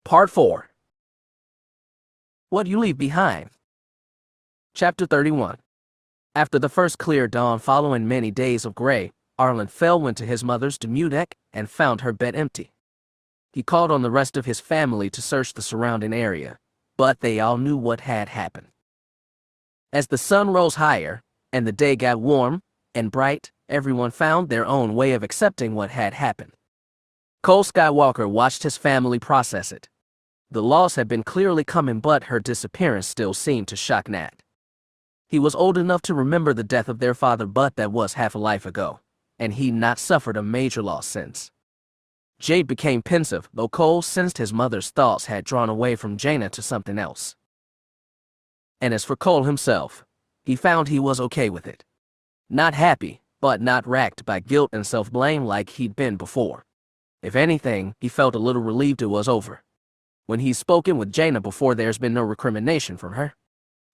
Part 4. What You Leave Behind. Chapter 31. After the first clear dawn following many days of gray, Arlen Fel went to his mother's deck and found her bed empty. He called on the rest of his family to search the surrounding area, but they all knew what had happened. As the sun rose higher, and the day got warm and bright, everyone found their own way of accepting what had happened. Luke Skywalker watched his family process it. The loss had been clearly coming, but her disappearance still seemed to shock Nat. He was old enough to remember the death of their father, but that was half a life ago, and he'd not suffered a major loss since. Jade became pensive, though Cole sensed his mother's thoughts had drawn away from Jaina to something else. And as for Cole himself, he found he was okay with it. Not happy, but not racked by guilt and self-blame like he'd been before. If anything, he felt a little relieved it was over. When he'd spoken with Jaina before, there's been no recrimination from her.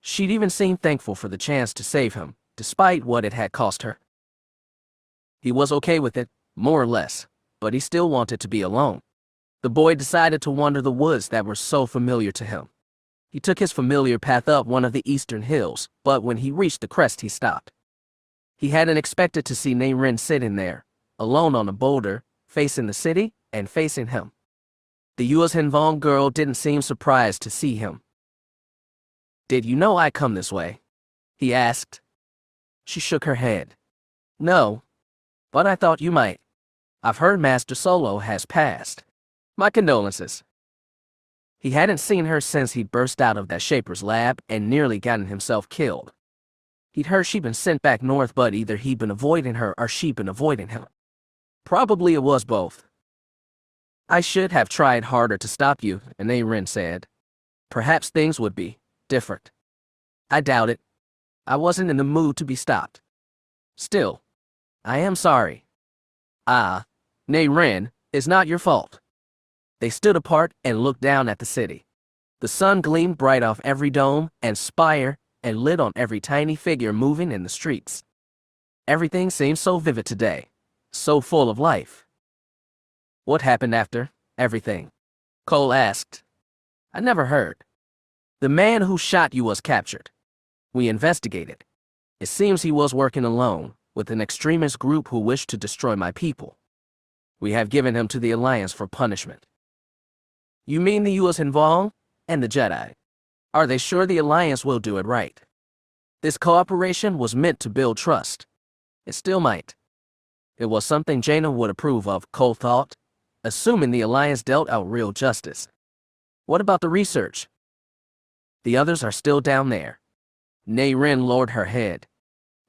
She'd even seemed thankful for the chance to save him, despite what it had cost her. He was okay with it, more or less, but he still wanted to be alone. The boy decided to wander the woods that were so familiar to him. He took his familiar path up one of the eastern hills, but when he reached the crest he stopped. He hadn't expected to see Nayrin sitting there, alone on a boulder, facing the city and facing him. The U.S. Hinvong girl didn't seem surprised to see him. "Did you know I'd come this way?" he asked. She shook her head. "No, but I thought you might. I've heard Master Solo has passed. My condolences." He hadn't seen her since he'd burst out of that Shaper's lab and nearly gotten himself killed. He'd heard she'd been sent back north, but either he'd been avoiding her or she'd been avoiding him. Probably it was both. "I should have tried harder to stop you," Nayrin said. "Perhaps things would be different." "I doubt it. I wasn't in the mood to be stopped. Still, I am sorry." "Ah, Nayrin, it's not your fault." They stood apart and looked down at the city. The sun gleamed bright off every dome and spire and lit on every tiny figure moving in the streets. Everything seemed so vivid today, so full of life. "What happened after everything?" Cole asked. "I never heard." "The man who shot you was captured. We investigated. It seems he was working alone with an extremist group who wished to destroy my people. We have given him to the Alliance for punishment." "You mean the U.S. Hinvong and the Jedi? Are they sure the Alliance will do it right? This cooperation was meant to build trust. It still might." It was something Jaina would approve of, Cole thought, assuming the Alliance dealt out real justice. "What about the research?" "The others are still down there." Nayrin lowered her head.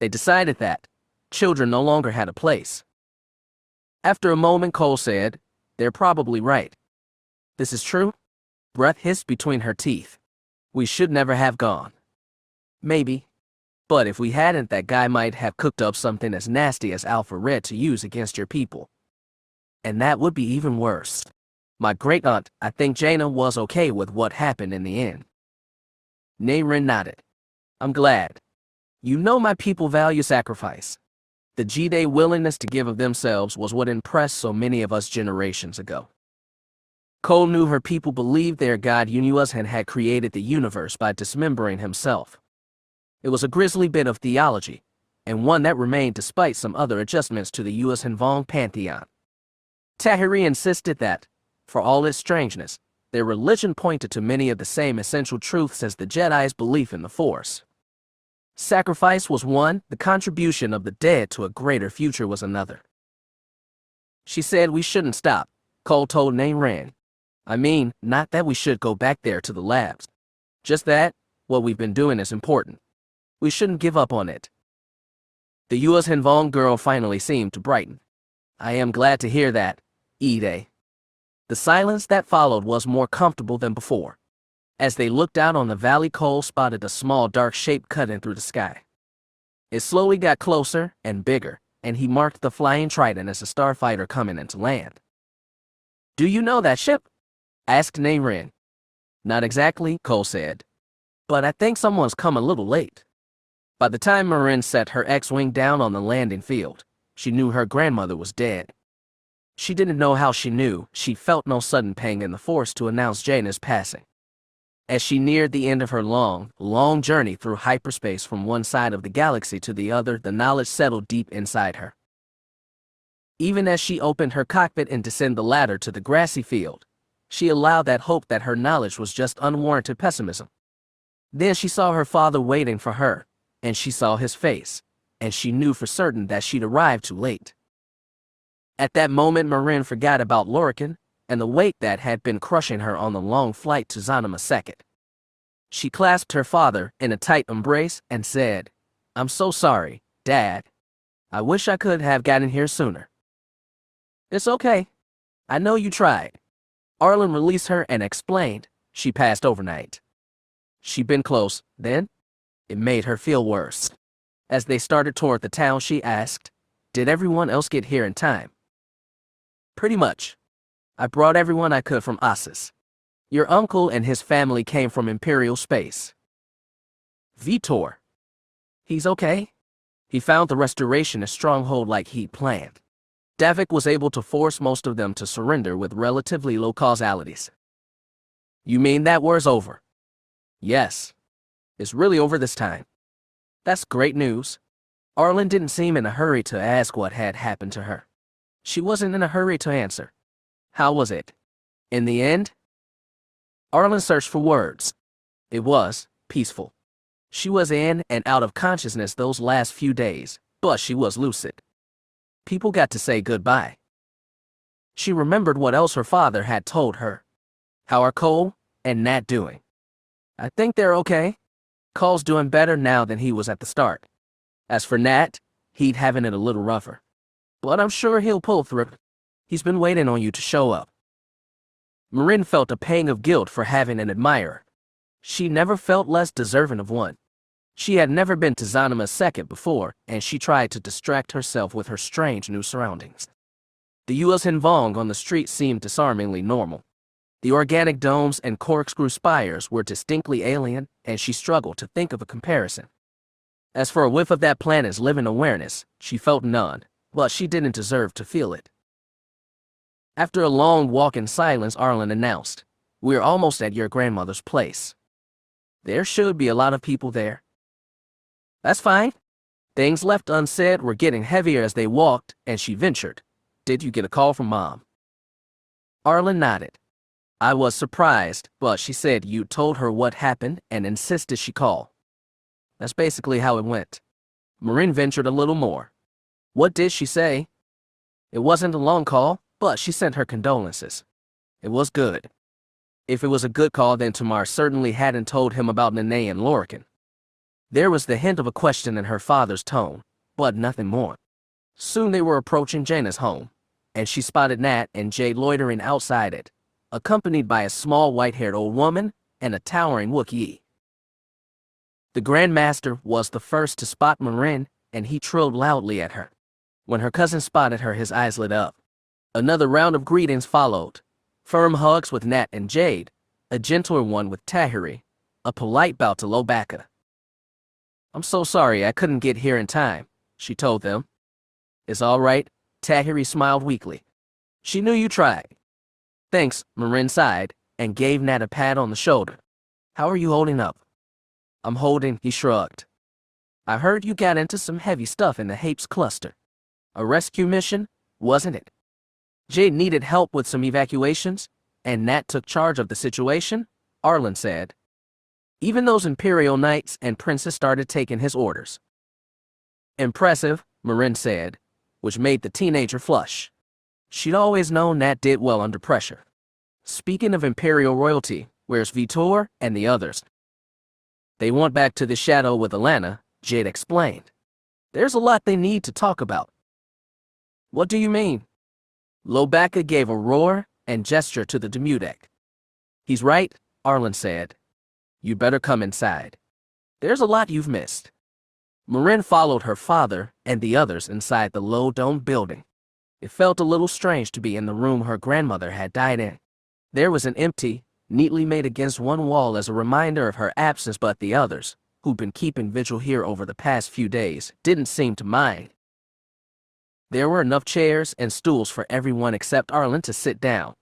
"They decided that children no longer had a place." After a moment, Cole said, "They're probably right." "This is true?" Breath hissed between her teeth. "We should never have gone." "Maybe. But if we hadn't, that guy might have cooked up something as nasty as Alpha Red to use against your people. And that would be even worse. My great-aunt, I think Jaina was okay with what happened in the end." Nayrin nodded. "I'm glad. You know my people value sacrifice. The Jedi willingness to give of themselves was what impressed so many of us generations ago." Cole knew her people believed their god Unius had created the universe by dismembering himself. It was a grisly bit of theology, and one that remained despite some other adjustments to the U.S. Hinvong pantheon. Tahiri insisted that, for all its strangeness, their religion pointed to many of the same essential truths as the Jedi's belief in the Force. Sacrifice was one, the contribution of the dead to a greater future was another. "She said we shouldn't stop," Cole told Nayrin. "I mean, not that we should go back there to the labs. Just that, what we've been doing is important. We shouldn't give up on it." The U.S. Hinvong girl finally seemed to brighten. "I am glad to hear that, Ide." The silence that followed was more comfortable than before. As they looked out on the valley, Cole spotted a small dark shape cutting through the sky. It slowly got closer and bigger, and he marked the flying trident as a starfighter coming into land. "Do you know that ship?" asked Nayrin. "Not exactly," Cole said. "But I think someone's come a little late." By the time Marin set her X-Wing down on the landing field, she knew her grandmother was dead. She didn't know how she knew. She felt no sudden pang in the Force to announce Jaina's passing. As she neared the end of her long journey through hyperspace from one side of the galaxy to the other, the knowledge settled deep inside her. Even as she opened her cockpit and descended the ladder to the grassy field, she allowed that hope that her knowledge was just unwarranted pessimism. Then she saw her father waiting for her, and she saw his face, and she knew for certain that she'd arrived too late. At that moment, Marin forgot about Lorcan and the weight that had been crushing her on the long flight to Zanima II. She clasped her father in a tight embrace and said, "I'm so sorry, Dad. I wish I could have gotten here sooner." "It's okay. I know you tried." Arlen released her and explained she passed overnight. She'd been close, then. It made her feel worse. As they started toward the town, she asked, "Did everyone else get here in time?" "Pretty much. I brought everyone I could from Ossus. Your uncle and his family came from Imperial space." "Vitor. He's okay?" "He found the restoration a stronghold like he'd planned. Davek was able to force most of them to surrender with relatively low causalities." "You mean that war's over?" "Yes. It's really over this time." "That's great news." Arlen didn't seem in a hurry to ask what had happened to her. She wasn't in a hurry to answer. How was it? In the end? Arlen searched for words. It was peaceful. She was in and out of consciousness those last few days, but she was lucid. People got to say goodbye. She remembered what else her father had told her. "How are Cole and Nat doing?" "I think they're okay. Cole's doing better now than he was at the start. As for Nat, he'd having it a little rougher. But I'm sure he'll pull through. He's been waiting on you to show up." Marin felt a pang of guilt for having an admirer. She never felt less deserving of one. She had never been to Zanima II before, and she tried to distract herself with her strange new surroundings. The U.S. Hinvong on the street seemed disarmingly normal. The organic domes and corkscrew spires were distinctly alien, and she struggled to think of a comparison. As for a whiff of that planet's living awareness, she felt none, but she didn't deserve to feel it. After a long walk in silence, Arlen announced, "We're almost at your grandmother's place. There should be a lot of people there." "That's fine." Things left unsaid were getting heavier as they walked, and she ventured, "Did you get a call from Mom?" Arlen nodded. "I was surprised, but she said you told her what happened and insisted she call." "That's basically how it went." Marin ventured a little more. "What did she say?" "It wasn't a long call, but she sent her condolences. It was good. If it was a good call, then Tamar certainly hadn't told him about Nene and Lorcan." There was the hint of a question in her father's tone, but nothing more. Soon they were approaching Jaina's home, and she spotted Nat and Jade loitering outside it, accompanied by a small white-haired old woman and a towering Wookiee. The Grand Master was the first to spot Marin, and he trilled loudly at her. When her cousin spotted her, his eyes lit up. Another round of greetings followed. Firm hugs with Nat and Jade, a gentler one with Tahiri, a polite bow to Lobaka. "I'm so sorry I couldn't get here in time," she told them. "It's all right," Tahiri smiled weakly. "She knew you tried." "Thanks," Marin sighed, and gave Nat a pat on the shoulder. "How are you holding up?" "I'm holding," he shrugged. "I heard you got into some heavy stuff in the Hapes cluster. A rescue mission, wasn't it?" Jade needed help with some evacuations, and Nat took charge of the situation, Arlen said. Even those Imperial knights and princes started taking his orders. "Impressive," Marin said, which made the teenager flush. She'd always known Nat did well under pressure. "Speaking of Imperial royalty, where's Vitor and the others?" "They went back to the shadow with Alana," Jade explained. "There's a lot they need to talk about." "What do you mean?" Lobaka gave a roar and gestured to the Demudek. "He's right," Arlen said. "You'd better come inside. There's a lot you've missed." Marin followed her father and the others inside the low-domed building. It felt a little strange to be in the room her grandmother had died in. There was an empty, neatly made against one wall as a reminder of her absence, but the others, who'd been keeping vigil here over the past few days, didn't seem to mind. There were enough chairs and stools for everyone except Arlen to sit down.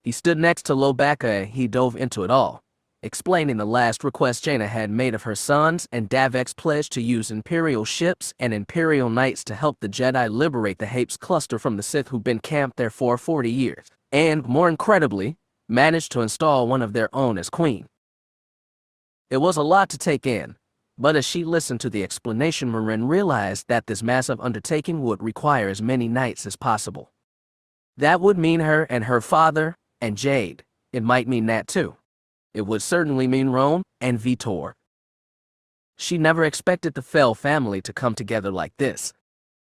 He stood next to Lobaka and he dove into it all, explaining the last request Jaina had made of her sons and Davek's pledge to use Imperial ships and Imperial knights to help the Jedi liberate the Hapes cluster from the Sith who'd been camped there for 40 years, and, more incredibly, managed to install one of their own as queen. It was a lot to take in, but as she listened to the explanation, Marin realized that this massive undertaking would require as many knights as possible. That would mean her and her father and Jade. It might mean that too. It would certainly mean Rome and Vitor. She never expected the Fel family to come together like this.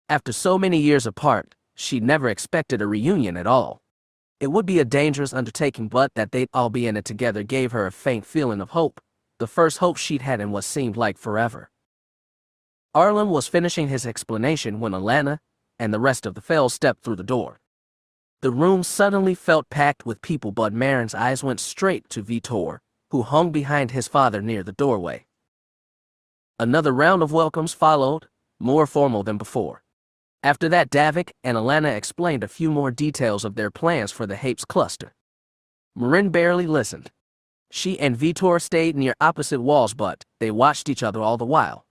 After so many years apart, she never expected a reunion at all. It would be a dangerous undertaking, but that they'd all be in it together gave her a faint feeling of hope, the first hope she'd had in what seemed like forever. Arlen was finishing his explanation when Alana and the rest of the Fel stepped through the door. The room suddenly felt packed with people, but Marin's eyes went straight to Vitor, who hung behind his father near the doorway. Another round of welcomes followed, more formal than before. After that, Davek and Alana explained a few more details of their plans for the Hapes cluster. Marin barely listened. She and Vitor stayed near opposite walls, but they watched each other all the while.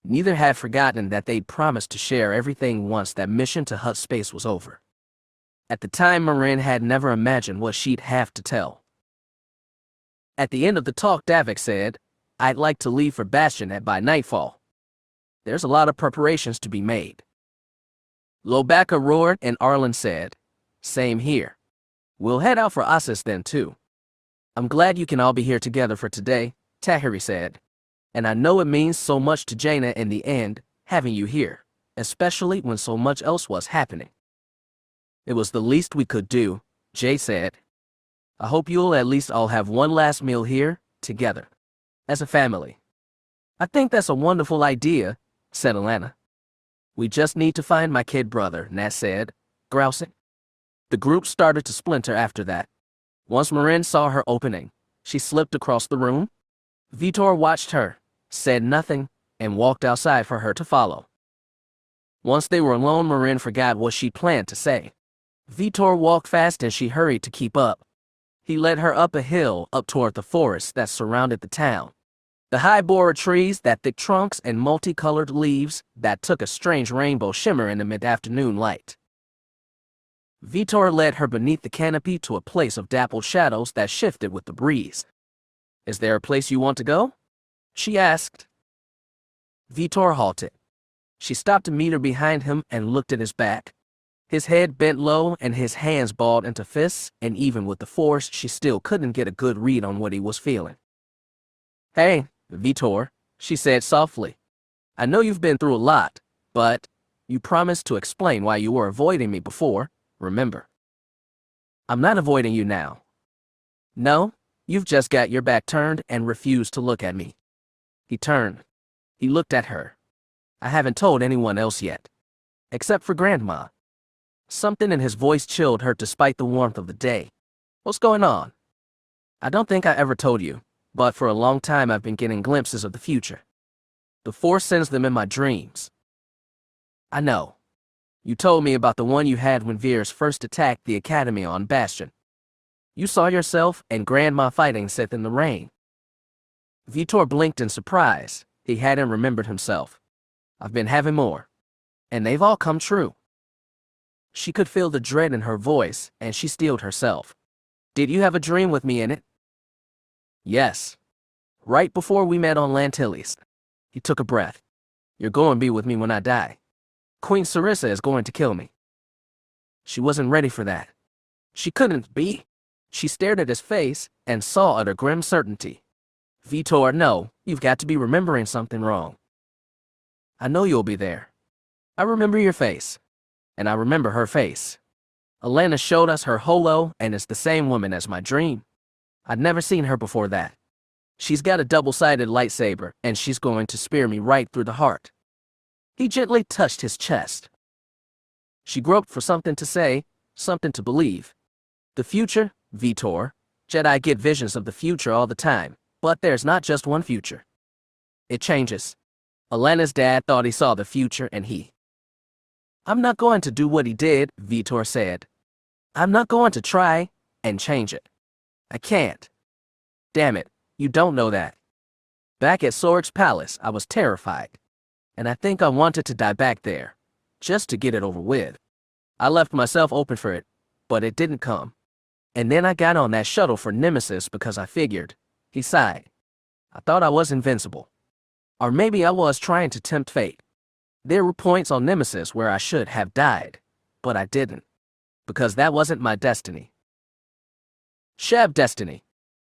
Neither had forgotten that they'd promised to share everything once that mission to Hutt space was over. At the time, Marin had never imagined what she'd have to tell. At the end of the talk, Davek said, "I'd like to leave for Bastion by nightfall. There's a lot of preparations to be made." Lobaka roared and Arlen said, "Same here. We'll head out for Ossus then too." "I'm glad you can all be here together for today," Tahiri said. "And I know it means so much to Jaina in the end, having you here, especially when so much else was happening." "It was the least we could do," Jay said. "I hope you'll at least all have one last meal here, together, as a family." "I think that's a wonderful idea," said Alana. "We just need to find my kid brother," Nat said, grousing. The group started to splinter after that. Once Marin saw her opening, she slipped across the room. Vitor watched her, said nothing, and walked outside for her to follow. Once they were alone, Marin forgot what she planned to say. Vitor walked fast and she hurried to keep up. He led her up a hill up toward the forest that surrounded the town. The high borer trees, that thick trunks and multicolored leaves that took a strange rainbow shimmer in the mid-afternoon light. Vitor led her beneath the canopy to a place of dappled shadows that shifted with the breeze. "Is there a place you want to go?" she asked. Vitor halted. She stopped a meter behind him and looked at his back. His head bent low and his hands balled into fists, and even with the force, she still couldn't get a good read on what he was feeling. "Hey, Vitor," she said softly. "I know you've been through a lot, but you promised to explain why you were avoiding me before, remember?" "I'm not avoiding you now." "No, you've just got your back turned and refused to look at me." He turned. He looked at her. "I haven't told anyone else yet. Except for Grandma." Something in his voice chilled her despite the warmth of the day. "What's going on?" "I don't think I ever told you, but for a long time I've been getting glimpses of the future. The Force sends them in my dreams." "I know. You told me about the one you had when Veers first attacked the Academy on Bastion. You saw yourself and Grandma fighting Sith in the rain." Vitor blinked in surprise. He hadn't remembered himself. "I've been having more. And they've all come true." She could feel the dread in her voice, and she steeled herself. "Did you have a dream with me in it?" "Yes. Right before we met on Lantilles." He took a breath. "You're going to be with me when I die. Queen Sarissa is going to kill me." She wasn't ready for that. She couldn't be. She stared at his face and saw utter grim certainty. "Vitor, no, you've got to be remembering something wrong." "I know you'll be there. I remember your face. And I remember her face. Alana showed us her holo, and it's the same woman as my dream. I'd never seen her before that. She's got a double-sided lightsaber, and she's going to spear me right through the heart." He gently touched his chest. She groped for something to say, something to believe. "The future, Vitor. Jedi get visions of the future all the time, but there's not just one future. It changes. Alana's dad thought he saw the future, and he I'm not going to do what he did, Vitor said. I'm not going to try and change it. I can't. Damn it, you don't know that. Back at Sorg's palace, I was terrified. And I think I wanted to die back there, just to get it over with. I left myself open for it, but it didn't come. And then I got on that shuttle for Nemesis because I figured, he sighed. I thought I was invincible. Or maybe I was trying to tempt fate. There were points on Nemesis where I should have died, but I didn't, because that wasn't my destiny. Shab destiny.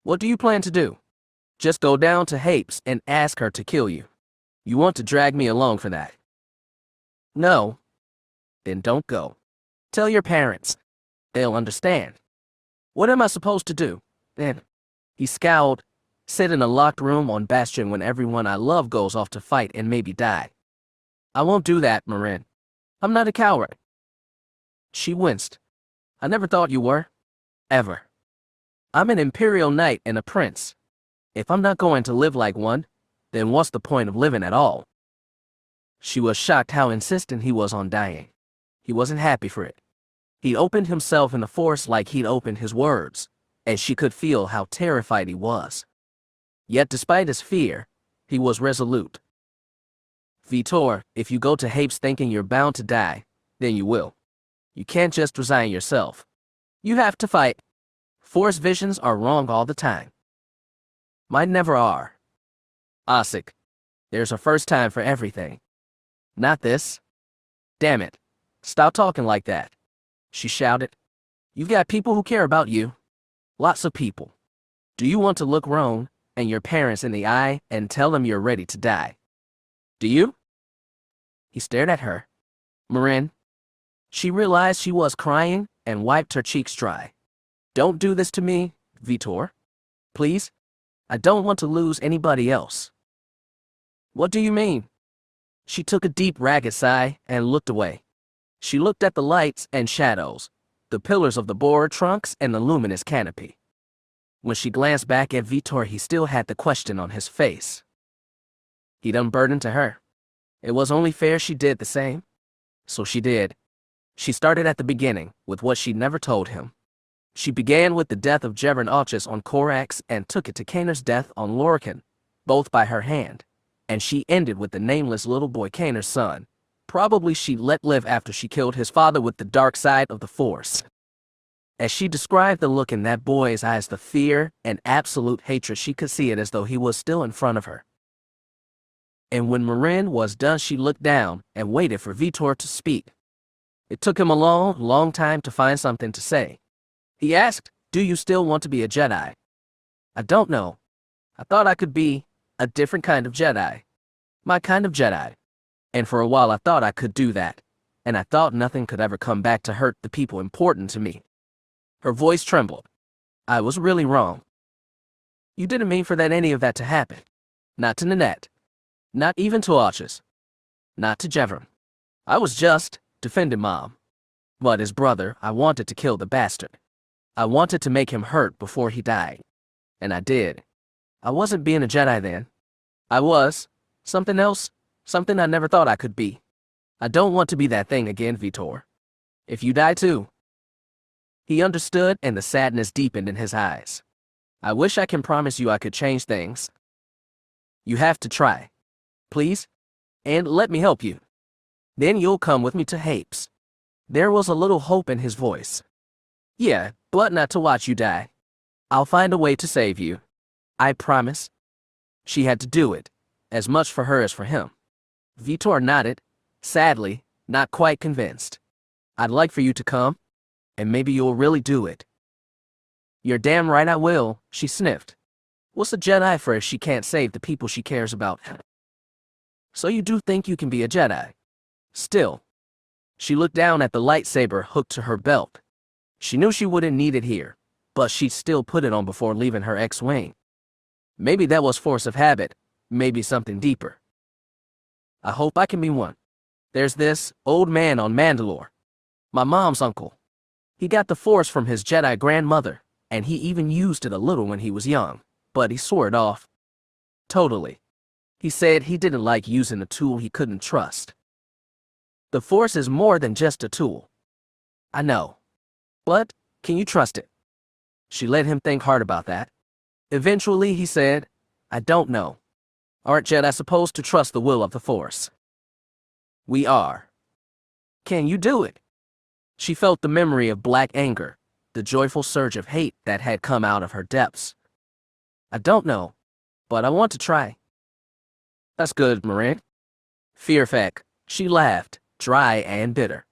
What do you plan to do? Just go down to Hapes and ask her to kill you. You want to drag me along for that? No. Then don't go. Tell your parents. They'll understand. What am I supposed to do, then? He scowled. Sit in a locked room on Bastion when everyone I love goes off to fight and maybe die. I won't do that, Marin. I'm not a coward. She winced. I never thought you were. Ever. I'm an Imperial Knight and a prince. If I'm not going to live like one, then what's the point of living at all? She was shocked how insistent he was on dying. He wasn't happy for it. He opened himself in the Force like he'd opened his words, and she could feel how terrified he was. Yet despite his fear, he was resolute. Vitor, if you go to Hapes thinking you're bound to die, then you will. You can't just resign yourself. You have to fight. Force visions are wrong all the time. Mine never are. Ossus, there's a first time for everything. Not this. Damn it. Stop talking like that. She shouted. You've got people who care about you. Lots of people. Do you want to look Roan and your parents in the eye and tell them you're ready to die? Do you? He stared at her. Marin. She realized she was crying and wiped her cheeks dry. Don't do this to me, Vitor. Please. I don't want to lose anybody else. What do you mean? She took a deep, ragged sigh and looked away. She looked at the lights and shadows, the pillars of the borer trunks and the luminous canopy. When she glanced back at Vitor, he still had the question on his face. He'd unburdened to her. It was only fair she did the same. So she did. She started at the beginning, with what she'd never told him. She began with the death of Jevern Ossus on Corax and took it to Kaner's death on Lorcan, both by her hand. And she ended with the nameless little boy Kaner's son. Probably she'd let live after she killed his father with the dark side of the Force. As she described the look in that boy's eyes, the fear and absolute hatred, she could see it as though he was still in front of her. And when Marin was done, she looked down and waited for Vitor to speak. It took him a long, long time to find something to say. He asked, do you still want to be a Jedi? I don't know. I thought I could be a different kind of Jedi. My kind of Jedi. And for a while I thought I could do that. And I thought nothing could ever come back to hurt the people important to me. Her voice trembled. I was really wrong. You didn't mean for any of that to happen. Not to Nanette. Not even to Ossus. Not to Jevern. I was just defending Mom. But his brother, I wanted to kill the bastard. I wanted to make him hurt before he died. And I did. I wasn't being a Jedi then. I was something else, something I never thought I could be. I don't want to be that thing again, Vitor. If you die too. He understood, and the sadness deepened in his eyes. I wish I can promise you I could change things. You have to try. Please? And let me help you. Then you'll come with me to Hapes. There was a little hope in his voice. Yeah, but not to watch you die. I'll find a way to save you. I promise. She had to do it, as much for her as for him. Vitor nodded, sadly, not quite convinced. I'd like for you to come, and maybe you'll really do it. You're damn right I will, she sniffed. What's a Jedi for if she can't save the people she cares about? So you do think you can be a Jedi? Still. She looked down at the lightsaber hooked to her belt. She knew she wouldn't need it here, but she'd still put it on before leaving her X-Wing. Maybe that was force of habit, maybe something deeper. I hope I can be one. There's this old man on Mandalore. My mom's uncle. He got the Force from his Jedi grandmother, and he even used it a little when he was young, but he swore it off. Totally. He said he didn't like using a tool he couldn't trust. The Force is more than just a tool. I know. But, can you trust it? She let him think hard about that. Eventually, he said, I don't know. Aren't Jedi supposed to trust the will of the Force? We are. Can you do it? She felt the memory of black anger, the joyful surge of hate that had come out of her depths. I don't know, but I want to try. That's good, Marin. Fear fact, she laughed, dry and bitter.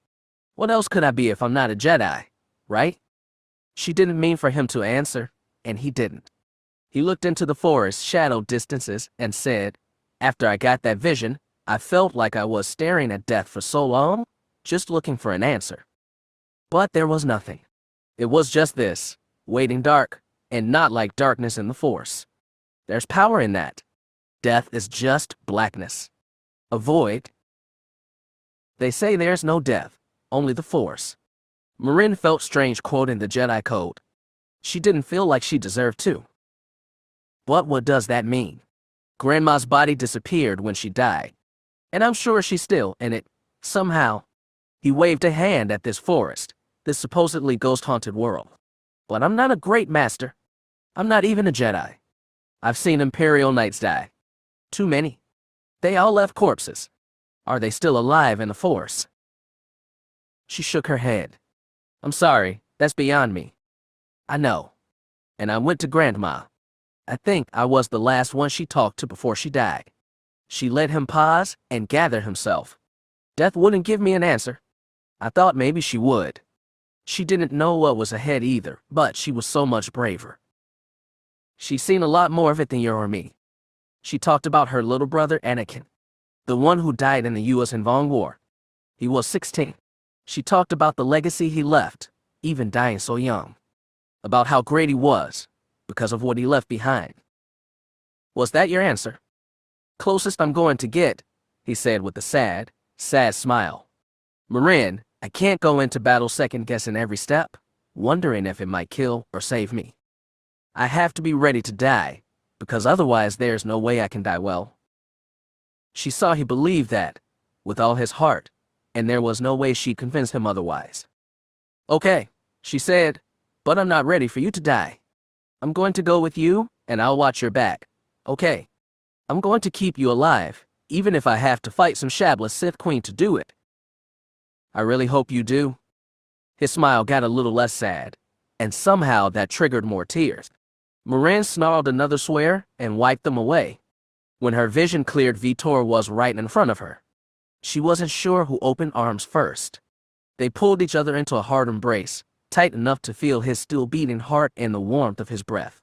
What else could I be if I'm not a Jedi, right? She didn't mean for him to answer, and he didn't. He looked into the forest's shadowed distances and said, after I got that vision, I felt like I was staring at death for so long, just looking for an answer. But there was nothing. It was just this, waiting dark, and not like darkness in the Force. There's power in that. Death is just blackness. A void. They say there's no death, only the Force. Marin felt strange quoting the Jedi Code. She didn't feel like she deserved to. But what does that mean? Grandma's body disappeared when she died, and I'm sure she's still in it, somehow. He waved a hand at this forest, this supposedly ghost-haunted world. But I'm not a great master. I'm not even a Jedi. I've seen Imperial Knights die. Too many. They all left corpses. Are they still alive in the Force? She shook her head. I'm sorry, that's beyond me. I know. And I went to Grandma. I think I was the last one she talked to before she died. She let him pause and gather himself. Death wouldn't give me an answer. I thought maybe she would. She didn't know what was ahead either, but she was so much braver. She's seen a lot more of it than you or me. She talked about her little brother Anakin, the one who died in the U.S. Invong War. He was 16. She talked about the legacy he left, even dying so young. About how great he was, because of what he left behind. Was that your answer? Closest I'm going to get, he said with a sad smile. Marin, I can't go into battle second-guessing every step, wondering if it might kill or save me. I have to be ready to die, because otherwise there's no way I can die well. She saw he believed that, with all his heart, and there was no way she'd convince him otherwise. Okay, she said, but I'm not ready for you to die. I'm going to go with you, and I'll watch your back. Okay. I'm going to keep you alive, even if I have to fight some shabless Sith Queen to do it. I really hope you do. His smile got a little less sad, and somehow that triggered more tears. Marin snarled another swear and wiped them away. When her vision cleared, Vitor was right in front of her. She wasn't sure who opened arms first. They pulled each other into a hard embrace, tight enough to feel his still beating heart and the warmth of his breath.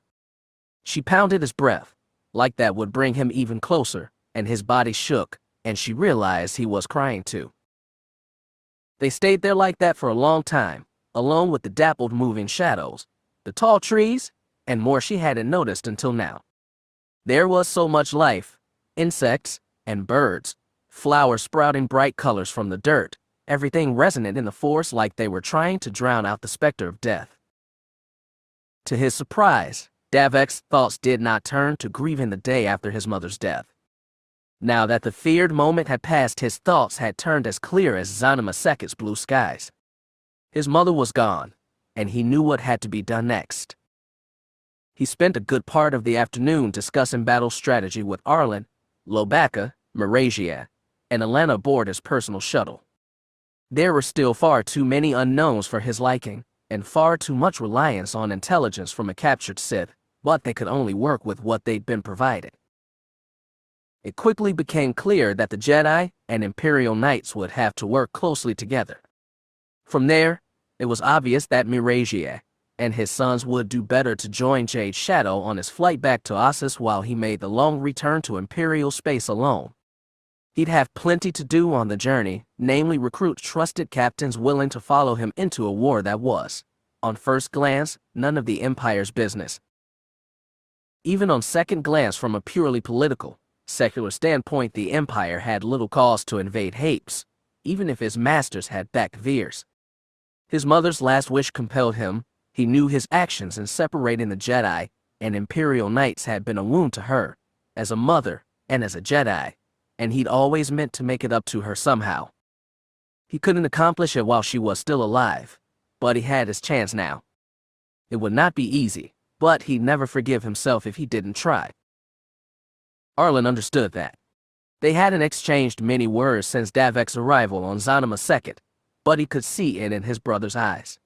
She pounded his breath, like that would bring him even closer, and his body shook, and she realized he was crying too. They stayed there like that for a long time, alone with the dappled moving shadows, the tall trees, and more she hadn't noticed until now. There was so much life, insects and birds, flowers sprouting bright colors from the dirt, everything resonant in the Force like they were trying to drown out the specter of death. To his surprise, Davek's thoughts did not turn to grieving the day after his mother's death. Now that the feared moment had passed, his thoughts had turned as clear as Zanima Seket's blue skies. His mother was gone, and he knew what had to be done next. He spent a good part of the afternoon discussing battle strategy with Arlen, Lobaka, Marasia, and Alana aboard his personal shuttle. There were still far too many unknowns for his liking, and far too much reliance on intelligence from a captured Sith, but they could only work with what they'd been provided. It quickly became clear that the Jedi and Imperial Knights would have to work closely together. From there, it was obvious that Marasia and his sons would do better to join Jade's shadow on his flight back to Ossus while he made the long return to Imperial space alone. He'd have plenty to do on the journey, namely recruit trusted captains willing to follow him into a war that was, on first glance, none of the Empire's business. Even on second glance, from a purely political, secular standpoint, the Empire had little cause to invade Hapes, even if his masters had backed Veers. His mother's last wish compelled him. He knew his actions in separating the Jedi and Imperial Knights had been a wound to her, as a mother and as a Jedi, and he'd always meant to make it up to her somehow. He couldn't accomplish it while she was still alive, but he had his chance now. It would not be easy, but he'd never forgive himself if he didn't try. Arlen understood that. They hadn't exchanged many words since Davek's arrival on Zonima II, but he could see it in his brother's eyes.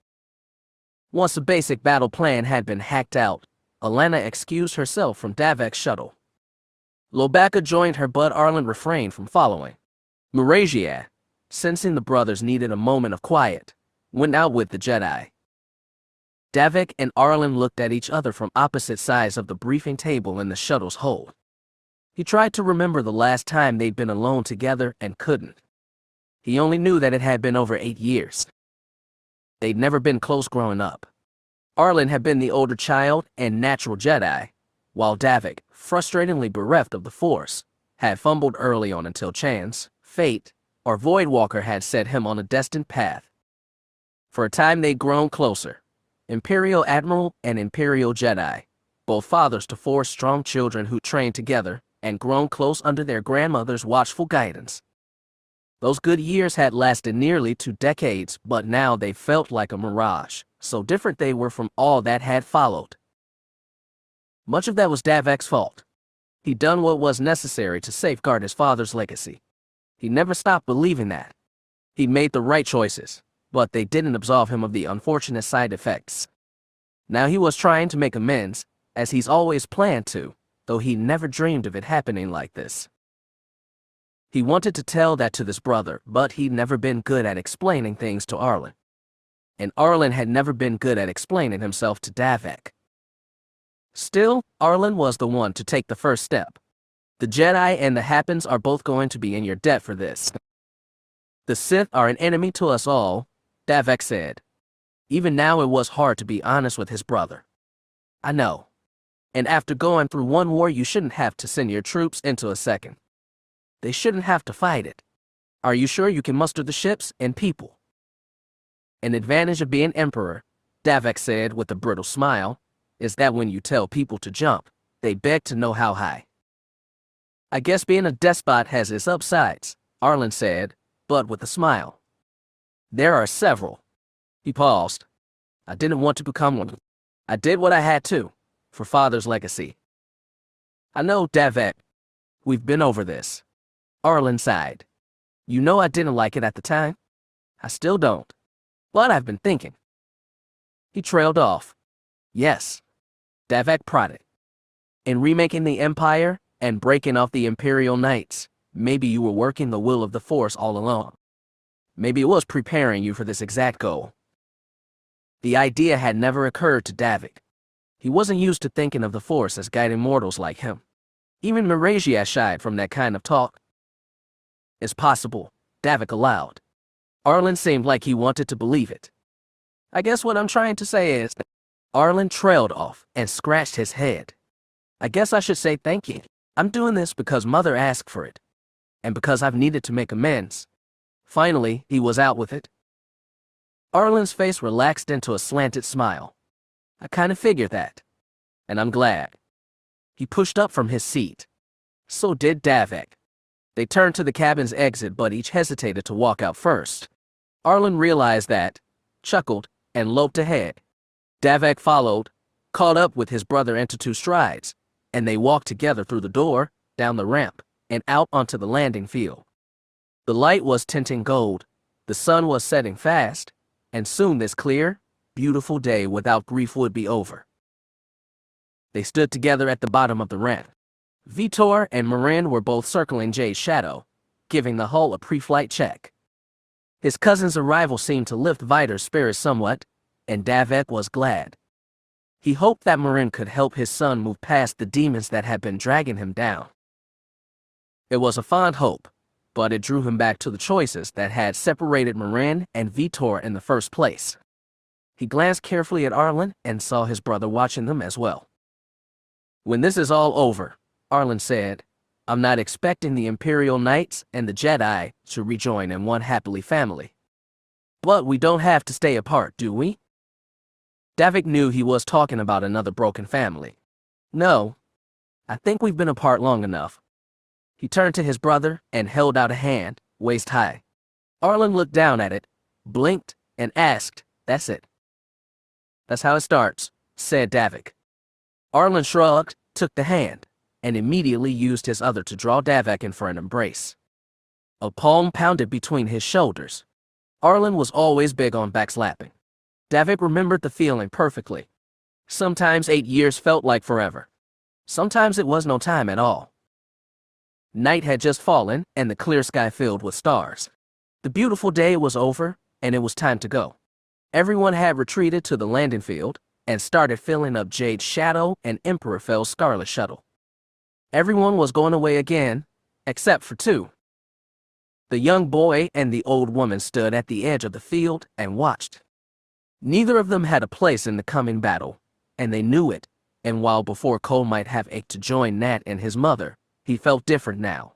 Once a basic battle plan had been hacked out, Alana excused herself from Davek's shuttle. Lobaka joined her, but Arlen refrained from following. Marasia, sensing the brothers needed a moment of quiet, went out with the Jedi. Davek and Arlen looked at each other from opposite sides of the briefing table in the shuttle's hold. He tried to remember the last time they'd been alone together and couldn't. He only knew that it had been over 8 years. They'd never been close growing up. Arlen had been the older child and natural Jedi, while Davek, frustratingly bereft of the Force, had fumbled early on until chance, fate, or Voidwalker had set him on a destined path. For a time they'd grown closer. Imperial Admiral and Imperial Jedi, both fathers to 4 strong children who trained together and grown close under their grandmother's watchful guidance. Those good years had lasted nearly 2 decades, but now they felt like a mirage, so different they were from all that had followed. Much of that was Davek's fault. He'd done what was necessary to safeguard his father's legacy. He never stopped believing that. He'd made the right choices, but they didn't absolve him of the unfortunate side effects. Now he was trying to make amends, as he's always planned to, though he never dreamed of it happening like this. He wanted to tell that to this brother, but he'd never been good at explaining things to Arlen. And Arlen had never been good at explaining himself to Davek. Still, Arlen was the one to take the first step. The Jedi and the Hapes are both going to be in your debt for this. The Sith are an enemy to us all, Davek said. Even now it was hard to be honest with his brother. I know. And after going through one war, you shouldn't have to send your troops into a second. They shouldn't have to fight it. Are you sure you can muster the ships and people? An advantage of being emperor, Davek said with a brittle smile, is that when you tell people to jump, they beg to know how high. I guess being a despot has its upsides, Arlen said, but with a smile. There are several. He paused. I didn't want to become one. I did what I had to, for father's legacy. I know, Davek. We've been over this. Arlen sighed. You know I didn't like it at the time. I still don't. But I've been thinking. He trailed off. Yes. Davek prodded. In remaking the Empire and breaking off the Imperial Knights, maybe you were working the will of the Force all along. Maybe it was preparing you for this exact goal. The idea had never occurred to Davek. He wasn't used to thinking of the Force as guiding mortals like him. Even Marasia shied from that kind of talk. It's possible, Davek allowed. Arlen seemed like he wanted to believe it. I guess what I'm trying to say is... Arlen trailed off and scratched his head. I guess I should say thank you. I'm doing this because Mother asked for it. And because I've needed to make amends. Finally, he was out with it. Arlen's face relaxed into a slanted smile. I kind of figured that. And I'm glad. He pushed up from his seat. So did Davek. They turned to the cabin's exit, but each hesitated to walk out first. Arlen realized that, chuckled, and loped ahead. Davek followed, caught up with his brother into 2 strides, and they walked together through the door, down the ramp, and out onto the landing field. The light was tinting gold, the sun was setting fast, and soon this clear, beautiful day without grief would be over. They stood together at the bottom of the ramp. Vitor and Marin were both circling Jade's shadow, giving the hull a pre-flight check. His cousin's arrival seemed to lift Vitor's spirits somewhat, and Davek was glad. He hoped that Marin could help his son move past the demons that had been dragging him down. It was a fond hope, but it drew him back to the choices that had separated Marin and Vitor in the first place. He glanced carefully at Arlen and saw his brother watching them as well. When this is all over, Arlen said, I'm not expecting the Imperial Knights and the Jedi to rejoin in one happily family. But we don't have to stay apart, do we? Davek knew he was talking about another broken family. No, I think we've been apart long enough. He turned to his brother and held out a hand, waist high. Arlen looked down at it, blinked, and asked, "That's it?" "That's how it starts," said Davek. Arlen shrugged, took the hand, and immediately used his other to draw Davek in for an embrace. A palm pounded between his shoulders. Arlen was always big on backslapping. Davek remembered the feeling perfectly. Sometimes 8 years felt like forever. Sometimes it was no time at all. Night had just fallen, and the clear sky filled with stars. The beautiful day was over, and it was time to go. Everyone had retreated to the landing field and started filling up Jade's Shadow and Emperor Fel's Scarlet shuttle. Everyone was going away again, except for two. The young boy and the old woman stood at the edge of the field and watched. Neither of them had a place in the coming battle, and they knew it, and while before Cole might have ached to join Nat and his mother, he felt different now.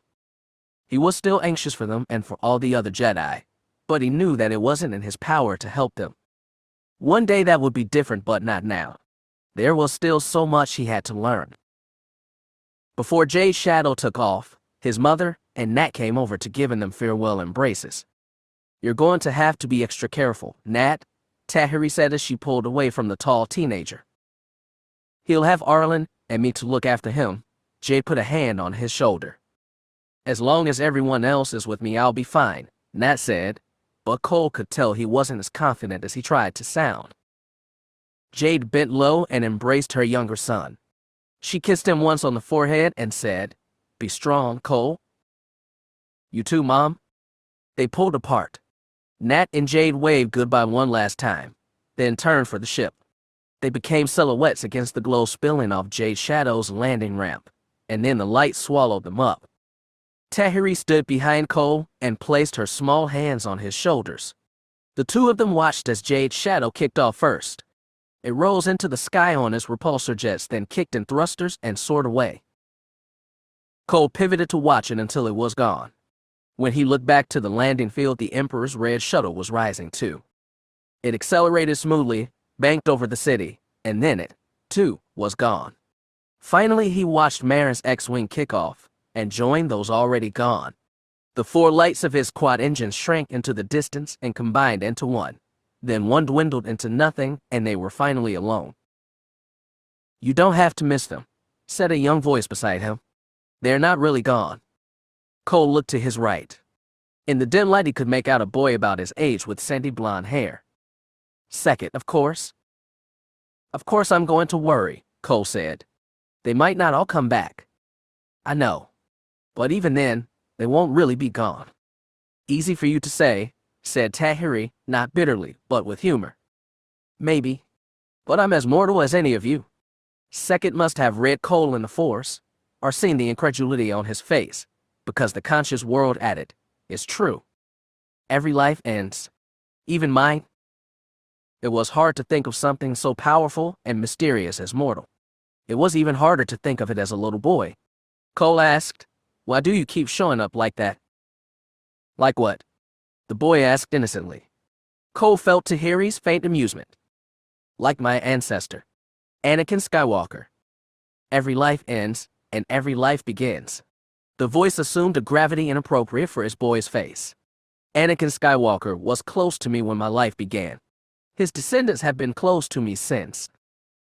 He was still anxious for them and for all the other Jedi, but he knew that it wasn't in his power to help them. One day that would be different, but not now. There was still so much he had to learn. Before Jade's shadow took off, his mother and Nat came over to give them farewell embraces. "You're going to have to be extra careful, Nat," Tahiri said as she pulled away from the tall teenager. "He'll have Arlen and me to look after him." Jade put a hand on his shoulder. "As long as everyone else is with me, I'll be fine," Nat said, but Cole could tell he wasn't as confident as he tried to sound. Jade bent low and embraced her younger son. She kissed him once on the forehead and said, "Be strong, Cole." "You too, Mom." They pulled apart. Nat and Jade waved goodbye one last time, then turned for the ship. They became silhouettes against the glow spilling off Jade's Shadow's landing ramp, and then the light swallowed them up. Tahiri stood behind Cole and placed her small hands on his shoulders. The two of them watched as Jade's Shadow kicked off first. It rose into the sky on its repulsor jets, then kicked in thrusters and soared away. Cole pivoted to watch it until it was gone. When he looked back to the landing field, the Emperor's red shuttle was rising too. It accelerated smoothly, banked over the city, and then it, too, was gone. Finally, he watched Marin's X-Wing kick off and join those already gone. The four lights of his quad engines shrank into the distance and combined into one. Then one dwindled into nothing, and they were finally alone. "You don't have to miss them," said a young voice beside him. "They're not really gone." Cole looked to his right. In the dim light, he could make out a boy about his age with sandy blonde hair. "Second, of course." "Of course I'm going to worry," Cole said. "They might not all come back." "I know. But even then, they won't really be gone." "Easy for you to say," said Tahiri, not bitterly, but with humor. "Maybe. But I'm as mortal as any of you." Second must have read Cole in the Force, or seen the incredulity on his face, because the conscious world added, "It's true. Every life ends. Even mine." It was hard to think of something so powerful and mysterious as mortal. It was even harder to think of it as a little boy. Cole asked, "Why do you keep showing up like that?" "Like what?" the boy asked innocently. Cole felt Tahiri's faint amusement. "Like my ancestor, Anakin Skywalker. Every life ends, and every life begins." The voice assumed a gravity inappropriate for his boy's face. "Anakin Skywalker was close to me when my life began. His descendants have been close to me since.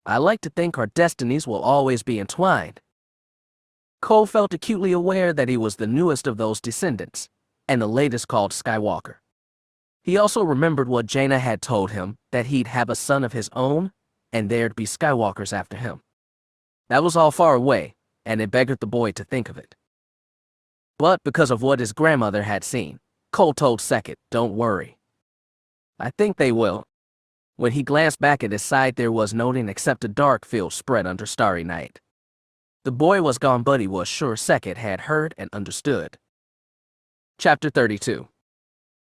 I like to think our destinies will always be entwined." Cole felt acutely aware that he was the newest of those descendants, and the latest called Skywalker. He also remembered what Jaina had told him, that he'd have a son of his own, and there'd be Skywalkers after him. That was all far away, and it beggared the boy to think of it. But because of what his grandmother had seen, Cole told Sekit, "Don't worry. I think they will." When he glanced back at his side, there was nothing except a dark field spread under starry night. The boy was gone, but he was sure Sekit had heard and understood. Chapter 32.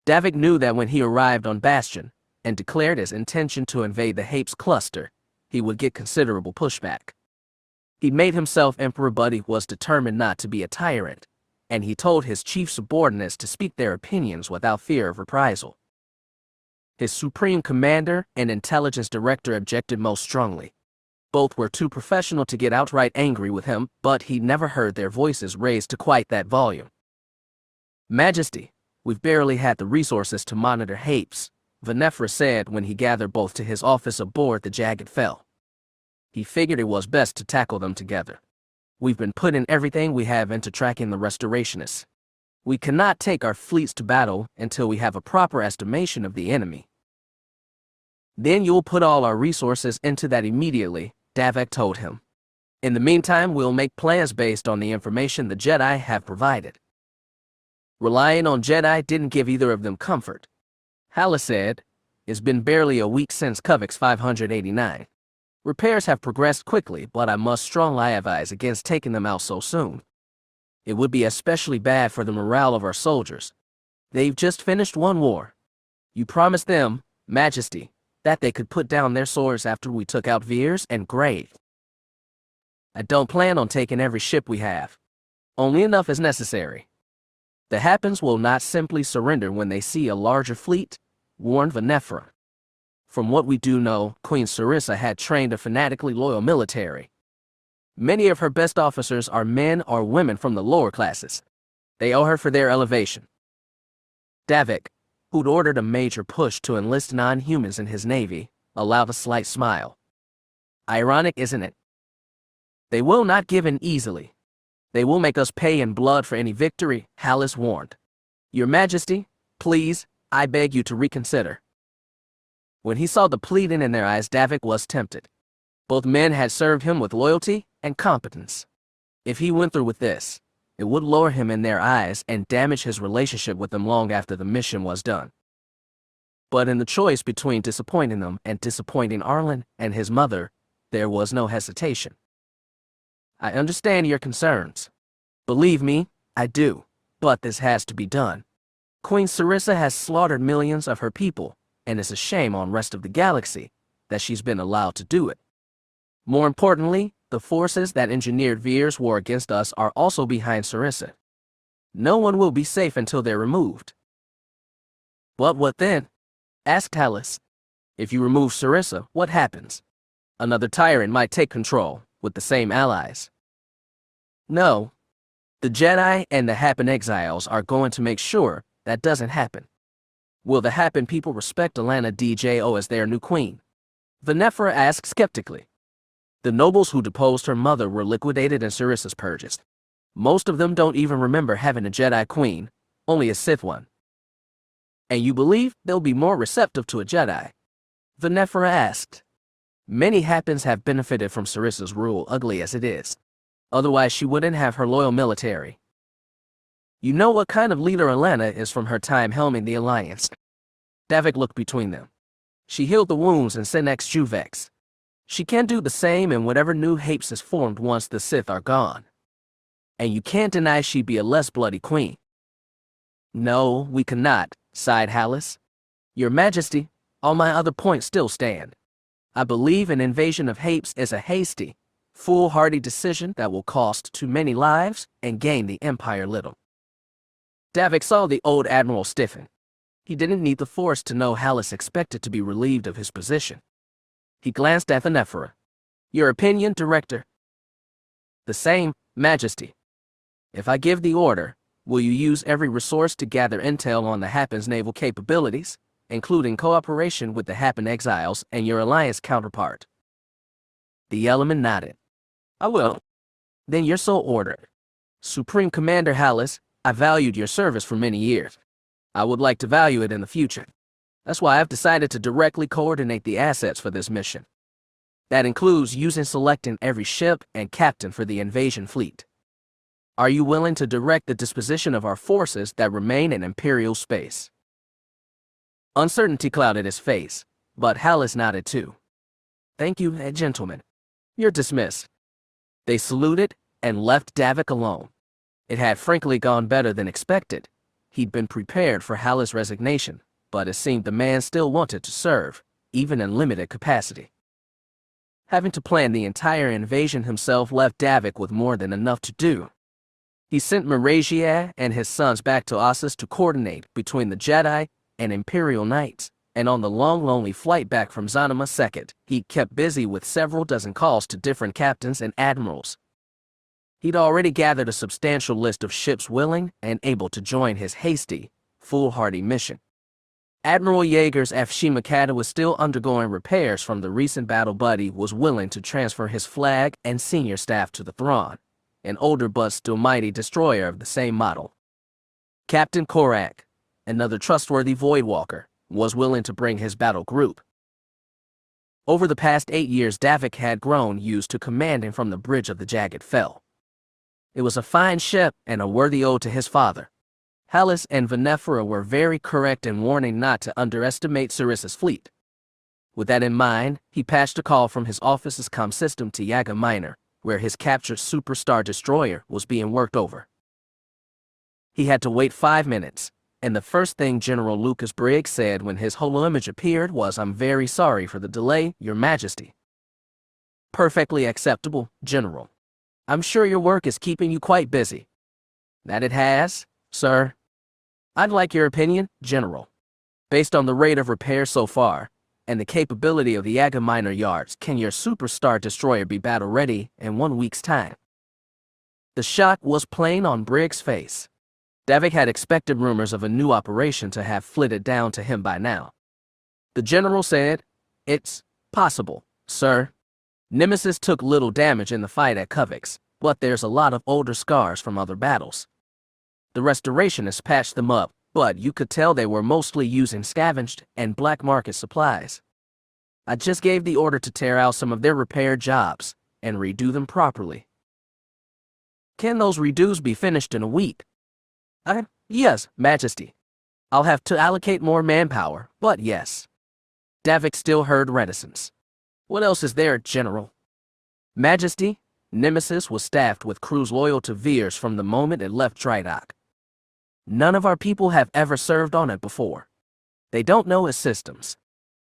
Davek knew that when he arrived on Bastion and declared his intention to invade the Hapes cluster, he would get considerable pushback. He'd made himself emperor, but he was determined not to be a tyrant, and he told his chief subordinates to speak their opinions without fear of reprisal. His supreme commander and intelligence director objected most strongly. Both were too professional to get outright angry with him, but he'd never heard their voices raised to quite that volume. "Majesty," We've barely had the resources to monitor Hapes, Venefra said when he gathered both to his office aboard the Jagged Fel. He figured it was best to tackle them together. We've been putting everything we have into tracking the restorationists. We cannot take our fleets to battle until we have a proper estimation of the enemy. Then you'll put all our resources into that immediately, Davek told him. In the meantime, we'll make plans based on the information the Jedi have provided. Relying on Jedi didn't give either of them comfort. Halla said, "It's been barely a week since Kuvix 589. Repairs have progressed quickly, but I must strongly advise against taking them out so soon. It would be especially bad for the morale of our soldiers. They've just finished one war. You promised them, Majesty, that they could put down their swords after we took out Veers and Grave. I don't plan on taking every ship we have. Only enough as necessary. The Hapes will not simply surrender when they see a larger fleet," warned Venefra. From what we do know, Queen Sarissa had trained a fanatically loyal military. Many of her best officers are men or women from the lower classes. They owe her for their elevation. Davek, who'd ordered a major push to enlist non-humans in his navy, allowed a slight smile. Ironic, isn't it? They will not give in easily. They will make us pay in blood for any victory, Hallis warned. Your Majesty, please, I beg you to reconsider. When he saw the pleading in their eyes, Davek was tempted. Both men had served him with loyalty and competence. If he went through with this, it would lower him in their eyes and damage his relationship with them long after the mission was done. But in the choice between disappointing them and disappointing Arlen and his mother, there was no hesitation. I understand your concerns. Believe me, I do. But this has to be done. Queen Sarissa has slaughtered millions of her people, and it's a shame on the rest of the galaxy that she's been allowed to do it. More importantly, the forces that engineered Veer's war against us are also behind Sarissa. No one will be safe until they're removed. But what then? Asked Hallis. If you remove Sarissa, what happens? Another tyrant might take control, with the same allies. No. The Jedi and the Happen exiles are going to make sure that doesn't happen. Will the Happen people respect Alana Djo as their new queen? Venefra asked skeptically. The nobles who deposed her mother were liquidated and Sarissa's purged. Most of them don't even remember having a Jedi queen, only a Sith one. And you believe they'll be more receptive to a Jedi? Venefra asked. Many Happens have benefited from Sarissa's rule, ugly as it is. Otherwise she wouldn't have her loyal military. You know what kind of leader Alana is from her time helming the Alliance. Davek looked between them. She healed the wounds and sent ex-Juvex. She can do the same in whatever new Hapes is formed once the Sith are gone. And you can't deny she'd be a less bloody queen. No, we cannot, sighed Hallis. Your Majesty, all my other points still stand. I believe an invasion of Hapes is a hasty, foolhardy decision that will cost too many lives and gain the Empire little. Davek saw the old admiral stiffen. He didn't need the Force to know Hallis expected to be relieved of his position. He glanced at Venefra. Your opinion, Director? The same, Majesty. If I give the order, will you use every resource to gather intel on the Happen's naval capabilities, including cooperation with the Happen exiles and your Alliance counterpart? The Element nodded. I will. Then you're so ordered. Supreme Commander Hallis, I valued your service for many years. I would like to value it in the future. That's why I've decided to directly coordinate the assets for this mission. That includes selecting every ship and captain for the invasion fleet. Are you willing to direct the disposition of our forces that remain in Imperial space? Uncertainty clouded his face, but Hallis nodded too. Thank you, gentlemen. You're dismissed. They saluted and left Davek alone. It had frankly gone better than expected. He'd been prepared for Hallis' resignation, but it seemed the man still wanted to serve, even in limited capacity. Having to plan the entire invasion himself left Davek with more than enough to do. He sent Maragia and his sons back to Ossus to coordinate between the Jedi and Imperial Knights, and on the long, lonely flight back from Zonima II, he kept busy with several dozen calls to different captains and admirals. He'd already gathered a substantial list of ships willing and able to join his hasty, foolhardy mission. Admiral Yeager's Afshimikata was still undergoing repairs from the recent battle, but he was willing to transfer his flag and senior staff to the Thrawn, an older but still mighty destroyer of the same model. Captain Korak, another trustworthy Voidwalker, was willing to bring his battle group. Over the past 8 years, Davek had grown used to commanding from the bridge of the Jagged Fel. It was a fine ship and a worthy ode to his father. Hallis and Venefera were very correct in warning not to underestimate Sarissa's fleet. With that in mind, he patched a call from his office's comm system to Yaga Minor, where his captured superstar destroyer was being worked over. He had to wait 5 minutes, and the first thing General Lucas Briggs said when his holoimage appeared was, "I'm very sorry for the delay, Your Majesty." "Perfectly acceptable, General. I'm sure your work is keeping you quite busy." "That it has, sir." "I'd like your opinion, General. Based on the rate of repair so far, and the capability of the Yaga Minor yards, can your superstar destroyer be battle-ready in 1 week's time?" The shock was plain on Briggs' face. Davek had expected rumors of a new operation to have flitted down to him by now. The general said, "It's possible, sir. Nemesis took little damage in the fight at Kuvix, but there's a lot of older scars from other battles. The restorationists patched them up, but you could tell they were mostly using scavenged and black market supplies. I just gave the order to tear out some of their repair jobs and redo them properly." "Can those redos be finished in a week?" Yes, Majesty. I'll have to allocate more manpower, but yes." Davek still heard reticence. "What else is there, General?" "Majesty, Nemesis was staffed with crews loyal to Veers from the moment it left Drydock. None of our people have ever served on it before. They don't know its systems.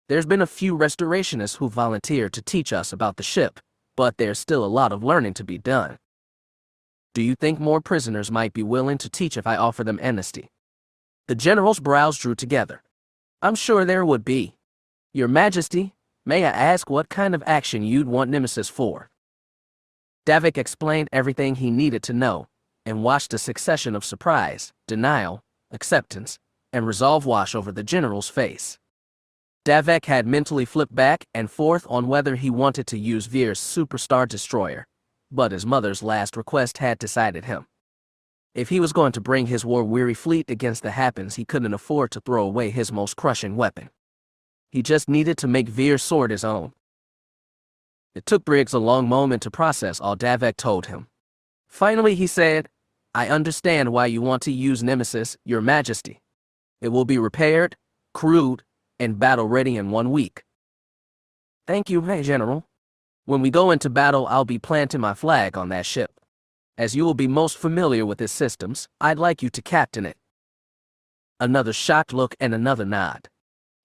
There's been a few restorationists who volunteered to teach us about the ship, but there's still a lot of learning to be done. Do you think more prisoners might be willing to teach if I offer them amnesty?" The general's brows drew together. "I'm sure there would be. Your Majesty, may I ask what kind of action you'd want Nemesis for?" Davek explained everything he needed to know, and watched a succession of surprise, denial, acceptance, and resolve wash over the general's face. Davek had mentally flipped back and forth on whether he wanted to use Veer's superstar destroyer, but his mother's last request had decided him. If he was going to bring his war-weary fleet against the Hapes, he couldn't afford to throw away his most crushing weapon. He just needed to make Veer's sword his own. It took Briggs a long moment to process all Davek told him. Finally he said, "I understand why you want to use Nemesis, Your Majesty. It will be repaired, crewed, and battle-ready in 1 week." "Thank you, General. When we go into battle, I'll be planting my flag on that ship. As you will be most familiar with its systems, I'd like you to captain it." Another shocked look and another nod.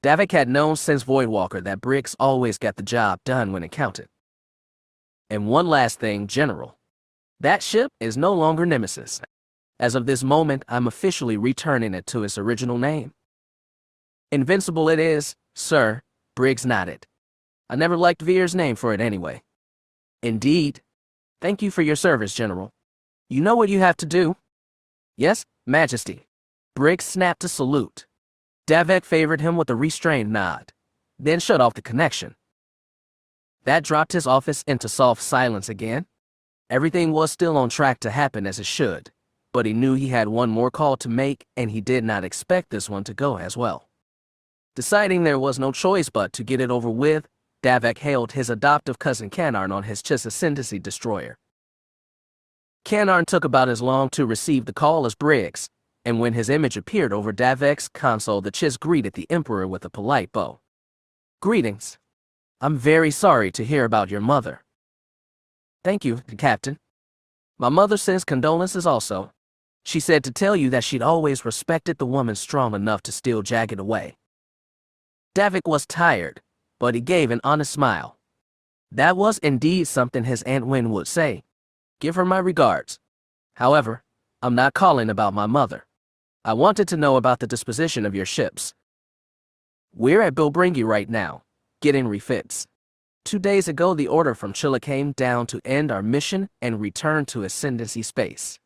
Davek had known since Voidwalker that Briggs always got the job done when it counted. "And one last thing, General. That ship is no longer Nemesis. As of this moment, I'm officially returning it to its original name." "Invincible it is, sir," Briggs nodded. "I never liked Veer's name for it anyway." "Indeed. Thank you for your service, General. You know what you have to do?" "Yes, Majesty." Briggs snapped a salute. Davek favored him with a restrained nod, then shut off the connection. That dropped his office into soft silence again. Everything was still on track to happen as it should, but he knew he had one more call to make, and he did not expect this one to go as well. Deciding there was no choice but to get it over with, Davek hailed his adoptive cousin Kanarn on his Chiss Ascendancy destroyer. Kanarn took about as long to receive the call as Briggs, and when his image appeared over Davek's console, the Chiss greeted the Emperor with a polite bow. "Greetings. I'm very sorry to hear about your mother." "Thank you, Captain. My mother sends condolences also. She said to tell you that she'd always respected the woman strong enough to steal Jagged away." Davek was tired, but he gave an honest smile. That was indeed something his Aunt Wynn would say. "Give her my regards. However, I'm not calling about my mother. I wanted to know about the disposition of your ships." "We're at Bilbringi right now, getting refits. 2 days ago, the order from Chilla came down to end our mission and return to Ascendancy space."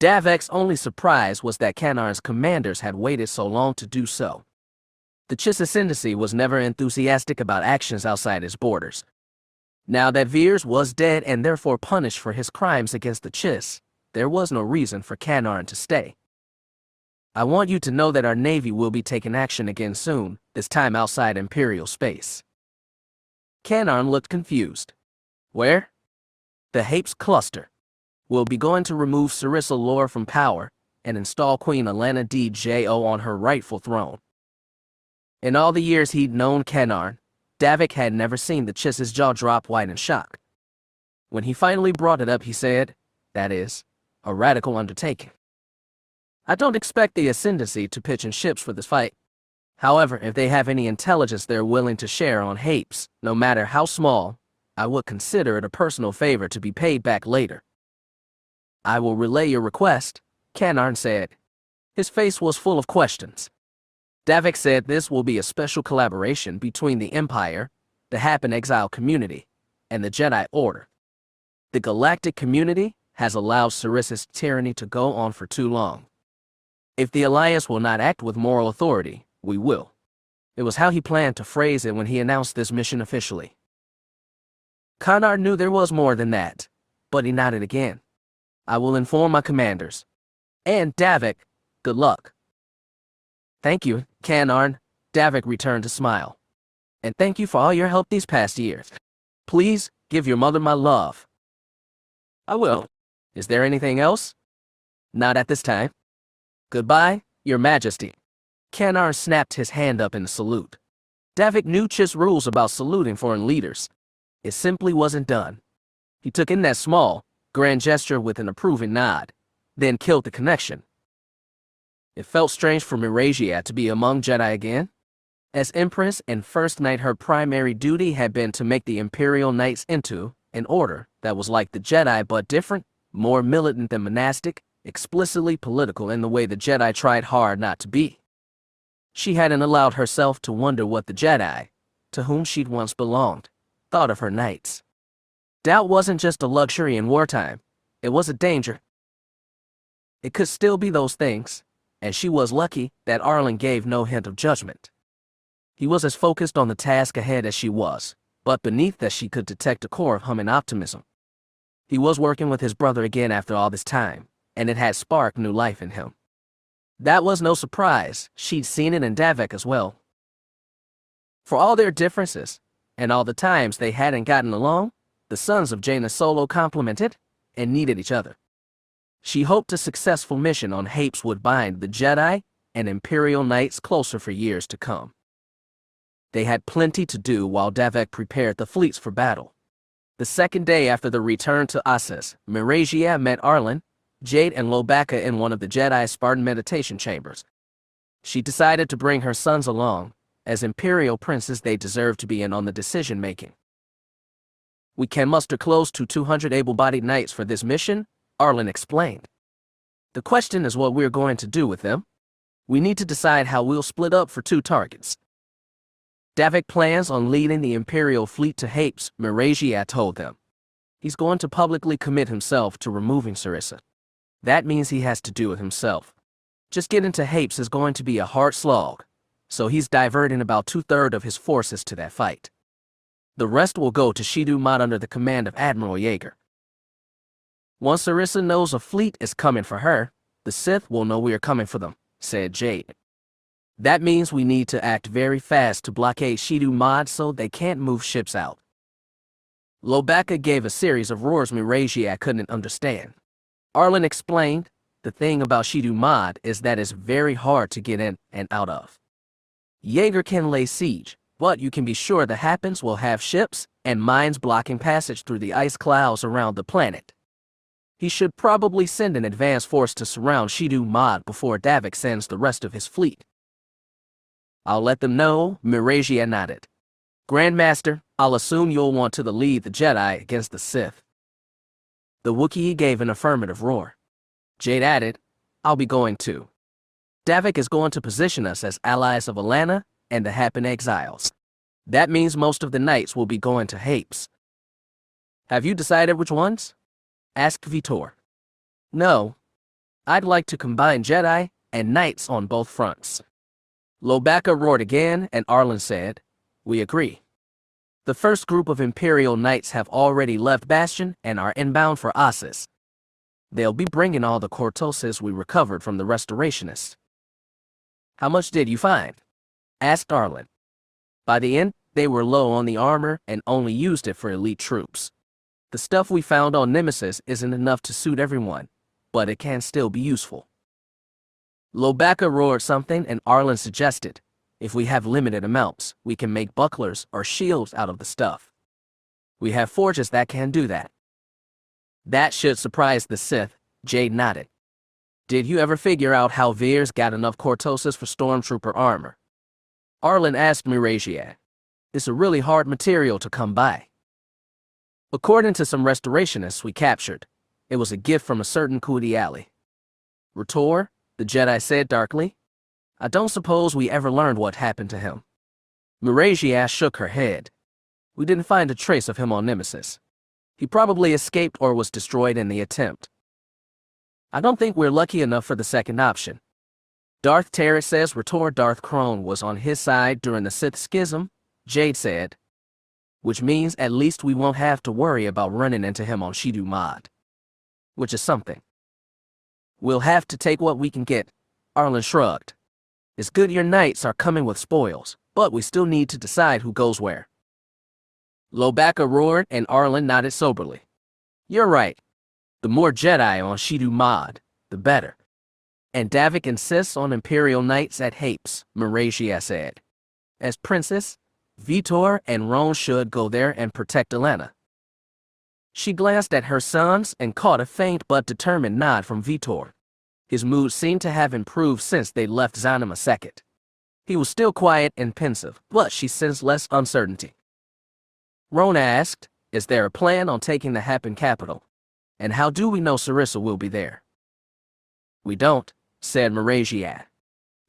Davek's only surprise was that Kanarn's commanders had waited so long to do so. The Chiss ascendancy was never enthusiastic about actions outside its borders. Now that Veers was dead and therefore punished for his crimes against the Chiss, there was no reason for Kanarn to stay. I want you to know that our Navy will be taking action again soon, this time outside Imperial space. Kanarn looked confused. Where? The Hapes cluster. We'll be going to remove Sith Lord from power and install Queen Alana Djo on her rightful throne. In all the years he'd known Kanarn, Davek had never seen the Chiss's jaw drop wide in shock. When he finally brought it up, he said, "That is a radical undertaking. I don't expect the Ascendancy to pitch in ships for this fight. However, if they have any intelligence they're willing to share on Hapes, no matter how small, I would consider it a personal favor to be paid back later." "I will relay your request," Kanarn said. His face was full of questions. Davek said this will be a special collaboration between the Empire, the Hap and Exile community, and the Jedi Order. The Galactic community has allowed Sariss's tyranny to go on for too long. If the Alliance will not act with moral authority, we will. It was how he planned to phrase it when he announced this mission officially. Kanarn knew there was more than that, but he nodded again. "I will inform my commanders. And Davek, good luck." "Thank you, Kanarn," Davek returned to smile. "And thank you for all your help these past years. Please, give your mother my love." "I will. Is there anything else?" "Not at this time." "Goodbye, Your Majesty." Kanarn snapped his hand up in a salute. Davek knew Chiss rules about saluting foreign leaders. It simply wasn't done. He took in that small, grand gesture with an approving nod, then killed the connection. It felt strange for Miragia to be among Jedi again. As Empress and First Knight, her primary duty had been to make the Imperial Knights into an order that was like the Jedi but different, more militant than monastic, explicitly political in the way the Jedi tried hard not to be. She hadn't allowed herself to wonder what the Jedi, to whom she'd once belonged, thought of her knights. Doubt wasn't just a luxury in wartime, it was a danger. It could still be those things, and she was lucky that Arlen gave no hint of judgment. He was as focused on the task ahead as she was, but beneath that she could detect a core of humming optimism. He was working with his brother again after all this time, and it had sparked new life in him. That was no surprise, she'd seen it in Davek as well. For all their differences, and all the times they hadn't gotten along, the sons of Jaina Solo complemented and needed each other. She hoped a successful mission on Hapes would bind the Jedi and Imperial Knights closer for years to come. They had plenty to do while Davek prepared the fleets for battle. The second day after the return to Ossus, Miragia met Arlen, Jade and Lobaka in one of the Jedi Spartan meditation chambers. She decided to bring her sons along. As Imperial princes, they deserved to be in on the decision-making. "We can muster close to 200 able-bodied knights for this mission," Arlen explained. "The question is what we're going to do with them. We need to decide how we'll split up for 2 targets. Davek plans on leading the Imperial fleet to Hapes," Miragia told them. "He's going to publicly commit himself to removing Sarissa. That means he has to do it himself. Just getting to Hapes is going to be a hard slog, so he's diverting about 2/3 of his forces to that fight. The rest will go to Shidu Mod under the command of Admiral Jaeger. Once Sarissa knows a fleet is coming for her, the Sith will know we are coming for them," said Jade. "That means we need to act very fast to blockade Shidu Mod so they can't move ships out." Lobaka gave a series of roars Miragia couldn't understand. Arlen explained, "The thing about Shidu Mod is that it's very hard to get in and out of. Jaeger can lay siege, but you can be sure the Happens will have ships and mines blocking passage through the ice clouds around the planet. He should probably send an advance force to surround Shidu Mod before Davek sends the rest of his fleet." "I'll let them know," Miragia nodded. "Grandmaster, I'll assume you'll want to lead the Jedi against the Sith." The Wookiee gave an affirmative roar. Jade added, "I'll be going too. Davek is going to position us as allies of Alana and the Happen Exiles. That means most of the knights will be going to Hapes." "Have you decided which ones?" asked Vitor. "No. I'd like to combine Jedi and Knights on both fronts. Lobaka roared again, and Arlen said, "We agree." The first group of Imperial Knights have already left Bastion and are inbound for Ossus. They'll be bringing all the Cortoses we recovered from the Restorationists. How much did you find? Asked Arlen. By the end, they were low on the armor and only used it for elite troops. The stuff we found on Nemesis isn't enough to suit everyone, but it can still be useful. Lobaka roared something, and Arlen suggested, if we have limited amounts, we can make bucklers or shields out of the stuff. We have forges that can do that. That should surprise the Sith, Jade nodded. Did you ever figure out how Veers got enough Cortoses for stormtrooper armor? Arlen asked Miragia. It's a really hard material to come by. According to some restorationists we captured, it was a gift from a certain Cudi Ali. Retor, the Jedi said darkly. I don't suppose we ever learned what happened to him. Miragia shook her head. We didn't find a trace of him on Nemesis. He probably escaped or was destroyed in the attempt. I don't think we're lucky enough for the second option. Darth Tarrant says Retor Darth Krone was on his side during the Sith Schism, Jade said. Which means at least we won't have to worry about running into him on Shidu Mod. Which is something. We'll have to take what we can get, Arlen shrugged. It's good your knights are coming with spoils, but we still need to decide who goes where. Lobaka roared, and Arlen nodded soberly. You're right. The more Jedi on Shidu Mod, the better. And Davek insists on Imperial Knights at Hapes, Miragia said. As Princess, Vitor and Roan should go there and protect Alana. She glanced at her sons and caught a faint but determined nod from Vitor. His mood seemed to have improved since they left Zanima second. He was still quiet and pensive, but she sensed less uncertainty. Roan asked, is there a plan on taking the Happen capital? And how do we know Sarissa will be there? We don't, said Miragia.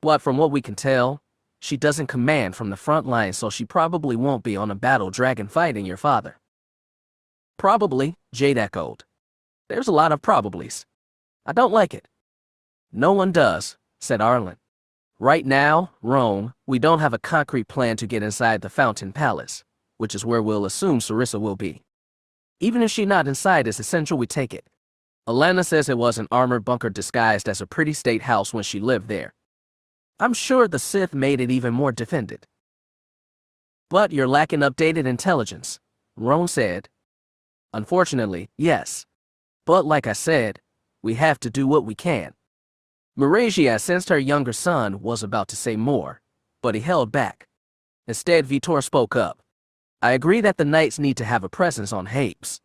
But from what we can tell, she doesn't command from the front line, so she probably won't be on a battle dragon fighting your father. Probably, Jade echoed. There's a lot of probablys. I don't like it. No one does, said Arlen. Right now, Roan, we don't have a concrete plan to get inside the Fountain Palace, which is where we'll assume Sarissa will be. Even if she's not inside, it's essential we take it. Alana says it was an armored bunker disguised as a pretty state house when she lived there. I'm sure the Sith made it even more defended. But you're lacking updated intelligence, Roan said. Unfortunately, yes. But like I said, we have to do what we can. Miragia sensed her younger son was about to say more, but he held back. Instead, Vitor spoke up. I agree that the Knights need to have a presence on Hapes.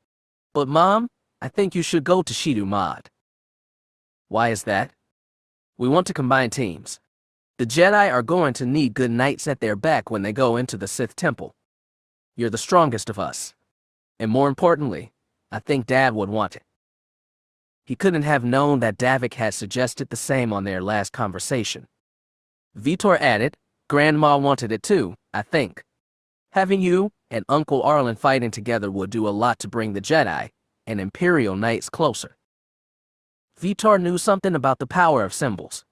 But Mom, I think you should go to Shidu Mod. Why is that? We want to combine teams. The Jedi are going to need good knights at their back when they go into the Sith Temple. You're the strongest of us. And more importantly, I think Dad would want it. He couldn't have known that Davek had suggested the same on their last conversation. Vitor added, Grandma wanted it too, I think. Having you and Uncle Arlen fighting together would do a lot to bring the Jedi and Imperial Knights closer. Vitor knew something about the power of symbols.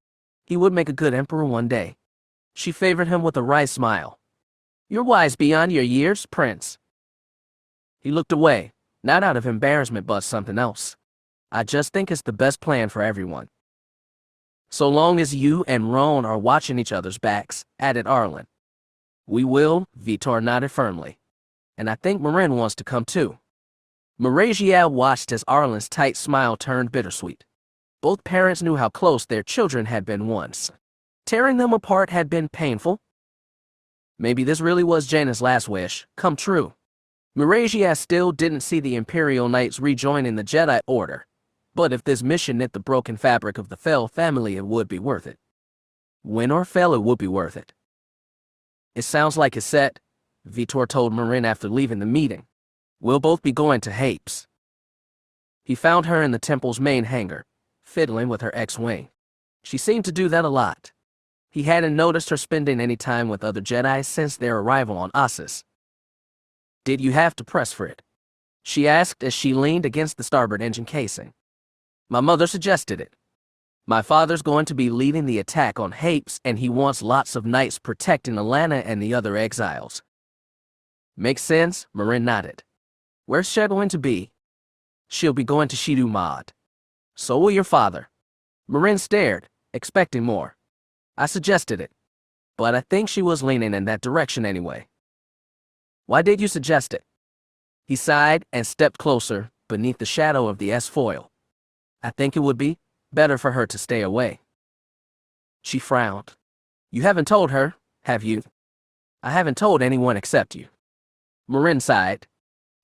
He would make a good emperor one day. She favored him with a wry smile. You're wise beyond your years, Prince. He looked away, not out of embarrassment but something else. I just think it's the best plan for everyone. So long as you and Roan are watching each other's backs, added Arlen. We will, Vitor nodded firmly. And I think Marin wants to come too. Miragia watched as Arlen's tight smile turned bittersweet. Both parents knew how close their children had been once. Tearing them apart had been painful. Maybe this really was Jaina's last wish, come true. Miragia still didn't see the Imperial Knights rejoining the Jedi Order, but if this mission knit the broken fabric of the Fel family, it would be worth it. Win or fail, it would be worth it. It sounds like it's set, Vitor told Marin after leaving the meeting. We'll both be going to Hapes. He found her in the temple's main hangar, fiddling with her X-Wing. She seemed to do that a lot. He hadn't noticed her spending any time with other Jedi since their arrival on Ossus. Did you have to press for it? She asked as she leaned against the starboard engine casing. My mother suggested it. My father's going to be leading the attack on Hapes, and he wants lots of knights protecting Alana and the other exiles. Makes sense? Marin nodded. Where's she going to be? She'll be going to Shidu Mod. So will your father. Marin stared, expecting more. I suggested it, but I think she was leaning in that direction anyway. Why did you suggest it? He sighed and stepped closer, beneath the shadow of the S-foil. I think it would be better for her to stay away. She frowned. You haven't told her, have you? I haven't told anyone except you. Marin sighed.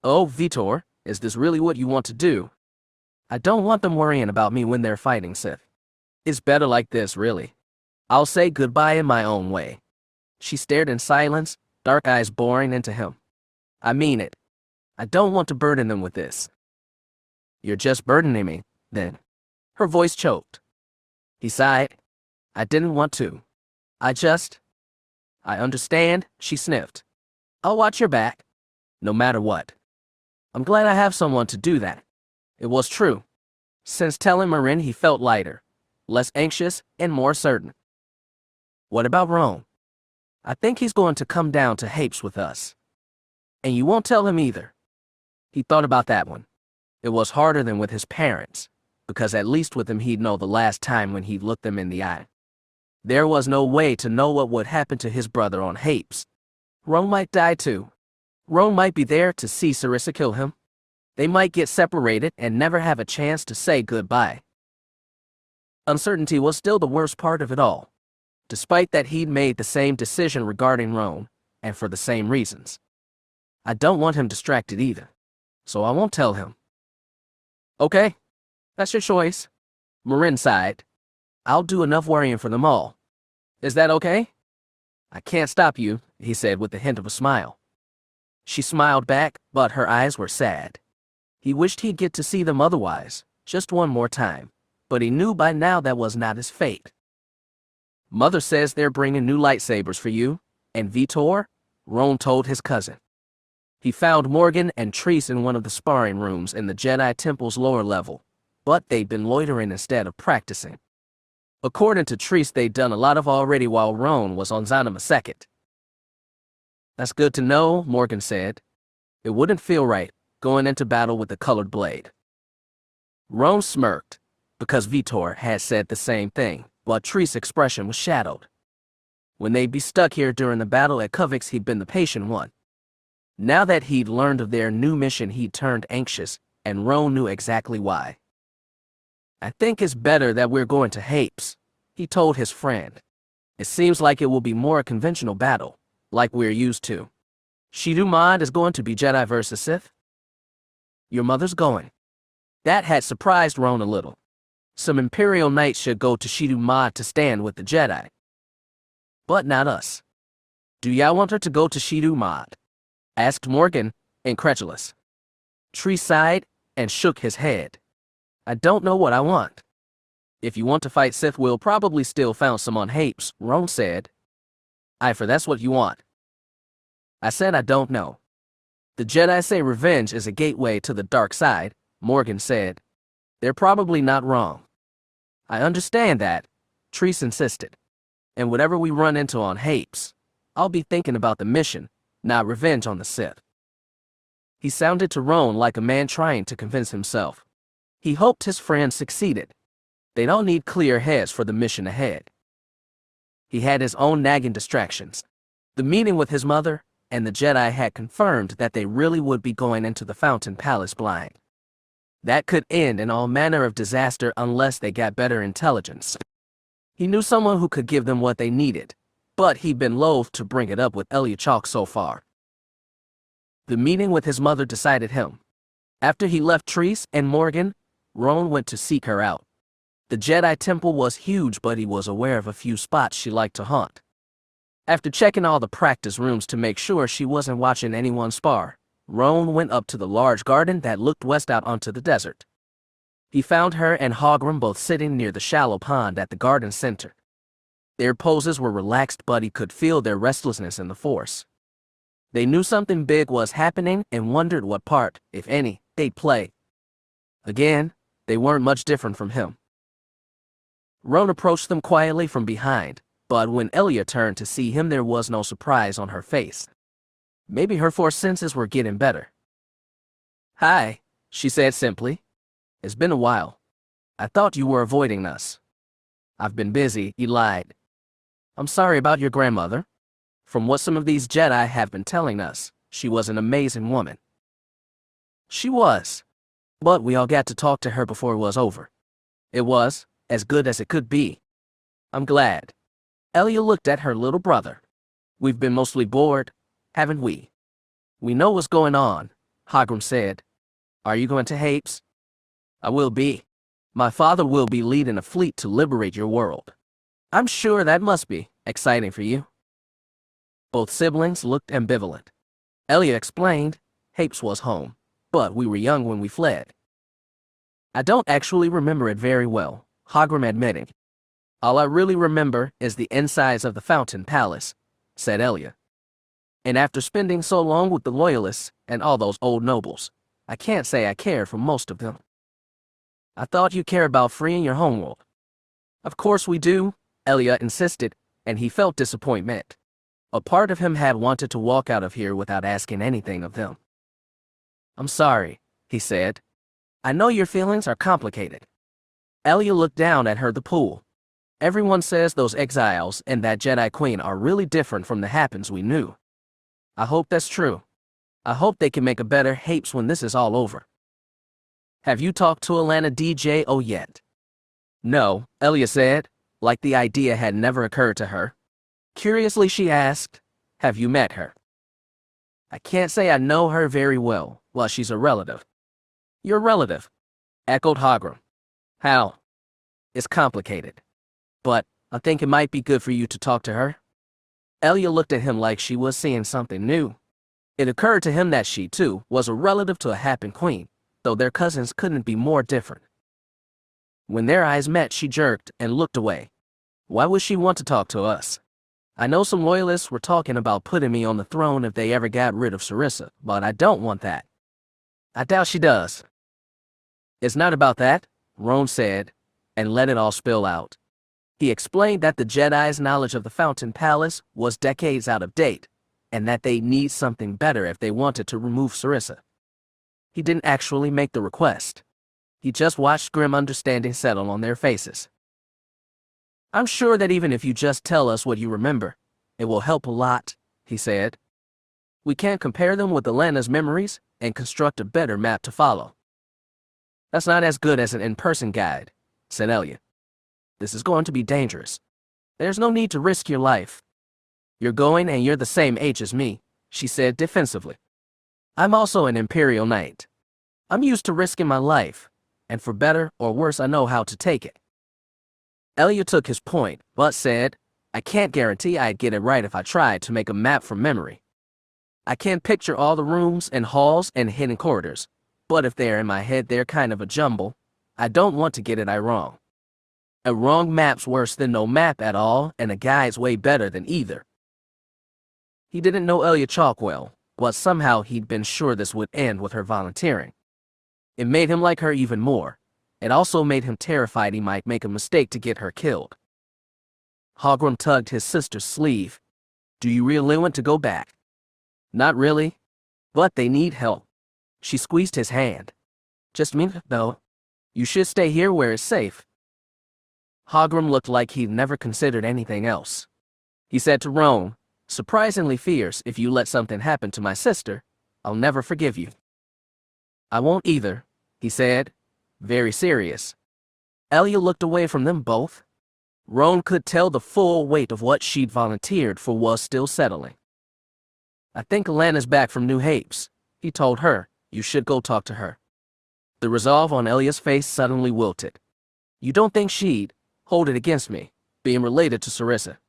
Oh, Vitor, is this really what you want to do? I don't want them worrying about me when they're fighting Sith. It's better like this, really. I'll say goodbye in my own way. She stared in silence, dark eyes boring into him. I mean it. I don't want to burden them with this. You're just burdening me, then. Her voice choked. He sighed. I didn't want to. I understand, she sniffed. I'll watch your back, no matter what. I'm glad I have someone to do that. It was true. Since telling Marin, he felt lighter, less anxious, and more certain. What about Rome? I think he's going to come down to Hapes with us. And you won't tell him either. He thought about that one. It was harder than with his parents, because at least with him he'd know the last time when he'd looked them in the eye. There was no way to know what would happen to his brother on Hapes. Rome might die too. Rome might be there to see Sarissa kill him. They might get separated and never have a chance to say goodbye. Uncertainty was still the worst part of it all, despite that he'd made the same decision regarding Rome, and for the same reasons. I don't want him distracted either, so I won't tell him. Okay, that's your choice. Marin sighed. I'll do enough worrying for them all. Is that okay? I can't stop you, he said with a hint of a smile. She smiled back, but her eyes were sad. He wished he'd get to see them otherwise, just one more time, but he knew by now that was not his fate. Mother says they're bringing new lightsabers for you, and Vitor, Ron told his cousin. He found Morgan and Treese in one of the sparring rooms in the Jedi Temple's lower level, but they'd been loitering instead of practicing. According to Treese, they'd done a lot of already while Ron was on Zanima II. That's good to know, Morgan said. It wouldn't feel right, going into battle with the colored blade. Ron smirked, because Vitor had said the same thing, while Treese's expression was shadowed. When they'd be stuck here during the battle at Kuvix, he'd been the patient one. Now that he'd learned of their new mission, he'd turned anxious, and Ron knew exactly why. I think it's better that we're going to Hapes, he told his friend. It seems like it will be more a conventional battle, like we're used to. Shidu Mod is going to be Jedi versus Sith. Your mother's going. That had surprised Ron a little. Some Imperial Knights should go to Shidu Mod to stand with the Jedi. But not us. Do ya want her to go to Shidu Mod? Asked Morgan, incredulous. Tree sighed and shook his head. I don't know what I want. If you want to fight Sith, we'll probably still found some on Hapes, Ron said. Aye, for that's what you want. I said I don't know. The Jedi say revenge is a gateway to the dark side, Morgan said. They're probably not wrong. I understand that, Treese insisted. And whatever we run into on Hapes, I'll be thinking about the mission, not revenge on the Sith. He sounded to Ron like a man trying to convince himself. He hoped his friend succeeded. They'd all need clear heads for the mission ahead. He had his own nagging distractions. The meeting with his mother, and the Jedi had confirmed that they really would be going into the Fountain Palace blind. That could end in all manner of disaster unless they got better intelligence. He knew someone who could give them what they needed, but he'd been loath to bring it up with Eliachok so far. The meeting with his mother decided him. After he left Treese and Morgan, Ron went to seek her out. The Jedi Temple was huge, but he was aware of a few spots she liked to haunt. After checking all the practice rooms to make sure she wasn't watching anyone spar, Ron went up to the large garden that looked west out onto the desert. He found her and Hogrim both sitting near the shallow pond at the garden center. Their poses were relaxed, but he could feel their restlessness in the Force. They knew something big was happening and wondered what part, if any, they'd play. Again, they weren't much different from him. Roan approached them quietly from behind, but when Elia turned to see him there was no surprise on her face. Maybe her Force senses were getting better. "Hi," she said simply. "It's been a while. I thought you were avoiding us." "I've been busy," he lied. "I'm sorry about your grandmother. From what some of these Jedi have been telling us, she was an amazing woman." "She was. But we all got to talk to her before it was over. It was as good as it could be. I'm glad." Elia looked at her little brother. "We've been mostly bored, haven't we?" "We know what's going on," Hagram said. "Are you going to Hapes?" "I will be. My father will be leading a fleet to liberate your world. I'm sure that must be exciting for you." Both siblings looked ambivalent. Elia explained, "Hapes was home, but we were young when we fled." "I don't actually remember it very well," Hagram admitted. "All I really remember is the insides of the Fountain Palace," said Elia. "And after spending so long with the Loyalists and all those old nobles, I can't say I care for most of them." "I thought you cared about freeing your homeworld." "Of course we do," Elia insisted, and he felt disappointment. A part of him had wanted to walk out of here without asking anything of them. "I'm sorry," he said. "I know your feelings are complicated." Elia looked down at her the pool. "Everyone says those exiles and that Jedi Queen are really different from the Hapes we knew. I hope that's true. I hope they can make a better Hapes when this is all over." "Have you talked to Alana Djo yet?" "No," Elia said, like the idea had never occurred to her. Curiously, she asked, "Have you met her?" "I can't say I know her very well. Well, she's a relative." "Your relative?" echoed Hagram. "How?" "It's complicated. But I think it might be good for you to talk to her." Elia looked at him like she was seeing something new. It occurred to him that she, too, was a relative to a Happen Queen, though their cousins couldn't be more different. When their eyes met, she jerked and looked away. "Why would she want to talk to us? I know some Loyalists were talking about putting me on the throne if they ever got rid of Sarissa, but I don't want that." "I doubt she does." "It's not about that," Roan said, and let it all spill out. He explained that the Jedi's knowledge of the Fountain Palace was decades out of date, and that they need something better if they wanted to remove Sarissa. He didn't actually make the request. He just watched grim understanding settle on their faces. "I'm sure that even if you just tell us what you remember, it will help a lot," he said. "We can compare them with Alana's memories and construct a better map to follow." "That's not as good as an in-person guide," said Elia. "This is going to be dangerous. There's no need to risk your life." "You're going and you're the same age as me," she said defensively. "I'm also an Imperial Knight. I'm used to risking my life, and for better or worse I know how to take it." Elia took his point, but said, "I can't guarantee I'd get it right if I tried to make a map from memory. I can picture all the rooms and halls and hidden corridors, but if they're in my head they're kind of a jumble. I don't want to get it wrong. A wrong map's worse than no map at all, and a guide's way better than either." He didn't know Elia Chalk well, but somehow he'd been sure this would end with her volunteering. It made him like her even more. It also made him terrified he might make a mistake to get her killed. Hagram tugged his sister's sleeve. "Do you really want to go back?" "Not really. But they need help." She squeezed his hand. "Just me, though. You should stay here where it's safe." Hagram looked like he'd never considered anything else. He said to Roan, "Surprisingly fierce. If you let something happen to my sister, I'll never forgive you." "I won't either," he said, very serious. Elia looked away from them both. Roan could tell the full weight of what she'd volunteered for was still settling. "I think Alana's back from New Hapes," he told her. "You should go talk to her." The resolve on Elia's face suddenly wilted. "You don't think she'd hold it against me, being related to Sarissa?"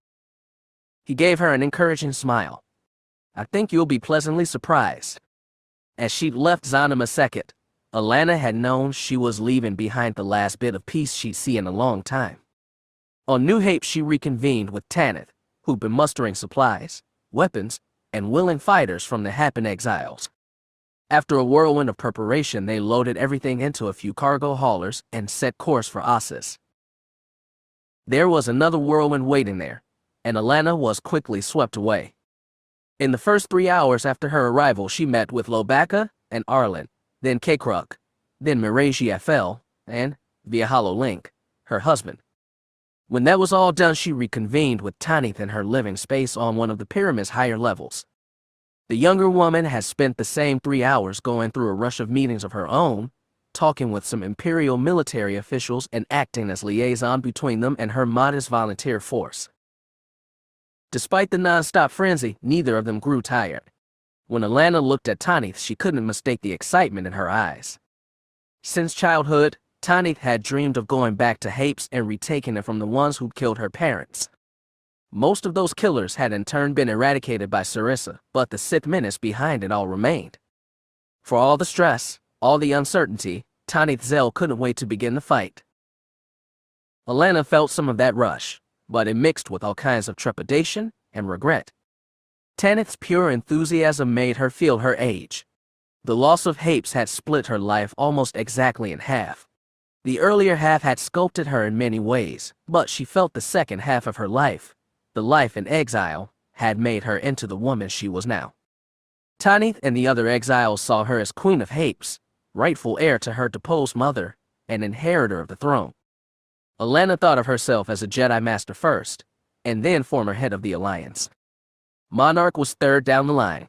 He gave her an encouraging smile. "I think you'll be pleasantly surprised." As she'd left Zana Maseket, Alana had known she was leaving behind the last bit of peace she'd seen in a long time. On New Hapes she reconvened with Tanith, who'd been mustering supplies, weapons, and willing fighters from the Happen exiles. After a whirlwind of preparation, they loaded everything into a few cargo haulers and set course for Ossus. There was another whirlwind waiting there, and Alana was quickly swept away. In the first 3 hours after her arrival, she met with Lobaka and Arlen, then Kakruk, then Jade Fel, and, via HoloLink, her husband. When that was all done, she reconvened with Tanith in her living space on one of the pyramid's higher levels. The younger woman had spent the same 3 hours going through a rush of meetings of her own, talking with some Imperial military officials and acting as liaison between them and her modest volunteer force. Despite the non-stop frenzy, neither of them grew tired. When Alana looked at Tanith, she couldn't mistake the excitement in her eyes. Since childhood, Tanith had dreamed of going back to Hapes and retaking it from the ones who'd killed her parents. Most of those killers had in turn been eradicated by Sarissa, but the Sith menace behind it all remained. For all the stress, all the uncertainty, Tanith Zell couldn't wait to begin the fight. Alana felt some of that rush, but it mixed with all kinds of trepidation and regret. Tanith's pure enthusiasm made her feel her age. The loss of Hapes had split her life almost exactly in half. The earlier half had sculpted her in many ways, but she felt the second half of her life, the life in exile, had made her into the woman she was now. Tanith and the other exiles saw her as Queen of Hapes, rightful heir to her deposed mother, and inheritor of the throne. Alana thought of herself as a Jedi Master first, and then former head of the Alliance. Monarch was third down the line.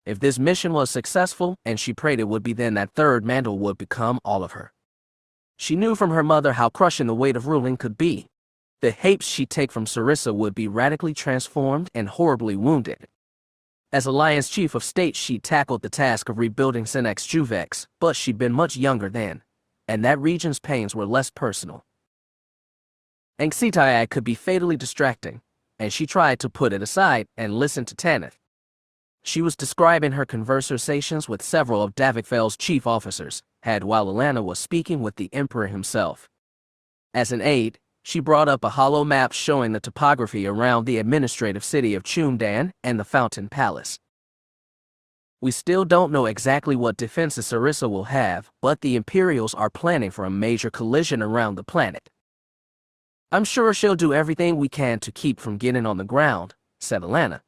If this mission was successful, and she prayed it would be, then that third mantle would become all of her. She knew from her mother how crushing the weight of ruling could be. The Hapes she'd take from Sarissa would be radically transformed and horribly wounded. As Alliance Chief of State, she tackled the task of rebuilding Senex Juvex, but she'd been much younger then, and that region's pains were less personal. Anxiety could be fatally distracting, and she tried to put it aside and listen to Tanith. She was describing her conversations with several of Davek Fel's chief officers, had while Alana was speaking with the Emperor himself. As an aide, she brought up a holo map showing the topography around the administrative city of Chumdan and the Fountain Palace. We still don't know exactly what defenses Sarissa will have, but the Imperials are planning for a major collision around the planet. I'm sure she'll do everything we can to keep from getting on the ground, said Alana.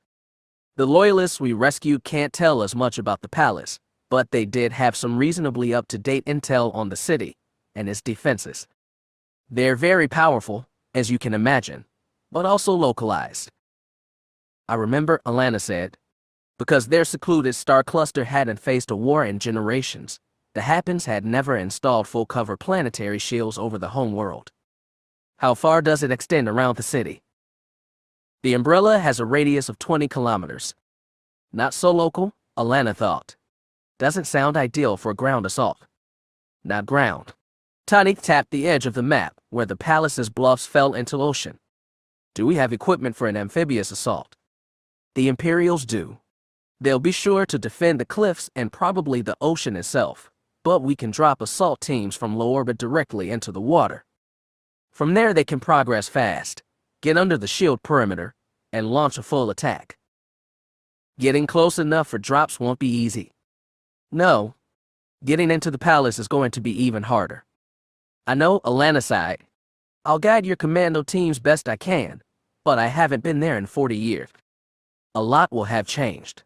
The loyalists we rescued can't tell us much about the palace, but they did have some reasonably up-to-date intel on the city and its defenses. They're very powerful, as you can imagine, but also localized. I remember, Alana said, because their secluded star cluster hadn't faced a war in generations. The Hapes had never installed full-cover planetary shields over the home world. How far does it extend around the city? The umbrella has a radius of 20 kilometers. Not so local, Alana thought. Doesn't sound ideal for a ground assault. Not ground. Tanith tapped the edge of the map, where the palace's bluffs fell into ocean. Do we have equipment for an amphibious assault? The Imperials do. They'll be sure to defend the cliffs and probably the ocean itself, but we can drop assault teams from low orbit directly into the water. From there they can progress fast, get under the shield perimeter, and launch a full attack. Getting close enough for drops won't be easy. No, getting into the palace is going to be even harder. I know, Alana sighed. I'll guide your commando teams best I can, but I haven't been there in 40 years. A lot will have changed.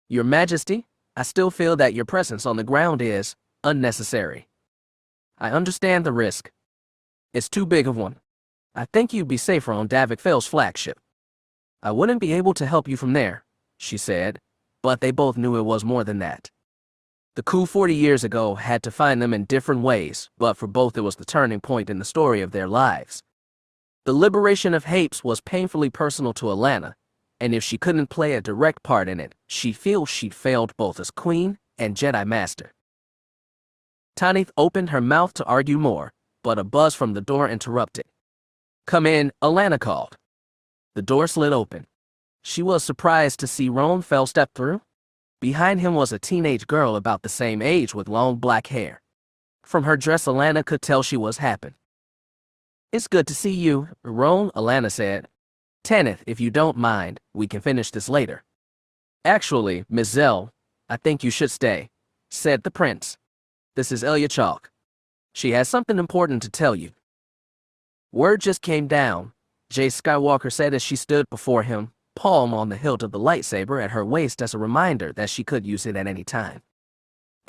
Your Majesty, I still feel that your presence on the ground is unnecessary. I understand the risk. It's too big of one. I think you'd be safer on Davek Fel's flagship. I wouldn't be able to help you from there, she said, but they both knew it was more than that. The coup 40 years ago had to find them in different ways, but for both it was the turning point in the story of their lives. The liberation of Hapes was painfully personal to Alana, and if she couldn't play a direct part in it, she feels she'd failed both as Queen and Jedi Master. Tanith opened her mouth to argue more, but a buzz from the door interrupted. Come in, Alana called. The door slid open. She was surprised to see Roan Fel step through. Behind him was a teenage girl about the same age with long black hair. From her dress, Alana could tell she was happy. It's good to see you, Roan, Alana said. Tanith, if you don't mind, we can finish this later. Actually, Miss Zell, I think you should stay, said the prince. This is Elia Chalk. She has something important to tell you. Word just came down, Jade Skywalker said as she stood before him, palm on the hilt of the lightsaber at her waist as a reminder that she could use it at any time.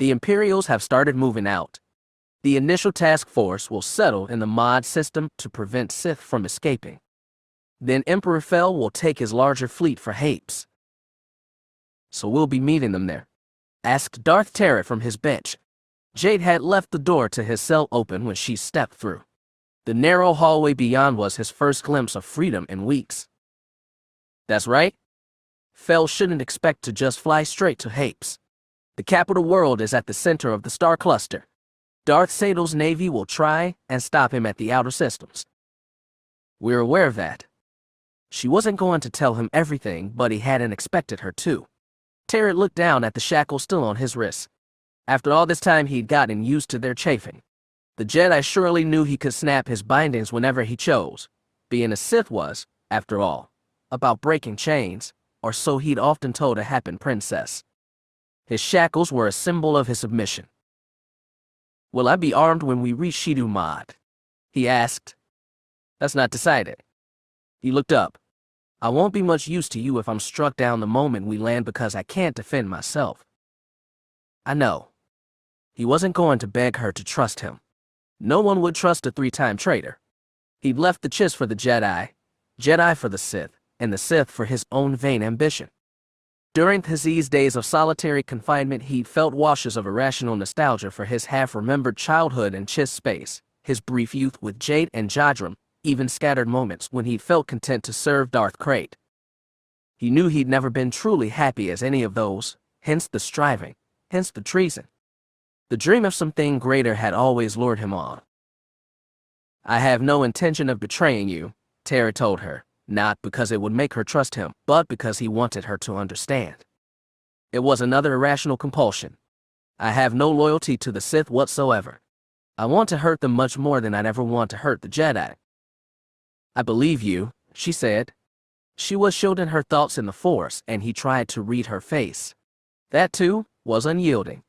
The Imperials have started moving out. The initial task force will settle in the mod system to prevent Sith from escaping. Then Emperor Fel will take his larger fleet for Hapes. So we'll be meeting them there, asked Darth Tyrant from his bench. Jade had left the door to his cell open when she stepped through. The narrow hallway beyond was his first glimpse of freedom in weeks. That's right. Fel shouldn't expect to just fly straight to Hapes. The capital world is at the center of the star cluster. Darth Sado's navy will try and stop him at the outer systems. We're aware of that. She wasn't going to tell him everything, but he hadn't expected her to. Tyrant looked down at the shackle still on his wrists. After all this time, he'd gotten used to their chafing. The Jedi surely knew he could snap his bindings whenever he chose. Being a Sith was, after all, about breaking chains, or so he'd often told a Happen princess. His shackles were a symbol of his submission. Will I be armed when we reach Shidu Mod? He asked. That's not decided. He looked up. I won't be much use to you if I'm struck down the moment we land because I can't defend myself. I know. He wasn't going to beg her to trust him. No one would trust a 3-time traitor. He'd left the Chiss for the Jedi, Jedi for the Sith, and the Sith for his own vain ambition. During these days of solitary confinement, he'd felt washes of irrational nostalgia for his half-remembered childhood in Chiss space, his brief youth with Jade and Jadram, even scattered moments when he'd felt content to serve Darth Krayt. He knew he'd never been truly happy as any of those, hence the striving, hence the treason. The dream of something greater had always lured him on. I have no intention of betraying you, Tara told her, not because it would make her trust him, but because he wanted her to understand. It was another irrational compulsion. I have no loyalty to the Sith whatsoever. I want to hurt them much more than I'd ever want to hurt the Jedi. I believe you, she said. She was shielding her thoughts in the Force, and he tried to read her face. That, too, was unyielding.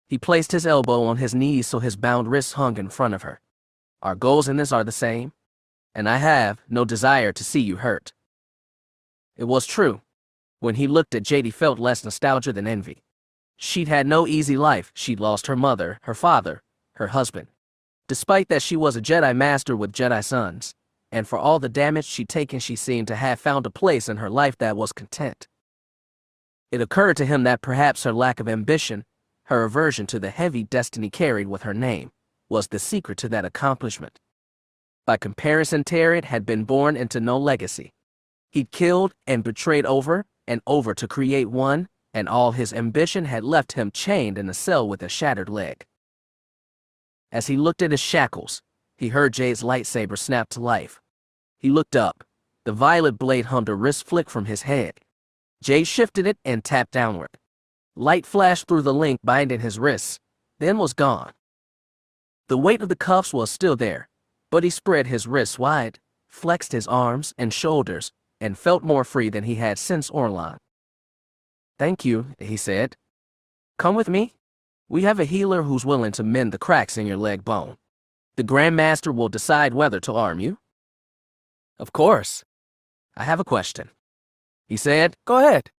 He placed his elbow on his knees so his bound wrists hung in front of her. Our goals in this are the same, and I have no desire to see you hurt. It was true. When he looked at Jade, he felt less nostalgia than envy. She'd had no easy life. She'd lost her mother, her father, her husband. Despite that, she was a Jedi master with Jedi sons, and for all the damage she'd taken, she seemed to have found a place in her life that was content. It occurred to him that perhaps her lack of ambition, her aversion to the heavy destiny carried with her name, was the secret to that accomplishment. By comparison, Tyrant had been born into no legacy. He'd killed and betrayed over and over to create one, and all his ambition had left him chained in a cell with a shattered leg. As he looked at his shackles, he heard Jade's lightsaber snap to life. He looked up. The violet blade hummed a wrist flick from his head. Jade shifted it and tapped downward. Light flashed through the link binding his wrists, then was gone. The weight of the cuffs was still there, but he spread his wrists wide, flexed his arms and shoulders, and felt more free than he had since Orlan. Thank you, he said. Come with me. We have a healer who's willing to mend the cracks in your leg bone. The Grand Master will decide whether to arm you. Of course. I have a question. He said, Go ahead.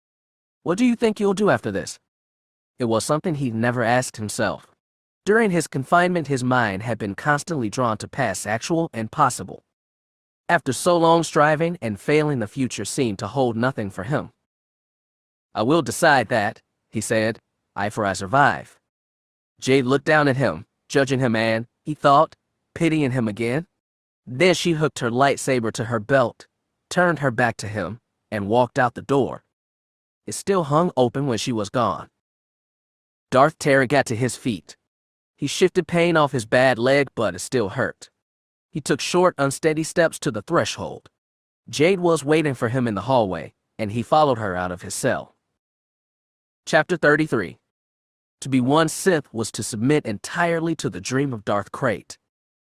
What do you think you'll do after this? It was something he'd never asked himself. During his confinement, his mind had been constantly drawn to past actual and possible. After so long striving and failing, the future seemed to hold nothing for him. I will decide that, he said, for I survive. Jade looked down at him, judging him and, he thought, pitying him again. Then she hooked her lightsaber to her belt, turned her back to him, and walked out the door. It still hung open when she was gone. Darth Tyrant got to his feet. He shifted pain off his bad leg, but it still hurt. He took short, unsteady steps to the threshold. Jade was waiting for him in the hallway, and he followed her out of his cell. Chapter 33. To be one Sith was to submit entirely to the dream of Darth Krayt.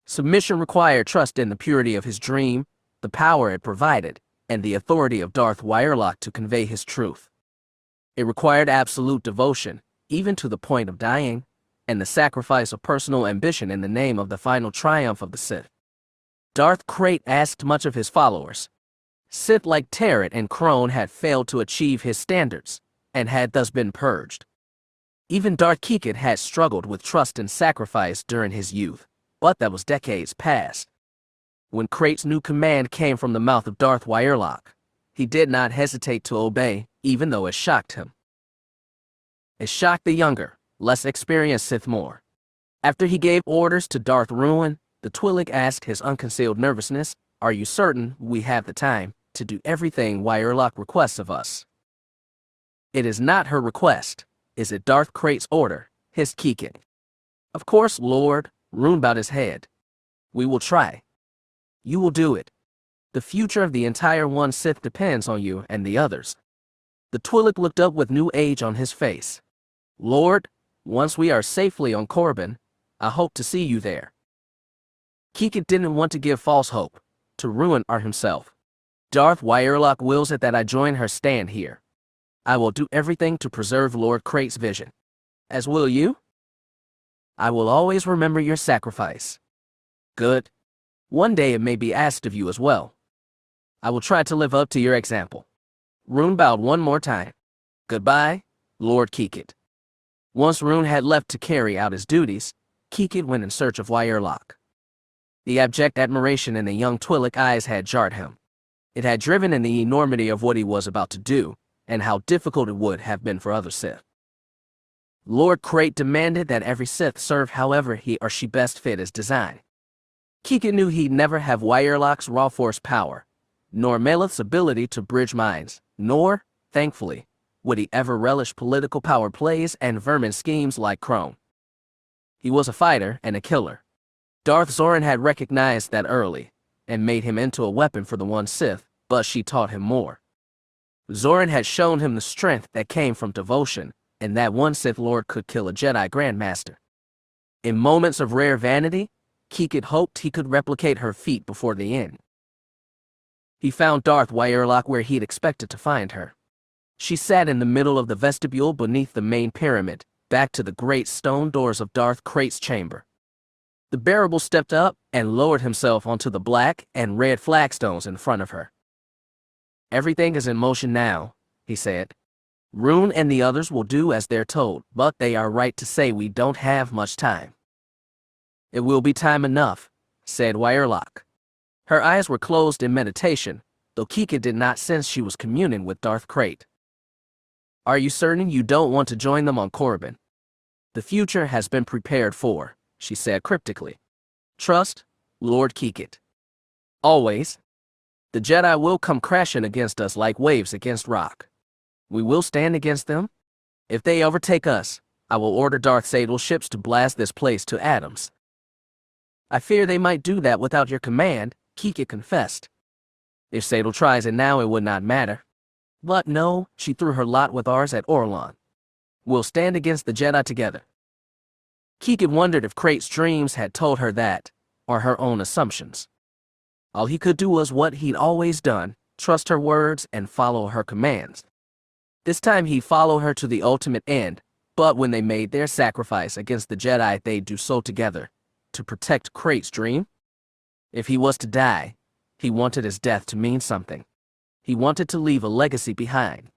Submission required trust in the purity of his dream, the power it provided, and the authority of Darth Wyerlock to convey his truth. It required absolute devotion, even to the point of dying, and the sacrifice of personal ambition in the name of the final triumph of the Sith. Darth Krayt asked much of his followers. Sith like Tyrant and Crone had failed to achieve his standards, and had thus been purged. Even Darth Keegan had struggled with trust and sacrifice during his youth, but that was decades past. When Krayt's new command came from the mouth of Darth Wyerlock, he did not hesitate to obey, even though it shocked him. It shocked the younger, less experienced Sith more. After he gave orders to Darth Ruin, the Twi'lek asked his unconcealed nervousness, "Are you certain we have the time to do everything Wyerlock requests of us?" "It is not her request. Is it Darth Krayt's order?" hissed Keegan. "Of course, Lord," Ruin bowed his head. "We will try. You will do it. The future of the entire one Sith depends on you and the others." The Twi'lek looked up with new age on his face. "Lord, once we are safely on Korriban, I hope to see you there." Keegan didn't want to give false hope to Ruin or himself. "Darth Wyerlock wills it that I join her stand here. I will do everything to preserve Lord Krayt's vision. As will you? I will always remember your sacrifice." "Good. One day it may be asked of you as well. I will try to live up to your example." Ruin bowed one more time. "Goodbye, Lord Keegan." Once Ruin had left to carry out his duties, Keegan went in search of Wyerlock. The abject admiration in the young Twi'lek eyes had jarred him. It had driven in the enormity of what he was about to do, and how difficult it would have been for other Sith. Lord Krayt demanded that every Sith serve however he or she best fit his design. Keegan knew he'd never have Wyerlock's raw force power, nor Maleth's ability to bridge minds, nor, thankfully, would he ever relish political power plays and vermin schemes like Crone. He was a fighter and a killer. Darth Zorin had recognized that early, and made him into a weapon for the one Sith, but she taught him more. Zorin had shown him the strength that came from devotion, and that one Sith Lord could kill a Jedi Grandmaster. In moments of rare vanity, Keegan hoped he could replicate her feat before the end. He found Darth Wyerlock where he'd expected to find her. She sat in the middle of the vestibule beneath the main pyramid, back to the great stone doors of Darth Krayt's chamber. The bearable stepped up and lowered himself onto the black and red flagstones in front of her. "Everything is in motion now," he said. "Ruin and the others will do as they're told, but they are right to say we don't have much time." "It will be time enough," said Wyerlock. Her eyes were closed in meditation, though Keegan did not sense she was communing with Darth Krayt. "Are you certain you don't want to join them on Korriban?" "The future has been prepared for," she said cryptically. "Trust, Lord Keegan. Always. The Jedi will come crashing against us like waves against rock. We will stand against them. If they overtake us, I will order Darth Sadel's ships to blast this place to atoms." "I fear they might do that without your command," Keegan confessed. "If Sadel tries it now, it would not matter. But no, she threw her lot with ours at Orlan. We'll stand against the Jedi together." Keegan wondered if Krayt's dreams had told her that, or her own assumptions. All he could do was what he'd always done, trust her words and follow her commands. This time he'd follow her to the ultimate end, but when they made their sacrifice against the Jedi, they'd do so together, to protect Krayt's dream. If he was to die, he wanted his death to mean something. He wanted to leave a legacy behind.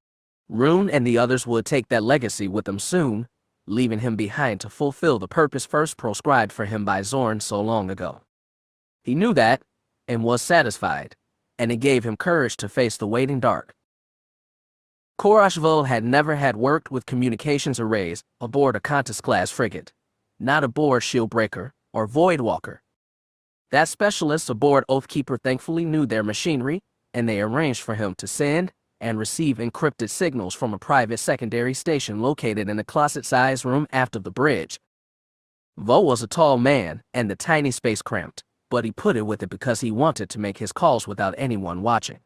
Ruin and the others would take that legacy with them soon, leaving him behind to fulfill the purpose first prescribed for him by Zorn so long ago. He knew that, and was satisfied, and it gave him courage to face the waiting dark. Coruscant had never had worked with communications arrays aboard a Qantas-class frigate, not aboard Shieldbreaker or Voidwalker. That specialist aboard Oathkeeper thankfully knew their machinery, and they arranged for him to send and receive encrypted signals from a private secondary station located in a closet-sized room aft of the bridge. Vo was a tall man, and the tiny space cramped, but he put it with it because he wanted to make his calls without anyone watching.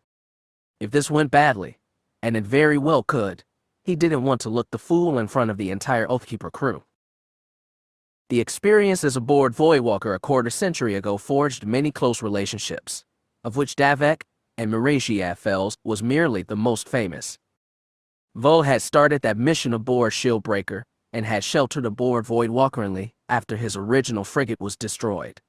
If this went badly, and it very well could, he didn't want to look the fool in front of the entire Oathkeeper crew. The experiences aboard Voidwalker a quarter century ago forged many close relationships, of which Davek and Fel was merely the most famous. Vo had started that mission aboard Shieldbreaker and had sheltered aboard Voidwalker after his original frigate was destroyed.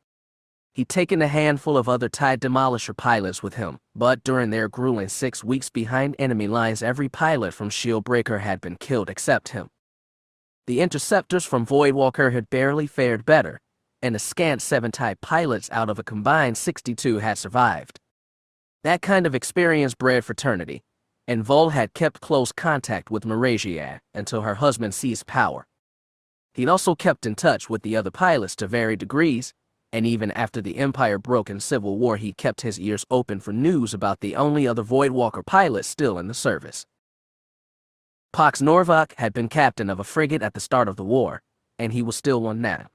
He'd taken a handful of other TIE Demolisher pilots with him, but during their grueling 6 weeks behind enemy lines, every pilot from Shieldbreaker had been killed except him. The interceptors from Voidwalker had barely fared better, and a scant 7 TIE pilots out of a combined 62 had survived. That kind of experience bred fraternity, and Vol had kept close contact with Maragia until her husband seized power. He'd also kept in touch with the other pilots to varying degrees, and even after the Empire broke in civil war, he kept his ears open for news about the only other Voidwalker pilot still in the service. Pox Norvok had been captain of a frigate at the start of the war, and he was still one now.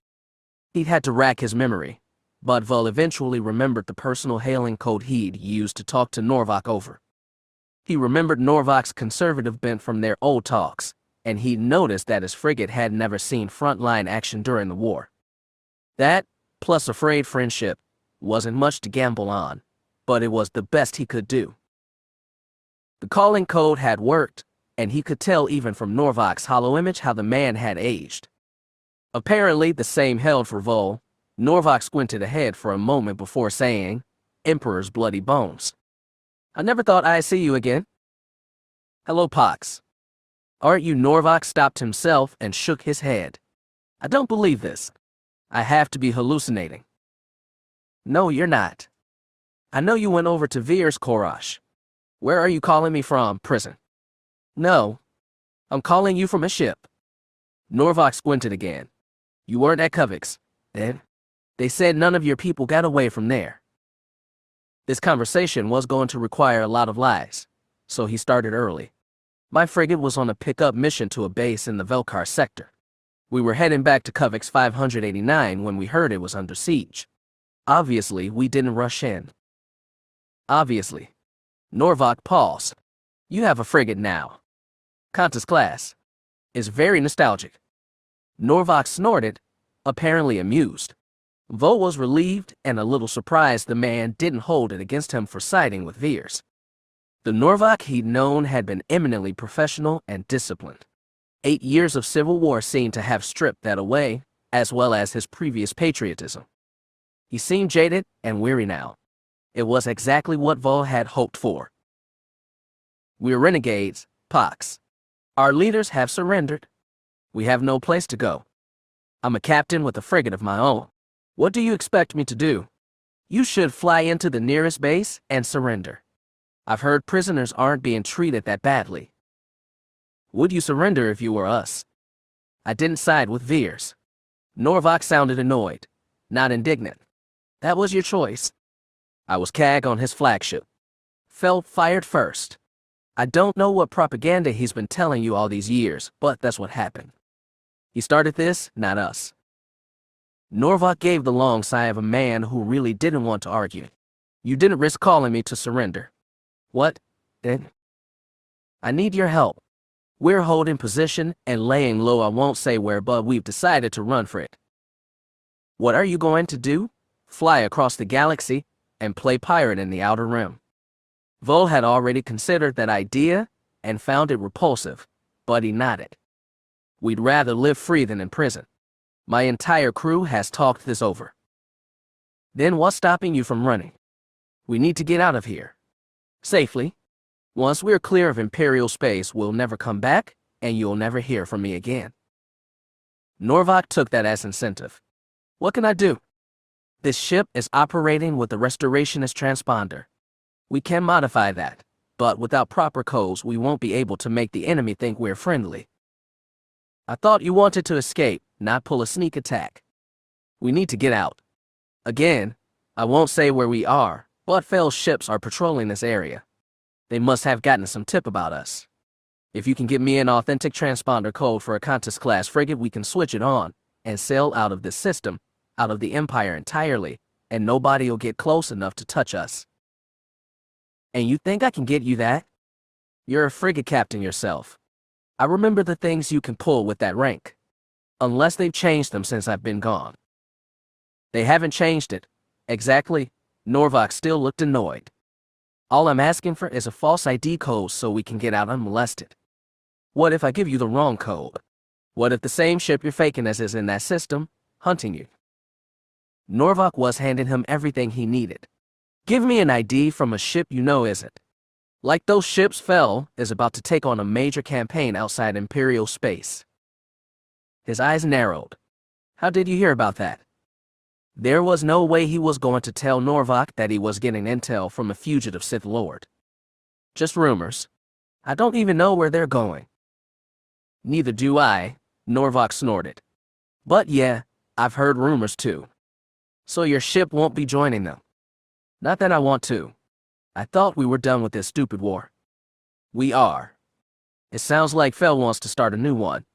He'd had to rack his memory, but Vol eventually remembered the personal hailing code he'd used to talk to Norvok over. He remembered Norvok's conservative bent from their old talks, and he'd noticed that his frigate had never seen frontline action during the war. That, plus a frayed friendship, wasn't much to gamble on, but it was the best he could do. The calling code had worked, and he could tell even from Norvok's holoimage how the man had aged. Apparently the same held for Vol. Norvok squinted ahead for a moment before saying, "Emperor's bloody bones. I never thought I'd see you again." "Hello, Pox." "Aren't you?" Norvok stopped himself and shook his head. "I don't believe this. I have to be hallucinating." "No, you're not. I know you went over to Veer's Korosh. Where are you calling me from? Prison?" "No. I'm calling you from a ship." Norvok squinted again. "You weren't at Kovik's, then? They said none of your people got away from there." This conversation was going to require a lot of lies, so he started early. My frigate was on a pickup mission to a base in the Velkar sector. We were heading back to Kovik's 589 when we heard it was under siege. Obviously, we didn't rush in. Obviously. Norvok paused. "You have a frigate now. Qantas class. It's very nostalgic." Norvok snorted, apparently amused. Vol was relieved and a little surprised the man didn't hold it against him for siding with Veers. The Norvok he'd known had been eminently professional and disciplined. 8 years of civil war seemed to have stripped that away, as well as his previous patriotism. He seemed jaded and weary now. It was exactly what Vol had hoped for. "We're renegades, Pox. Our leaders have surrendered. We have no place to go. I'm a captain with a frigate of my own. What do you expect me to do? You should fly into the nearest base and surrender. I've heard prisoners aren't being treated that badly." "Would you surrender if you were us?" "I didn't side with Veers." Norvok sounded annoyed, not indignant. "That was your choice." "I was CAG on his flagship. Fel fired first. I don't know what propaganda he's been telling you all these years, but that's what happened. He started this, not us." Norvok gave the long sigh of a man who really didn't want to argue. "You didn't risk calling me to surrender." "What, then?" "I need your help. We're holding position and laying low. I won't say where, but we've decided to run for it." "What are you going to do? Fly across the galaxy and play pirate in the Outer Rim?" Vol had already considered that idea and found it repulsive, but he nodded. "We'd rather live free than in prison. My entire crew has talked this over." "Then what's stopping you from running? We need to get out of here. Safely. Once we're clear of Imperial space, we'll never come back, and you'll never hear from me again." Norvok took that as incentive. "What can I do? This ship is operating with the restorationist transponder. We can modify that, but without proper codes, we won't be able to make the enemy think we're friendly." "I thought you wanted to escape, not pull a sneak attack." "We need to get out. Again, I won't say where we are, but Fel's ships are patrolling this area. They must have gotten some tip about us. If you can give me an authentic transponder code for a Qantas-class frigate, we can switch it on and sail out of this system, out of the Empire entirely, and nobody'll get close enough to touch us." "And you think I can get you that? You're a frigate captain yourself. I remember the things you can pull with that rank. Unless they've changed them since I've been gone." "They haven't changed it." "Exactly." Norvok still looked annoyed. "All I'm asking for is a false ID code so we can get out unmolested." "What if I give you the wrong code? What if the same ship you're faking as is in that system, hunting you?" Norvok was handing him everything he needed. Give me an ID from a ship you know isn't. Like those ships, Fel is about to take on a major campaign outside Imperial space. His eyes narrowed. How did you hear about that? There was no way he was going to tell Norvok that he was getting intel from a fugitive Sith Lord. Just rumors. I don't even know where they're going. Neither do I, Norvok snorted. But yeah, I've heard rumors too. So your ship won't be joining them. Not that I want to. I thought we were done with this stupid war. We are. It sounds like Fel wants to start a new one.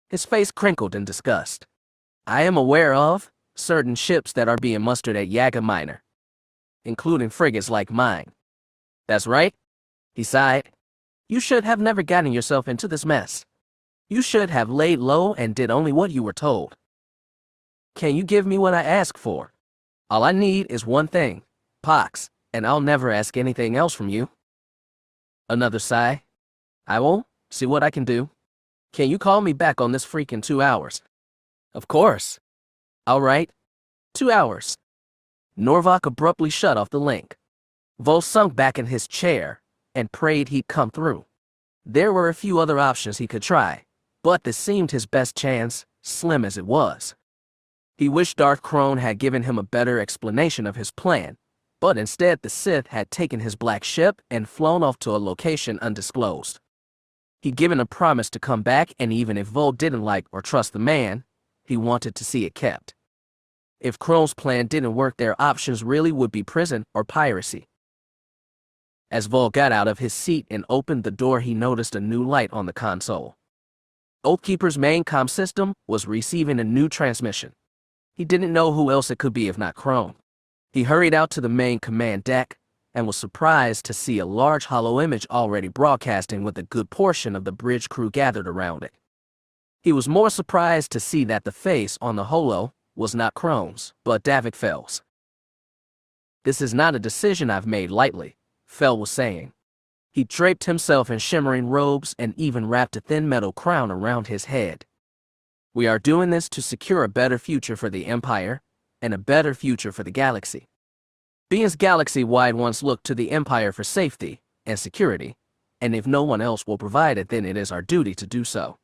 His face crinkled in disgust. I am aware of certain ships that are being mustered at Yaga Minor, including frigates like mine. That's right, he sighed. You should have never gotten yourself into this mess. You should have laid low and did only what you were told. Can you give me what I ask for? All I need is one thing, Pox, and I'll never ask anything else from you. Another sigh. I will see what I can do. Can you call me back on this freaking 2 hours? Of course. All right. 2 hours. Norvok abruptly shut off the link. Vol sunk back in his chair and prayed he'd come through. There were a few other options he could try, but this seemed his best chance, slim as it was. He wished Darth Krone had given him a better explanation of his plan, but instead the Sith had taken his black ship and flown off to a location undisclosed. He'd given a promise to come back, and even if Vol didn't like or trust the man, he wanted to see it kept. If Krone's plan didn't work, their options really would be prison or piracy. As Vol got out of his seat and opened the door, he noticed a new light on the console. Oathkeeper's main comm system was receiving a new transmission. He didn't know who else it could be if not Krone. He hurried out to the main command deck and was surprised to see a large hollow image already broadcasting with a good portion of the bridge crew gathered around it. He was more surprised to see that the face on the holo was not Krone's, but Davek Fel's. This is not a decision I've made lightly, Fel was saying. He draped himself in shimmering robes and even wrapped a thin metal crown around his head. We are doing this to secure a better future for the Empire and a better future for the galaxy. Being's galaxy-wide once looked to the Empire for safety and security, and if no one else will provide it, then it is our duty to do so.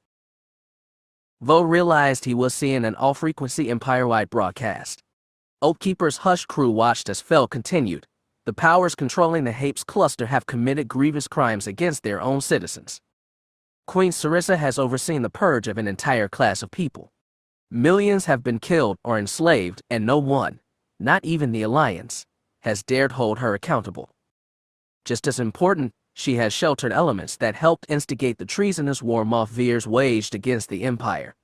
Vo realized he was seeing an all-frequency Empire-wide broadcast. Oathkeeper's hushed crew watched as Fel continued. The powers controlling the Hapes cluster have committed grievous crimes against their own citizens. Queen Sarissa has overseen the purge of an entire class of people. Millions have been killed or enslaved, and no one, not even the Alliance, has dared hold her accountable. Just as important, she has sheltered elements that helped instigate the treasonous war Moff Veers waged against the Empire.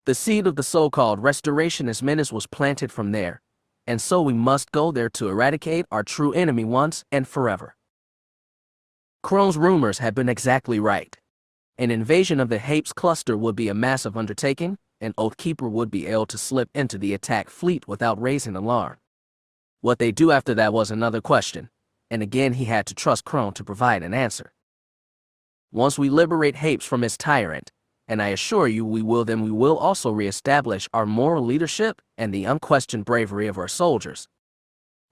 The seed of the so-called restorationist menace was planted from there, and so we must go there to eradicate our true enemy once and forever. Krone's rumors had been exactly right. An invasion of the Hapes cluster would be a massive undertaking, and Oathkeeper would be able to slip into the attack fleet without raising alarm. What they do after that was another question, and again he had to trust Krone to provide an answer. Once we liberate Hapes from his tyrant, and I assure you we will, then we will also reestablish our moral leadership and the unquestioned bravery of our soldiers.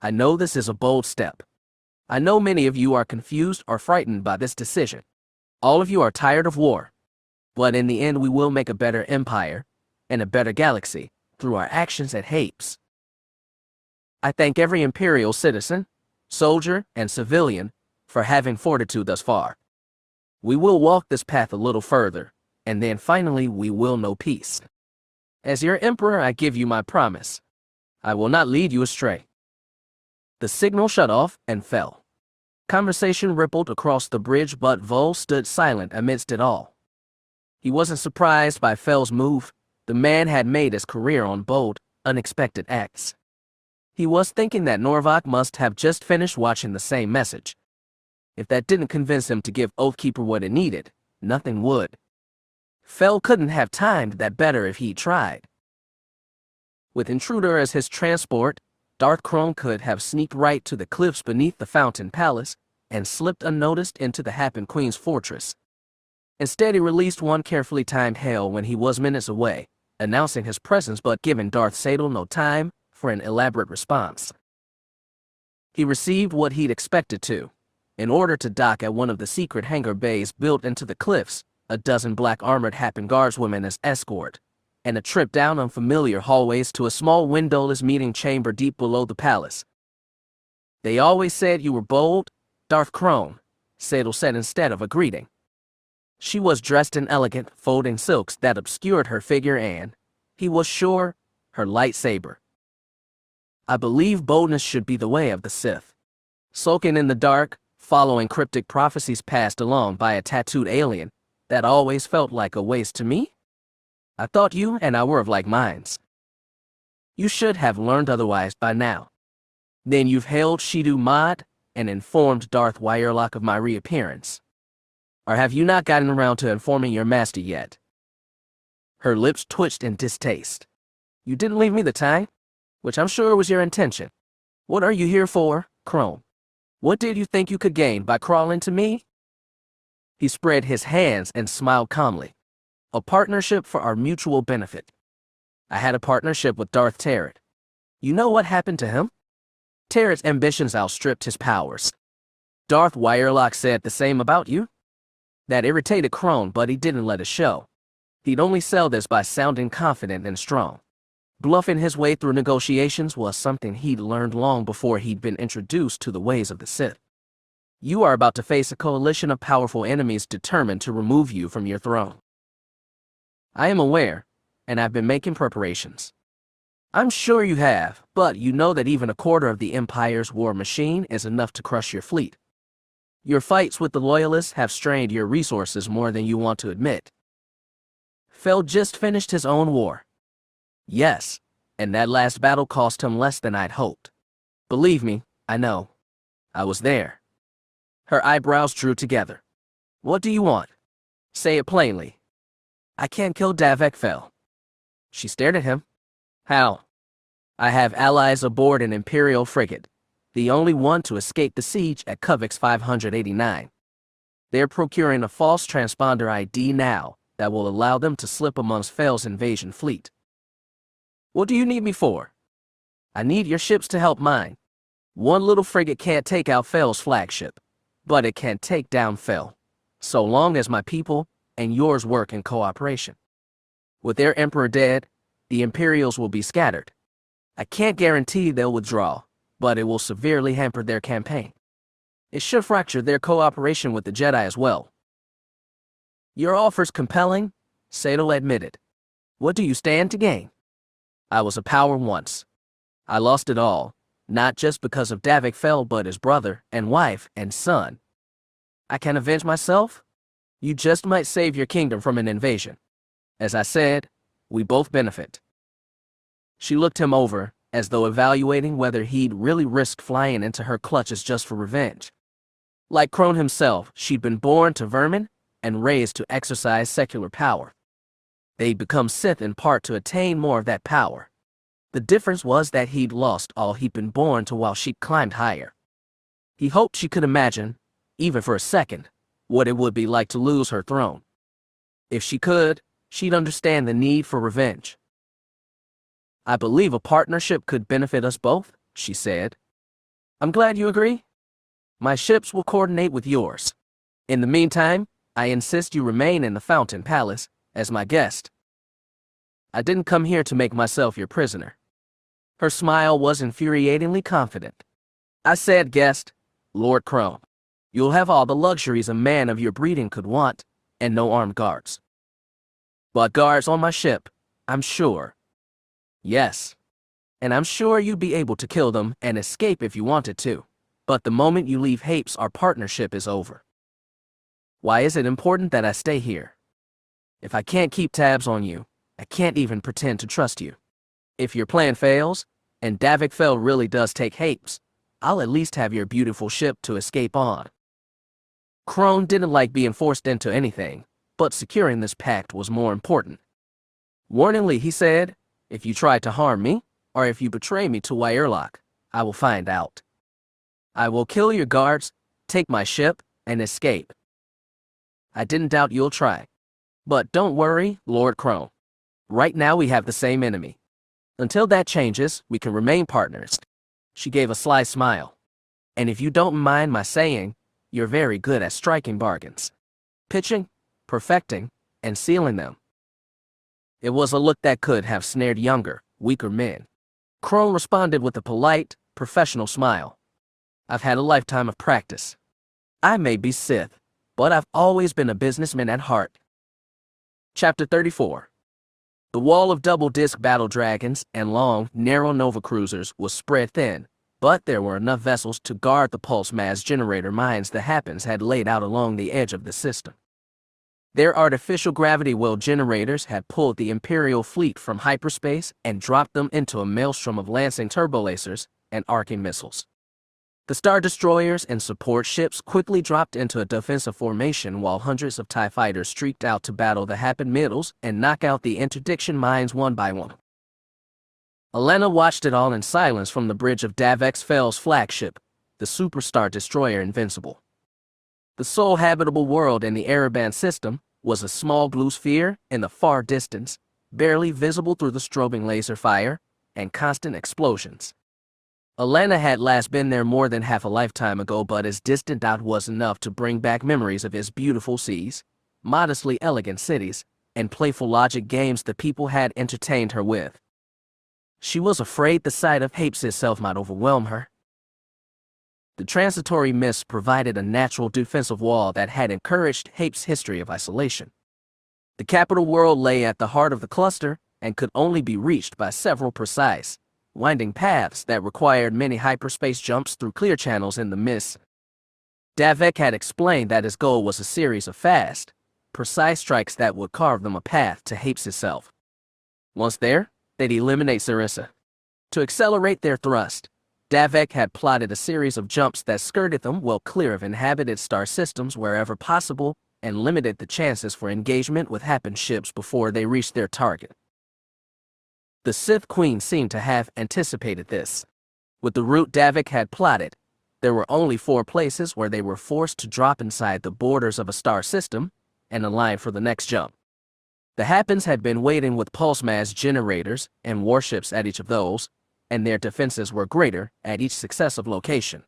I know this is a bold step. I know many of you are confused or frightened by this decision. All of you are tired of war. But in the end we will make a better empire and a better galaxy through our actions at Hapes. I thank every Imperial citizen, soldier, and civilian for having fortitude thus far. We will walk this path a little further, and then finally we will know peace. As your Emperor, I give you my promise. I will not lead you astray. The signal shut off and fell. Conversation rippled across the bridge, but Vol stood silent amidst it all. He wasn't surprised by Fel's move. The man had made his career on bold, unexpected acts. He was thinking that Norvok must have just finished watching the same message. If that didn't convince him to give Oathkeeper what it needed, nothing would. Fel couldn't have timed that better if he tried. With Intruder as his transport, Darth Krone could have sneaked right to the cliffs beneath the Fountain Palace and slipped unnoticed into the Happen Queen's fortress. Instead, he released one carefully timed hail when he was minutes away, announcing his presence but giving Darth Sadel no time for an elaborate response. He received what he'd expected to. In order to dock at one of the secret hangar bays built into the cliffs, a dozen black armored Happen guardswomen as escort, and a trip down unfamiliar hallways to a small windowless meeting chamber deep below the palace. "They always said you were bold, Darth Crone," Sadel said instead of a greeting. She was dressed in elegant, folding silks that obscured her figure and, he was sure, her lightsaber. "I believe boldness should be the way of the Sith." Sulking in the dark, following cryptic prophecies passed along by a tattooed alien, that always felt like a waste to me? "I thought you and I were of like minds." "You should have learned otherwise by now." "Then you've hailed Shidu Mod and informed Darth Wyerlock of my reappearance. Or have you not gotten around to informing your master yet?" Her lips twitched in distaste. "You didn't leave me the time, which I'm sure was your intention. What are you here for, Crone? What did you think you could gain by crawling to me?" He spread his hands and smiled calmly. "A partnership for our mutual benefit. I had a partnership with Darth Tyrant. You know what happened to him? Tyrant's ambitions outstripped his powers. Darth Wyerlock said the same about you. That irritated Crone, but he didn't let it show. He'd only sell this by sounding confident and strong. Bluffing his way through negotiations was something he'd learned long before he'd been introduced to the ways of the Sith. You are about to face a coalition of powerful enemies determined to remove you from your throne. I am aware, and I've been making preparations. I'm sure you have, but you know that even a quarter of the Empire's war machine is enough to crush your fleet. Your fights with the Loyalists have strained your resources more than you want to admit. Fel just finished his own war. Yes, and that last battle cost him less than I'd hoped. Believe me, I know. I was there." Her eyebrows drew together. "What do you want? Say it plainly." "I can't kill Davek Fel." She stared at him. "How?" "I have allies aboard an Imperial frigate, the only one to escape the siege at Kuvix 589. They're procuring a false transponder ID now that will allow them to slip amongst Fel's invasion fleet." "What do you need me for?" "I need your ships to help mine. One little frigate can't take out Fel's flagship, but it can take down Fel, so long as my people and yours work in cooperation. With their emperor dead, the Imperials will be scattered. I can't guarantee they'll withdraw, but it will severely hamper their campaign. It should fracture their cooperation with the Jedi as well." "Your offer's compelling," Sadel admitted. "What do you stand to gain?" "I was a power once. I lost it all, not just because of Davek Fel, but his brother and wife and son. I can avenge myself. You just might save your kingdom from an invasion. As I said, we both benefit." She looked him over, as though evaluating whether he'd really risk flying into her clutches just for revenge. Like Crone himself, she'd been born to vermin and raised to exercise secular power. They'd become Sith in part to attain more of that power. The difference was that he'd lost all he'd been born to while she'd climbed higher. He hoped she could imagine, even for a second, what it would be like to lose her throne. If she could, she'd understand the need for revenge. "I believe a partnership could benefit us both," she said. "I'm glad you agree. My ships will coordinate with yours. In the meantime, I insist you remain in the Fountain Palace as my guest. I didn't come here to make myself your prisoner." Her smile was infuriatingly confident. "I said guest, Lord Crone. You'll have all the luxuries a man of your breeding could want, and no armed guards." "But guards on my ship, I'm sure." "Yes. And I'm sure you'd be able to kill them and escape if you wanted to. But the moment you leave Hapes, our partnership is over." "Why is it important that I stay here? If I can't keep tabs on you, I can't even pretend to trust you. If your plan fails, and Davek Fel really does take Hapes, I'll at least have your beautiful ship to escape on." Crone didn't like being forced into anything, but securing this pact was more important. Warningly, he said, "If you try to harm me, or if you betray me to Wyerlock, I will find out. I will kill your guards, take my ship, and escape. I didn't doubt you'll try. But don't worry, Lord Crone. Right now we have the same enemy. Until that changes, we can remain partners. She gave a sly smile. And if you don't mind my saying, you're very good at striking bargains. Pitching, perfecting, and sealing them. It was a look that could have snared younger, weaker men. Crone responded with a polite, professional smile. I've had a lifetime of practice. I may be Sith, but I've always been a businessman at heart. Chapter 34. The wall of double-disc battle dragons and long, narrow Nova cruisers was spread thin, but there were enough vessels to guard the pulse mass generator mines the Hapes had laid out along the edge of the system. Their artificial gravity well generators had pulled the Imperial fleet from hyperspace and dropped them into a maelstrom of lancing turbolasers and arcing missiles. The Star Destroyers and support ships quickly dropped into a defensive formation while hundreds of TIE fighters streaked out to battle the Happen middles and knock out the interdiction mines one by one. Alana watched it all in silence from the bridge of Davek Fel's flagship, the Superstar Destroyer Invincible. The sole habitable world in the Ereban system was a small blue sphere in the far distance, barely visible through the strobing laser fire and constant explosions. Alana had last been there more than half a lifetime ago, but his distant doubt was enough to bring back memories of his beautiful seas, modestly elegant cities, and playful logic games the people had entertained her with. She was afraid the sight of Hapes itself might overwhelm her. The transitory mist provided a natural defensive wall that had encouraged Hapes' history of isolation. The capital world lay at the heart of the cluster and could only be reached by several precise, winding paths that required many hyperspace jumps through clear channels in the mist. Davek had explained that his goal was a series of fast, precise strikes that would carve them a path to Hapes itself. Once there, they'd eliminate Sarissa. To accelerate their thrust, Davek had plotted a series of jumps that skirted them well clear of inhabited star systems wherever possible and limited the chances for engagement with Happen ships before they reached their target. The Sith Queen seemed to have anticipated this. With the route Davek had plotted, there were only 4 places where they were forced to drop inside the borders of a star system and align for the next jump. The Happens had been waiting with pulse mass generators and warships at each of those, and their defenses were greater at each successive location.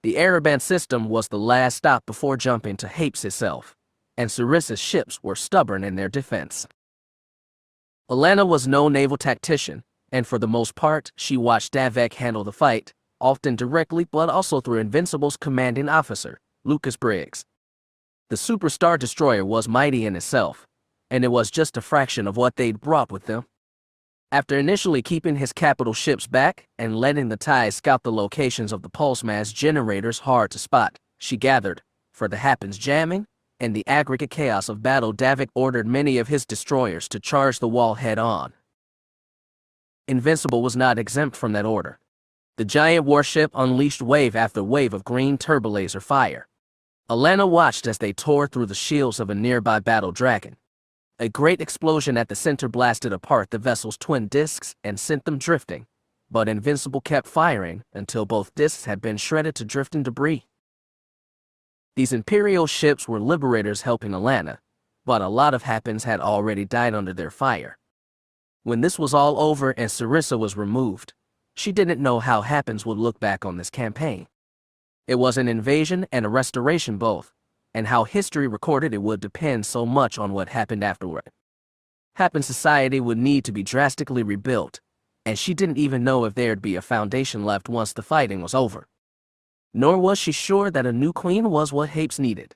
The Ereban system was the last stop before jumping to Hapes itself, and Sarissa's ships were stubborn in their defense. Alana was no naval tactician, and for the most part, she watched Davek handle the fight, often directly but also through Invincible's commanding officer, Lucas Briggs. The Superstar Destroyer was mighty in itself, and it was just a fraction of what they'd brought with them. After initially keeping his capital ships back and letting the TIEs scout the locations of the pulse mass generators hard to spot, she gathered, for the Happens jamming and the aggregate chaos of battle, Davek ordered many of his destroyers to charge the wall head-on. Invincible was not exempt from that order. The giant warship unleashed wave after wave of green turbolaser fire. Alana watched as they tore through the shields of a nearby battle dragon. A great explosion at the center blasted apart the vessel's twin discs and sent them drifting, but Invincible kept firing until both discs had been shredded to drifting debris. These Imperial ships were liberators helping Alana, but a lot of Happens had already died under their fire. When this was all over and Sarissa was removed, she didn't know how Happens would look back on this campaign. It was an invasion and a restoration both, and how history recorded it would depend so much on what happened afterward. Happen society would need to be drastically rebuilt, and she didn't even know if there'd be a foundation left once the fighting was over. Nor was she sure that a new queen was what Hapes needed.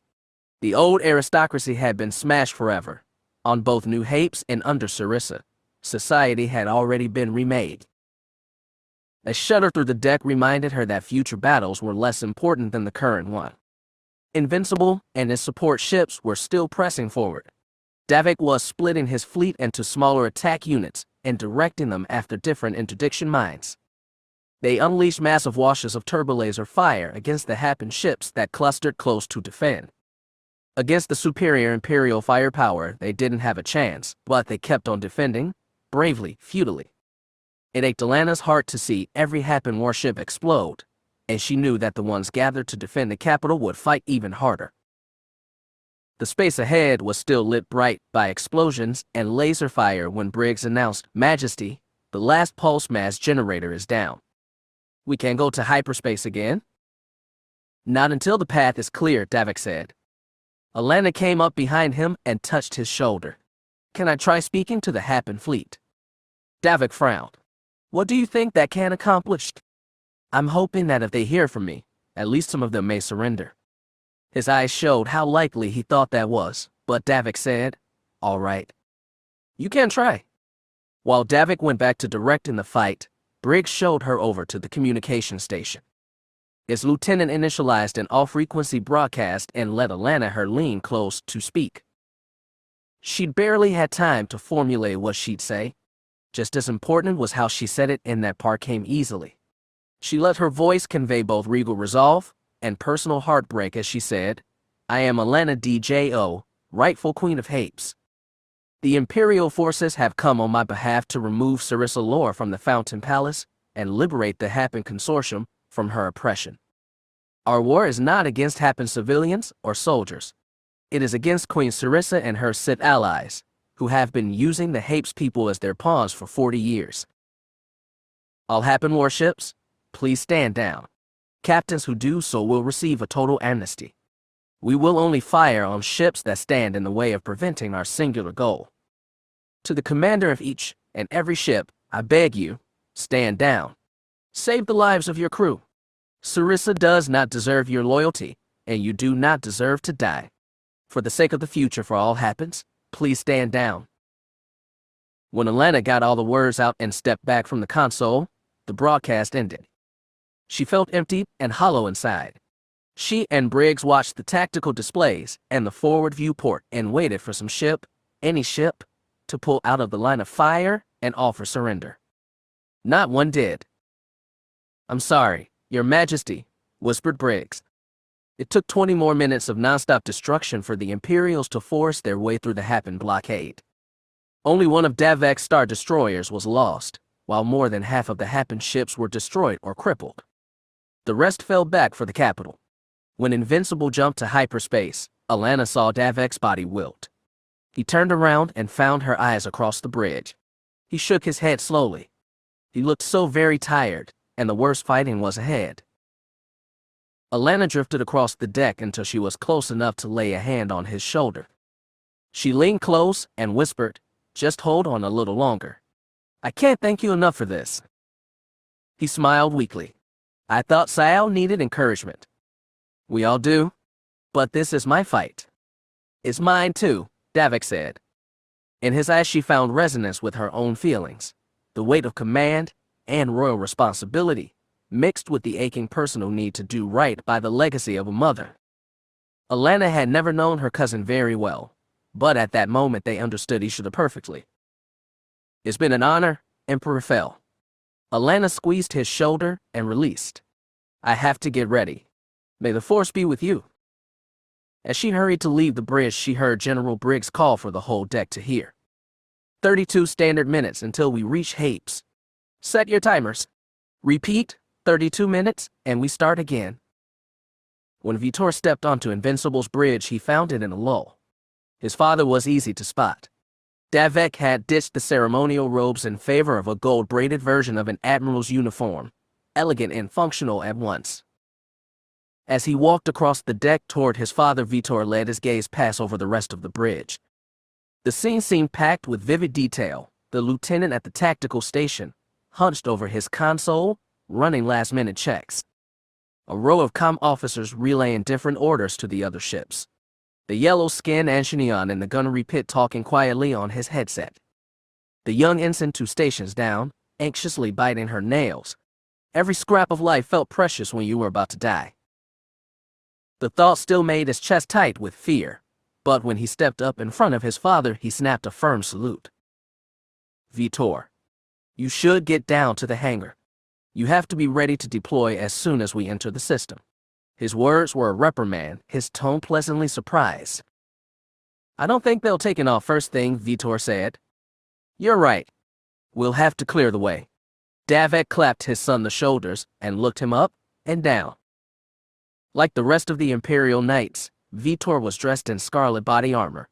The old aristocracy had been smashed forever. On both New Hapes and under Sarissa, society had already been remade. A shudder through the deck reminded her that future battles were less important than the current one. Invincible and his support ships were still pressing forward. Davek was splitting his fleet into smaller attack units and directing them after different interdiction mines. They unleashed massive washes of turbolaser fire against the Happen ships that clustered close to defend. Against the superior Imperial firepower, they didn't have a chance, but they kept on defending, bravely, futilely. It ached Alana's heart to see every Happen warship explode, and she knew that the ones gathered to defend the capital would fight even harder. The space ahead was still lit bright by explosions and laser fire when Briggs announced, "Majesty, The last pulse mass generator is down. We can go to hyperspace again? Not until the path is clear, Davek said. Alana came up behind him and touched his shoulder. Can I try speaking to the Happen fleet? Davek frowned. What do you think that can accomplish? I'm hoping that if they hear from me, at least some of them may surrender. His eyes showed how likely he thought that was, but Davek said, all right. You can try. While Davek went back to directing the fight, Briggs showed her over to the communication station. His lieutenant initialized an off-frequency broadcast and let Alana lean close to speak. She'd barely had time to formulate what she'd say. Just as important was how she said it, and that part came easily. She let her voice convey both regal resolve and personal heartbreak as she said, I am Alana DJO, rightful Queen of Hapes. The Imperial forces have come on my behalf to remove Sarissa Lore from the Fountain Palace and liberate the Happen Consortium from her oppression. Our war is not against Happen civilians or soldiers. It is against Queen Sarissa and her Sith allies, who have been using the Hapes people as their pawns for 40 years. All Happen warships, please stand down. Captains who do so will receive a total amnesty. We will only fire on ships that stand in the way of preventing our singular goal. To the commander of each and every ship, I beg you, stand down. Save the lives of your crew. Sarissa does not deserve your loyalty, and you do not deserve to die. For the sake of the future for all Happens, please stand down. When Alana got all the words out and stepped back from the console, the broadcast ended. She felt empty and hollow inside. She and Briggs watched the tactical displays and the forward viewport and waited for some ship, any ship, to pull out of the line of fire and offer surrender. Not one did. I'm sorry, Your Majesty, whispered Briggs. It took 20 more minutes of nonstop destruction for the Imperials to force their way through the Happen blockade. Only one of Davek's star destroyers was lost, while more than half of the Happen ships were destroyed or crippled. The rest fell back for the capital. When Invincible jumped to hyperspace, Alana saw Davek's body wilt. He turned around and found her eyes across the bridge. He shook his head slowly. He looked so very tired, and the worst fighting was ahead. Alana drifted across the deck until she was close enough to lay a hand on his shoulder. She leaned close and whispered, just hold on a little longer. I can't thank you enough for this. He smiled weakly. I thought Sayal needed encouragement. We all do. But this is my fight. It's mine too, Davek said. In his eyes she found resonance with her own feelings, the weight of command and royal responsibility, mixed with the aching personal need to do right by the legacy of a mother. Alana had never known her cousin very well, but at that moment they understood each other perfectly. It's been an honor, Emperor Fel. Alana squeezed his shoulder and released. I have to get ready. May the Force be with you. As she hurried to leave the bridge, she heard General Briggs call for the whole deck to hear. 32 standard minutes until we reach Hapes. Set your timers. Repeat, 32 minutes, and we start again. When Vitor stepped onto Invincible's bridge, he found it in a lull. His father was easy to spot. Davek had ditched the ceremonial robes in favor of a gold-braided version of an admiral's uniform, elegant and functional at once. As he walked across the deck toward his father, Vitor let his gaze pass over the rest of the bridge. The scene seemed packed with vivid detail. The lieutenant at the tactical station, hunched over his console, running last-minute checks. A row of comm officers relaying different orders to the other ships. The yellow-skinned Anshinian in the gunnery pit talking quietly on his headset. The young ensign 2 stations down, anxiously biting her nails. Every scrap of life felt precious when you were about to die. The thought still made his chest tight with fear, but when he stepped up in front of his father, he snapped a firm salute. Vitor, you should get down to the hangar. You have to be ready to deploy as soon as we enter the system. His words were a reprimand, his tone pleasantly surprised. I don't think they'll take it off first thing, Vitor said. You're right. We'll have to clear the way. Davek clapped his son on the shoulders and looked him up and down. Like the rest of the Imperial Knights, Vitor was dressed in scarlet body armor.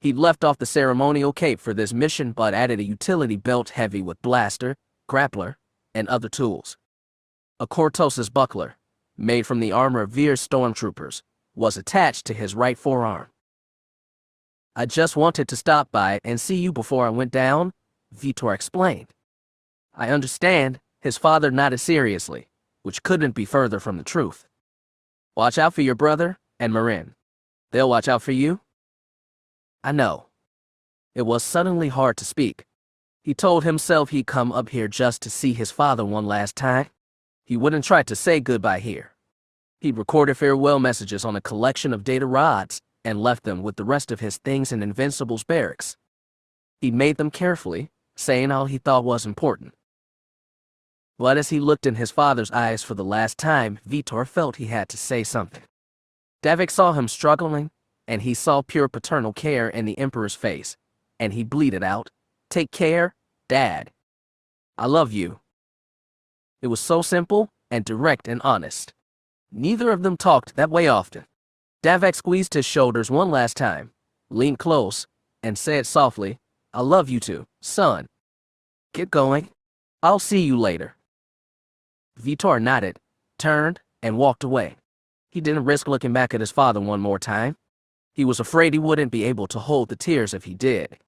He'd left off the ceremonial cape for this mission but added a utility belt heavy with blaster, grappler, and other tools. A Coruscant buckler, made from the armor of Veer's stormtroopers, was attached to his right forearm. "I just wanted to stop by and see you before I went down," Vitor explained. "I understand," his father nodded seriously, which couldn't be further from the truth. "Watch out for your brother and Marin. They'll watch out for you." "I know." It was suddenly hard to speak. He told himself he'd come up here just to see his father one last time. He wouldn't try to say goodbye here. He'd recorded farewell messages on a collection of data rods and left them with the rest of his things in Invincible's barracks. He made them carefully, saying all he thought was important. But as he looked in his father's eyes for the last time, Vitor felt he had to say something. Davek saw him struggling, and he saw pure paternal care in the Emperor's face, and he bleated out, "Take care, Dad. I love you." It was so simple and direct and honest. Neither of them talked that way often. Davek squeezed his shoulders one last time, leaned close, and said softly, "I love you too, son. Get going. I'll see you later." Vitor nodded, turned, and walked away. He didn't risk looking back at his father one more time. He was afraid he wouldn't be able to hold the tears if he did.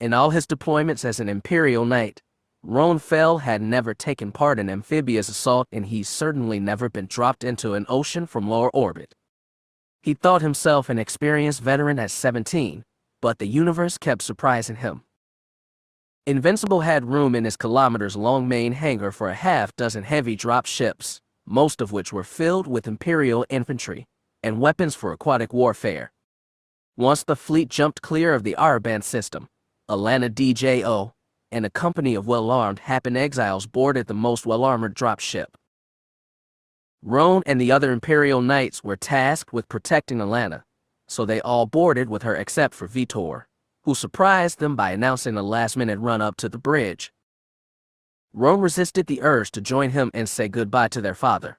In all his deployments as an Imperial Knight, Davek Fel had never taken part in amphibious assault, and he's certainly never been dropped into an ocean from lower orbit. He thought himself an experienced veteran at 17, but the universe kept surprising him. Invincible had room in his kilometers-long main hangar for a half-dozen heavy drop ships, most of which were filled with Imperial infantry and weapons for aquatic warfare. Once the fleet jumped clear of the Arben system, Alana DJO, and a company of well-armed Happen exiles boarded the most well-armored dropship. Roan and the other Imperial Knights were tasked with protecting Alana, so they all boarded with her except for Vitor, who surprised them by announcing a last-minute run-up to the bridge. Roan resisted the urge to join him and say goodbye to their father.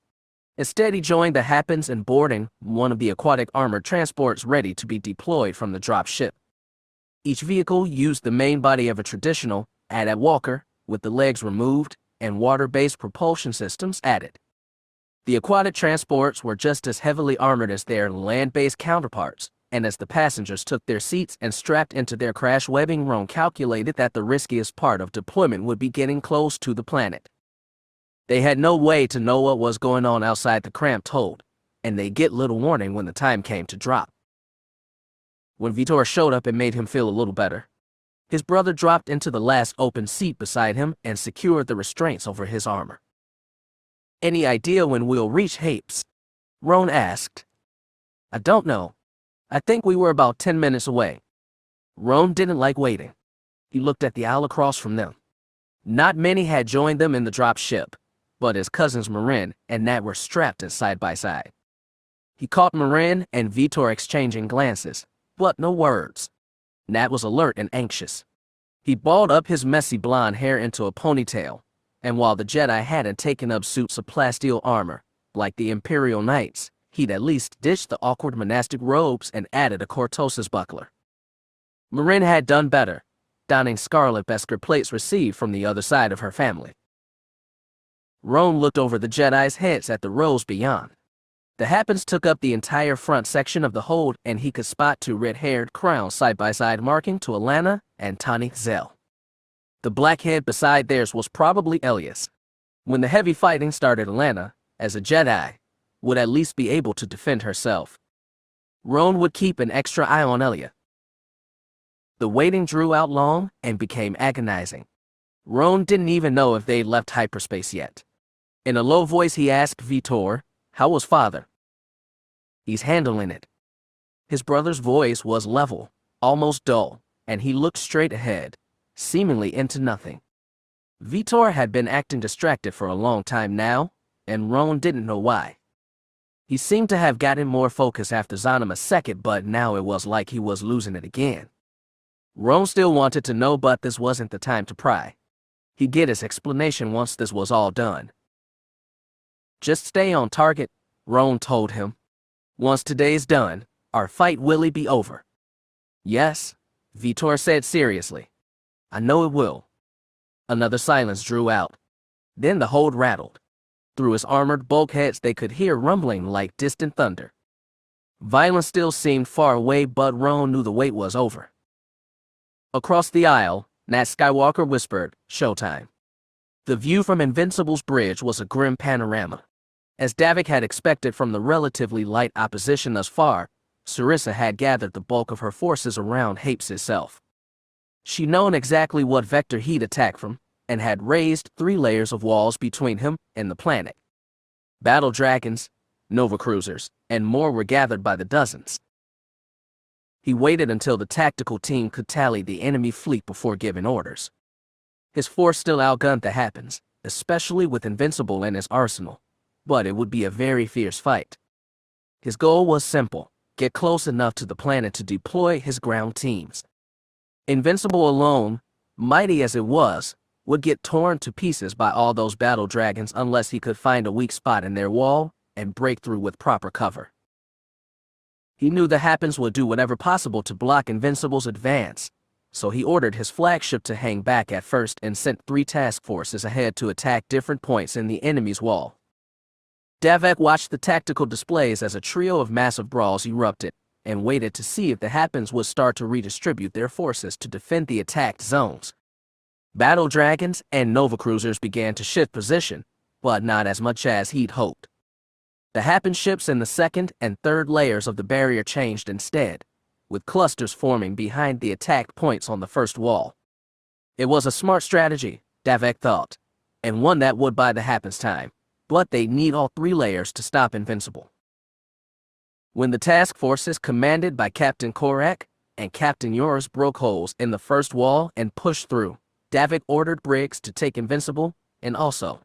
Instead, he joined the Happens in boarding one of the aquatic armored transports ready to be deployed from the dropship. Each vehicle used the main body of a traditional Jade Walker, with the legs removed and water-based propulsion systems added. The aquatic transports were just as heavily armored as their land-based counterparts, and as the passengers took their seats and strapped into their crash webbing, Roan calculated that the riskiest part of deployment would be getting close to the planet. They had no way to know what was going on outside the cramped hold, and they'd get little warning when the time came to drop. When Vitor showed up, it made him feel a little better. His brother dropped into the last open seat beside him and secured the restraints over his armor. "Any idea when we'll reach Hapes?" Roan asked. "I don't know. I think we were about 10 minutes away." Roan didn't like waiting. He looked at the aisle across from them. Not many had joined them in the drop ship, but his cousins Marin and Nat were strapped in side by side. He caught Marin and Vitor exchanging glances, but no words. Nat was alert and anxious. He balled up his messy blonde hair into a ponytail, and while the Jedi hadn't taken up suits of plasteel armor, like the Imperial Knights, he'd at least ditched the awkward monastic robes and added a Coruscant buckler. Marin had done better, donning scarlet Beskar plates received from the other side of her family. Roan looked over the Jedi's heads at the rows beyond. The Happens took up the entire front section of the hold, and he could spot two red-haired crowns side by side marking to Alana and Tani Zell. The black head beside theirs was probably Elias. When the heavy fighting started, Alana, as a Jedi, would at least be able to defend herself. Roan would keep an extra eye on Elia. The waiting drew out long and became agonizing. Roan didn't even know if they'd left hyperspace yet. In a low voice, he asked Vitor, "How was father?" "He's handling it." His brother's voice was level, almost dull, and he looked straight ahead, seemingly into nothing. Vitor had been acting distracted for a long time now, and Roan didn't know why. He seemed to have gotten more focus after Zonima second, but now it was like he was losing it again. Roan still wanted to know, but this wasn't the time to pry. He'd get his explanation once this was all done. "Just stay on target," Roan told him. "Once today's done, our fight will be over." Yes, Vitor said seriously. I know it will. Another silence drew out. Then the hold rattled. Through his armored bulkheads they could hear rumbling like distant thunder. Violence still seemed far away, but Roan knew the wait was over. Across the aisle, Nat Skywalker whispered, "Showtime." The view from Invincible's bridge was a grim panorama. As Davek had expected from the relatively light opposition thus far, Sarissa had gathered the bulk of her forces around Hapes itself. She'd known exactly what vector he'd attack from, and had raised 3 layers of walls between him and the planet. Battle dragons, Nova cruisers, and more were gathered by the dozens. He waited until the tactical team could tally the enemy fleet before giving orders. His force still outgunned the Hapes, especially with Invincible in his arsenal, but it would be a very fierce fight. His goal was simple: get close enough to the planet to deploy his ground teams. Invincible alone, mighty as it was, would get torn to pieces by all those battle dragons unless he could find a weak spot in their wall and break through with proper cover. He knew the Hapes would do whatever possible to block Invincible's advance, so he ordered his flagship to hang back at first and sent 3 task forces ahead to attack different points in the enemy's wall. Davek watched the tactical displays as a trio of massive brawls erupted, and waited to see if the Hapes would start to redistribute their forces to defend the attacked zones. Battle dragons and Nova cruisers began to shift position, but not as much as he'd hoped. The Hapes ships in the second and third layers of the barrier changed instead, with clusters forming behind the attack points on the first wall. It was a smart strategy, Davek thought, and one that would buy the Hapes time, but they'd need all 3 layers to stop Invincible. When the task forces commanded by Captain Korak and Captain Yoris broke holes in the first wall and pushed through, Davek ordered Briggs to take Invincible, and also,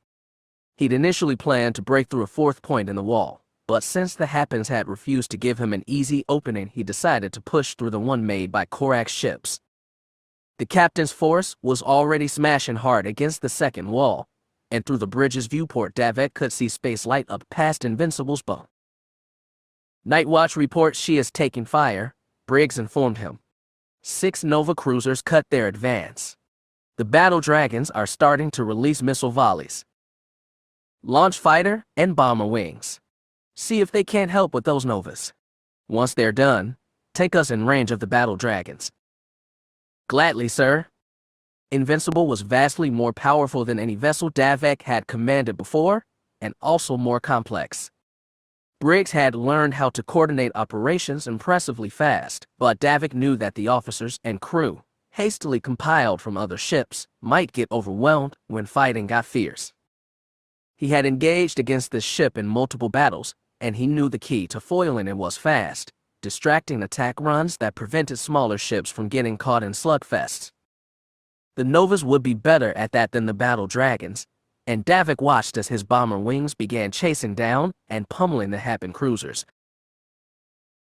he'd initially planned to break through a 4th point in the wall, but since the Hapes had refused to give him an easy opening, he decided to push through the one made by Korak's ships. The captain's force was already smashing hard against the second wall, and through the bridge's viewport Davek could see space light up past Invincible's bow. Night Watch reports she is taking fire, Briggs informed him. 6 Nova cruisers cut their advance. The battle dragons are starting to release missile volleys. Launch fighter and bomber wings. See if they can't help with those Novas. Once they're done, take us in range of the battle dragons. Gladly, sir. Invincible was vastly more powerful than any vessel Davek had commanded before, and also more complex. Briggs had learned how to coordinate operations impressively fast, but Davek knew that the officers and crew, hastily compiled from other ships, might get overwhelmed when fighting got fierce. He had engaged against this ship in multiple battles, and he knew the key to foiling it was fast, distracting attack runs that prevented smaller ships from getting caught in slugfests. The Novas would be better at that than the battle dragons, and Davek watched as his bomber wings began chasing down and pummeling the Hapes cruisers.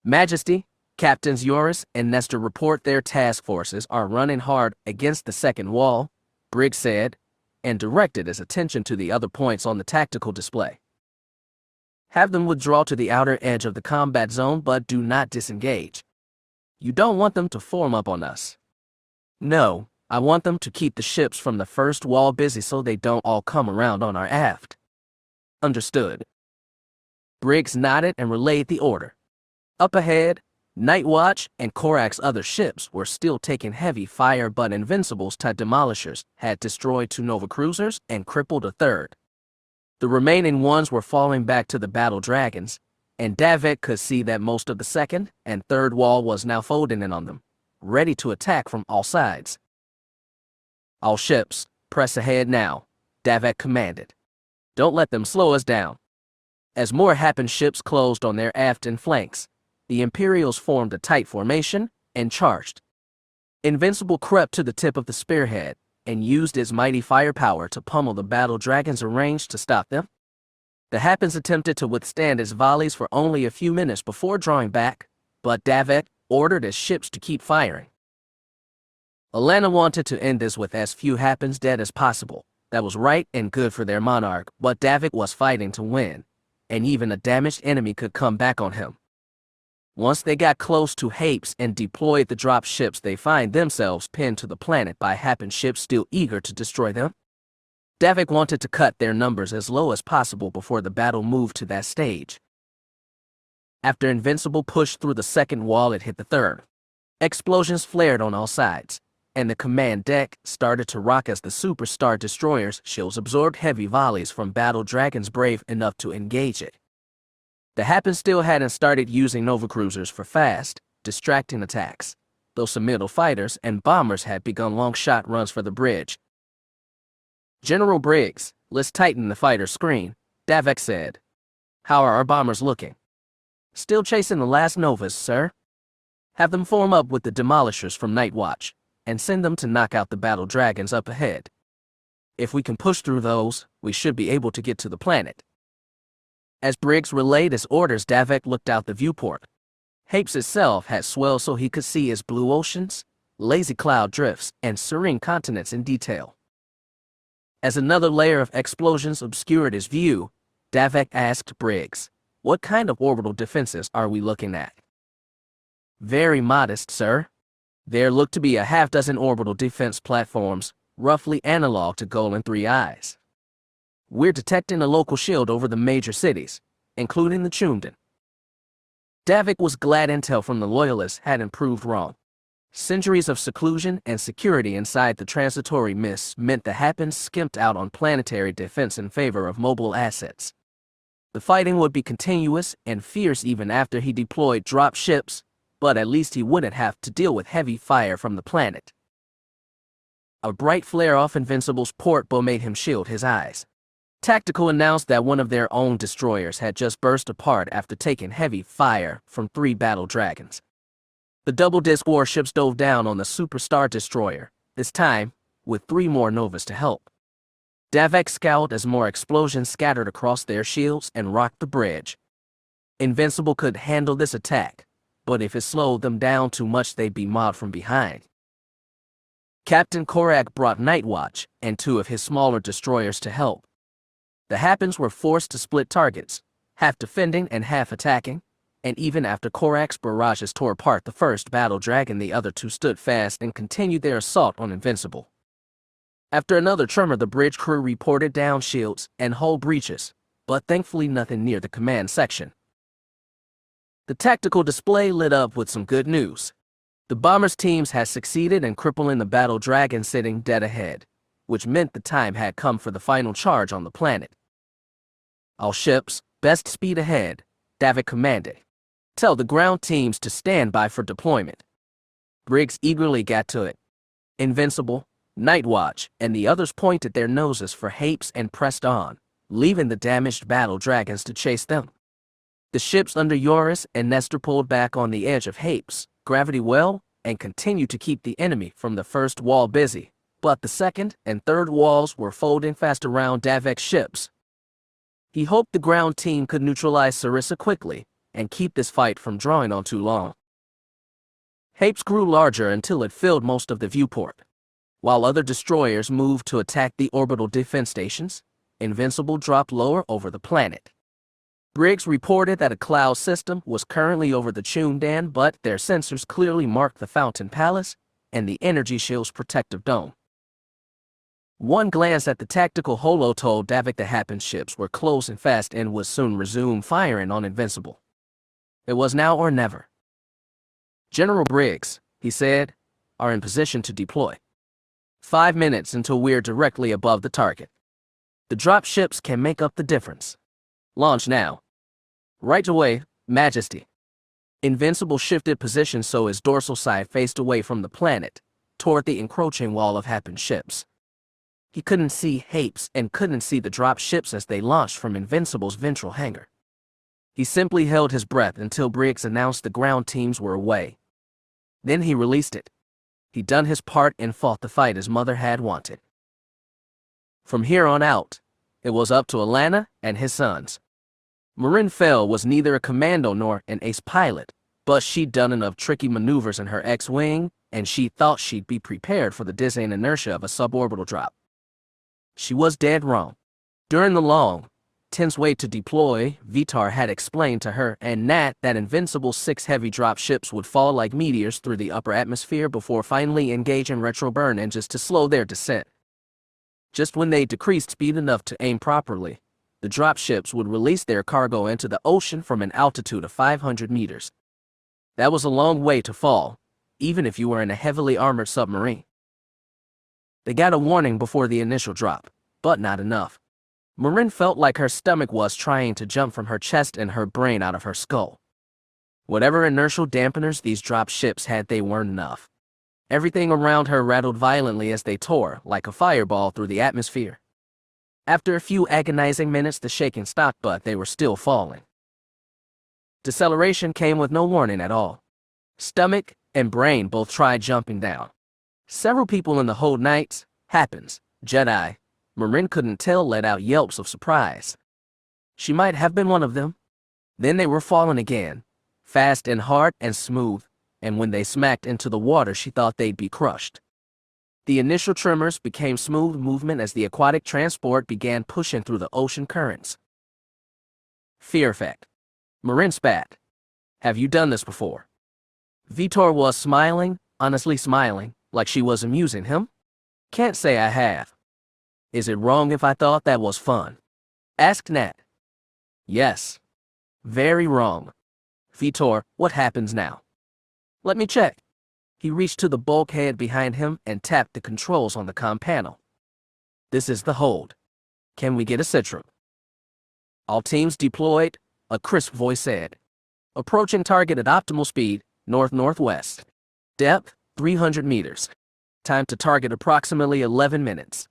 Majesty, Captains Yoris and Nestor report their task forces are running hard against the second wall, Briggs said, and directed his attention to the other points on the tactical display. Have them withdraw to the outer edge of the combat zone, but do not disengage. You don't want them to form up on us. No, I want them to keep the ships from the first wall busy so they don't all come around on our aft. Understood. Briggs nodded and relayed the order. Up ahead, Night Watch and Korak's other ships were still taking heavy fire, but Invincible's TIE demolishers had destroyed 2 Nova cruisers and crippled a 3rd. The remaining ones were falling back to the battle dragons, and Davek could see that most of the 2nd and 3rd wall was now folding in on them, ready to attack from all sides. All ships, press ahead now, Davek commanded. Don't let them slow us down. As more Hapes ships closed on their aft and flanks, the Imperials formed a tight formation and charged. Invincible crept to the tip of the spearhead and used its mighty firepower to pummel the battle dragons arranged to stop them. The Hapes attempted to withstand its volleys for only a few minutes before drawing back, but Davek ordered his ships to keep firing. Alana wanted to end this with as few Hapes dead as possible. That was right and good for their monarch, but Davek was fighting to win, and even a damaged enemy could come back on him. Once they got close to Hapes and deployed the drop ships, they find themselves pinned to the planet by Happen ships still eager to destroy them. Davek wanted to cut their numbers as low as possible before the battle moved to that stage. After Invincible pushed through the second wall, it hit the third. Explosions flared on all sides, and the command deck started to rock as the Superstar Destroyer's shields absorbed heavy volleys from battle dragons brave enough to engage it. The Happen still hadn't started using Nova Cruisers for fast, distracting attacks, though some middle fighters and bombers had begun long-shot runs for the bridge. "General Briggs, let's tighten the fighter screen," Davek said. "How are our bombers looking?" "Still chasing the last Novas, sir. Have them form up with the Demolishers from Night Watch, and send them to knock out the battle dragons up ahead. If we can push through those, we should be able to get to the planet." As Briggs relayed his orders, Davek looked out the viewport. Hapes itself had swelled so he could see its blue oceans, lazy cloud drifts, and serene continents in detail. As another layer of explosions obscured his view, Davek asked Briggs, "What kind of orbital defenses are we looking at?" "Very modest, sir. There look to be a half-dozen orbital defense platforms, roughly analog to Golan 3 Eyes. We're detecting a local shield over the major cities, including the Chumdan." Davek was glad intel from the Loyalists hadn't proved wrong. Centuries of seclusion and security inside the transitory mists meant the Happen skimped out on planetary defense in favor of mobile assets. The fighting would be continuous and fierce even after he deployed drop ships, but at least he wouldn't have to deal with heavy fire from the planet. A bright flare off Invincible's port bow made him shield his eyes. Tactical announced that one of their own destroyers had just burst apart after taking heavy fire from 3 battle dragons. The double-disc warships dove down on the Superstar Destroyer, this time with 3 more Novas to help. Davek scowled as more explosions scattered across their shields and rocked the bridge. Invincible could handle this attack, but if it slowed them down too much, they'd be mobbed from behind. Captain Korak brought Night Watch and 2 of his smaller destroyers to help. The Happens were forced to split targets, half defending and half attacking, and even after Korak's barrages tore apart the first battle dragon, the other 2 stood fast and continued their assault on Invincible. After another tremor, the bridge crew reported down shields and hull breaches, but thankfully nothing near the command section. The tactical display lit up with some good news. The bombers' teams had succeeded in crippling the battle dragon sitting dead ahead, which meant the time had come for the final charge on the planet. "All ships, best speed ahead," Davek commanded. "Tell the ground teams to stand by for deployment." Briggs eagerly got to it. Invincible, Night Watch, and the others pointed their noses for Hapes and pressed on, leaving the damaged battle dragons to chase them. The ships under Yoris and Nestor pulled back on the edge of Hapes, gravity well, and continued to keep the enemy from the first wall busy, but the second and third walls were folding fast around Davek's ships. He hoped the ground team could neutralize Sarissa quickly and keep this fight from drawing on too long. Hapes grew larger until it filled most of the viewport. While other destroyers moved to attack the orbital defense stations, Invincible dropped lower over the planet. Briggs reported that a cloud system was currently over the Chumdan, but their sensors clearly marked the Fountain Palace and the Energy Shield's protective dome. One glance at the tactical holo told Davek the Happen ships were close and fast and would soon resume firing on Invincible. It was now or never. "General Briggs," he said, "are in position to deploy. 5 minutes until we're directly above the target. The drop ships can make up the difference. Launch now." "Right away, Majesty." Invincible shifted position so his dorsal side faced away from the planet, toward the encroaching wall of Happen ships. He couldn't see Hapes and couldn't see the drop ships as they launched from Invincible's ventral hangar. He simply held his breath until Briggs announced the ground teams were away. Then he released it. He'd done his part and fought the fight his mother had wanted. From here on out, it was up to Alana and his sons. Marin Fel was neither a commando nor an ace pilot, but she'd done enough tricky maneuvers in her X-Wing, and she thought she'd be prepared for the dizzying inertia of a suborbital drop. She was dead wrong. During the long, tense way to deploy, Vitar had explained to her and Nat that invincible 6 heavy drop ships would fall like meteors through the upper atmosphere before finally engaging retro-burn engines to slow their descent. Just when they decreased speed enough to aim properly, the drop ships would release their cargo into the ocean from an altitude of 500 meters. That was a long way to fall, even if you were in a heavily armored submarine. They got a warning before the initial drop, but not enough. Marin felt like her stomach was trying to jump from her chest and her brain out of her skull. Whatever inertial dampeners these drop ships had, they weren't enough. Everything around her rattled violently as they tore, like a fireball, through the atmosphere. After a few agonizing minutes, the shaking stopped, but they were still falling. Deceleration came with no warning at all. Stomach and brain both tried jumping down. Several people in the hold, knights, Hapes, Jedi, Marin couldn't tell, let out yelps of surprise. She might have been one of them. Then they were falling again, fast and hard and smooth, and when they smacked into the water, she thought they'd be crushed. The initial tremors became smooth movement as the aquatic transport began pushing through the ocean currents. Fear effect. Marin spat. Have you done this before? Vitar was smiling, honestly smiling, like she was amusing him. Can't say I have. Is it wrong if I thought that was fun? Asked Nat. Yes. Very wrong. Vitar, what happens now? Let me check. He reached to the bulkhead behind him and tapped the controls on the comm panel. This is the hold. Can we get a Citrum? All teams deployed, a crisp voice said. Approaching target at optimal speed, north-northwest. Depth, 300 meters. Time to target approximately 11 minutes.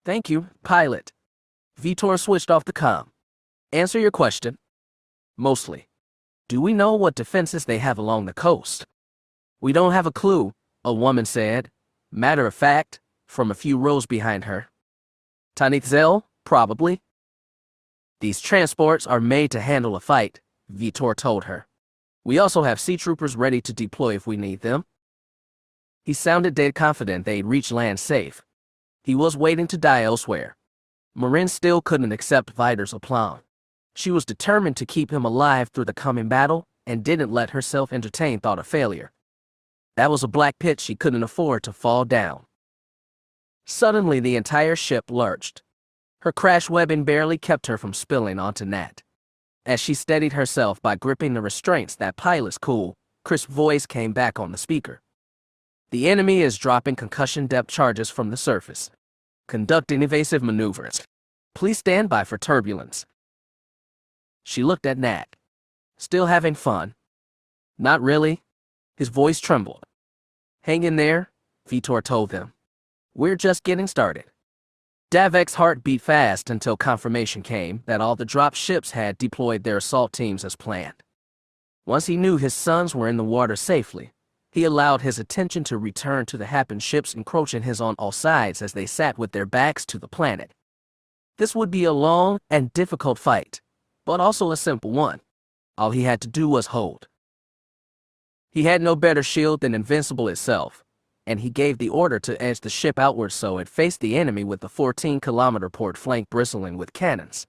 Thank you, pilot. Vitar switched off the comm. Answer your question. Mostly. Do we know what defenses they have along the coast? We don't have a clue, a woman said. Matter of fact, from a few rows behind her. Tanithzel, probably. These transports are made to handle a fight, Vitar told her. We also have sea troopers ready to deploy if we need them. He sounded dead confident they'd reach land safe. He was waiting to die elsewhere. Marin still couldn't accept Vitar's aplomb. She was determined to keep him alive through the coming battle and didn't let herself entertain thought of failure. That was a black pit she couldn't afford to fall down. Suddenly, the entire ship lurched. Her crash webbing barely kept her from spilling onto Nat. As she steadied herself by gripping the restraints, that pilot's cool, crisp voice came back on the speaker. The enemy is dropping concussion depth charges from the surface. Conducting evasive maneuvers. Please stand by for turbulence. She looked at Nat. Still having fun? Not really. His voice trembled. Hang in there, Vitar told them. We're just getting started. Davek's heart beat fast until confirmation came that all the drop ships had deployed their assault teams as planned. Once he knew his sons were in the water safely, he allowed his attention to return to the Happened ships encroaching his on all sides as they sat with their backs to the planet. This would be a long and difficult fight, but also a simple one. All he had to do was hold. He had no better shield than Invincible itself, and he gave the order to edge the ship outward so it faced the enemy with the 14-kilometer port flank bristling with cannons.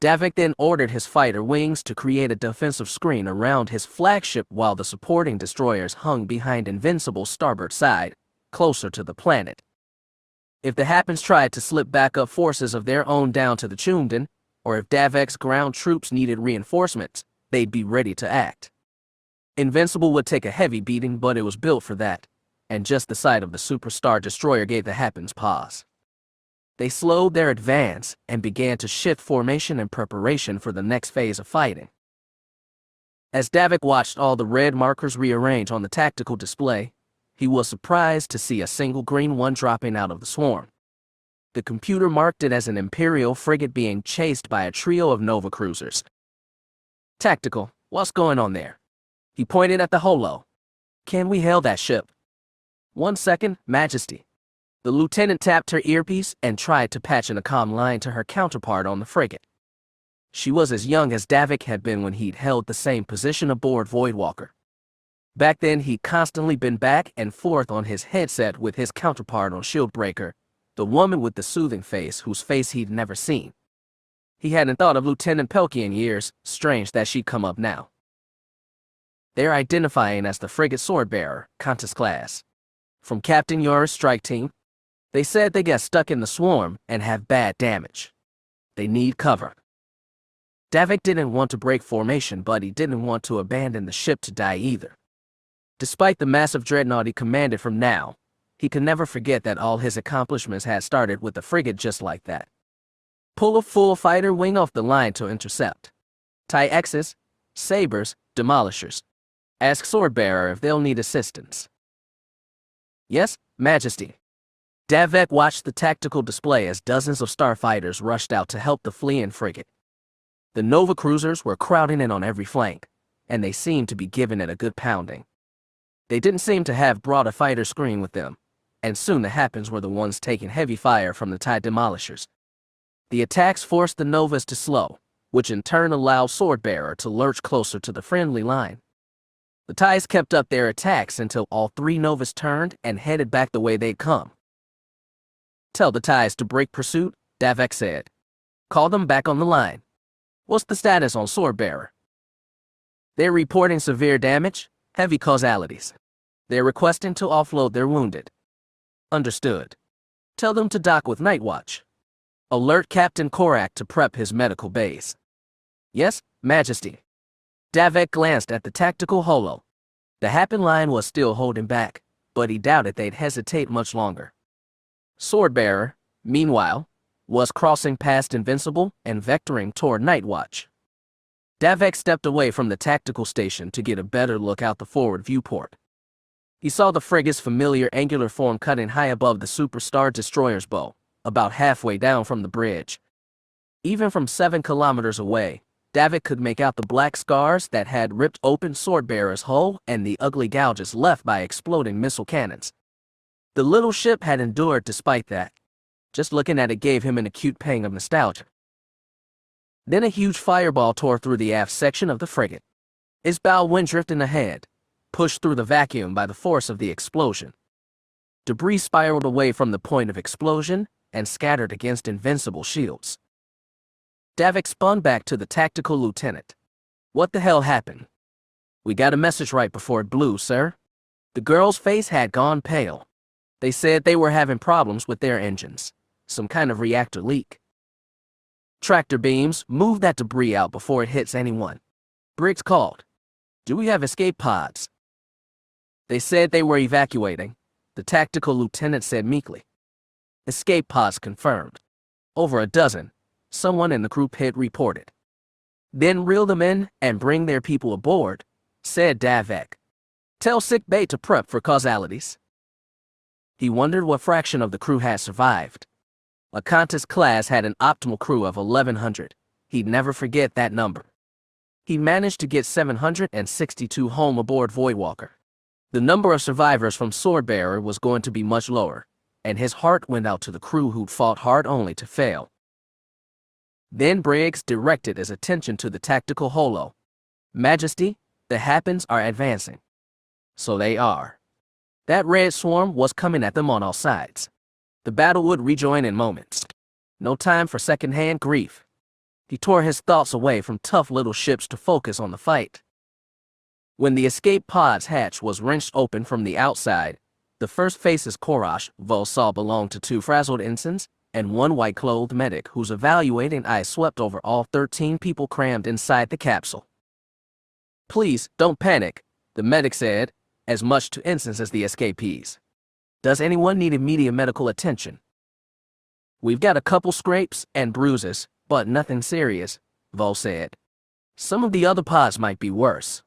Davek then ordered his fighter wings to create a defensive screen around his flagship while the supporting destroyers hung behind Invincible's starboard side, closer to the planet. If the Happens tried to slip backup forces of their own down to the Chumden, or if Davek's ground troops needed reinforcements, they'd be ready to act. Invincible would take a heavy beating, but it was built for that, and just the sight of the superstar destroyer gave the Happens pause. They slowed their advance and began to shift formation in preparation for the next phase of fighting. As Davek watched all the red markers rearrange on the tactical display, he was surprised to see a single green one dropping out of the swarm. The computer marked it as an Imperial frigate being chased by a trio of Nova cruisers. Tactical, what's going on there? He pointed at the holo. Can we hail that ship? 1 second, Majesty. The lieutenant tapped her earpiece and tried to patch in a comm line to her counterpart on the frigate. She was as young as Davek had been when he'd held the same position aboard Voidwalker. Back then, he'd constantly been back and forth on his headset with his counterpart on Shieldbreaker, the woman with the soothing face whose face he'd never seen. He hadn't thought of Lieutenant Pelkey in years. Strange that she'd come up now. They're identifying as the frigate Swordbearer, Qantas class. From Captain Yora's strike team. They said they got stuck in the swarm and have bad damage. They need cover. Davek didn't want to break formation, but he didn't want to abandon the ship to die either. Despite the massive dreadnought he commanded from now, he could never forget that all his accomplishments had started with a frigate just like that. Pull a full fighter wing off the line to intercept. Tie X's, sabers, demolishers. Ask Swordbearer if they'll need assistance. Yes, Majesty. Davek watched the tactical display as dozens of starfighters rushed out to help the fleeing frigate. The Nova cruisers were crowding in on every flank, and they seemed to be giving it a good pounding. They didn't seem to have brought a fighter screen with them, and soon the Hapes were the ones taking heavy fire from the TIE demolishers. The attacks forced the Novas to slow, which in turn allowed Swordbearer to lurch closer to the friendly line. The TIEs kept up their attacks until all three Novas turned and headed back the way they'd come. Tell the TIEs to break pursuit, Davek said. Call them back on the line. What's the status on Swordbearer? They're reporting severe damage, heavy causalities. They're requesting to offload their wounded. Understood. Tell them to dock with Night Watch. Alert Captain Korak to prep his medical base. Yes, Majesty. Davek glanced at the tactical holo. The Happen line was still holding back, but he doubted they'd hesitate much longer. Swordbearer, meanwhile, was crossing past Invincible and vectoring toward Night Watch. Davek stepped away from the tactical station to get a better look out the forward viewport. He saw the frigate's familiar angular form cutting high above the Superstar Destroyer's bow, about halfway down from the bridge. Even from 7 kilometers away, Davek could make out the black scars that had ripped open Swordbearer's hull and the ugly gouges left by exploding missile cannons. The little ship had endured despite that. Just looking at it gave him an acute pang of nostalgia. Then a huge fireball tore through the aft section of the frigate. Its bow went drifting ahead, pushed through the vacuum by the force of the explosion. Debris spiraled away from the point of explosion and scattered against Invincible shields. Davek spun back to the tactical lieutenant. What the hell happened? We got a message right before it blew, sir. The girl's face had gone pale. They said they were having problems with their engines. Some kind of reactor leak. Tractor beams, move that debris out before it hits anyone. Briggs called. Do we have escape pods? They said they were evacuating, the tactical lieutenant said meekly. Escape pods confirmed. Over a dozen, someone in the crew pit reported. Then reel them in and bring their people aboard, said Davek. Tell Sick Bay to prep for causalities. He wondered what fraction of the crew had survived. A Qantas class had an optimal crew of 1,100. He'd never forget that number. He managed to get 762 home aboard Voidwalker. The number of survivors from Swordbearer was going to be much lower, and his heart went out to the crew who'd fought hard only to fail. Then Briggs directed his attention to the tactical holo. Majesty, the Happens are advancing. So they are. That red swarm was coming at them on all sides. The battle would rejoin in moments. No time for second-hand grief. He tore his thoughts away from tough little ships to focus on the fight. When the escape pod's hatch was wrenched open from the outside, the first faces Korash Vol saw belonged to 2 frazzled ensigns and 1 white-clothed medic whose evaluating eye swept over all 13 people crammed inside the capsule. Please, don't panic, the medic said, as much to ensigns as the escapees. Does anyone need immediate medical attention? We've got a couple scrapes and bruises, but nothing serious, Vol said. Some of the other pods might be worse.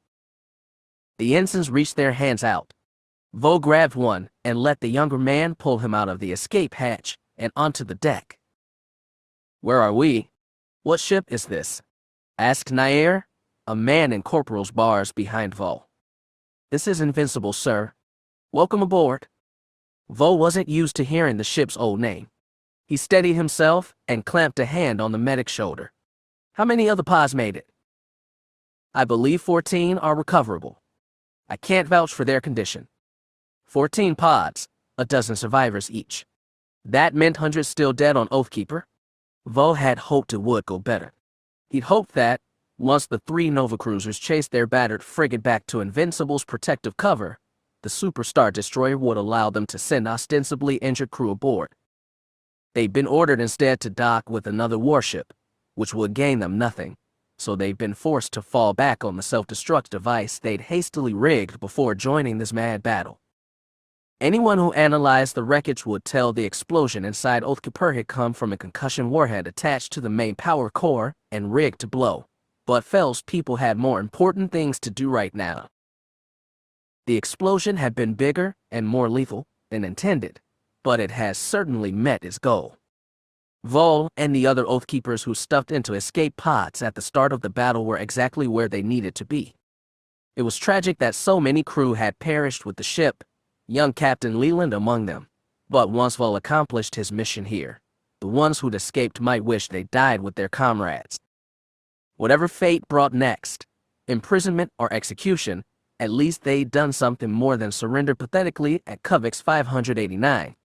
The ensigns reached their hands out. Vol grabbed one and let the younger man pull him out of the escape hatch and onto the deck. Where are we? What ship is this? Asked Nair, a man in corporal's bars behind Vol. This is Invincible, sir. Welcome aboard. Vol wasn't used to hearing the ship's old name. He steadied himself and clamped a hand on the medic's shoulder. How many other pods made it? I believe 14 are recoverable. I can't vouch for their condition. 14 pods, a dozen survivors each. That meant hundreds still dead on Oathkeeper. Vol had hoped it would go better. He'd hoped that, once the 3 Nova cruisers chased their battered frigate back to Invincible's protective cover, the Superstar Destroyer would allow them to send ostensibly injured crew aboard. They'd been ordered instead to dock with another warship, which would gain them nothing, so they'd been forced to fall back on the self-destruct device they'd hastily rigged before joining this mad battle. Anyone who analyzed the wreckage would tell the explosion inside Oathkeeper had come from a concussion warhead attached to the main power core and rigged to blow. But Fel's people had more important things to do right now. The explosion had been bigger and more lethal than intended, but it has certainly met its goal. Vol and the other Oathkeepers who stuffed into escape pods at the start of the battle were exactly where they needed to be. It was tragic that so many crew had perished with the ship, young Captain Leland among them. But once Vol accomplished his mission here, the ones who'd escaped might wish they died with their comrades. Whatever fate brought next, imprisonment or execution, at least they'd done something more than surrender pathetically at Kuvix 589.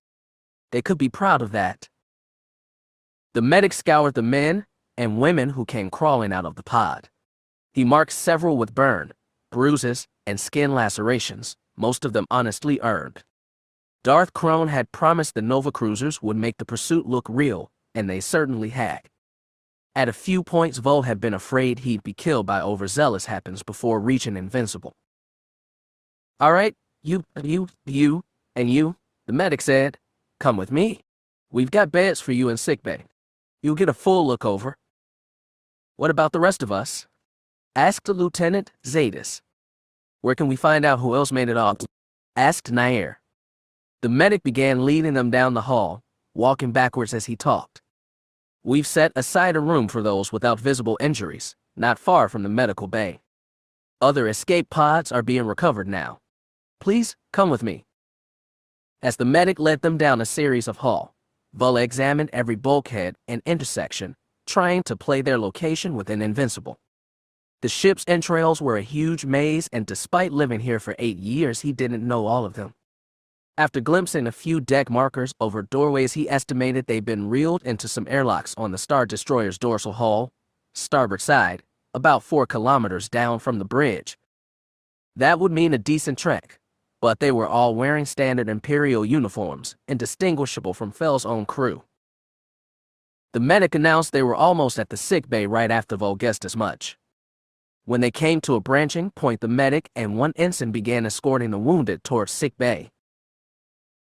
They could be proud of that. The medic scoured the men and women who came crawling out of the pod. He marked several with burn, bruises, and skin lacerations, most of them honestly earned. Darth Krone had promised the Nova cruisers would make the pursuit look real, and they certainly had. At a few points, Vol had been afraid he'd be killed by overzealous Hapes before reaching Invincible. "All right, you, and you," the medic said. "Come with me. We've got beds for you in sickbay. You'll get a full look over." "What about the rest of us?" asked Lieutenant Zadis. "Where can we find out who else made it off?" asked Nair. The medic began leading them down the hall, walking backwards as he talked. "We've set aside a room for those without visible injuries, not far from the medical bay. Other escape pods are being recovered now. Please, come with me." As the medic led them down a series of halls, Vol examined every bulkhead and intersection, trying to play their location within Invincible. The ship's entrails were a huge maze, and despite living here for 8 years, he didn't know all of them. After glimpsing a few deck markers over doorways, he estimated they'd been reeled into some airlocks on the Star Destroyer's dorsal hull, starboard side, about 4 kilometers down from the bridge. That would mean a decent trek, but they were all wearing standard Imperial uniforms, indistinguishable from Fel's own crew. The medic announced they were almost at the sick bay right after Vol guessed as much. When they came to a branching point, the medic and one ensign began escorting the wounded towards sick bay.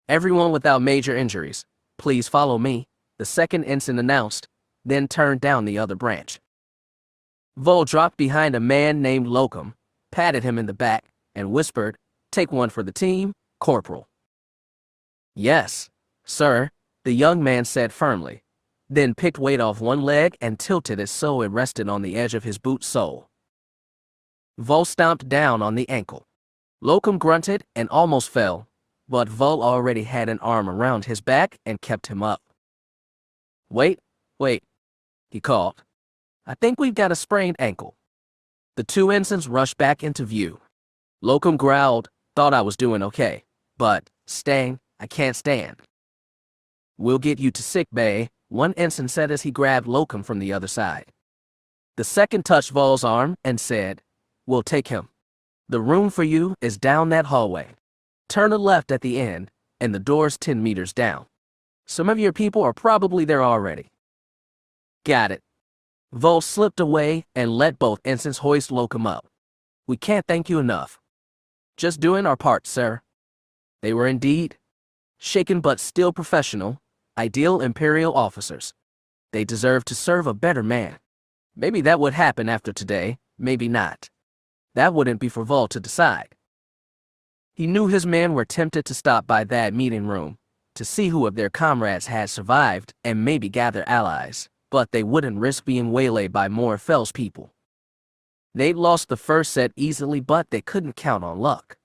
"Everyone without major injuries, please follow me," the second ensign announced, then turned down the other branch. Vol dropped behind a man named Locum, patted him in the back, and whispered, "Take one for the team, Corporal." "Yes, sir," the young man said firmly, then picked weight off one leg and tilted it so it rested on the edge of his boot sole. Vol stomped down on the ankle. Locum grunted and almost fell, but Vol already had an arm around his back and kept him up. Wait, he called. "I think we've got a sprained ankle." The 2 ensigns rushed back into view. Locum growled, "Thought I was doing okay, but, staying, I can't stand." "We'll get you to sick bay," one ensign said as he grabbed Locum from the other side. The second touched Vol's arm and said, "We'll take him. The room for you is down that hallway. Turn a left at the end, and the door's 10 meters down. Some of your people are probably there already." "Got it." Vol slipped away and let both ensigns hoist Locum up. "We can't thank you enough." "Just doing our part, sir." They were indeed shaken but still professional, ideal Imperial officers. They deserved to serve a better man. Maybe that would happen after today, maybe not. That wouldn't be for Vol to decide. He knew his men were tempted to stop by that meeting room, to see who of their comrades had survived and maybe gather allies, but they wouldn't risk being waylaid by more of Fel's people. They'd lost the first set easily, but they couldn't count on luck.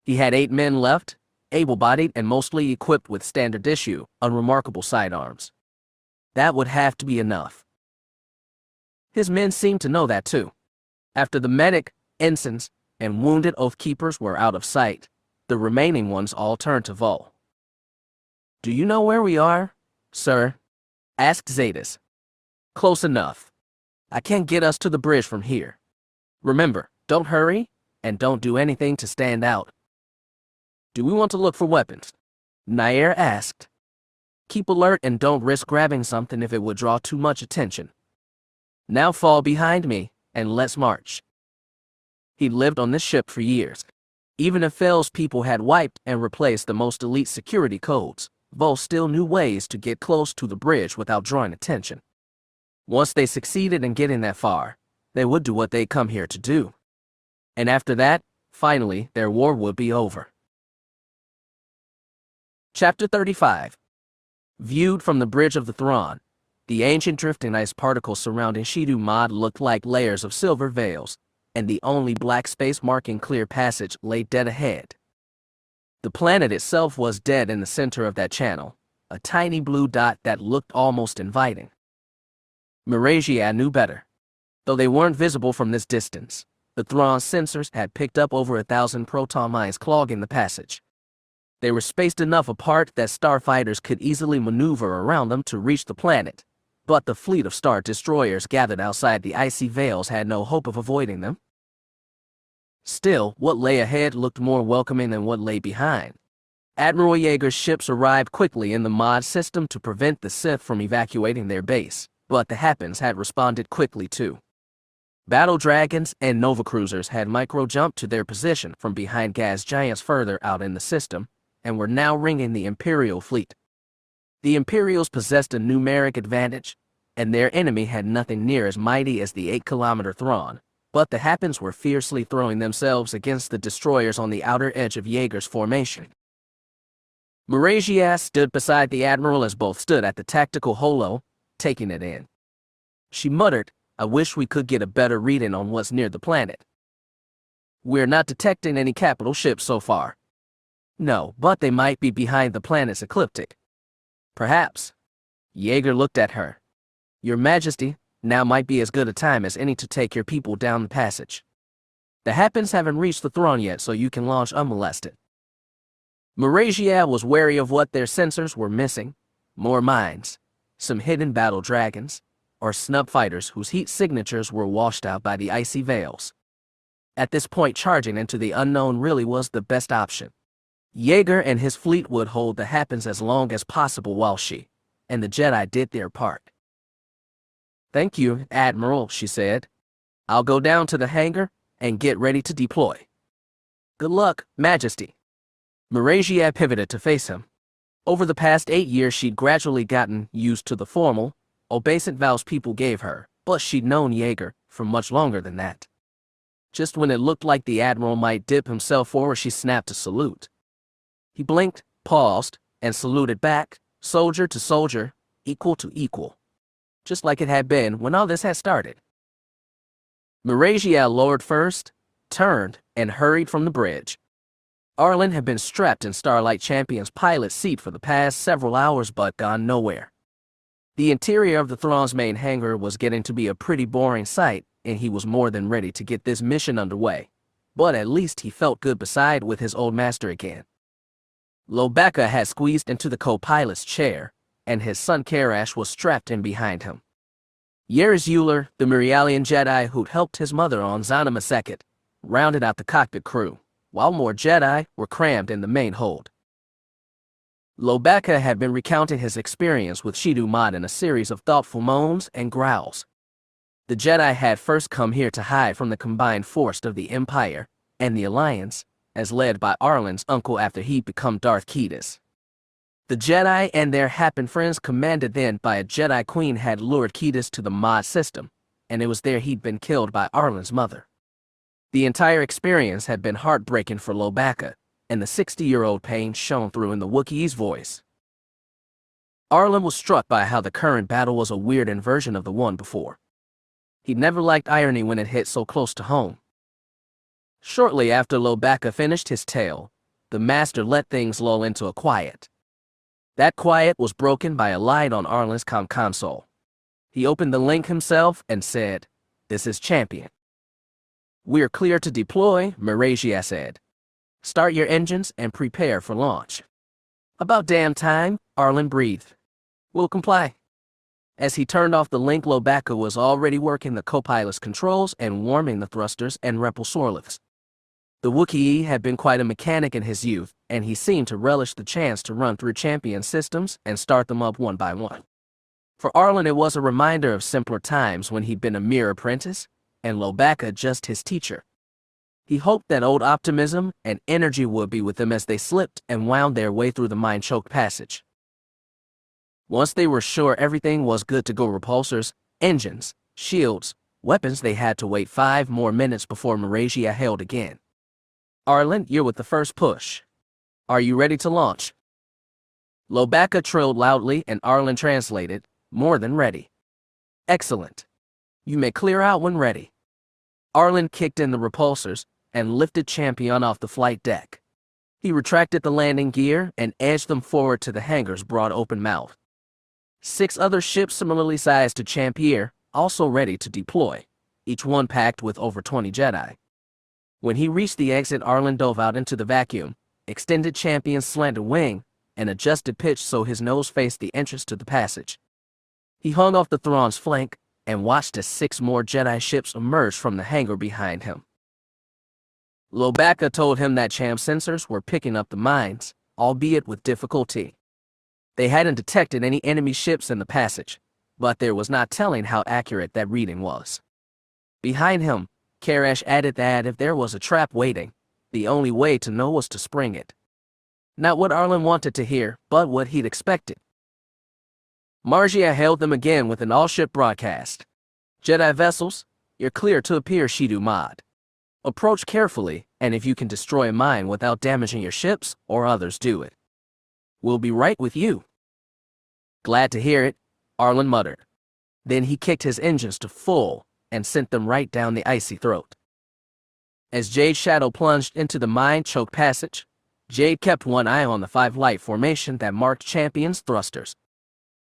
He had 8 men left, able-bodied and mostly equipped with standard issue, unremarkable sidearms. That would have to be enough. His men seemed to know that too. After the medic, ensigns, and wounded Oathkeepers were out of sight, the remaining ones all turned to Vol. "Do you know where we are, sir?" asked Zadis. Close enough. I can't get us to the bridge from here. Remember, don't hurry, and don't do anything to stand out. Do we want to look for weapons? Nair asked. Keep alert and don't risk grabbing something if it would draw too much attention. Now fall behind me, and let's march. He'd lived on this ship for years. Even if Fel's people had wiped and replaced the most elite security codes, Vol still knew ways to get close to the bridge without drawing attention. Once they succeeded in getting that far, they would do what they come here to do. And after that, finally, their war would be over. Chapter 35. Viewed from the bridge of the Thrawn, the ancient drifting ice particles surrounding Shidu Mod looked like layers of silver veils, and the only black space marking clear passage lay dead ahead. The planet itself was dead in the center of that channel, a tiny blue dot that looked almost inviting. Miragia knew better. Though they weren't visible from this distance, the Thrawn sensors had picked up over 1,000 proton mines clogging the passage. They were spaced enough apart that starfighters could easily maneuver around them to reach the planet, but the fleet of star destroyers gathered outside the icy veils had no hope of avoiding them. Still, what lay ahead looked more welcoming than what lay behind. Admiral Yeager's ships arrived quickly in the mod system to prevent the Sith from evacuating their base, but the Hapes had responded quickly too. Battle dragons and Nova cruisers had micro-jumped to their position from behind gas giants further out in the system, and were now ringing the Imperial fleet. The Imperials possessed a numeric advantage, and their enemy had nothing near as mighty as the 8-kilometer Thrawn, but the Hapes were fiercely throwing themselves against the destroyers on the outer edge of Yeager's formation. Miragia stood beside the Admiral as both stood at the tactical holo, taking it in. She muttered, "I wish we could get a better reading on what's near the planet. We're not detecting any capital ships so far." "No, but they might be behind the planet's ecliptic." "Perhaps." Yeager looked at her. "Your Majesty, now might be as good a time as any to take your people down the passage. The Hapes haven't reached the Thrawn yet, so you can launch unmolested." Miragia was wary of what their sensors were missing: more mines, some hidden battle dragons, or snub fighters whose heat signatures were washed out by the icy veils. At this point, charging into the unknown really was the best option. Yeager and his fleet would hold the Hapes as long as possible while she and the Jedi did their part. "Thank you, Admiral," she said. "I'll go down to the hangar and get ready to deploy." "Good luck, Majesty." Miragia pivoted to face him. Over the past 8 years, she'd gradually gotten used to the formal, obeisant vows people gave her, but she'd known Yeager for much longer than that. Just when it looked like the Admiral might dip himself forward, she snapped a salute. He blinked, paused, and saluted back, soldier to soldier, equal to equal. Just like it had been when all this had started. Miragia lowered first, turned, and hurried from the bridge. Arlen had been strapped in Starlight Champion's pilot seat for the past several hours but gone nowhere. The interior of the Thrawn's main hangar was getting to be a pretty boring sight, and he was more than ready to get this mission underway. But at least he felt good beside with his old master again. Lobacca had squeezed into the co-pilot's chair, and his son Karash was strapped in behind him. Yeris Euler, the Mirialian Jedi who'd helped his mother on Zanima Sekhet, rounded out the cockpit crew, while more Jedi were crammed in the main hold. Lobacca had been recounting his experience with Shidu Mod in a series of thoughtful moans and growls. The Jedi had first come here to hide from the combined force of the Empire and the Alliance, as led by Arlen's uncle after he'd become Darth Ketis. The Jedi and their Happen friends, commanded then by a Jedi Queen, had lured Ketis to the Mod system, and it was there he'd been killed by Arlen's mother. The entire experience had been heartbreaking for Lobacca, and the 60-year-old pain shone through in the Wookiee's voice. Arlen was struck by how the current battle was a weird inversion of the one before. He'd never liked irony when it hit so close to home. Shortly after Lobacca finished his tale, the Master let things lull into a quiet. That quiet was broken by a light on Arlen's console. He opened the link himself and said, "This is Champion." "We're clear to deploy," Miragia said. "Start your engines and prepare for launch." "About damn time," Arlen breathed. "We'll comply." As he turned off the link, Lobaka was already working the co-pilot's controls and warming the thrusters and repulsor lifts. The Wookiee had been quite a mechanic in his youth, and he seemed to relish the chance to run through champion systems and start them up one by one. For Arlen, it was a reminder of simpler times when he'd been a mere apprentice, and Lobaka just his teacher. He hoped that old optimism and energy would be with them as they slipped and wound their way through the mine-choked passage. Once they were sure everything was good to go, repulsors, engines, shields, weapons, they had to wait 5 more minutes before Maragia hailed again. "Arlen, you're with the first push. Are you ready to launch?" Lobaka trilled loudly, and Arlen translated, "More than ready." "Excellent. You may clear out when ready." Arlen kicked in the repulsors and lifted Champion off the flight deck. He retracted the landing gear and edged them forward to the hangar's broad open mouth. 6 other ships similarly sized to Champion, also ready to deploy, each one packed with over 20 Jedi. When he reached the exit, Arlen dove out into the vacuum, extended Champion's slanted wing, and adjusted pitch so his nose faced the entrance to the passage. He hung off the Thrawn's flank and watched as 6 more Jedi ships emerged from the hangar behind him. Lobaka told him that Champ sensors were picking up the mines, albeit with difficulty. They hadn't detected any enemy ships in the passage, but there was not telling how accurate that reading was. Behind him, Karash added that if there was a trap waiting, the only way to know was to spring it. Not what Arlen wanted to hear, but what he'd expected. Margia hailed them again with an all-ship broadcast. "Jedi vessels, you're clear to appear Shidu Mod. Approach carefully, and if you can destroy a mine without damaging your ships or others, do it. We'll be right with you." "Glad to hear it," Arlen muttered. Then he kicked his engines to full and sent them right down the icy throat. As Jade's shadow plunged into the mine-choked passage, Jade kept one eye on the 5 light formation that marked Champion's thrusters.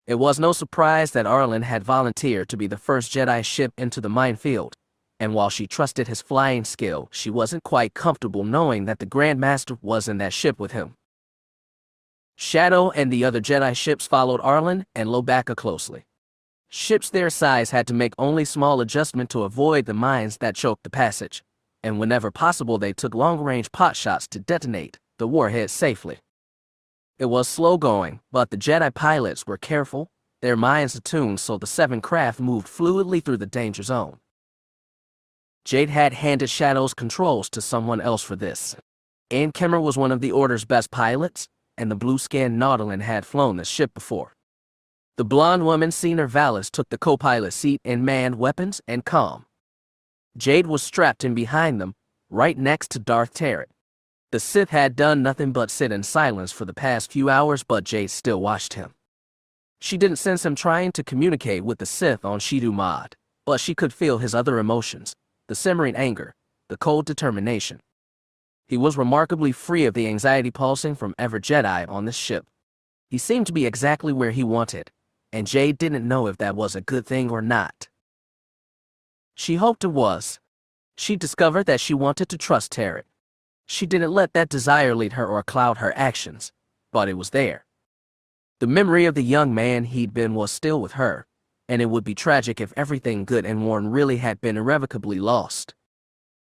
It was no surprise that Arlen had volunteered to be the first Jedi ship into the minefield, and while she trusted his flying skill, she wasn't quite comfortable knowing that the Grand Master was in that ship with him. Shadow and the other Jedi ships followed Arlen and Lobaka closely. Ships their size had to make only small adjustment to avoid the mines that choked the passage, and whenever possible they took long-range pot shots to detonate the warhead safely. It was slow going, but the Jedi pilots were careful, their minds attuned so the 7 craft moved fluidly through the danger zone. Jade had handed Shadow's controls to someone else for this. Ann Kimmer was one of the Order's best pilots, and the blue-skinned Nautilin had flown this ship before. The blonde woman, Senior Valis, took the co-pilot seat and manned weapons and comm. Jade was strapped in behind them, right next to Darth Tyrant. The Sith had done nothing but sit in silence for the past few hours, but Jade still watched him. She didn't sense him trying to communicate with the Sith on Shidu Mod, but she could feel his other emotions, the simmering anger, the cold determination. He was remarkably free of the anxiety pulsing from every Jedi on this ship. He seemed to be exactly where he wanted, and Jade didn't know if that was a good thing or not. She hoped it was. She discovered that she wanted to trust Tyrant. She didn't let that desire lead her or cloud her actions, but it was there. The memory of the young man he'd been was still with her, and it would be tragic if everything good and worn really had been irrevocably lost.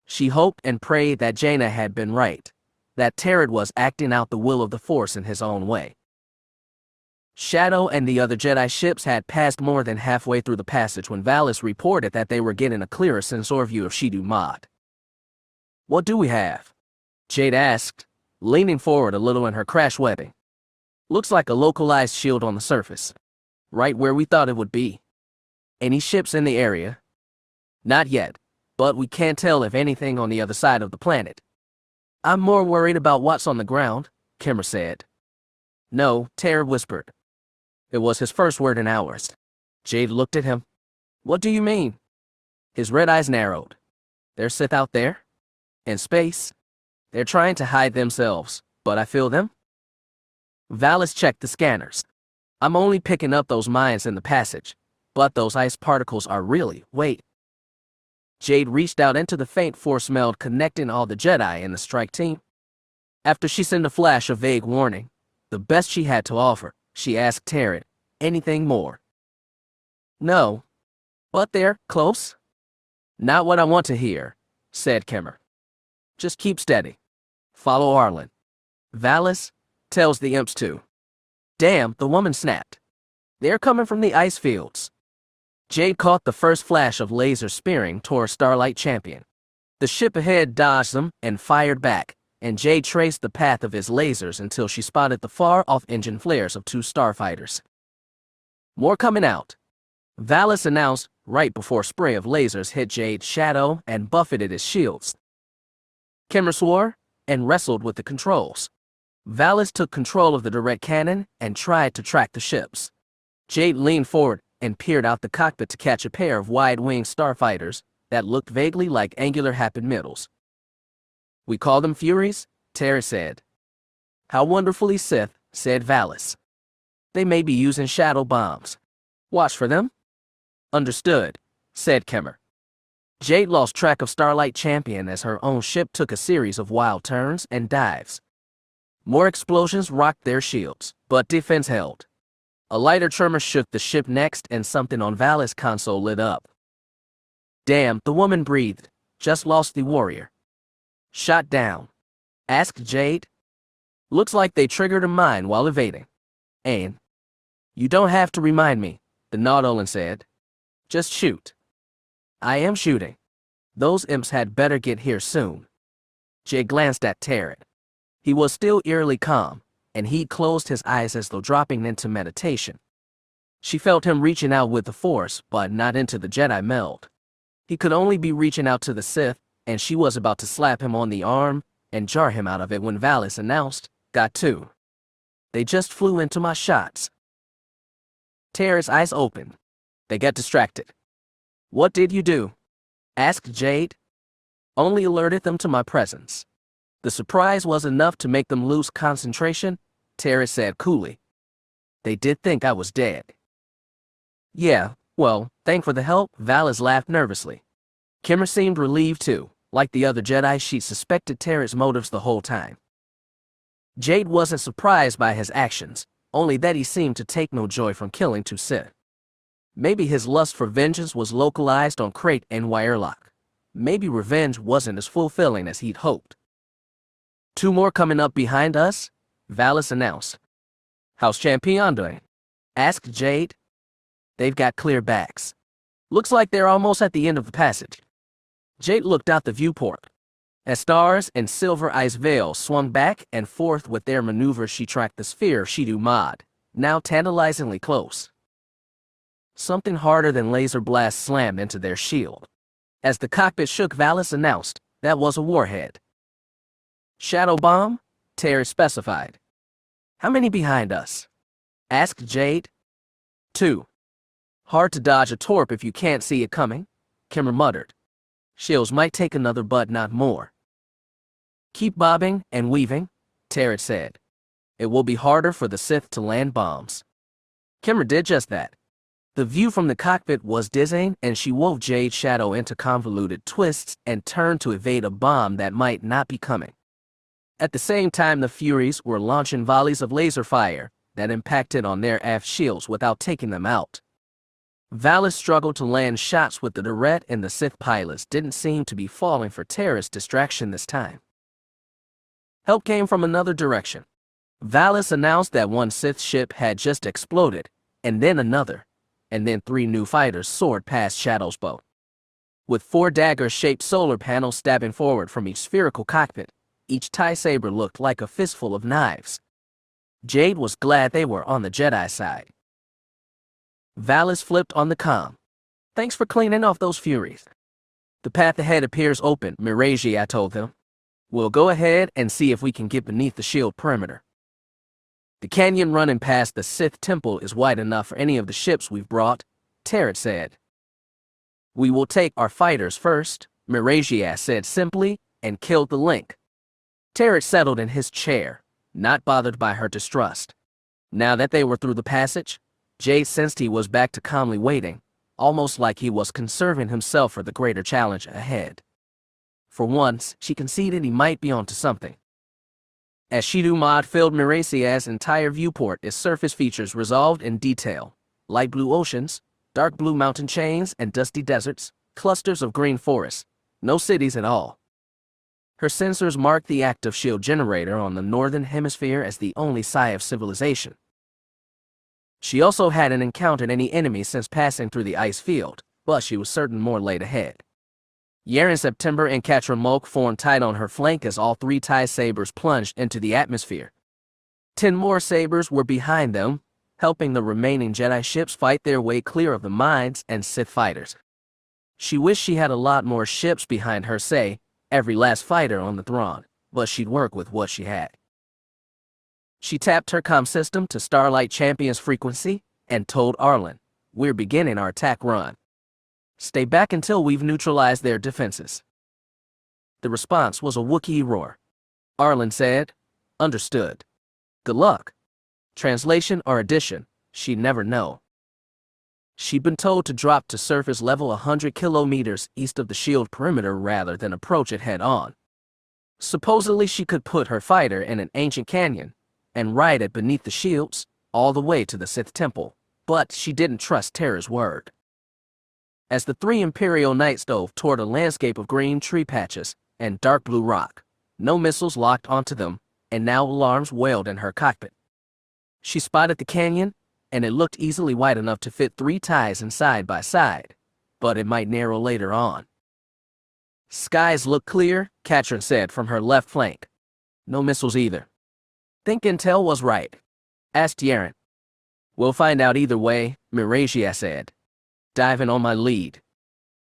She hoped and prayed that Jaina had been right, that Tyrant was acting out the will of the Force in his own way. Shadow and the other Jedi ships had passed more than halfway through the passage when Valis reported that they were getting a clearer sensor view of Shidu Mod. "What do we have?" Jade asked, leaning forward a little in her crash webbing. "Looks like a localized shield on the surface. Right where we thought it would be. Any ships in the area?" "Not yet, but we can't tell if anything on the other side of the planet." "I'm more worried about what's on the ground," Kimmer said. "No," Tara whispered. It was his first word in hours. Jade looked at him. "What do you mean?" His red eyes narrowed. "There's Sith out there? In space? They're trying to hide themselves, but I feel them." Valis checked the scanners. "I'm only picking up those mines in the passage, but those ice particles are really, wait." Jade reached out into the faint force meld connecting all the Jedi in the strike team. After she sent a flash of vague warning, the best she had to offer, she asked Tyrant, "Anything more?" No. But they're close? Not what I want to hear, said Kimmer. Just keep steady. Follow Arlen. Valis tells the imps to. Damn, the woman snapped. They're coming from the ice fields. Jade caught the first flash of laser spearing toward Starlight Champion. The ship ahead dodged them and fired back, and Jade traced the path of his lasers until she spotted the far-off engine flares of 2 starfighters. More coming out, Valis announced right before a spray of lasers hit Jade's shadow and buffeted his shields. Kimmer swore and wrestled with the controls. Valis took control of the direct cannon and tried to track the ships. Jade leaned forward and peered out the cockpit to catch a pair of wide-winged starfighters that looked vaguely like angular Hapid middles. We call them Furies, Terra said. How wonderfully Sith, said Valis. They may be using shadow bombs. Watch for them. Understood, said Kimmer. Jade lost track of Starlight Champion as her own ship took a series of wild turns and dives. More explosions rocked their shields, but defense held. A lighter tremor shook the ship next and something on Valis' console lit up. Damn, the woman breathed. Just lost the warrior. Shot down? Asked Jade. Looks like they triggered a mine while evading. Ain. You don't have to remind me, the Nautolan said. Just shoot. I am shooting. Those imps had better get here soon. Jade glanced at Tyrant. He was still eerily calm, and he closed his eyes as though dropping into meditation. She felt him reaching out with the Force, but not into the Jedi meld. He could only be reaching out to the Sith, and she was about to slap him on the arm and jar him out of it when Valis announced, Got 2. They just flew into my shots. Tara's eyes opened. They got distracted. What did you do? Asked Jade. Only alerted them to my presence. The surprise was enough to make them lose concentration, Tara said coolly. They did think I was dead. Yeah, well, thanks for the help, Valis laughed nervously. Kimmer seemed relieved too. Like the other Jedi, she suspected Tara's motives the whole time. Jade wasn't surprised by his actions, only that he seemed to take no joy from killing 2 Sith. Maybe his lust for vengeance was localized on Crate and Wirelock. Maybe revenge wasn't as fulfilling as he'd hoped. 2 more coming up behind us, Valis announced. How's Champion doing? Asked Jade. They've got clear backs. Looks like they're almost at the end of the passage. Jade looked out the viewport. As stars and silver ice veils swung back and forth with their maneuvers, she tracked the sphere of Shidu Mod, now tantalizingly close. Something harder than laser blasts slammed into their shield. As the cockpit shook, Valis announced, that was a warhead. Shadow bomb? Terry specified. How many behind us? Asked Jade. 2. Hard to dodge a torp if you can't see it coming, Kimmer muttered. Shields might take another but not more. Keep bobbing and weaving, Terry said. It will be harder for the Sith to land bombs. Kimmer did just that. The view from the cockpit was dizzying, and she wove Jade's shadow into convoluted twists and turned to evade a bomb that might not be coming. At the same time, the Furies were launching volleys of laser fire that impacted on their aft shields without taking them out. Valis struggled to land shots with the turret, and the Sith pilots didn't seem to be falling for terrorist distraction this time. Help came from another direction. Valis announced that 1 Sith ship had just exploded, and then another, and then 3 new fighters soared past Shadow's bow. With 4 dagger-shaped solar panels stabbing forward from each spherical cockpit, each TIE saber looked like a fistful of knives. Jade was glad they were on the Jedi side. Valis flipped on the comm. Thanks for cleaning off those Furies. The path ahead appears open, Miragia told them. We'll go ahead and see if we can get beneath the shield perimeter. The canyon running past the Sith temple is wide enough for any of the ships we've brought, Tyrant said. We will take our fighters first, Miragia said simply, and killed the link. Tyrant settled in his chair, not bothered by her distrust. Now that they were through the passage, Jade sensed he was back to calmly waiting, almost like he was conserving himself for the greater challenge ahead. For once, she conceded he might be onto something. As Shidu Mod filled Miracia's entire viewport, its surface features resolved in detail. Light blue oceans, Dark blue mountain chains and dusty deserts, clusters of green forests, no cities at all. Her sensors marked the active shield generator on the northern hemisphere as the only sign of civilization. She also hadn't encountered any enemies since passing through the ice field, but she was certain more laid ahead. Yaren, September, and Katrin Mulk formed tight on her flank as all 3 TIE sabers plunged into the atmosphere. 10 more sabers were behind them, helping the remaining Jedi ships fight their way clear of the mines and Sith fighters. She wished she had a lot more ships behind her, say, every last fighter on the Thrawn, but she'd work with what she had. She tapped her comm system to Starlight Champion's frequency and told Arlen, "We're beginning our attack run. Stay back until we've neutralized their defenses." The response was a Wookiee roar. Arlen said, "Understood. Good luck." Translation or addition, she'd never know. She'd been told to drop to surface level 100 kilometers east of the shield perimeter rather than approach it head-on. Supposedly she could put her fighter in an ancient canyon and ride it beneath the shields all the way to the Sith Temple, but she didn't trust Terra's word. As the 3 Imperial Knights dove toward a landscape of green tree patches and dark blue rock, no missiles locked onto them, and now alarms wailed in her cockpit. She spotted the canyon, and it looked easily wide enough to fit 3 TIEs in side by side, but it might narrow later on. "Skies look clear," Katrin said from her left flank. "No missiles either." "Think intel was right?" asked Yaren. "We'll find out either way," Miragia said, diving on my lead.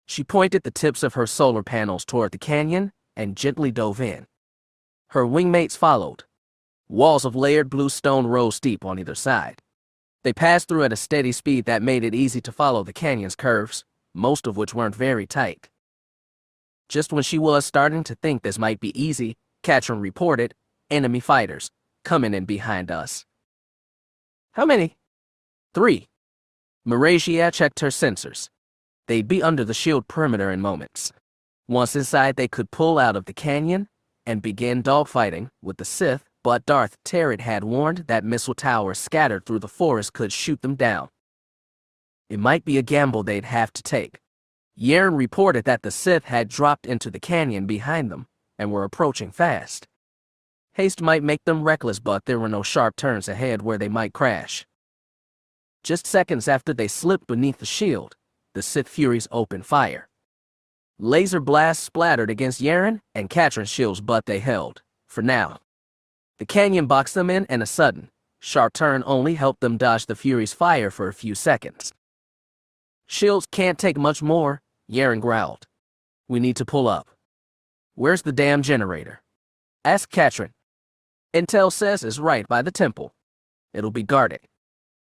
She pointed the tips of her solar panels toward the canyon and gently dove in. Her wingmates followed. Walls of layered blue stone rose steep on either side. They passed through at a steady speed that made it easy to follow the canyon's curves, most of which weren't very tight. Just when she was starting to think this might be easy, Katrin reported, "Enemy fighters, coming in behind us." "How many?" "3. Miragia checked her sensors. They'd be under the shield perimeter in moments. Once inside, they could pull out of the canyon and begin dogfighting with the Sith, but Darth Tarrant had warned that missile towers scattered through the forest could shoot them down. It might be a gamble they'd have to take. Yaren reported that the Sith had dropped into the canyon behind them and were approaching fast. Haste might make them reckless, but there were no sharp turns ahead where they might crash. Just seconds after they slipped beneath the shield, the Sith Furies opened fire. Laser blasts splattered against Yaren and Katrin's shields, but they held, for now. The canyon boxed them in, and a sudden, sharp turn only helped them dodge the Furies' fire for a few seconds. "Shields can't take much more," Yaren growled. "We need to pull up." "Where's the damn generator?" asked Katrin. "Intel says it's right by the temple. It'll be guarded."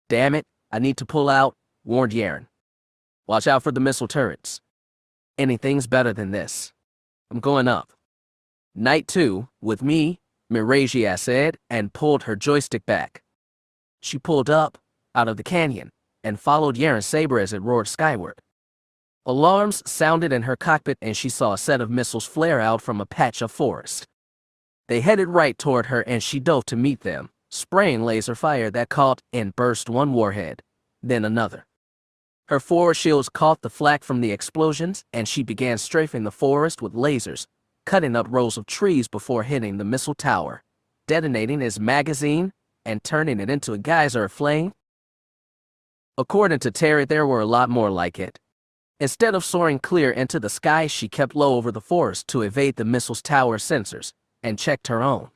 "Damn it, I need to pull out," warned Yaren. "Watch out for the missile turrets." "Anything's better than this. I'm going up." "Night 2, with me," Miragia said, and pulled her joystick back. She pulled up, out of the canyon, and followed Yaren's saber as it roared skyward. Alarms sounded in her cockpit, and she saw a set of missiles flare out from a patch of forest. They headed right toward her, and she dove to meet them, spraying laser fire that caught and burst one warhead, then another. Her forward shields caught the flak from the explosions, and she began strafing the forest with lasers, cutting up rows of trees before hitting the missile tower, detonating its magazine, and turning it into a geyser of flame. According to Terry, there were a lot more like it. Instead of soaring clear into the sky, she kept low over the forest to evade the missile's tower sensors, and checked her own.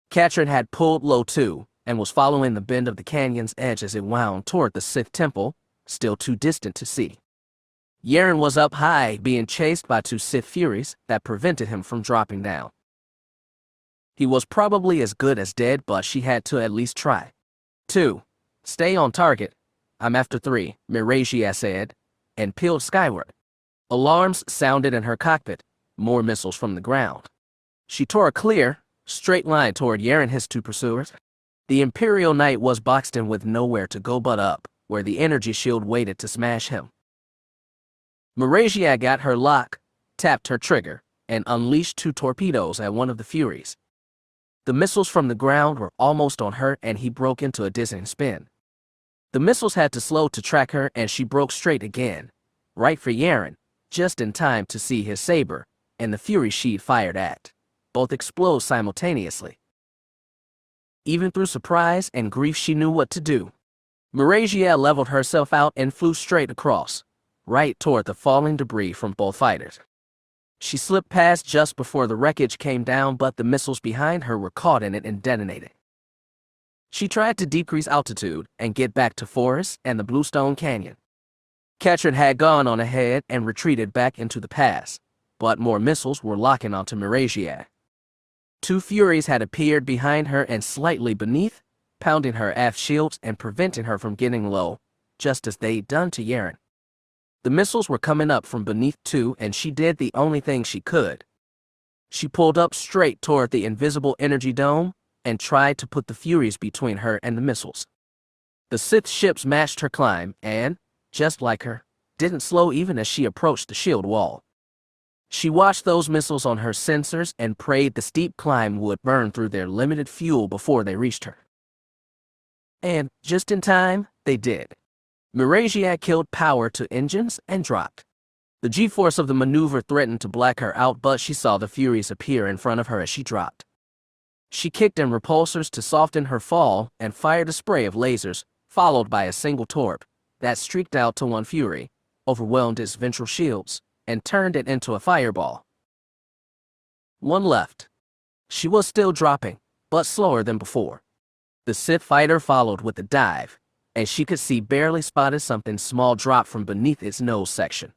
Katrin had pulled low too, and was following the bend of the canyon's edge as it wound toward the Sith Temple, still too distant to see. Yaren was up high, being chased by 2 Sith Furies that prevented him from dropping down. He was probably as good as dead, but she had to at least try. 2. Stay on target. I'm after 3, Miragia said, and peeled skyward. Alarms sounded in her cockpit, more missiles from the ground. She tore a clear, straight line toward Yaren and his 2 pursuers. The Imperial Knight was boxed in with nowhere to go but up, where the energy shield waited to smash him. Miragia got her lock, tapped her trigger, and unleashed 2 torpedoes at one of the Furies. The missiles from the ground were almost on her, and he broke into a dizzying spin. The missiles had to slow to track her and she broke straight again, right for Yaren, just in time to see his saber, and the fury she'd fired at, both explode simultaneously. Even through surprise and grief she knew what to do. Meraziel leveled herself out and flew straight across, right toward the falling debris from both fighters. She slipped past just before the wreckage came down, but the missiles behind her were caught in it and detonated. She tried to decrease altitude and get back to Forest and the Bluestone Canyon. Ketchert had gone on ahead and retreated back into the pass, but more missiles were locking onto Meraziel. 2 Furies had appeared behind her and slightly beneath, pounding her aft shields and preventing her from getting low, just as they'd done to Yaren. The missiles were coming up from beneath too, and she did the only thing she could. She pulled up straight toward the invisible energy dome and tried to put the Furies between her and the missiles. The Sith ships matched her climb and, just like her, didn't slow even as she approached the shield wall. She watched those missiles on her sensors and prayed the steep climb would burn through their limited fuel before they reached her. And, just in time, they did. Meraziel killed power to engines and dropped. The G-force of the maneuver threatened to black her out, but she saw the Furies appear in front of her as she dropped. She kicked in repulsors to soften her fall and fired a spray of lasers, followed by a single torp that streaked out to one Fury, overwhelmed its ventral shields, and turned it into a fireball. One left. She was still dropping, but slower than before. The Sith fighter followed with a dive, and she could see barely spotted something small drop from beneath its nose section.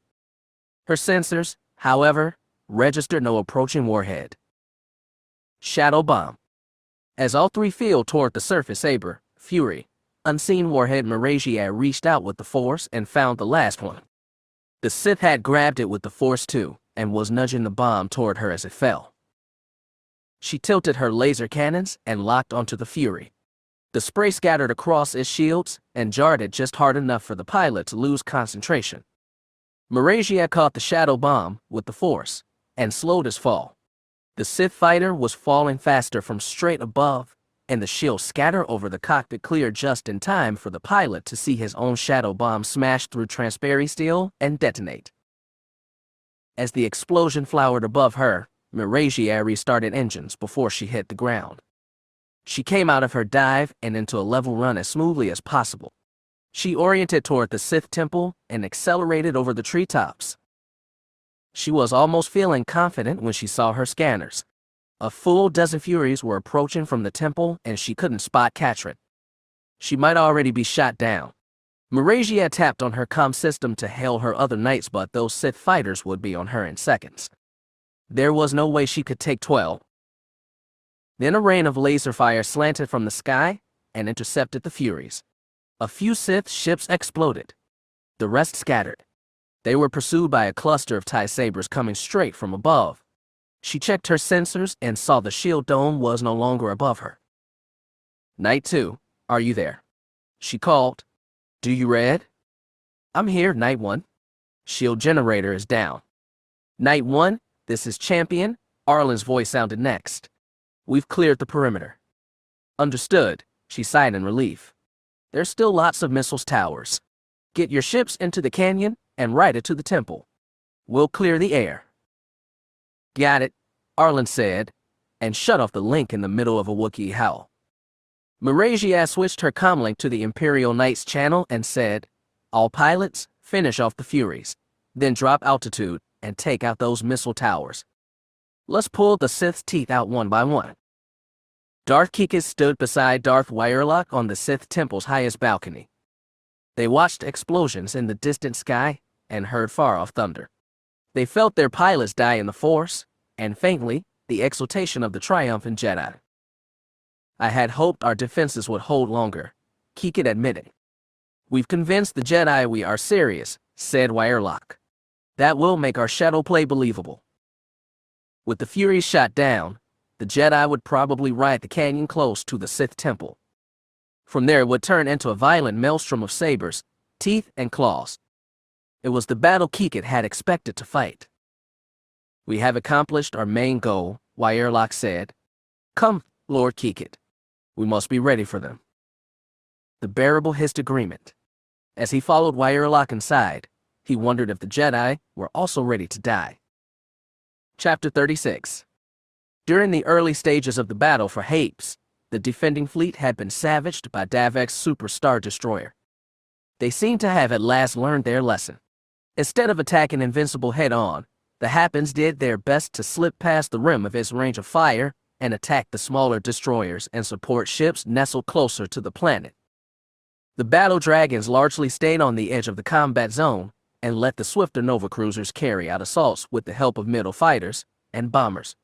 Her sensors, however, registered no approaching warhead. Shadow bomb. As all 3 flew toward the surface saber, Fury, unseen warhead, Meraziel reached out with the Force and found the last one. The Sith had grabbed it with the Force too, and was nudging the bomb toward her as it fell. She tilted her laser cannons and locked onto the Fury. The spray scattered across its shields and jarred it just hard enough for the pilot to lose concentration. Meraziel caught the shadow bomb with the Force and slowed its fall. The Sith fighter was falling faster from straight above, and the shield scattered over the cockpit cleared just in time for the pilot to see his own shadow bomb smash through transparent steel and detonate. As the explosion flowered above her, Meraziel restarted engines before she hit the ground. She came out of her dive and into a level run as smoothly as possible. She oriented toward the Sith temple and accelerated over the treetops. She was almost feeling confident when she saw her scanners. A full dozen Furies were approaching from the temple and she couldn't spot Ketchert. She might already be shot down. Meraziel tapped on her comm system to hail her other knights, but those Sith fighters would be on her in seconds. There was no way she could take 12. Then a rain of laser fire slanted from the sky and intercepted the Furies. A few Sith ships exploded. The rest scattered. They were pursued by a cluster of TIE sabers coming straight from above. She checked her sensors and saw the shield dome was no longer above her. Knight 2, are you there? She called. Do you read? I'm here, Knight 1. Shield generator is down. Knight 1, this is Champion. Arlen's voice sounded next. We've cleared the perimeter. Understood, she sighed in relief. There's still lots of missiles towers. Get your ships into the canyon and ride it to the temple. We'll clear the air. Got it, Arlen said, and shut off the link in the middle of a Wookiee howl. Meraziel switched her comlink to the Imperial Knights channel and said, all pilots, finish off the Furies, then drop altitude and take out those missile towers. Let's pull the Sith's teeth out one by one. Darth Kikis stood beside Darth Wirelock on the Sith temple's highest balcony. They watched explosions in the distant sky and heard far-off thunder. They felt their pilots die in the Force, and faintly, the exultation of the triumphant Jedi. I had hoped our defenses would hold longer, Kikit admitted. We've convinced the Jedi we are serious, said Wirelock. That will make our shadow play believable. With the Furies shot down, the Jedi would probably ride the canyon close to the Sith temple. From there it would turn into a violent maelstrom of sabers, teeth, and claws. It was the battle Kikit had expected to fight. We have accomplished our main goal, Wirelock said. Come, Lord Kikit. We must be ready for them. the bearable hissed agreement. As he followed Wirelock inside, he wondered if the Jedi were also ready to die. Chapter 36. During the early stages of the battle for Hapes, the defending fleet had been savaged by Davek's Super Star Destroyer. They seemed to have at last learned their lesson. Instead of attacking Invincible head-on, the Hapes did their best to slip past the rim of its range of fire and attack the smaller destroyers and support ships nestled closer to the planet. The battle dragons largely stayed on the edge of the combat zone and let the swifter Nova cruisers carry out assaults with the help of middle fighters and bombers.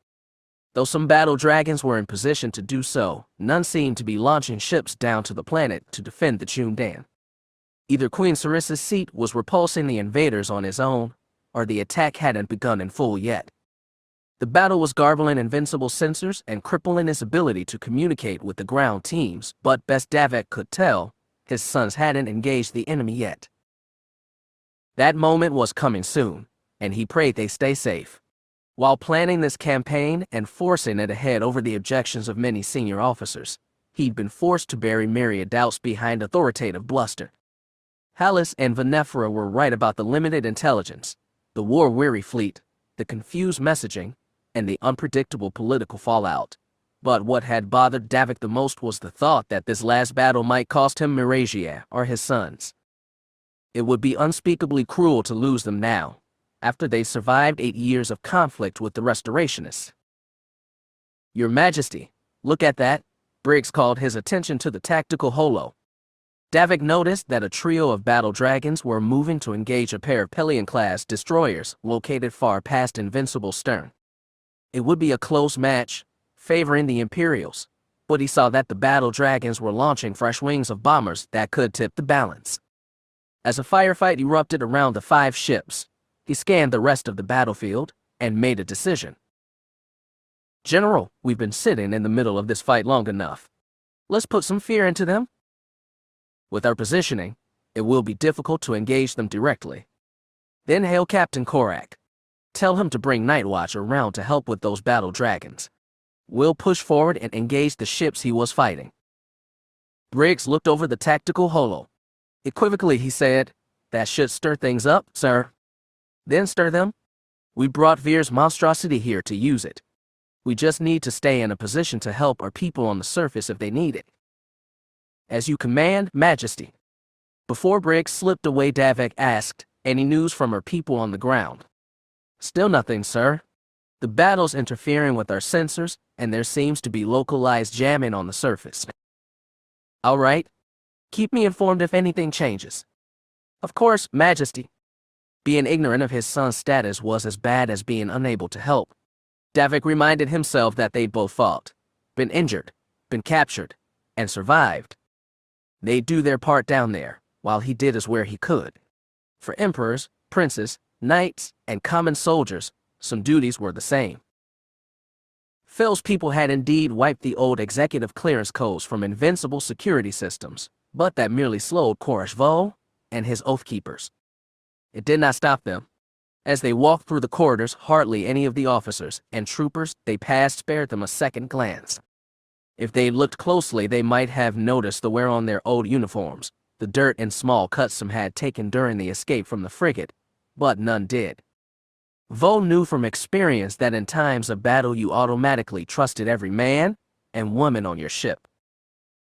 Though some battle dragons were in position to do so, none seemed to be launching ships down to the planet to defend the Chundan. Either Queen Sarissa's seat was repulsing the invaders on his own, or the attack hadn't begun in full yet. The battle was garbling Invincible sensors and crippling his ability to communicate with the ground teams, but best Davek could tell, his sons hadn't engaged the enemy yet. That moment was coming soon, and he prayed they stay safe. While planning this campaign and forcing it ahead over the objections of many senior officers, he'd been forced to bury myriad doubts behind authoritative bluster. Halis and Venefra were right about the limited intelligence, the war-weary fleet, the confused messaging, and the unpredictable political fallout. But what had bothered Davek the most was the thought that this last battle might cost him Miragia or his sons. It would be unspeakably cruel to lose them now, after they survived 8 years of conflict with the Restorationists. "Your Majesty, look at that," Briggs called his attention to the tactical holo. Davek noticed that a trio of battle dragons were moving to engage a pair of Pelion-class destroyers located far past Invincible's stern. It would be a close match, favoring the Imperials, but he saw that the battle dragons were launching fresh wings of bombers that could tip the balance. As a firefight erupted around the 5 ships, he scanned the rest of the battlefield and made a decision. "General, we've been sitting in the middle of this fight long enough. Let's put some fear into them. With our positioning, it will be difficult to engage them directly. Then hail Captain Korak. Tell him to bring Nightwatch around to help with those battle dragons. We'll push forward and engage the ships he was fighting." Briggs looked over the tactical holo. Equivocally, he said, "That should stir things up, sir." "Then stir them? We brought Veer's monstrosity here to use it. We just need to stay in a position to help our people on the surface if they need it." "As you command, Majesty." Before Briggs slipped away, Davek asked, "Any news from our people on the ground?" "Still nothing, sir. The battle's interfering with our sensors, and there seems to be localized jamming on the surface." "All right. Keep me informed if anything changes." "Of course, Majesty." Being ignorant of his son's status was as bad as being unable to help. Davek reminded himself that they'd both fought, been injured, been captured, and survived. They'd do their part down there, while he did as where he could. For emperors, princes, knights, and common soldiers, some duties were the same. Fel's people had indeed wiped the old executive clearance codes from Invincible security systems, but that merely slowed Koresh Vol and his Oathkeepers. It did not stop them. As they walked through the corridors, hardly any of the officers and troopers they passed spared them a second glance. If they looked closely, they might have noticed the wear on their old uniforms, the dirt and small cuts some had taken during the escape from the frigate, but none did. Vol knew from experience that in times of battle you automatically trusted every man and woman on your ship.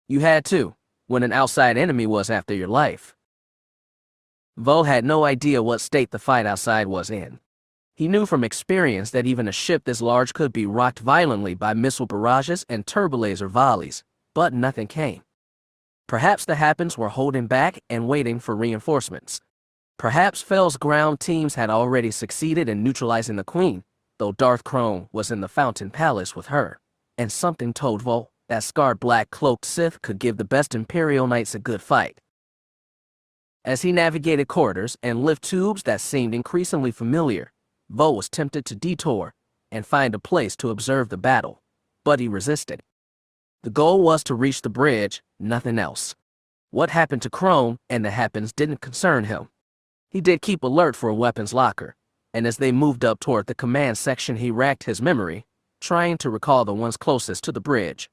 You had to, when an outside enemy was after your life. Vol had no idea what state the fight outside was in. He knew from experience that even a ship this large could be rocked violently by missile barrages and turbolaser volleys, but nothing came. Perhaps the Hapes were holding back and waiting for reinforcements. Perhaps Fel's ground teams had already succeeded in neutralizing the Queen, though Darth Krone was in the Fountain Palace with her, and something told Vol that scarred black-cloaked Sith could give the best Imperial Knights a good fight. As he navigated corridors and lift tubes that seemed increasingly familiar, Vol was tempted to detour and find a place to observe the battle, but he resisted. The goal was to reach the bridge, nothing else. What happened to Krone and the Hapes didn't concern him. He did keep alert for a weapons locker, and as they moved up toward the command section he racked his memory, trying to recall the ones closest to the bridge.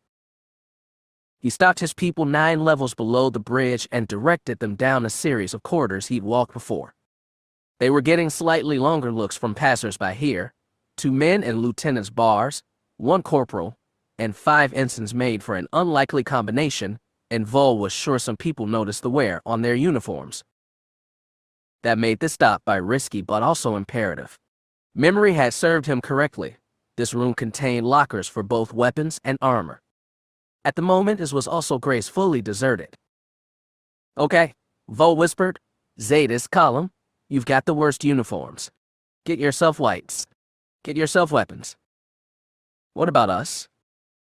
He stopped his people 9 levels below the bridge and directed them down a series of corridors he'd walked before. They were getting slightly longer looks from passers-by here, 2 men in lieutenant's bars, 1 corporal, and 5 ensigns made for an unlikely combination, and Vol was sure some people noticed the wear on their uniforms. That made this stop by risky but also imperative. Memory had served him correctly. This room contained lockers for both weapons and armor. At the moment, it was also gracefully deserted. "Okay," Vol whispered. "Jade column, you've got the worst uniforms. Get yourself whites. Get yourself weapons." "What about us?"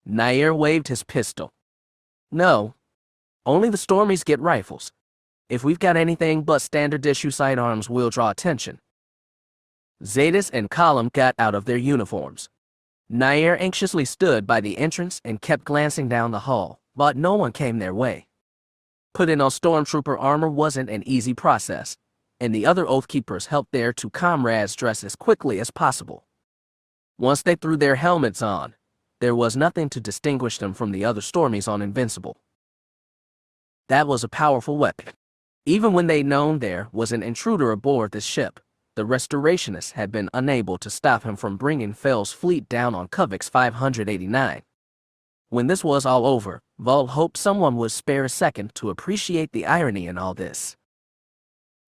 Nair waved his pistol. "No. Only the Stormies get rifles. If we've got anything but standard issue sidearms, we'll draw attention." Zadis and Column got out of their uniforms. Nair anxiously stood by the entrance and kept glancing down the hall, but no one came their way. Putting on stormtrooper armor wasn't an easy process, and the other Oathkeepers helped their 2 comrades dress as quickly as possible. Once they threw their helmets on, there was nothing to distinguish them from the other Stormies on Invincible. That was a powerful weapon. Even when they'd known there was an intruder aboard this ship, the Restorationists had been unable to stop him from bringing Fel's fleet down on Kuvix 589. When this was all over, Vol hoped someone would spare a second to appreciate the irony in all this.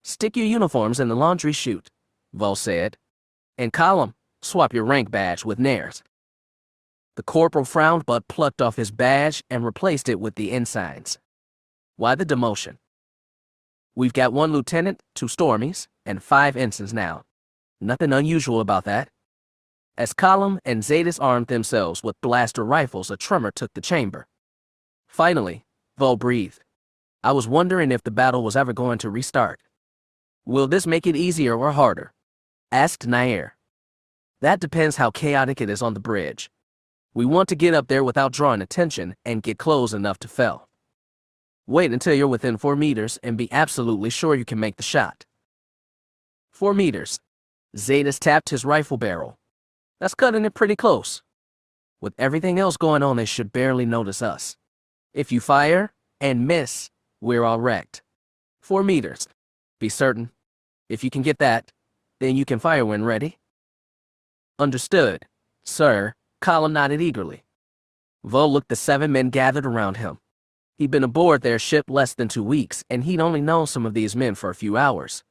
"Stick your uniforms in the laundry chute," Vol said. "And Column, swap your rank badge with Nair's." The corporal frowned but plucked off his badge and replaced it with the ensign's. "Why the demotion?" "We've got 1 lieutenant, 2 Stormies, and 5 ensigns now. Nothing unusual about that." As Column and Zadis armed themselves with blaster rifles, a tremor took the chamber. Finally, Vol breathed. "I was wondering if the battle was ever going to restart." "Will this make it easier or harder?" asked Nair. "That depends how chaotic it is on the bridge. We want to get up there without drawing attention and get close enough to Fel. Wait until you're within 4 meters and be absolutely sure you can make the shot." 4 meters. Zadis tapped his rifle barrel. "That's cutting it pretty close. With everything else going on, they should barely notice us. If you fire and miss, we're all wrecked. 4 meters. Be certain. If you can get that, then you can fire when ready." "Understood, sir." Column nodded eagerly. Vol looked at the 7 men gathered around him. He'd been aboard their ship less than 2 weeks, and he'd only known some of these men for a few hours.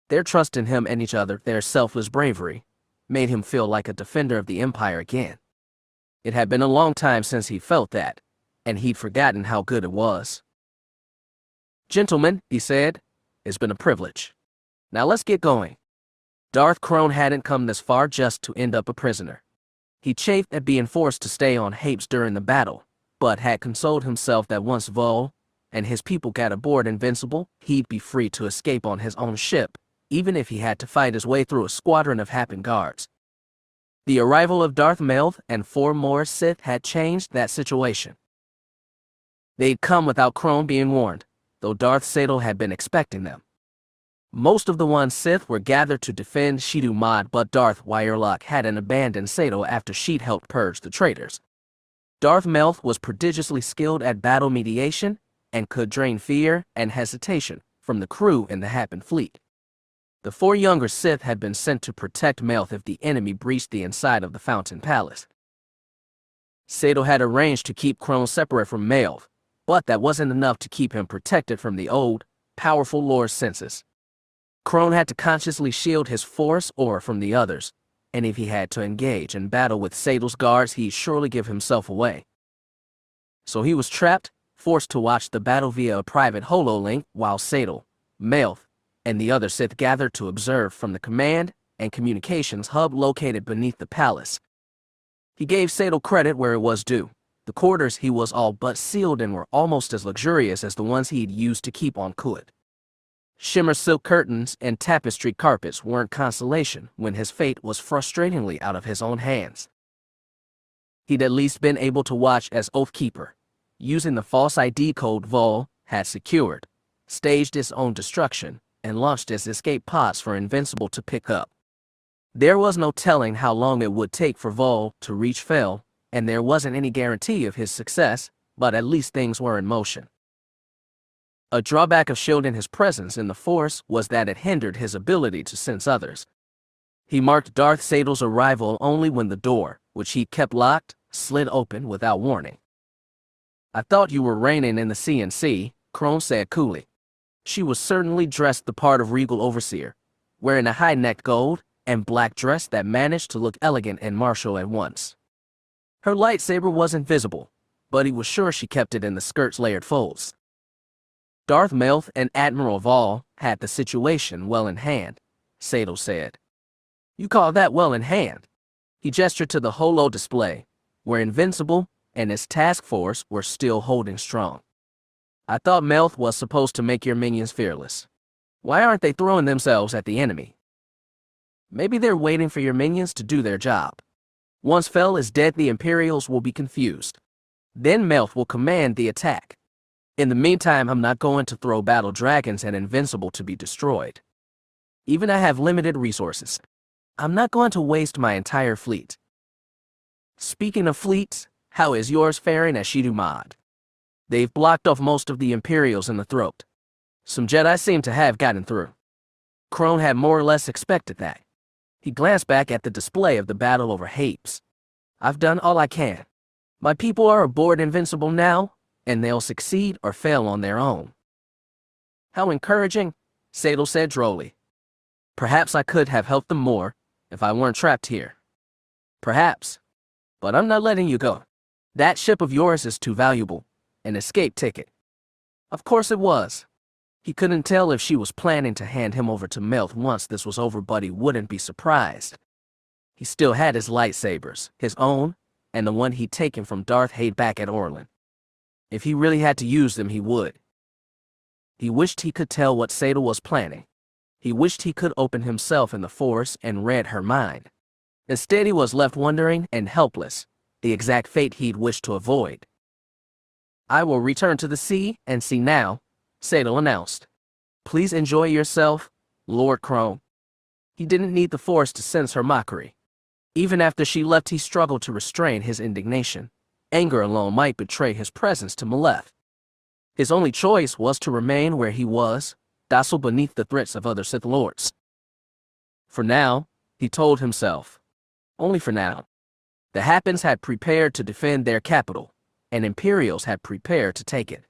Their trust in him and each other, their selfless bravery, made him feel like a defender of the Empire again. It had been a long time since he felt that, and he'd forgotten how good it was. "Gentlemen," he said, "it's been a privilege. Now let's get going." Darth Krone hadn't come this far just to end up a prisoner. He chafed at being forced to stay on Hapes during the battle, but had consoled himself that once Vol and his people got aboard Invincible, he'd be free to escape on his own ship, even if he had to fight his way through a squadron of Happen guards. The arrival of Darth Melth and 4 more Sith had changed that situation. They'd come without Krone being warned, though Darth Sadel had been expecting them. Most of the 1 Sith were gathered to defend Shidu Mod, but Darth Wirelock hadn't abandoned Sadel after she'd helped purge the traitors. Darth Melth was prodigiously skilled at battle mediation and could drain fear and hesitation from the crew in the Happen fleet. The 4 younger Sith had been sent to protect Melth if the enemy breached the inside of the Fountain Palace. Sadel had arranged to keep Krone separate from Melth, but that wasn't enough to keep him protected from the old, powerful Lord's senses. Krone had to consciously shield his Force aura from the others, and if he had to engage in battle with Sadel's guards, he'd surely give himself away. So he was trapped, forced to watch the battle via a private hololink while Sadel, Melth, and the other Sith gathered to observe from the command and communications hub located beneath the palace. He gave Sadel credit where it was due. The quarters he was all but sealed in were almost as luxurious as the ones he'd used to keep on Kuat. Shimmer silk curtains and tapestry carpets weren't consolation when his fate was frustratingly out of his own hands. He'd at least been able to watch as Oathkeeper, using the false ID code Vol had secured, staged its own destruction, and launched its escape pods for Invincible to pick up. There was no telling how long it would take for Vol to reach Fel, and there wasn't any guarantee of his success, but at least things were in motion. A drawback of shielding his presence in the Force was that it hindered his ability to sense others. He marked Darth Sado's arrival only when the door, which he kept locked, slid open without warning. "I thought you were reigning in the CNC," Crone said coolly. She was certainly dressed the part of regal overseer, wearing a high-necked gold and black dress that managed to look elegant and martial at once. Her lightsaber wasn't visible, but he was sure she kept it in the skirt's layered folds. Darth Melth and Admiral Vall had the situation well in hand, Sado said. "You call that well in hand?" He gestured to the holo display, where Invincible and his task force were still holding strong. "I thought Melth was supposed to make your minions fearless. Why aren't they throwing themselves at the enemy?" "Maybe they're waiting for your minions to do their job. Once Fel is dead, the Imperials will be confused. Then Melth will command the attack. In the meantime, I'm not going to throw battle dragons at Invincible to be destroyed. Even I have limited resources. I'm not going to waste my entire fleet." "Speaking of fleets, how is yours faring at Shidu Mod?" "They've blocked off most of the Imperials in the throat. Some Jedi seem to have gotten through." Crone had more or less expected that. He glanced back at the display of the battle over Hapes. "I've done all I can. My people are aboard Invincible now, and they'll succeed or fail on their own." "How encouraging," Sado said drolly. "Perhaps I could have helped them more if I weren't trapped here." "Perhaps. But I'm not letting you go. That ship of yours is too valuable. An escape ticket." Of course it was. He couldn't tell if she was planning to hand him over to Melth once this was over, but he wouldn't be surprised. He still had his lightsabers, his own, and the one he'd taken from Darth Hade back at Arlen. If he really had to use them, he would. He wished he could tell what Sado was planning. He wished he could open himself in the Force and read her mind. Instead, he was left wondering and helpless, the exact fate he'd wished to avoid. "I will return to the sea and see now," Sado announced. "Please enjoy yourself, Lord Crone." He didn't need the Force to sense her mockery. Even after she left, he struggled to restrain his indignation. Anger alone might betray his presence to Maleth. His only choice was to remain where he was, docile beneath the threats of other Sith Lords. For now, he told himself. Only for now. The Hapes had prepared to defend their capital, and Imperials had prepared to take it.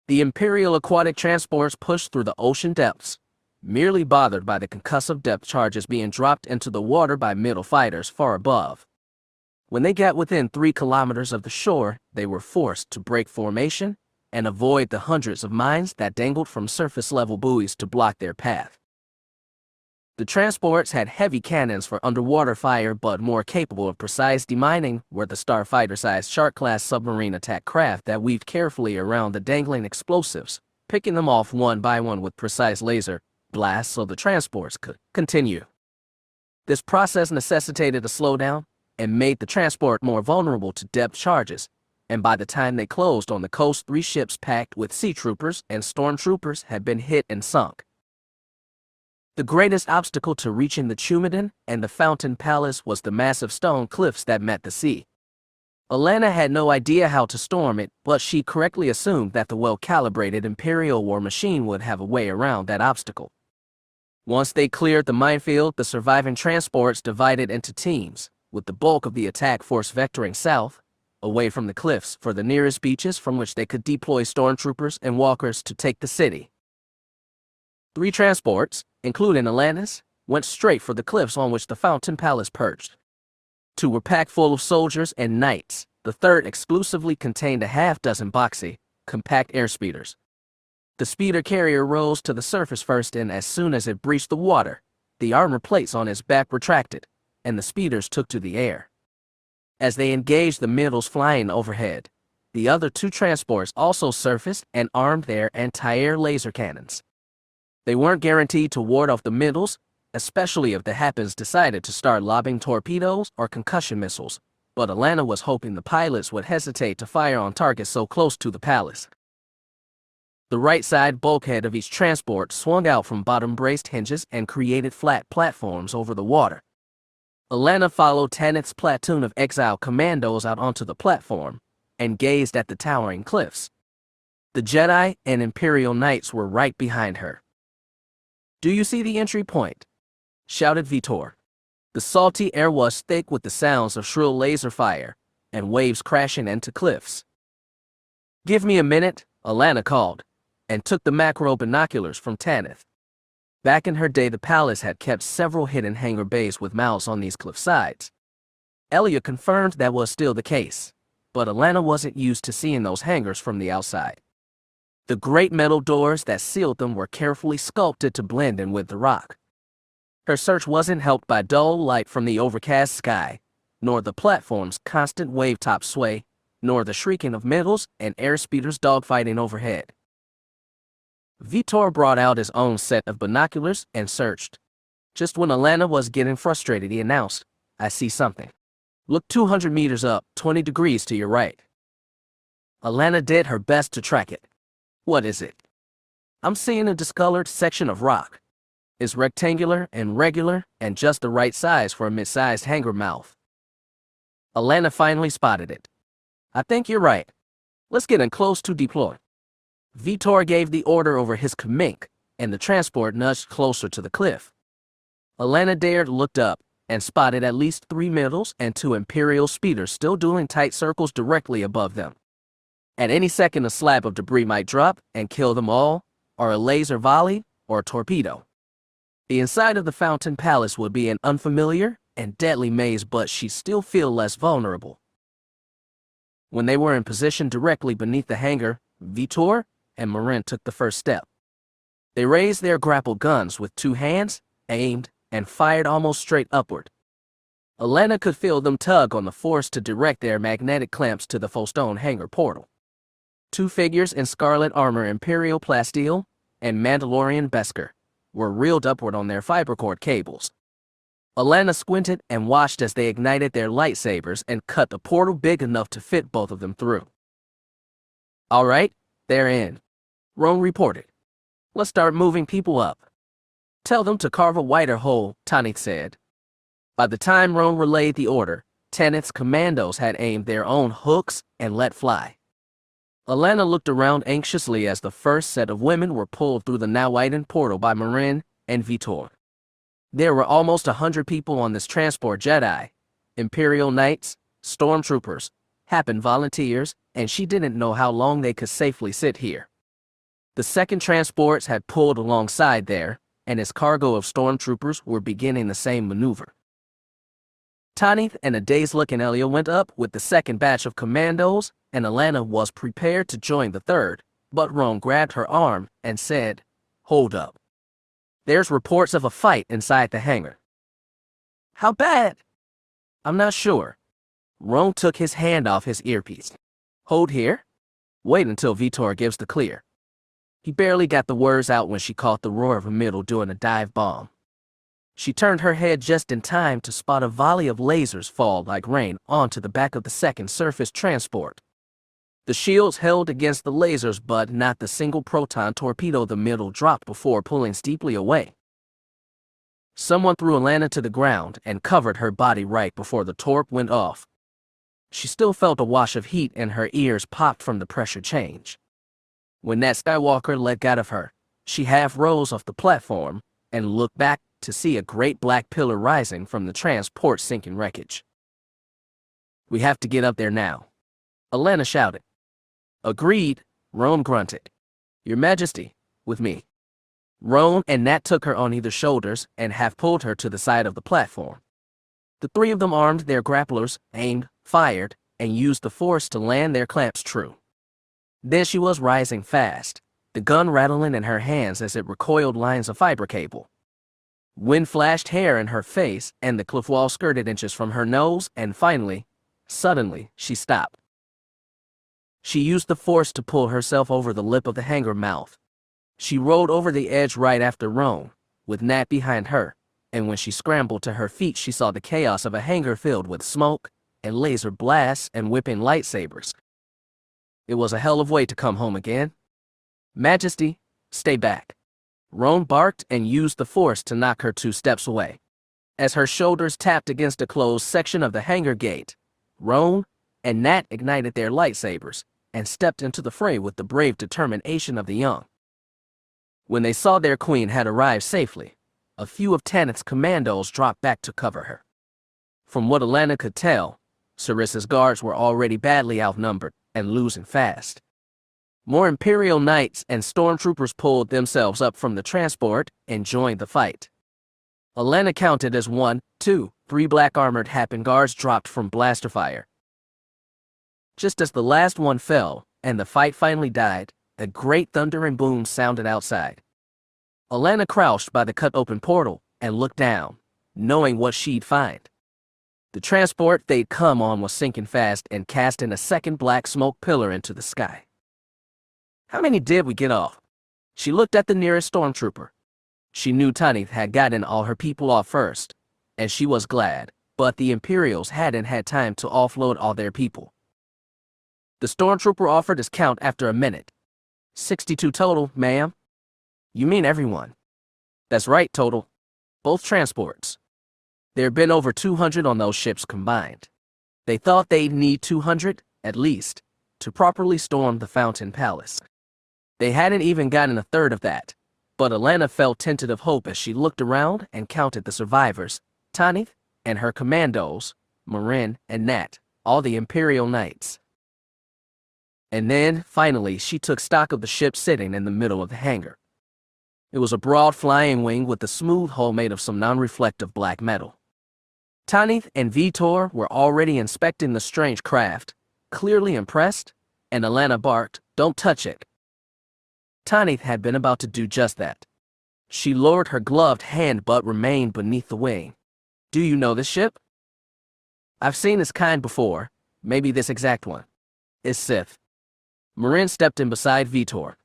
The Imperial aquatic transports pushed through the ocean depths, merely bothered by the concussive depth charges being dropped into the water by middle fighters far above. When they got within 3 kilometers of the shore, they were forced to break formation and avoid the hundreds of mines that dangled from surface-level buoys to block their path. The transports had heavy cannons for underwater fire, but more capable of precise demining were the starfighter-sized Shark-class submarine attack craft that weaved carefully around the dangling explosives, picking them off one by one with precise laser blasts so the transports could continue. This process necessitated a slowdown and made the transport more vulnerable to depth charges, and by the time they closed on the coast, 3 ships packed with sea troopers and stormtroopers had been hit and sunk. The greatest obstacle to reaching the Chumadan and the Fountain Palace was the massive stone cliffs that met the sea. Alana had no idea how to storm it, but she correctly assumed that the well-calibrated Imperial war machine would have a way around that obstacle. Once they cleared the minefield, the surviving transports divided into teams, with the bulk of the attack force vectoring south, away from the cliffs for the nearest beaches from which they could deploy stormtroopers and walkers to take the city. 3 transports, including Alanis, went straight for the cliffs on which the Fountain Palace perched. 2 were packed full of soldiers and knights. The 3rd exclusively contained a half-dozen boxy, compact airspeeders. The speeder carrier rose to the surface first, and as soon as it breached the water, the armor plates on its back retracted, and the speeders took to the air. As they engaged the middles flying overhead, the other 2 transports also surfaced and armed their anti-air laser cannons. They weren't guaranteed to ward off the middles, especially if the Hapes decided to start lobbing torpedoes or concussion missiles, but Alana was hoping the pilots would hesitate to fire on targets so close to the palace. The right side bulkhead of each transport swung out from bottom-braced hinges and created flat platforms over the water. Alana followed Tanith's platoon of exile commandos out onto the platform, and gazed at the towering cliffs. The Jedi and Imperial Knights were right behind her. "Do you see the entry point?" shouted Vitor. The salty air was thick with the sounds of shrill laser fire and waves crashing into cliffs. "Give me a minute," Alana called, and took the macro binoculars from Tanith. Back in her day, the palace had kept several hidden hangar bays with mouths on these cliff sides. Elia confirmed that was still the case, but Alana wasn't used to seeing those hangars from the outside. The great metal doors that sealed them were carefully sculpted to blend in with the rock. Her search wasn't helped by dull light from the overcast sky, nor the platform's constant wave-top sway, nor the shrieking of missiles and airspeeders dogfighting overhead. Vitor brought out his own set of binoculars and searched. Just when Alana was getting frustrated, he announced, "I see something. Look 200 meters up, 20 degrees to your right." Alana did her best to track it. "What is it?" "I'm seeing a discolored section of rock. It's rectangular and regular and just the right size for a mid-sized hangar mouth." Alana finally spotted it. "I think you're right. Let's get in close to deploy." Vitor gave the order over his commink, and the transport nudged closer to the cliff. Alana dared looked up and spotted at least 3 missiles and 2 Imperial speeders still doing tight circles directly above them. At any second, a slab of debris might drop and kill them all, or a laser volley, or a torpedo. The inside of the Fountain Palace would be an unfamiliar and deadly maze, but she'd still feel less vulnerable. When they were in position directly beneath the hangar, Vitor and Marin took the first step. They raised their grapple guns with 2 hands, aimed, and fired almost straight upward. Alana could feel them tug on the force to direct their magnetic clamps to the Fostone hangar portal. 2 figures in scarlet armor, Imperial plasteel and Mandalorian Beskar, were reeled upward on their fibercord cables. Alana squinted and watched as they ignited their lightsabers and cut the portal big enough to fit both of them through. "All right, they're in," Roan reported. "Let's start moving people up." "Tell them to carve a wider hole," Tanith said. By the time Roan relayed the order, Tanith's commandos had aimed their own hooks and let fly. Alana looked around anxiously as the first set of women were pulled through the now widened portal by Marin and Vitor. There were almost 100 people on this transport: Jedi, Imperial Knights, Stormtroopers, Happen volunteers, and she didn't know how long they could safely sit here. The second transports had pulled alongside there, and its cargo of Stormtroopers were beginning the same maneuver. Tanith and a dazed-looking Elia went up with the second batch of commandos, and Alana was prepared to join the third, but Roan grabbed her arm and said, "Hold up. There's reports of a fight inside the hangar." "How bad?" "I'm not sure." Roan took his hand off his earpiece. "Hold here. Wait until Vitor gives the clear." He barely got the words out when she caught the roar of a missile doing a dive bomb. She turned her head just in time to spot a volley of lasers fall like rain onto the back of the second surface transport. The shields held against the lasers, but not the single proton torpedo the missile dropped before pulling steeply away. Someone threw Alana to the ground and covered her body right before the torp went off. She still felt a wash of heat and her ears popped from the pressure change. When that Skywalker let go of her, she half rose off the platform and looked back to see a great black pillar rising from the transport's sinking wreckage. "We have to get up there now," Alana shouted. "Agreed," Roan grunted. "Your Majesty, with me." Roan and Nat took her on either shoulders and half pulled her to the side of the platform. The 3 of them armed their grapplers, aimed, fired, and used the force to land their clamps true. Then she was rising fast, the gun rattling in her hands as it recoiled lines of fiber cable. Wind flashed hair in her face, and the cliff wall skirted inches from her nose, and finally, suddenly, she stopped. She used the force to pull herself over the lip of the hangar mouth. She rolled over the edge right after Roan, with Nat behind her, and when she scrambled to her feet, she saw the chaos of a hangar filled with smoke and laser blasts and whipping lightsabers. It was a hell of a way to come home again. "Majesty, stay back." Roan barked and used the force to knock her 2 steps away. As her shoulders tapped against a closed section of the hangar gate, Roan and Nat ignited their lightsabers and stepped into the fray with the brave determination of the young. When they saw their queen had arrived safely, a few of Tanith's commandos dropped back to cover her. From what Alana could tell, Sarissa's guards were already badly outnumbered and losing fast. More Imperial Knights and stormtroopers pulled themselves up from the transport and joined the fight. Alana counted as 1, 2, 3 black-armored Happen guards dropped from blaster fire. Just as the last one fell and the fight finally died, a great thundering boom sounded outside. Alana crouched by the cut-open portal and looked down, knowing what she'd find. The transport they'd come on was sinking fast and casting a second black smoke pillar into the sky. How many did we get off? She looked at the nearest stormtrooper. She knew Tanith had gotten all her people off first, and she was glad, but the Imperials hadn't had time to offload all their people. The stormtrooper offered his count after a minute. 62 total, ma'am. You mean everyone? That's right, total. Both transports. There'd been over 200 on those ships combined. They thought they'd need 200, at least, to properly storm the Fountain Palace. They hadn't even gotten a third of that, but Alana felt tentative hope as she looked around and counted the survivors, Tanith and her commandos, Marin and Nat, all the Imperial Knights. And then, finally, she took stock of the ship sitting in the middle of the hangar. It was a broad flying wing with a smooth hull made of some non-reflective black metal. Tanith and Vitor were already inspecting the strange craft, clearly impressed, and Alana barked, "Don't touch it." Tanith had been about to do just that. She lowered her gloved hand but remained beneath the wing. "Do you know this ship?" "I've seen this kind before, maybe this exact one. It's Sith." Marin stepped in beside Vitor.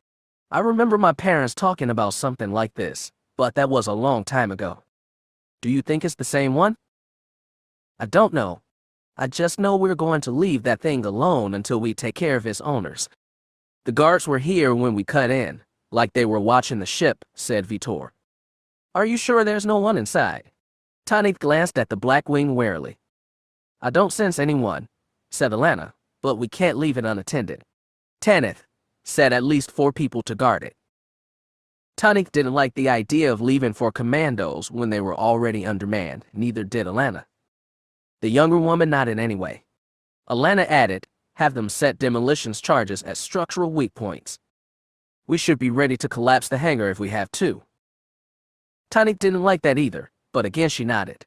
"I remember my parents talking about something like this, but that was a long time ago. Do you think it's the same one?" "I don't know. I just know we're going to leave that thing alone until we take care of its owners. The guards were here when we cut in, like they were watching the ship," said Vitor. "Are you sure there's no one inside?" Tanith glanced at the black wing warily. "I don't sense anyone," said Alana, "but we can't leave it unattended." Tanith said at least 4 people to guard it. Tanith didn't like the idea of leaving for commandos when they were already undermanned, neither did Alana. The younger woman nodded anyway. Alana added, "Have them set demolitions charges at structural weak points. We should be ready to collapse the hangar if we have to." Tanith didn't like that either, but again she nodded.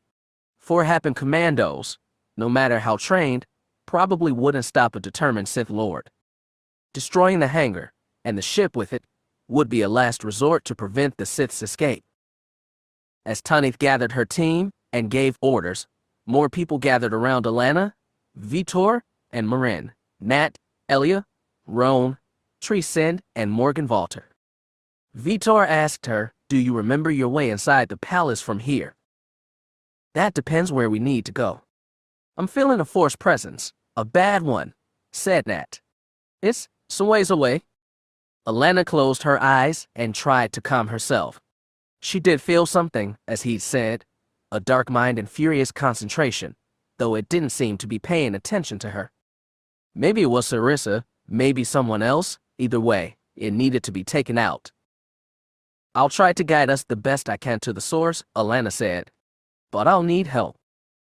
4 Happen commandos, no matter how trained, probably wouldn't stop a determined Sith Lord. Destroying the hangar, and the ship with it, would be a last resort to prevent the Sith's escape. As Tanith gathered her team and gave orders, more people gathered around Alana, Vitor, and Marin, Nat, Elia, Roan, Tresind, and Morgan Valter. Vitor asked her, "Do you remember your way inside the palace from here?" "That depends where we need to go. I'm feeling a force presence, a bad one," said Nat. "It's some ways away." Alana closed her eyes and tried to calm herself. She did feel something, as he'd said, a dark mind and furious concentration, though it didn't seem to be paying attention to her. Maybe it was Sarissa, maybe someone else. Either way, it needed to be taken out. "I'll try to guide us the best I can to the source," Alana said. "But I'll need help.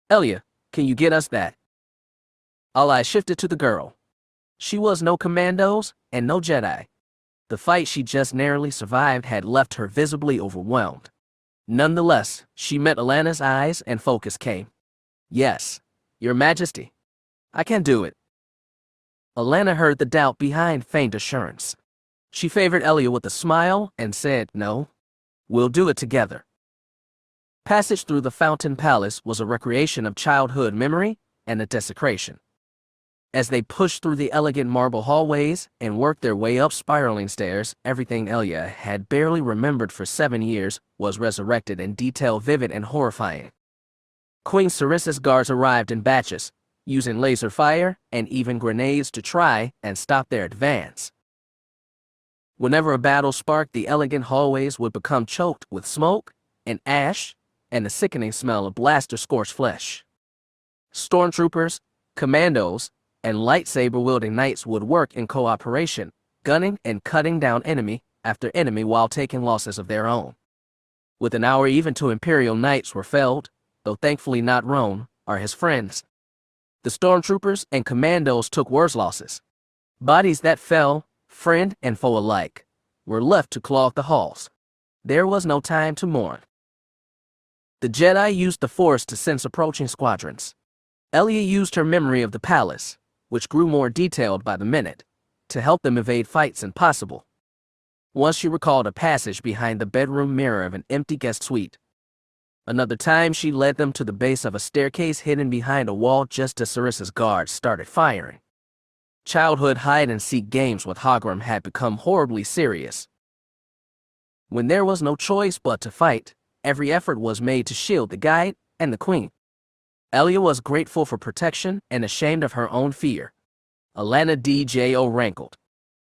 Elia, can you get us that?" All eyes shifted to the girl. She was no commandos and no Jedi. The fight she just narrowly survived had left her visibly overwhelmed. Nonetheless, she met Alana's eyes and focus came. "Yes, Your Majesty. I can do it." Alana heard the doubt behind faint assurance. She favored Elia with a smile and said, "No, we'll do it together." Passage through the Fountain Palace was a recreation of childhood memory and a desecration. As they pushed through the elegant marble hallways and worked their way up spiraling stairs, everything Elia had barely remembered for 7 years was resurrected in detail vivid and horrifying. Queen Sarissa's guards arrived in batches, using laser fire and even grenades to try and stop their advance. Whenever a battle sparked, the elegant hallways would become choked with smoke and ash and the sickening smell of blaster-scorched flesh. Stormtroopers, commandos, and lightsaber-wielding knights would work in cooperation, gunning and cutting down enemy after enemy while taking losses of their own. With an hour even two Imperial knights were felled, though thankfully not Roan or his friends. The stormtroopers and commandos took worse losses. Bodies that fell, friend and foe alike, were left to clog the halls. There was no time to mourn. The Jedi used the Force to sense approaching squadrons. Elia used her memory of the palace, which grew more detailed by the minute, to help them evade fights impossible. Once she recalled a passage behind the bedroom mirror of an empty guest suite. Another time she led them to the base of a staircase hidden behind a wall just as Sarissa's guards started firing. Childhood hide-and-seek games with Hagram had become horribly serious. When there was no choice but to fight, every effort was made to shield the guide and the queen. Elia was grateful for protection and ashamed of her own fear. Alana Djo rankled.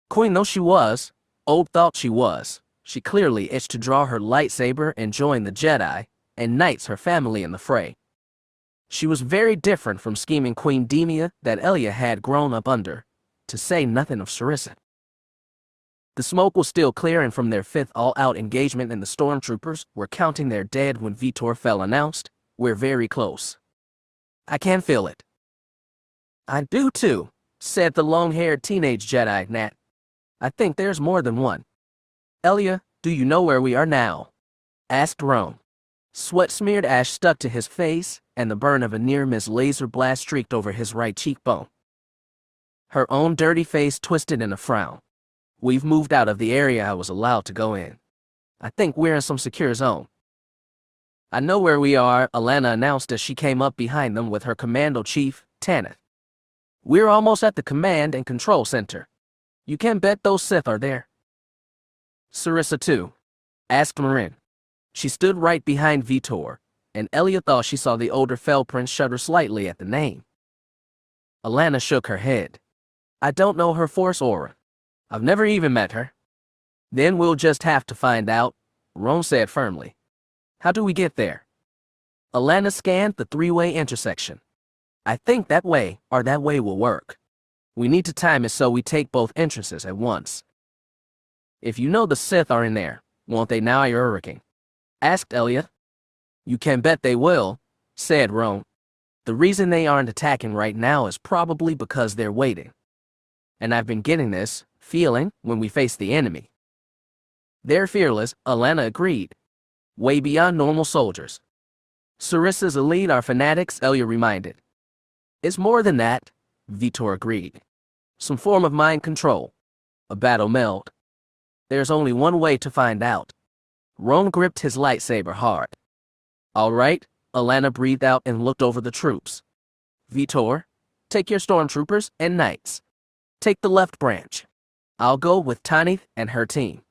Queen though she was, Old thought she was, she clearly itched to draw her lightsaber and join the Jedi, and knights her family in the fray. She was very different from scheming Queen Demia that Elia had grown up under, to say nothing of Sarissa. The smoke was still clearing from their fifth all-out engagement and the stormtroopers were counting their dead when Vitor Fel announced, "We're very close. I can feel it." "I do too," said the long-haired teenage Jedi, Nat. "I think there's more than one." "Elia, do you know where we are now?" asked Roan. Sweat-smeared ash stuck to his face, and the burn of a near-miss laser blast streaked over his right cheekbone. Her own dirty face twisted in a frown. "We've moved out of the area I was allowed to go in. I think we're in some secure zone." "I know where we are," Alana announced as she came up behind them with her commando chief, Tanith. "We're almost at the command and control center. You can bet those Sith are there." "Sarissa too?" asked Marin. She stood right behind Vitor, and Elia thought she saw the older Fel prince shudder slightly at the name. Alana shook her head. "I don't know her Force aura. I've never even met her." "Then we'll just have to find out," Roan said firmly. "How do we get there?" Alana scanned the three-way intersection. "I think that way or that way will work. We need to time it so we take both entrances at once." "If you know the Sith are in there, won't they now you're hurricane?" asked Elia. "You can bet they will," said Roan. "The reason they aren't attacking right now is probably because they're waiting. And I've been getting this feeling when we face the enemy." "They're fearless," Alana agreed. "Way beyond normal soldiers." "Sarissa's elite are fanatics," Elia reminded. "It's more than that," Vitor agreed. "Some form of mind control. A battle meld. There's only one way to find out." Roan gripped his lightsaber hard. "All right," Alana breathed out and looked over the troops. "Vitor, take your stormtroopers and knights. Take the left branch. I'll go with Tanith and her team.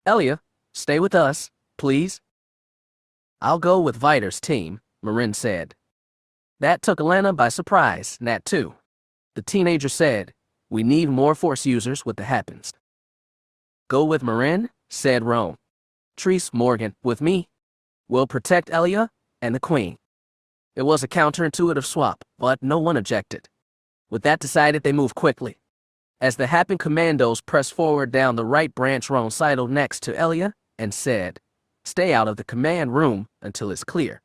Elia, stay with us, please." "I'll go with Vitor's team," Marin said. That took Alana by surprise, Nat too. The teenager said, "We need more Force users with the Hapes." "Go with Marin," said Roan. "Treese Morgan, with me. We'll protect Elia and the Queen." It was a counterintuitive swap, but no one objected. With that decided, they moved quickly. As the Happen commandos pressed forward down the right branch, Roan sidled next to Elia and said, "Stay out of the command room until it's clear.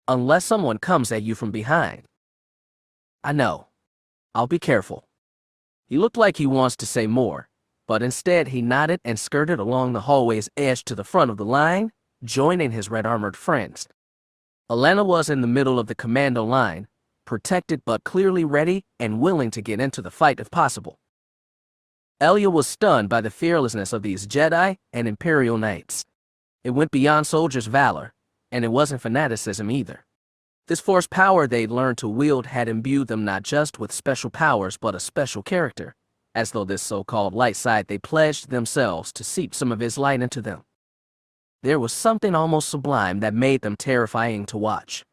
Unless someone comes at you from behind." "I know. I'll be careful." He looked like he wants to say more, but instead he nodded and skirted along the hallway's edge to the front of the line, joining his red-armored friends. Alana was in the middle of the commando line, protected but clearly ready and willing to get into the fight if possible. Elia was stunned by the fearlessness of these Jedi and Imperial Knights. It went beyond soldiers' valor, and it wasn't fanaticism either. This Force power they'd learned to wield had imbued them not just with special powers but a special character, as though this so-called light side they pledged themselves to seep some of his light into them. There was something almost sublime that made them terrifying to watch.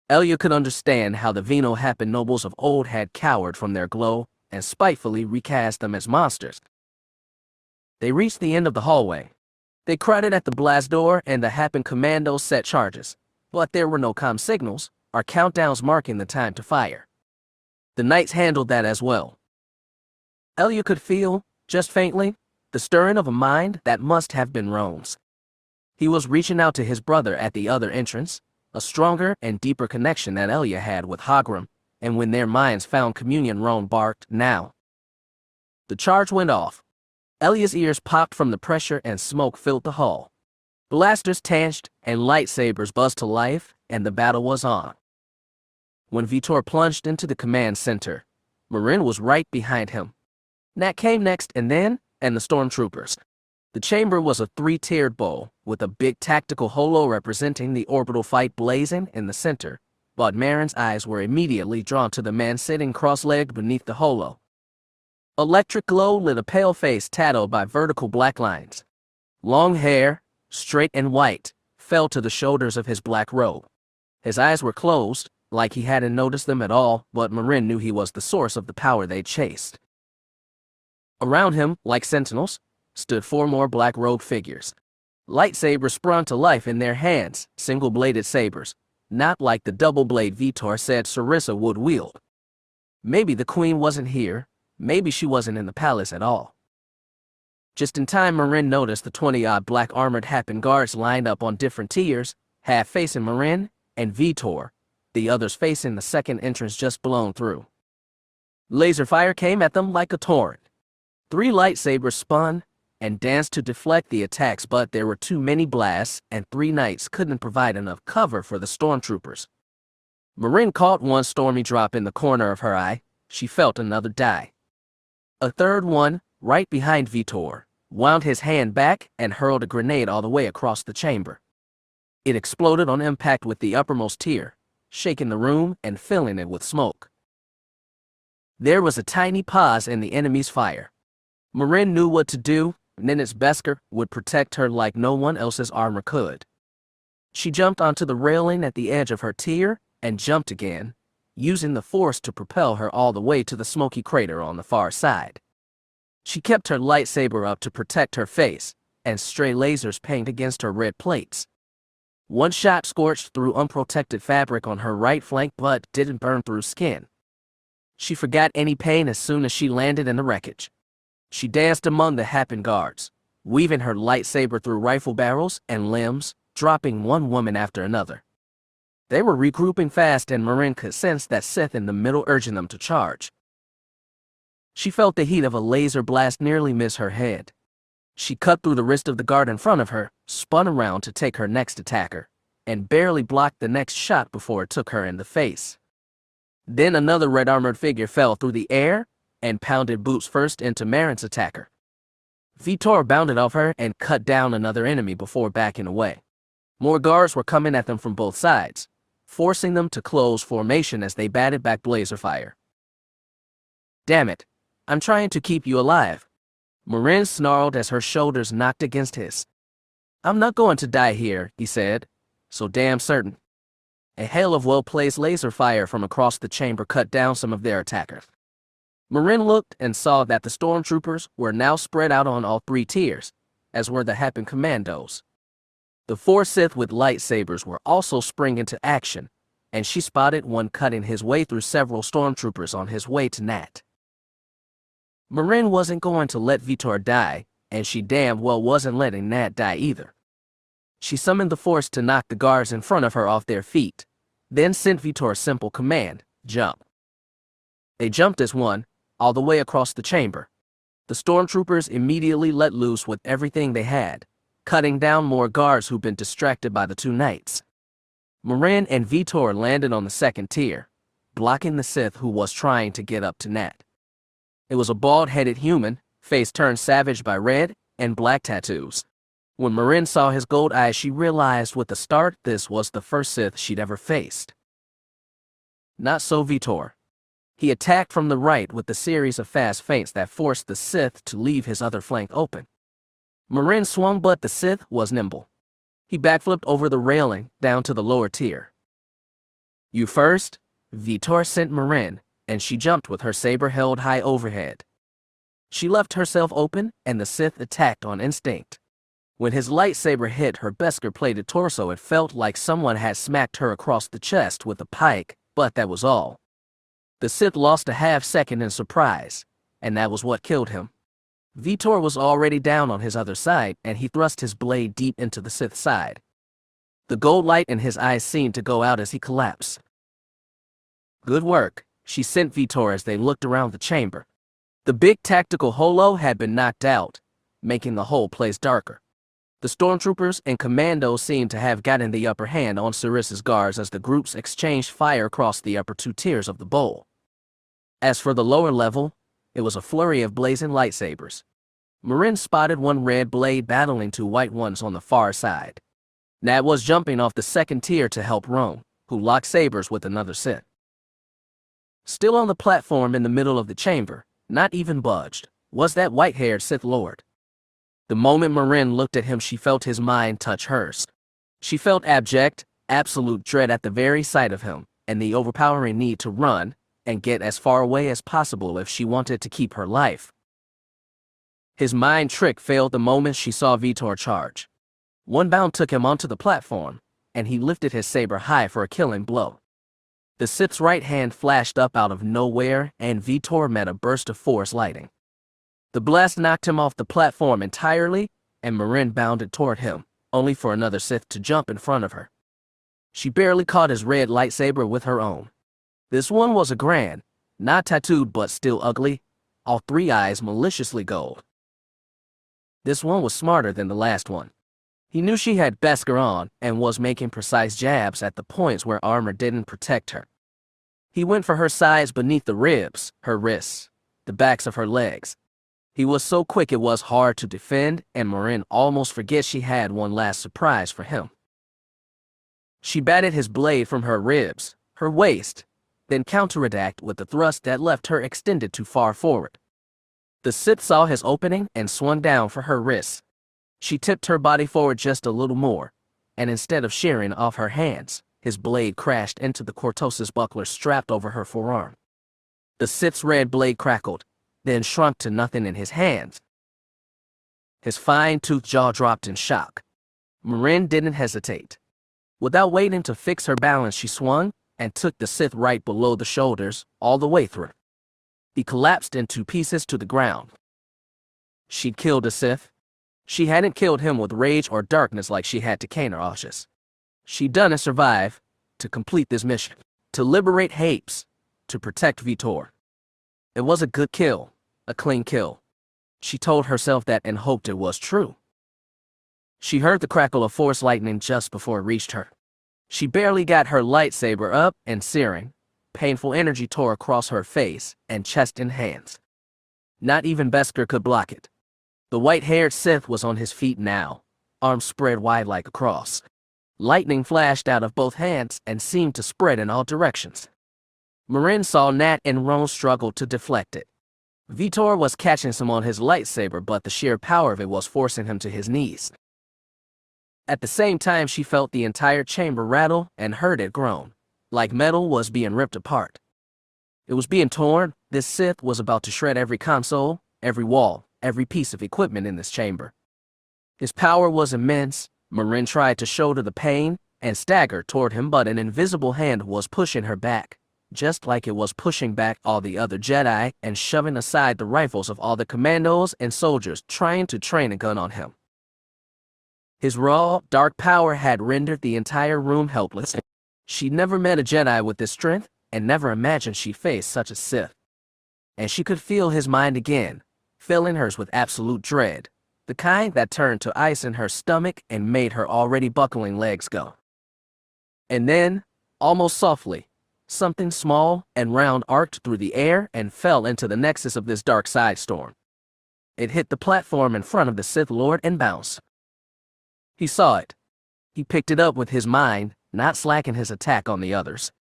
Elia could understand how the Vino Happen nobles of old had cowered from their glow and spitefully recast them as monsters. They reached the end of the hallway. They crowded at the blast door and the Happen commandos set charges, but there were no comm signals or countdowns marking the time to fire. The knights handled that as well. Elia could feel, just faintly, the stirring of a mind that must have been Rome's. He was reaching out to his brother at the other entrance, a stronger and deeper connection that Elia had with Hagram, and when their minds found communion, Rome barked, "Now!" The charge went off. Elia's ears popped from the pressure and smoke filled the hall. Blasters tanched and lightsabers buzzed to life, and the battle was on. When Vitor plunged into the command center, Marin was right behind him. Nat came next and the stormtroopers. The chamber was a three-tiered bowl, with a big tactical holo representing the orbital fight blazing in the center, but Marin's eyes were immediately drawn to the man sitting cross-legged beneath the holo. Electric glow lit a pale face tattooed by vertical black lines. Long hair, straight and white, fell to the shoulders of his black robe. His eyes were closed, like he hadn't noticed them at all, but Marin knew he was the source of the power they chased. Around him, like sentinels, stood 4 more black-robed figures. Lightsabers sprung to life in their hands, single-bladed sabers, not like the double-blade Vitor said Sarissa would wield. Maybe the queen wasn't here, maybe she wasn't in the palace at all. Just in time, Marin noticed the 20-odd black-armored Happen guards lined up on different tiers, half facing Marin and Vitor, the others facing the second entrance just blown through. Laser fire came at them like a torrent. 3 lightsabers spun and danced to deflect the attacks, but there were too many blasts, and 3 knights couldn't provide enough cover for the stormtroopers. Marin caught one stormy drop in the corner of her eye. She felt another die. A third one, right behind Vitor, wound his hand back and hurled a grenade all the way across the chamber. It exploded on impact with the uppermost tier, shaking the room and filling it with smoke. There was a tiny pause in the enemy's fire. Marin knew what to do. Ninet's Beskar would protect her like no one else's armor could. She jumped onto the railing at the edge of her tier and jumped again, using the force to propel her all the way to the smoky crater on the far side. She kept her lightsaber up to protect her face, and stray lasers pinged against her red plates. One shot scorched through unprotected fabric on her right flank but didn't burn through skin. She forgot any pain as soon as she landed in the wreckage. She danced among the Happen guards, weaving her lightsaber through rifle barrels and limbs, dropping one woman after another. They were regrouping fast, and Marin could sense that Sith in the middle urging them to charge. She felt the heat of a laser blast nearly miss her head. She cut through the wrist of the guard in front of her, spun around to take her next attacker, and barely blocked the next shot before it took her in the face. Then another red-armored figure fell through the air and pounded boots first into Marin's attacker. Vitor bounded off her and cut down another enemy before backing away. More guards were coming at them from both sides, forcing them to close formation as they batted back blazer fire. "Damn it, I'm trying to keep you alive," Marin snarled as her shoulders knocked against his. "I'm not going to die here," he said, "so damn certain." A hail of well-placed laser fire from across the chamber cut down some of their attackers. Marin looked and saw that the stormtroopers were now spread out on all 3 tiers, as were the Happen commandos. The 4 Sith with lightsabers were also springing into action, and she spotted one cutting his way through several stormtroopers on his way to Nat. Marin wasn't going to let Vitor die, and she damn well wasn't letting Nat die either. She summoned the Force to knock the guards in front of her off their feet, then sent Vitor a simple command: jump. They jumped as one, all the way across the chamber. The stormtroopers immediately let loose with everything they had, cutting down more guards who'd been distracted by the 2 knights. Marin and Vitor landed on the second tier, blocking the Sith who was trying to get up to Nat. It was a bald-headed human, face turned savage by red and black tattoos. When Marin saw his gold eyes, she realized with a start this was the first Sith she'd ever faced. Not so Vitor. He attacked from the right with a series of fast feints that forced the Sith to leave his other flank open. Marin swung, but the Sith was nimble. He backflipped over the railing down to the lower tier. "You first," Vitor sent Marin, and she jumped with her saber held high overhead. She left herself open, and the Sith attacked on instinct. When his lightsaber hit her Beskar-plated torso, it felt like someone had smacked her across the chest with a pike, but that was all. The Sith lost a half-second in surprise, and that was what killed him. Vitor was already down on his other side, and he thrust his blade deep into the Sith's side. The gold light in his eyes seemed to go out as he collapsed. "Good work," she sent Vitor as they looked around the chamber. The big tactical holo had been knocked out, making the whole place darker. The stormtroopers and commandos seemed to have gotten the upper hand on Ceris's guards as the groups exchanged fire across the upper two tiers of the bowl. As for the lower level, it was a flurry of blazing lightsabers. Marin spotted one red blade battling two white ones on the far side. Nat was jumping off the second tier to help Rome, who locked sabers with another Sith. Still on the platform in the middle of the chamber, not even budged, was that white-haired Sith Lord. The moment Marin looked at him, she felt his mind touch hers. She felt abject, absolute dread at the very sight of him, and the overpowering need to run and get as far away as possible if she wanted to keep her life. His mind trick failed the moment she saw Vitor charge. One bound took him onto the platform, and he lifted his saber high for a killing blow. The Sith's right hand flashed up out of nowhere, and Vitor met a burst of force lightning. The blast knocked him off the platform entirely, and Marin bounded toward him, only for another Sith to jump in front of her. She barely caught his red lightsaber with her own. This one was a grand, not tattooed but still ugly, all three eyes maliciously gold. This one was smarter than the last one. He knew she had Beskar on and was making precise jabs at the points where armor didn't protect her. He went for her sides beneath the ribs, her wrists, the backs of her legs. He was so quick it was hard to defend, and Marin almost forget she had one last surprise for him. She batted his blade from her ribs, her waist, then counterattacked with a thrust that left her extended too far forward. The Sith saw his opening and swung down for her wrists. She tipped her body forward just a little more, and instead of shearing off her hands, his blade crashed into the Cortosis buckler strapped over her forearm. The Sith's red blade crackled, then shrunk to nothing in his hands. His fine-toothed jaw dropped in shock. Marin didn't hesitate. Without waiting to fix her balance, she swung and took the Sith right below the shoulders, all the way through. He collapsed in two pieces to the ground. She'd killed a Sith. She hadn't killed him with rage or darkness like she had to Kana Ossus. She'd done and survived to complete this mission, to liberate Hapes, to protect Vitor. It was a good kill, a clean kill. She told herself that and hoped it was true. She heard the crackle of force lightning just before it reached her. She barely got her lightsaber up, and searing, painful energy tore across her face and chest and hands. Not even Beskar could block it. The white-haired Sith was on his feet now, arms spread wide like a cross. Lightning flashed out of both hands and seemed to spread in all directions. Marin saw Nat and Roan struggle to deflect it. Vitor was catching some on his lightsaber, but the sheer power of it was forcing him to his knees. At the same time, she felt the entire chamber rattle and heard it groan, like metal was being ripped apart. It was being torn. This Sith was about to shred every console, every wall, every piece of equipment in this chamber. His power was immense. Marin tried to shoulder the pain and stagger toward him, but an invisible hand was pushing her back, just like it was pushing back all the other Jedi and shoving aside the rifles of all the commandos and soldiers trying to train a gun on him. His raw, dark power had rendered the entire room helpless. She'd never met a Jedi with this strength, and never imagined she'd face such a Sith. And she could feel his mind again, filling hers with absolute dread, the kind that turned to ice in her stomach and made her already buckling legs go. And then, almost softly, something small and round arced through the air and fell into the nexus of this dark side storm. It hit the platform in front of the Sith Lord and bounced. He saw it. He picked it up with his mind, not slacking his attack on the others.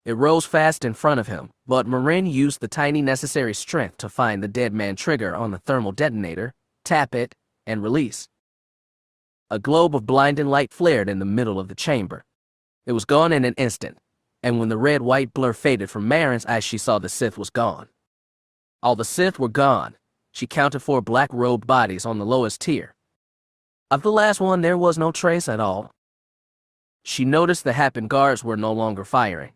It rose fast in front of him, but Marin used the tiny necessary strength to find the dead man trigger on the thermal detonator, tap it, and release. A globe of blinding light flared in the middle of the chamber. It was gone in an instant, and when the red-white blur faded from Marin's eyes, she saw the Sith was gone. All the Sith were gone. She counted 4 black-robed bodies on the lowest tier. Of the last one, there was no trace at all. She noticed the Happen guards were no longer firing.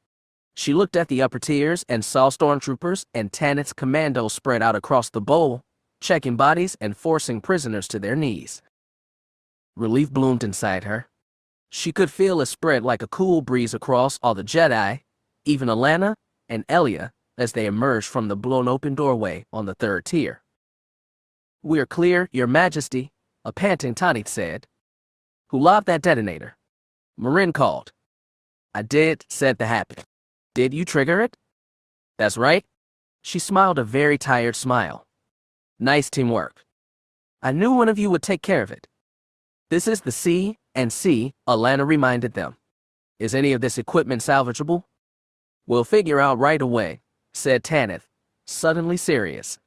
She looked at the upper tiers and saw stormtroopers and Tanith's commandos spread out across the bowl, checking bodies and forcing prisoners to their knees. Relief bloomed inside her. She could feel it spread like a cool breeze across all the Jedi, even Alana and Elia, as they emerged from the blown-open doorway on the third tier. "We're clear, Your Majesty," a panting Tanith said. "Who lobbed that detonator?" Marin called. "I did," said the Hapes. "Did you trigger it?" "That's right." She smiled a very tired smile. "Nice teamwork. I knew one of you would take care of it." "This is the C&C," Alana reminded them. "Is any of this equipment salvageable?" "We'll figure out right away," said Tanith, suddenly serious.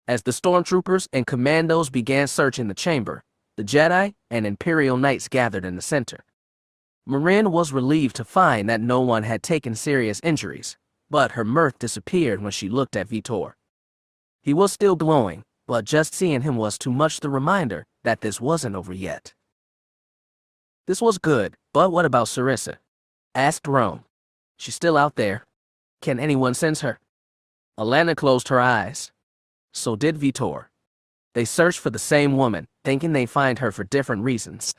As the stormtroopers and commandos began searching the chamber, the Jedi and Imperial Knights gathered in the center. Marin was relieved to find that no one had taken serious injuries, but her mirth disappeared when she looked at Vitor. He was still glowing, but just seeing him was too much the reminder that this wasn't over yet. "This was good, but what about Sarissa?" asked Rome. "She's still out there. Can anyone sense her?" Alana closed her eyes. So did Vitor. They searched for the same woman, thinking they'd find her for different reasons.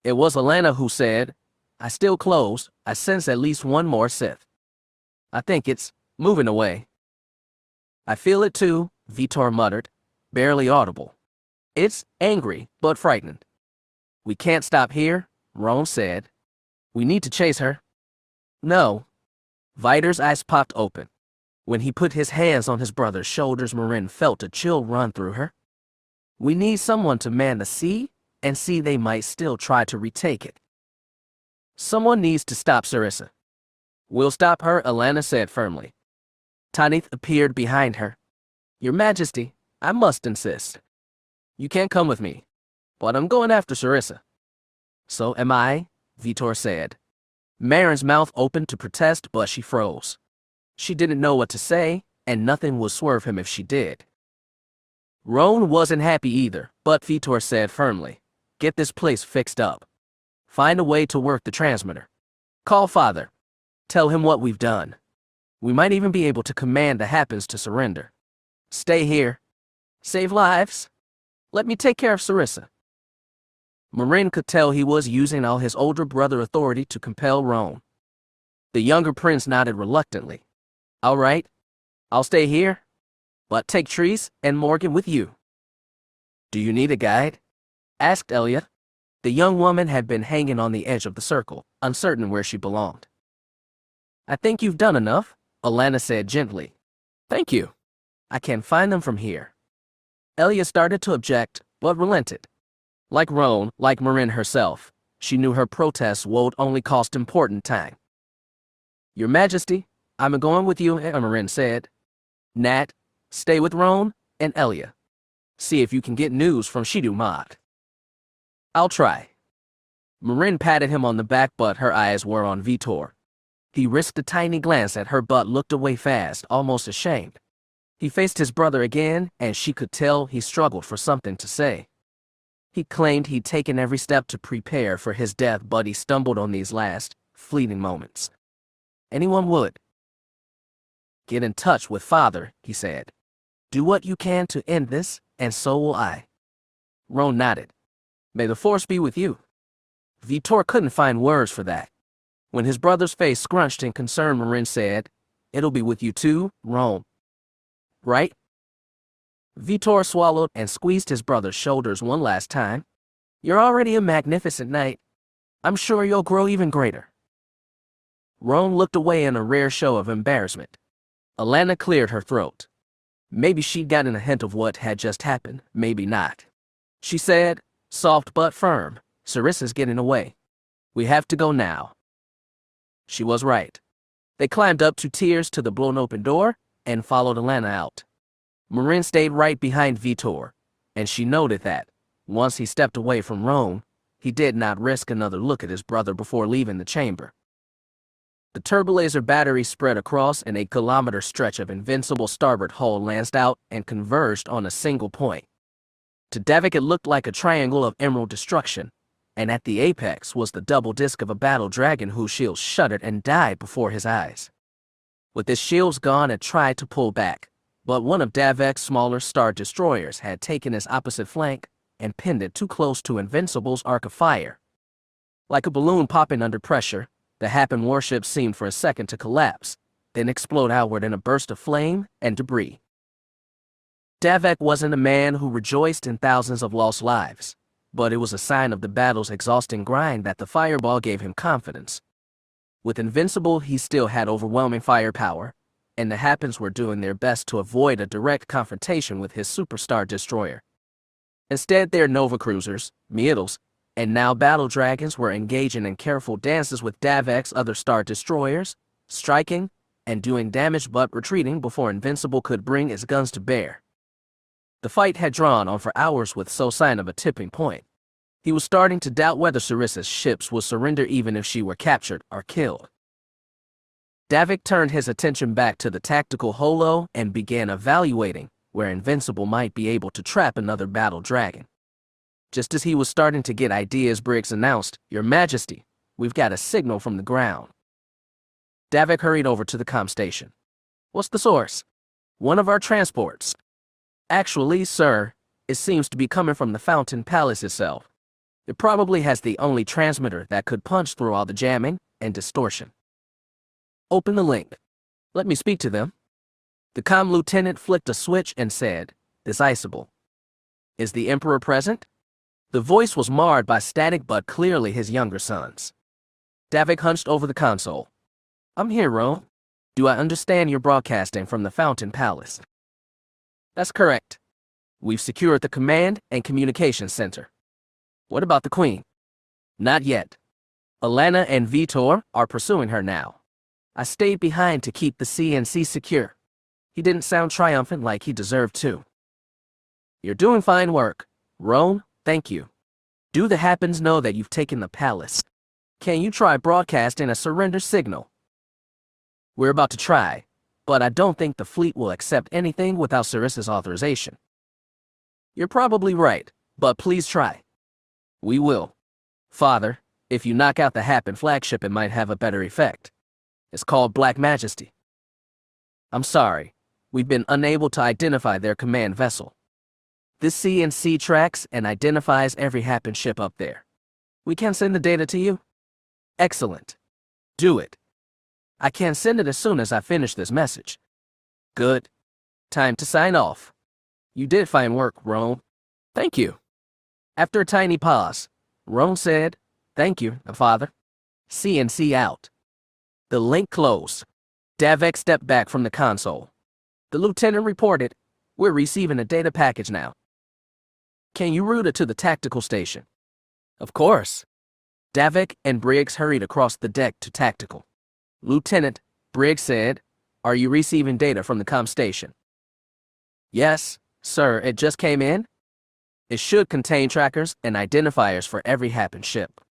It was Alana who said, "I still close. I sense at least one more Sith. I think it's moving away." "I feel it too," Vitor muttered, barely audible. "It's angry, but frightened." "We can't stop here," Rome said. "We need to chase her." "No." Vitor's eyes popped open. When he put his hands on his brother's shoulders, Marin felt a chill run through her. "We need someone to man the sea, and see they might still try to retake it. Someone needs to stop Sarissa." "We'll stop her," Alana said firmly. Tanith appeared behind her. "Your Majesty, I must insist. You can't come with me, but I'm going after Sarissa." "So am I," Vitor said. Marin's mouth opened to protest, but she froze. She didn't know what to say, and nothing would swerve him if she did. Roan wasn't happy either, but Vitor said firmly, "Get this place fixed up. Find a way to work the transmitter. Call Father. Tell him what we've done. We might even be able to command the Hapes to surrender. Stay here. Save lives. Let me take care of Sarissa." Marin could tell he was using all his older brother authority to compel Roan. The younger prince nodded reluctantly. "All right, I'll stay here, but take Treese and Morgan with you." "Do you need a guide?" asked Elia. The young woman had been hanging on the edge of the circle, uncertain where she belonged. "I think you've done enough," Alana said gently. "Thank you. I can't find them from here." Elia started to object, but relented. Like Roan, like Marin herself, she knew her protests would only cost important time. "Your Majesty, I'm going with you," Marin said. "Nat, stay with Roan and Elia. See if you can get news from Shidu Mod." "I'll try." Marin patted him on the back, but her eyes were on Vitor. He risked a tiny glance at her but looked away fast, almost ashamed. He faced his brother again, and she could tell he struggled for something to say. He claimed he'd taken every step to prepare for his death, but he stumbled on these last, fleeting moments. Anyone would. "Get in touch with Father," he said. "Do what you can to end this, and so will I." Roan nodded. "May the Force be with you." Vitor couldn't find words for that. When his brother's face scrunched in concern, Marin said, "It'll be with you too, Roan. Right?" Vitor swallowed and squeezed his brother's shoulders one last time. "You're already a magnificent knight. I'm sure you'll grow even greater." Roan looked away in a rare show of embarrassment. Alana cleared her throat. Maybe she'd gotten a hint of what had just happened, maybe not. She said, soft but firm, "Sarissa's getting away. We have to go now." She was right. They climbed up 2 tiers to the blown-open door and followed Alana out. Marin stayed right behind Vitor, and she noted that, once he stepped away from Roan, he did not risk another look at his brother before leaving the chamber. The turbolaser battery spread across an 8-kilometer stretch of invincible starboard hull, lanced out and converged on a single point. To Davek it looked like a triangle of emerald destruction, and at the apex was the double disc of a battle dragon whose shield shuddered and died before his eyes. with his shields gone, and tried to pull back, but one of Davek's smaller star destroyers had taken his opposite flank and pinned it too close to Invincible's arc of fire. Like a balloon popping under pressure, the Hapes warship seemed for a second to collapse, then explode outward in a burst of flame and debris. Davek wasn't a man who rejoiced in thousands of lost lives, but it was a sign of the battle's exhausting grind that the fireball gave him confidence. With Invincible, he still had overwhelming firepower, and the Hapes were doing their best to avoid a direct confrontation with his superstar destroyer. Instead, their Nova cruisers, Mietals, and now battle dragons were engaging in careful dances with Davek's other star destroyers, striking and doing damage but retreating before Invincible could bring his guns to bear. The fight had drawn on for hours with no sign of a tipping point. He was starting to doubt whether Sarissa's ships would surrender even if she were captured or killed. Davek turned his attention back to the tactical holo and began evaluating where Invincible might be able to trap another battle dragon. Just as he was starting to get ideas, Briggs announced, "Your Majesty, we've got a signal from the ground." Davek hurried over to the comm station. "What's the source?" "One of our transports." "Actually, sir, it seems to be coming from the Fountain Palace itself. It probably has the only transmitter that could punch through all the jamming and distortion." "Open the link. Let me speak to them." The comm lieutenant flicked a switch and said, "Decisable." "Is the Emperor present?" The voice was marred by static but clearly his younger son's. Davek hunched over the console. "I'm here, Ro. Do I understand you're broadcasting from the Fountain Palace?" "That's correct. We've secured the command and communications center." "What about the Queen?" "Not yet. Alana and Vitor are pursuing her now. I stayed behind to keep the CNC secure." He didn't sound triumphant like he deserved to. "You're doing fine work, Roan. Thank you. Do the Hapes know that you've taken the palace? Can you try broadcasting a surrender signal?" "We're about to try, but I don't think the fleet will accept anything without Sarissa's authorization." "You're probably right, but please try." "We will. Father, if you knock out the Hapes flagship, it might have a better effect. It's called Black Majesty." "I'm sorry. We've been unable to identify their command vessel. This CNC tracks and identifies every Hapes ship up there. We can send the data to you?" "Excellent. Do it. I can send it as soon as I finish this message." "Good. Time to sign off. You did fine work, Roan." "Thank you." After a tiny pause, Roan said, "Thank you, Father. CNC out." The link closed. Davek stepped back from the console. The lieutenant reported, "We're receiving a data package now. Can you route it to the tactical station?" "Of course." Davek and Briggs hurried across the deck to tactical. "Lieutenant," Briggs said, "are you receiving data from the comm station?" "Yes, sir, it just came in. It should contain trackers and identifiers for every Hapes ship.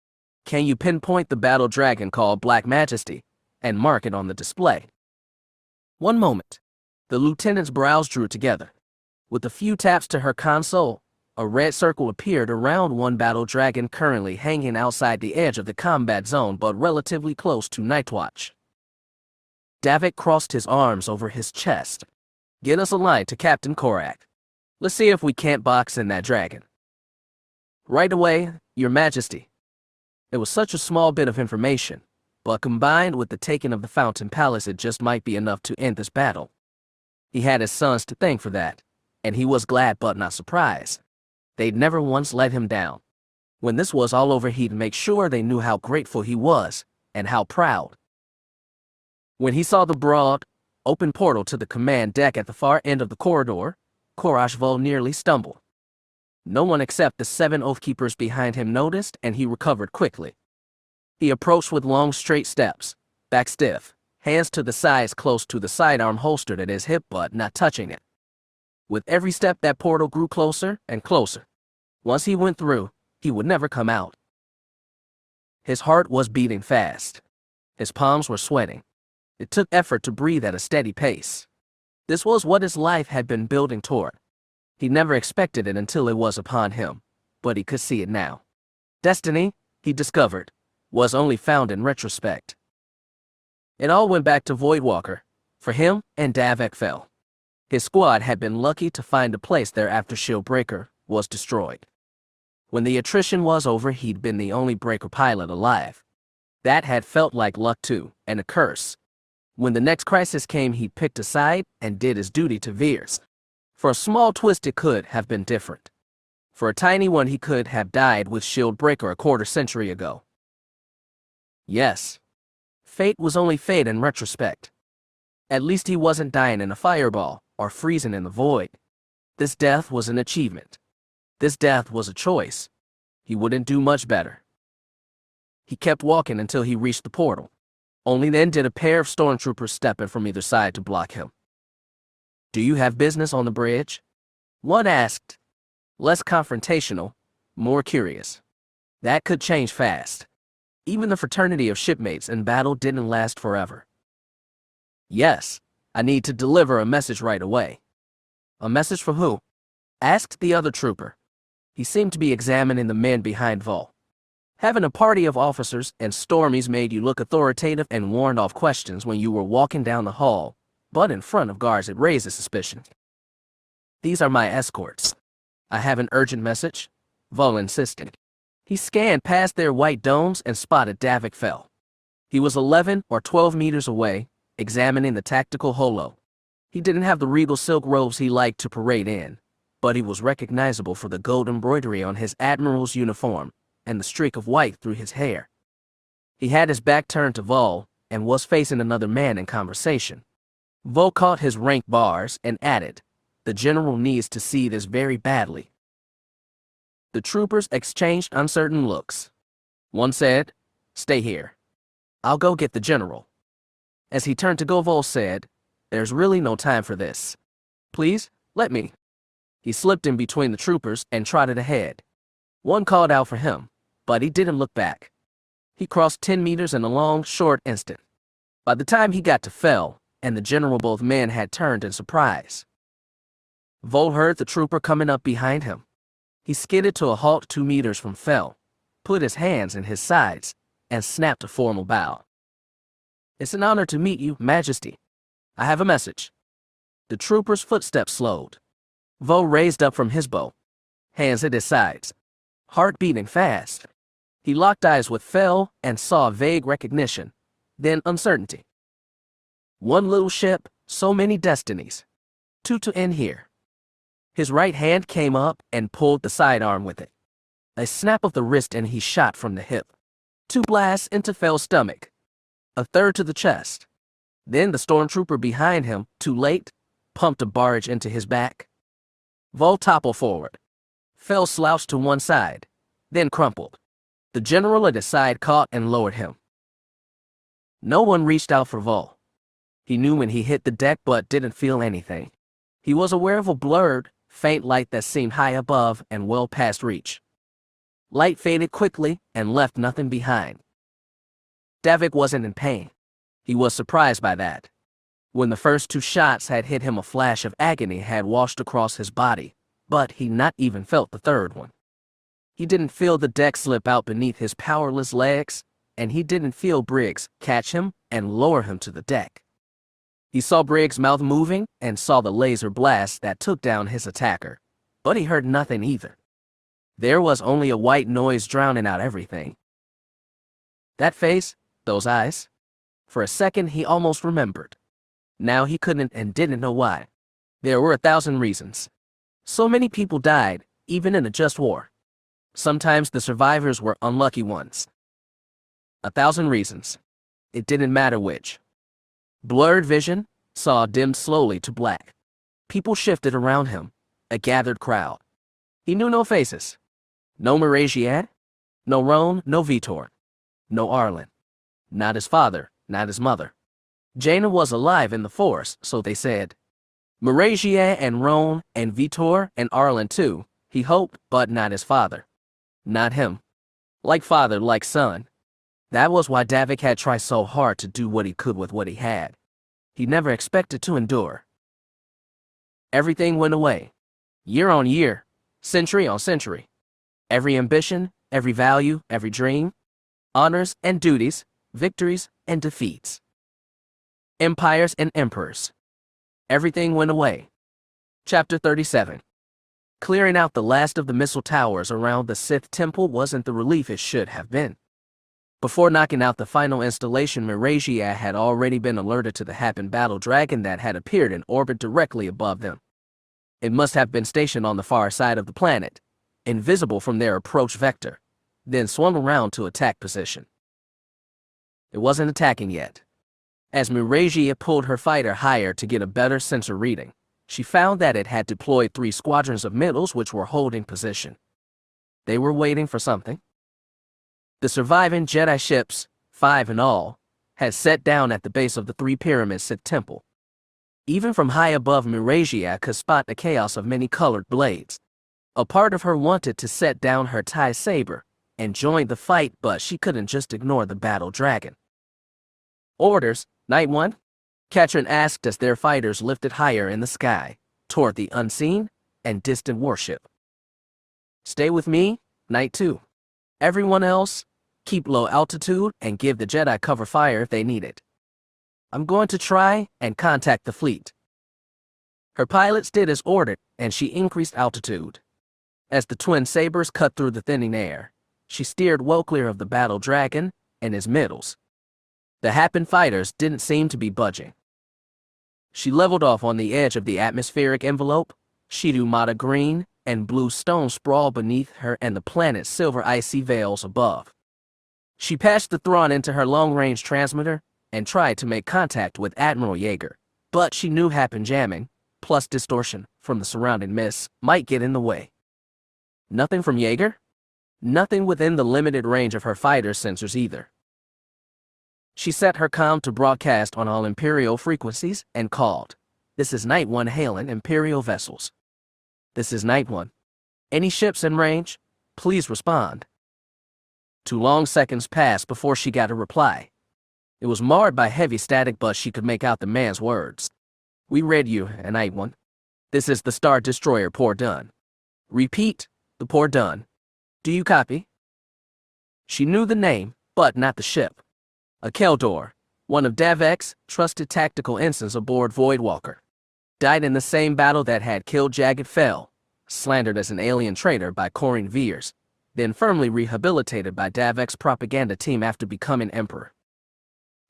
Can you pinpoint the battle dragon called Black Majesty and mark it on the display?" "One moment." The lieutenant's brows drew together. With a few taps to her console, a red circle appeared around one battle dragon currently hanging outside the edge of the combat zone but relatively close to Nightwatch. Davek crossed his arms over his chest. "Get us a line to Captain Korak. Let's see if we can't box in that dragon." "Right away, Your Majesty." It was such a small bit of information, but combined with the taking of the Fountain Palace, it just might be enough to end this battle. He had his sons to thank for that, and he was glad but not surprised. They'd never once let him down. When this was all over, he'd make sure they knew how grateful he was, and how proud. When he saw the broad, open portal to the command deck at the far end of the corridor, Korashvol nearly stumbled. No one except the 7 Oathkeepers behind him noticed, and he recovered quickly. He approached with long straight steps, back stiff, hands to the sides close to the sidearm holstered at his hip but not touching it. With every step, that portal grew closer and closer. Once he went through, he would never come out. His heart was beating fast. His palms were sweating. It took effort to breathe at a steady pace. This was what his life had been building toward. He never expected it until it was upon him, but he could see it now. Destiny, he discovered, was only found in retrospect. It all went back to Voidwalker, For him and Davek Fel. His squad had been lucky to find a place there after Shield Breaker was destroyed. When the attrition was over, he'd been the only Breaker pilot alive. That had felt like luck too, and a curse. When the next crisis came, he picked a side and did his duty to Veers. For a small twist, it could have been different. For a tiny one, he could have died with Shield Breaker a quarter century ago. Yes. Fate was only fate in retrospect. At least he wasn't dying in a fireball or freezing in the void. This death was an achievement. This death was a choice. He wouldn't do much better. He kept walking until he reached the portal. Only then did a pair of stormtroopers step in from either side to block him. "Do you have business on the bridge?" one asked. Less confrontational, more curious. That could change fast. Even the fraternity of shipmates in battle didn't last forever. "Yes, I need to deliver a message right away." "A message for who?" asked the other trooper. He seemed to be examining the men behind Vol. Having a party of officers and Stormies made you look authoritative and warned off questions when you were walking down the hall, but in front of guards it raises suspicion. "These are my escorts. I have an urgent message," Vol insisted. He scanned past their white domes and spotted Davek Fel. He was 11 or 12 meters away, examining the tactical holo. He didn't have the regal silk robes he liked to parade in, but he was recognizable for the gold embroidery on his admiral's uniform and the streak of white through his hair. He had his back turned to Vol and was facing another man in conversation. Vol caught his rank bars and added, "The general needs to see this very badly." The troopers exchanged uncertain looks. One said, "Stay here. I'll go get the general." As he turned to go, Vol said, "There's really no time for this. Please, let me." He slipped in between the troopers and trotted ahead. One called out for him, but he didn't look back. He crossed 10 meters in a long, short instant. By the time he got to Fel and the general, both men had turned in surprise. Vol heard the trooper coming up behind him. He skidded to a halt 2 meters from Fel, put his hands in his sides, and snapped a formal bow. "It's an honor to meet you, Majesty. I have a message." The trooper's footsteps slowed. Vol raised up from his bow, hands at his sides, heart beating fast. He locked eyes with Fel and saw vague recognition, then uncertainty. One little ship, so many destinies. Two to end here. His right hand came up and pulled the sidearm with it. A snap of the wrist and he shot from the hip. 2 blasts into Fel's stomach. A third to the chest. Then the stormtrooper behind him, too late, pumped a barge into his back. Vol toppled forward. Fel slouched to one side, then crumpled. The general at his side caught and lowered him. No one reached out for Vol. He knew when he hit the deck but didn't feel anything. He was aware of a blurred, faint light that seemed high above and well past reach. Light faded quickly and left nothing behind. Davek wasn't in pain. He was surprised by that. When the first 2 shots had hit him, a flash of agony had washed across his body, but he not even felt the third one. He didn't feel the deck slip out beneath his powerless legs, and he didn't feel Briggs catch him and lower him to the deck. He saw Briggs' mouth moving and saw the laser blast that took down his attacker, but he heard nothing either. There was only a white noise drowning out everything. That face, those eyes. For a second he almost remembered. Now he couldn't and didn't know why. There were 1,000 reasons. So many people died, even in a just war. Sometimes the survivors were unlucky ones. 1,000 reasons. It didn't matter which. Blurred vision, saw dimmed slowly to black. People shifted around him, a gathered crowd. He knew no faces. No Marajiad, no Roan, no Vitor, no Arlen. Not his father, not his mother. Jaina was alive in the Force, so they said. Marajiad and Roan and Vitor and Arlen too, he hoped, but not his father. Not him. Like father, like son. That was why Davek had tried so hard to do what he could with what he had. He never expected to endure. Everything went away. Year on year, century on century. Every ambition, every value, every dream. Honors and duties, victories and defeats. Empires and Emperors. Everything went away. Chapter 37. Clearing out the last of the missile towers around the Sith Temple wasn't the relief it should have been. Before knocking out the final installation, Miragia had already been alerted to the happened battle dragon that had appeared in orbit directly above them. It must have been stationed on the far side of the planet, invisible from their approach vector, then swung around to attack position. It wasn't attacking yet. As Miragia pulled her fighter higher to get a better sensor reading, she found that it had deployed 3 squadrons of middles which were holding position. They were waiting for something. The surviving Jedi ships, 5 in all, had set down at the base of the 3 pyramids Sith Temple. Even from high above, Miragia could spot the chaos of many colored blades. A part of her wanted to set down her TIE saber and join the fight, but she couldn't just ignore the battle dragon. Orders, Night 1? Katrin asked as their fighters lifted higher in the sky, toward the unseen and distant warship. Stay with me, Night 2. Everyone else, keep low altitude and give the Jedi cover fire if they need it. I'm going to try and contact the fleet. Her pilots did as ordered, and she increased altitude. As the twin sabers cut through the thinning air, she steered well clear of the battle dragon and his middles. The Happen fighters didn't seem to be budging. She leveled off on the edge of the atmospheric envelope. Shidu Mata green and blue stone sprawled beneath her and the planet's silver icy veils above. She patched the Thrawn into her long-range transmitter and tried to make contact with Admiral Yeager, but she knew Happen jamming, plus distortion from the surrounding mists, might get in the way. Nothing from Yeager? Nothing within the limited range of her fighter sensors either. She set her comm to broadcast on all Imperial frequencies and called. This is Night 1 hailing Imperial vessels. This is Night 1. Any ships in range? Please respond. 2 long seconds passed before she got a reply. It was marred by heavy static, but she could make out the man's words. We read you, Night 1. This is the Star Destroyer Port Dun. Repeat, the Port Dun. Do you copy? She knew the name, but not the ship. A Keldor, one of Davek's trusted tactical ensigns aboard Voidwalker. Died in the same battle that had killed Jagged Fel, slandered as an alien traitor by Corrine Veers, then firmly rehabilitated by Davek's propaganda team after becoming Emperor.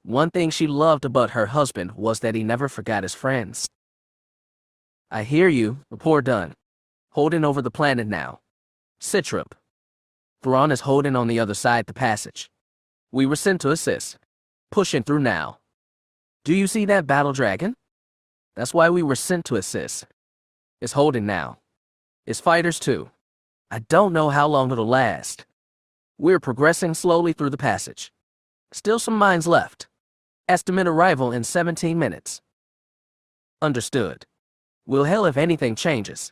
One thing she loved about her husband was that he never forgot his friends. I hear you, report done. Holding over the planet now. Citrip. Thrawn is holding on the other side the passage. We were sent to assist. Pushing through now. Do you see that battle dragon? That's why we were sent to assist. It's holding now. It's fighters too. I don't know how long it'll last. We're progressing slowly through the passage. Still some mines left. Estimate arrival in 17 minutes. Understood. We'll hail if anything changes.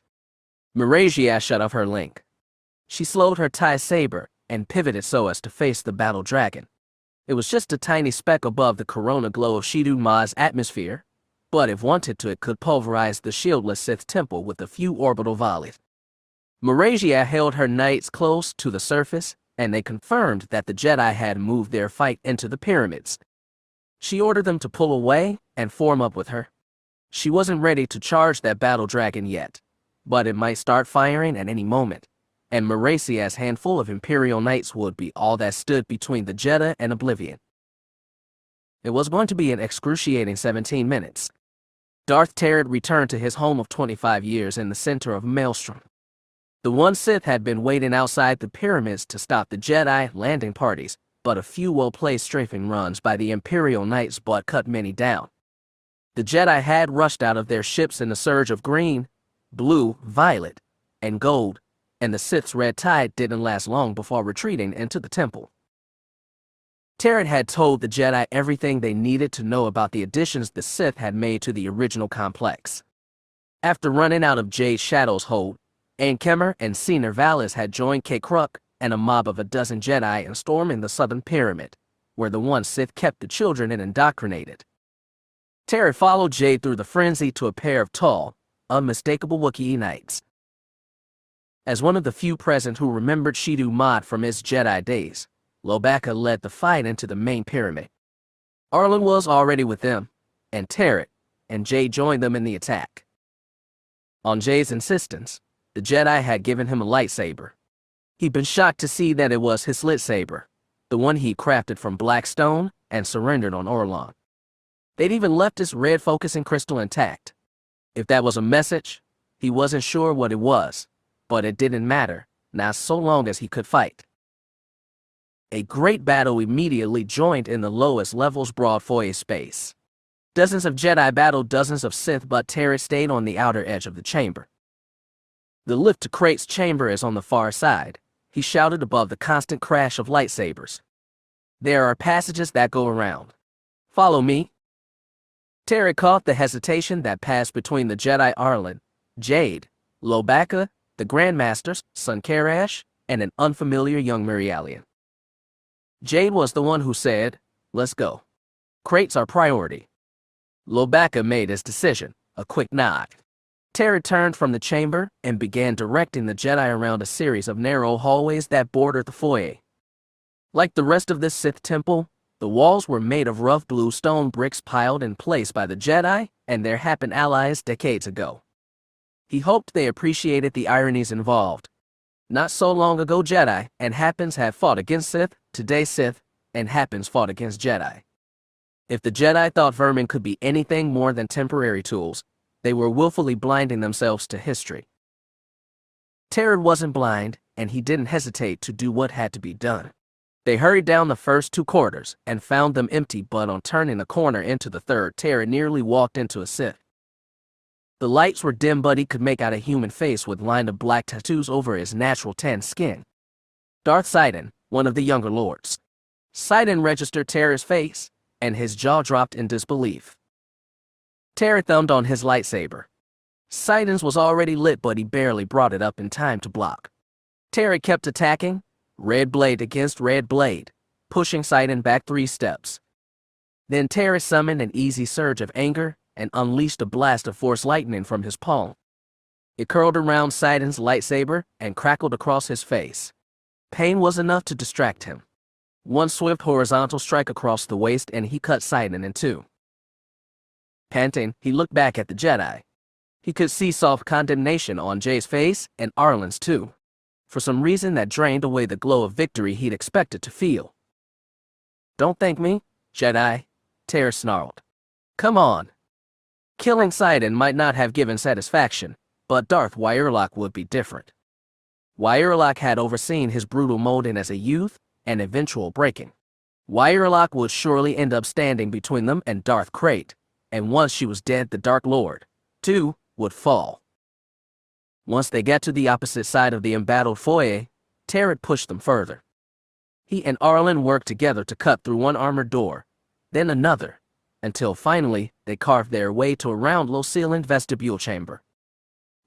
Miragia shut off her link. She slowed her TIE saber and pivoted so as to face the battle dragon. It was just a tiny speck above the corona glow of Shidu Ma's atmosphere, but if wanted to it could pulverize the shieldless Sith Temple with a few orbital volleys. Miragia held her knights close to the surface, and they confirmed that the Jedi had moved their fight into the pyramids. She ordered them to pull away and form up with her. She wasn't ready to charge that battle dragon yet, but it might start firing at any moment, and Miracia's handful of Imperial Knights would be all that stood between the Jedi and oblivion. It was going to be an excruciating 17 minutes. Darth Tarrant returned to his home of 25 years in the center of Maelstrom. The one Sith had been waiting outside the pyramids to stop the Jedi landing parties, but a few well-placed strafing runs by the Imperial Knights but cut many down. The Jedi had rushed out of their ships in a surge of green, blue, violet, and gold, and the Sith's red tide didn't last long before retreating into the temple. Tarrant had told the Jedi everything they needed to know about the additions the Sith had made to the original complex. After running out of Jade Shadow's hold, Ankemmer and Senior Valis had joined Kruk and a mob of a dozen Jedi in storming the southern pyramid, where the one Sith kept the children and indoctrinated. Tarrant followed Jade through the frenzy to a pair of tall, unmistakable Wookiee knights. As one of the few present who remembered Shidu Ma from his Jedi days, Lobaka led the fight into the main pyramid. Arlen was already with them, and tyrant, and Jade joined them in the attack. On Jade's insistence, the Jedi had given him a lightsaber. He'd been shocked to see that it was his lightsaber, the one he crafted from black stone and surrendered on Orlan. They'd even left his red focusing crystal intact. If that was a message, he wasn't sure what it was, but it didn't matter, not so long as he could fight. A great battle immediately joined in the lowest level's broad foyer space. Dozens of Jedi battled dozens of Sith, but Tyrant stayed on the outer edge of the chamber. The lift to Crate's chamber is on the far side, he shouted above the constant crash of lightsabers. There are passages that go around. Follow me. Tyrant caught the hesitation that passed between the Jedi Arlen, Jade, Lobaka, the Grandmasters, Sun Karash, and an unfamiliar young Mirialian. Jade was the one who said, "Let's go. Crate's our priority." Lobaka made his decision, a quick nod. Tyrant turned from the chamber and began directing the Jedi around a series of narrow hallways that bordered the foyer. Like the rest of this Sith temple, the walls were made of rough blue stone bricks piled in place by the Jedi and their Happen allies decades ago. He hoped they appreciated the ironies involved. Not so long ago, Jedi and Happens had fought against Sith. Today, Sith and Happens fought against Jedi. If the Jedi thought vermin could be anything more than temporary tools, they were willfully blinding themselves to history. Tyrant wasn't blind, and he didn't hesitate to do what had to be done. They hurried down the first two corridors and found them empty, but on turning the corner into the third, Tyrant nearly walked into a Sith. The lights were dim, but he could make out a human face with lined of black tattoos over his natural tan skin. Darth Sidon, one of the younger lords. Sidon registered Tyrant's face, and his jaw dropped in disbelief. Tyrant thumbed on his lightsaber. Sidon's was already lit, but he barely brought it up in time to block. Tyrant kept attacking, red blade against red blade, pushing Sidon back 3 steps. Then Tyrant summoned an easy surge of anger and unleashed a blast of force lightning from his palm. It curled around Sidon's lightsaber and crackled across his face. Pain was enough to distract him. One swift horizontal strike across the waist and he cut Sidon in 2. Panting, he looked back at the Jedi. He could see soft condemnation on Jade's face and Arlen's too, for some reason that drained away the glow of victory he'd expected to feel. "Don't thank me, Jedi," Tyrant snarled. "Come on." Killing Sidon might not have given satisfaction, but Darth Wyerlok would be different. Wyerlok had overseen his brutal molding as a youth and eventual breaking. Wyerlok would surely end up standing between them and Darth Krayt, and once she was dead, the Dark Lord, too, would fall. Once they got to the opposite side of the embattled foyer, Tyrant pushed them further. He and Arlen worked together to cut through one armored door, then another, until finally they carved their way to a round, low-ceilinged vestibule chamber.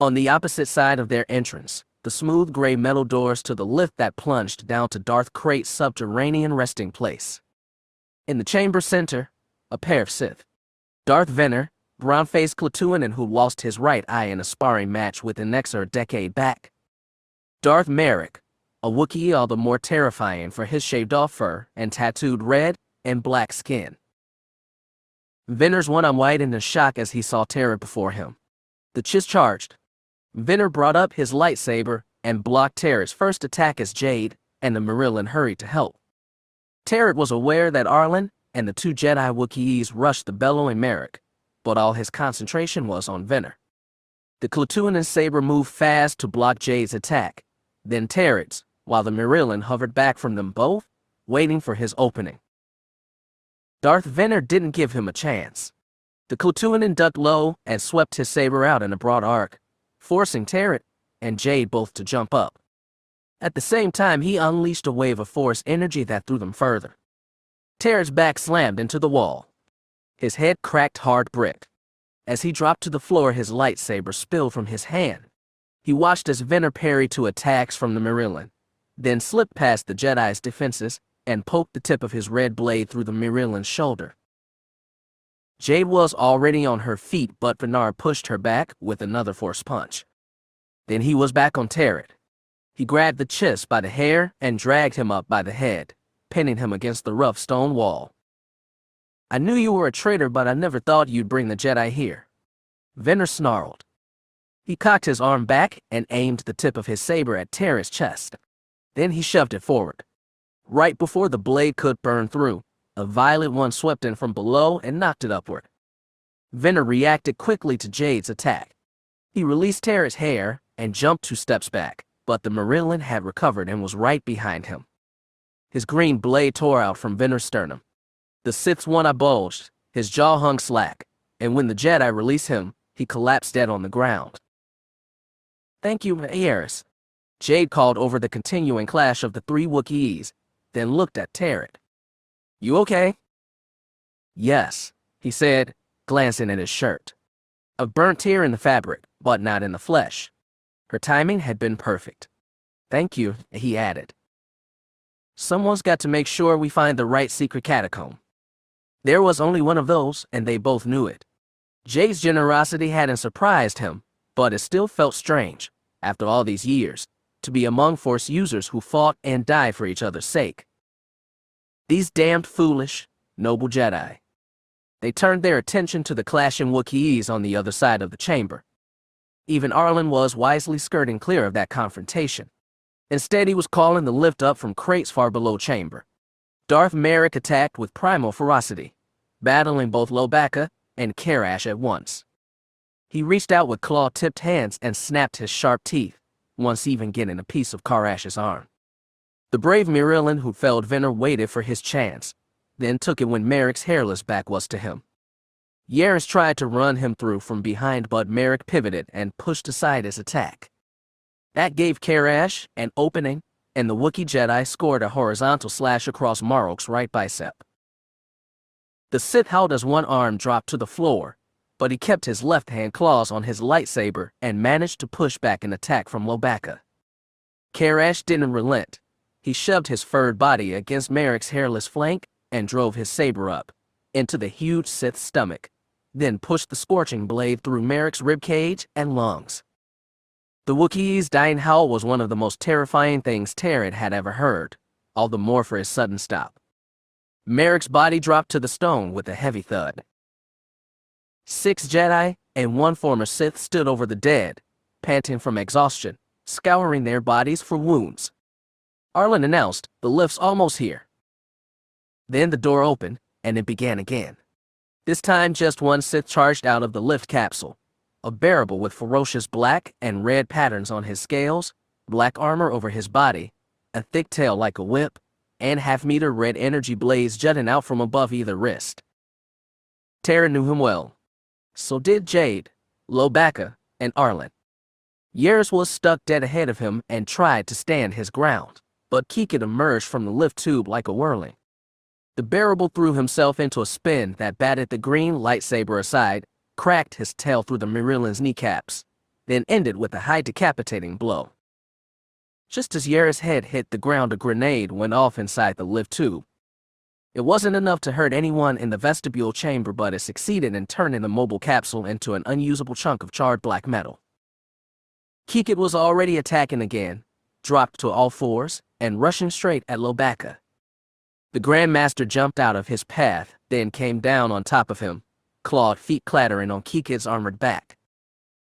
On the opposite side of their entrance, the smooth gray metal doors to the lift that plunged down to Darth Krayt's subterranean resting place. In the chamber center, a pair of Sith. Darth Vener, brown-faced Klaatuanan who lost his right eye in a sparring match with an Exar a decade back. Darth Merrick, a Wookiee all the more terrifying for his shaved-off fur and tattooed red and black skin. Vener's one-arm widened in shock as he saw Tyrant before him. The Chiss charged. Vener brought up his lightsaber and blocked Tyrant's first attack as Jade and the Mirilan hurried to help. Tyrant was aware that Arlen and the 2 Jedi Wookiees rushed the bellowing Merrick, but all his concentration was on Vener. The Klaatuanan saber moved fast to block Jade's attack, then Tyrant's, while the Mirilan hovered back from them both, waiting for his opening. Darth Vener didn't give him a chance. The Klaatuanan ducked low and swept his saber out in a broad arc, forcing Tyrant and Jade both to jump up. At the same time, he unleashed a wave of force energy that threw them further. Tyrant's back slammed into the wall. His head cracked hard brick. As he dropped to the floor, his lightsaber spilled from his hand. He watched as Vener parried to attacks from the Mirilan, then slipped past the Jedi's defenses and poked the tip of his red blade through the Mirilan's shoulder. Jade was already on her feet, but Vener pushed her back with another force punch. Then he was back on Tyrant. He grabbed the Chiss by the hair and dragged him up by the head, pinning him against the rough stone wall. I knew you were a traitor, but I never thought you'd bring the Jedi here. Vener snarled. He cocked his arm back and aimed the tip of his saber at Taret's chest. Then he shoved it forward. Right before the blade could burn through, a violet one swept in from below and knocked it upward. Vener reacted quickly to Jade's attack. He released Taret's hair and jumped 2 steps back, but the Marillion had recovered and was right behind him. His green blade tore out from Vener's sternum. The Sith's one eye bulged, his jaw hung slack, and when the Jedi released him, he collapsed dead on the ground. Thank you, Yaris. Jade called over the continuing clash of the 3 Wookiees, then looked at Taret. You okay? Yes, he said, glancing at his shirt. A burnt tear in the fabric, but not in the flesh. Her timing had been perfect. Thank you, he added. Someone's got to make sure we find the right secret catacomb. There was only one of those, and they both knew it. Jade's generosity hadn't surprised him, but it still felt strange, after all these years, to be among Force users who fought and died for each other's sake. These damned foolish, noble Jedi. They turned their attention to the clashing Wookiees on the other side of the chamber. Even Arlen was wisely skirting clear of that confrontation. Instead, he was calling the lift up from crates far below chamber. Darth Merrick attacked with primal ferocity, battling both Lobacca and Karash at once. He reached out with claw-tipped hands and snapped his sharp teeth, once even getting a piece of Karash's arm. The brave Marillion who felled Vener waited for his chance, then took it when Merrick's hairless back was to him. Yaris tried to run him through from behind, but Merrick pivoted and pushed aside his attack. That gave Karash an opening, and the Wookiee Jedi scored a horizontal slash across Marok's right bicep. The Sith howled as one arm dropped to the floor, but he kept his left-hand claws on his lightsaber and managed to push back an attack from Lobacca. Karash didn't relent. He shoved his furred body against Merrick's hairless flank and drove his saber up into the huge Sith's stomach, then pushed the scorching blade through Merrick's ribcage and lungs. The Wookiee's dying howl was one of the most terrifying things Taret had ever heard, all the more for his sudden stop. Merrick's body dropped to the stone with a heavy thud. 6 Jedi and 1 former Sith stood over the dead, panting from exhaustion, scouring their bodies for wounds. Arlen announced, "The lift's almost here." Then the door opened, and it began again. This time just 1 Sith charged out of the lift capsule, a bearable with ferocious black and red patterns on his scales, black armor over his body, a thick tail like a whip, and half-meter red energy blades jutting out from above either wrist. Taret knew him well. So did Jade, Lobacca, and Arlen. Yaris was stuck dead ahead of him and tried to stand his ground, but Kikit emerged from the lift tube like a whirling. The bearable threw himself into a spin that batted the green lightsaber aside, cracked his tail through the Marillion's kneecaps, then ended with a high decapitating blow. Just as Yaris' head hit the ground, a grenade went off inside the lift tube. It wasn't enough to hurt anyone in the vestibule chamber, but it succeeded in turning the mobile capsule into an unusable chunk of charred black metal. Kikit was already attacking again, dropped to all fours, and rushing straight at Lobacca. The Grand Master jumped out of his path, then came down on top of him, clawed feet clattering on Kikit's armored back.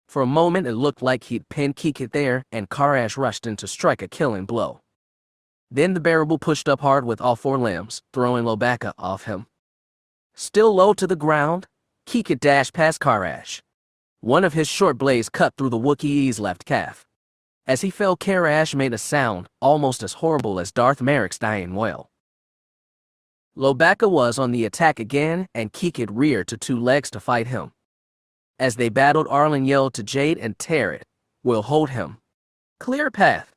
For a moment it looked like he'd pinned Kikit there, and Karash rushed in to strike a killing blow. Then the bearable pushed up hard with all 4 limbs, throwing Lobacca off him. Still low to the ground, Kikit dashed past Karash. One of his short blades cut through the Wookiee's left calf. As he fell, Karash made a sound almost as horrible as Darth Merrick's dying wail. Lobacca was on the attack again, and Kikit reared to 2 legs to fight him. As they battled, Arlen yelled to Jade and Taret, "We'll hold him. Clear a path."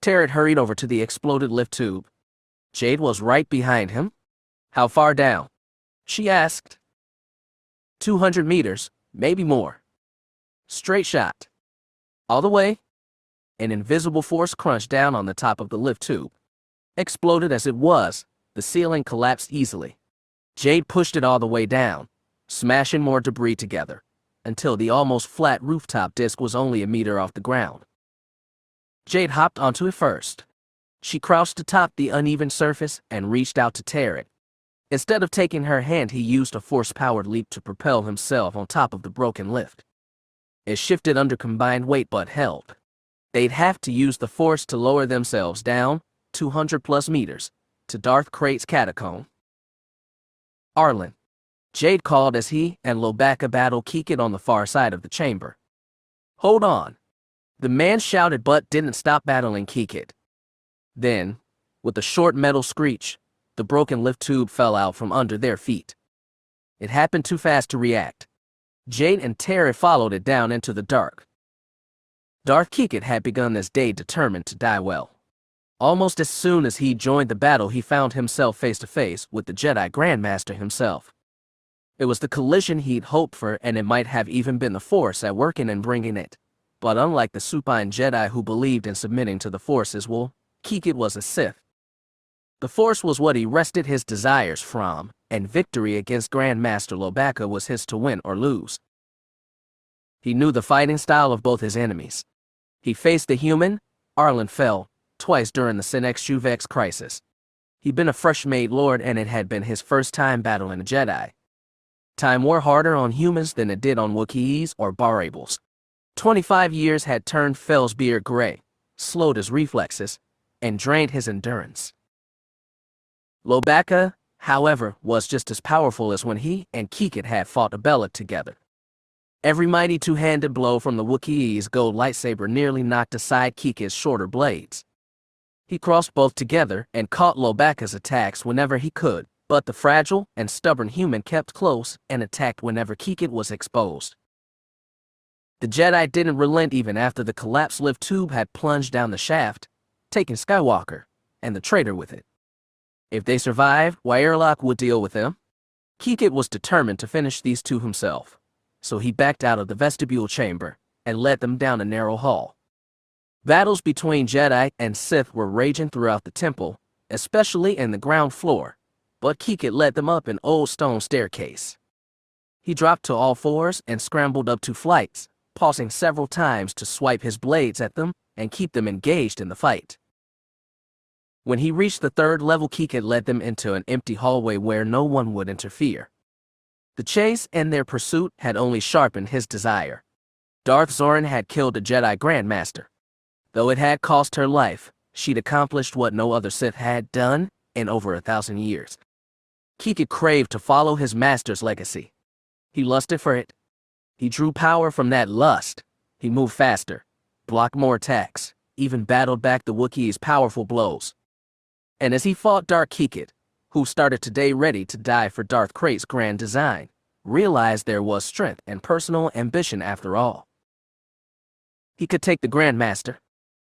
Taret hurried over to the exploded lift tube. Jade was right behind him. "How far down?" she asked. 200 meters, maybe more. Straight shot. All the way. An invisible force crunched down on the top of the lift tube. Exploded as it was, the ceiling collapsed easily. Jade pushed it all the way down, smashing more debris together, until the almost flat rooftop disc was only a meter off the ground. Jade hopped onto it first. She crouched atop the uneven surface and reached out to Taret. Instead of taking her hand, he used a force-powered leap to propel himself on top of the broken lift. It shifted under combined weight but held. They'd have to use the force to lower themselves down, 200+ meters, to Darth Krayt's catacomb. Arlen. Jade called as he and Lobacca battled Kikit on the far side of the chamber. "Hold on," the man shouted, but didn't stop battling Kikit. Then, with a short metal screech, the broken lift tube fell out from under their feet. It happened too fast to react. Jade and Terry followed it down into the dark. Darth Kikit had begun this day determined to die well. Almost as soon as he joined the battle, he found himself face to face with the Jedi Grandmaster himself. It was the collision he'd hoped for, and it might have even been the Force at work in and bringing it. But unlike the supine Jedi who believed in submitting to the Force's will, Kikit was a Sith. The Force was what he rested his desires from, and victory against Grandmaster Lobacca was his to win or lose. He knew the fighting style of both his enemies. He faced the human, Arlen Fel, twice during the Senex crisis. He'd been a fresh-made lord, and it had been his first time battling a Jedi. Time wore harder on humans than it did on Wookiees or Barables. 25 years had turned Fel's beard gray, slowed his reflexes, and drained his endurance. Lobacca, however, was just as powerful as when he and Kikit had fought Abeloth together. Every mighty two-handed blow from the Wookiee's gold lightsaber nearly knocked aside Kikit's shorter blades. He crossed both together and caught Lobacca's attacks whenever he could, but the fragile and stubborn human kept close and attacked whenever Kikit was exposed. The Jedi didn't relent even after the collapsed lift tube had plunged down the shaft, taking Skywalker and the traitor with it. If they survived, Wyerlock would deal with them. Kikit was determined to finish these two himself, so he backed out of the vestibule chamber and led them down a narrow hall. Battles between Jedi and Sith were raging throughout the temple, especially in the ground floor, but Kikit led them up an old stone staircase. He dropped to all fours and scrambled up 2 flights, pausing several times to swipe his blades at them and keep them engaged in the fight. When he reached the 3rd level, Kikit led them into an empty hallway where no one would interfere. The chase and their pursuit had only sharpened his desire. Darth Zorin had killed a Jedi Grandmaster. Though it had cost her life, she'd accomplished what no other Sith had done in over 1,000 years. Kikit craved to follow his master's legacy. He lusted for it. He drew power from that lust. He moved faster, blocked more attacks, even battled back the Wookiee's powerful blows. And as he fought Darth Kikit, who started today ready to die for Darth Krayt's grand design, realized there was strength and personal ambition after all. He could take the Grandmaster.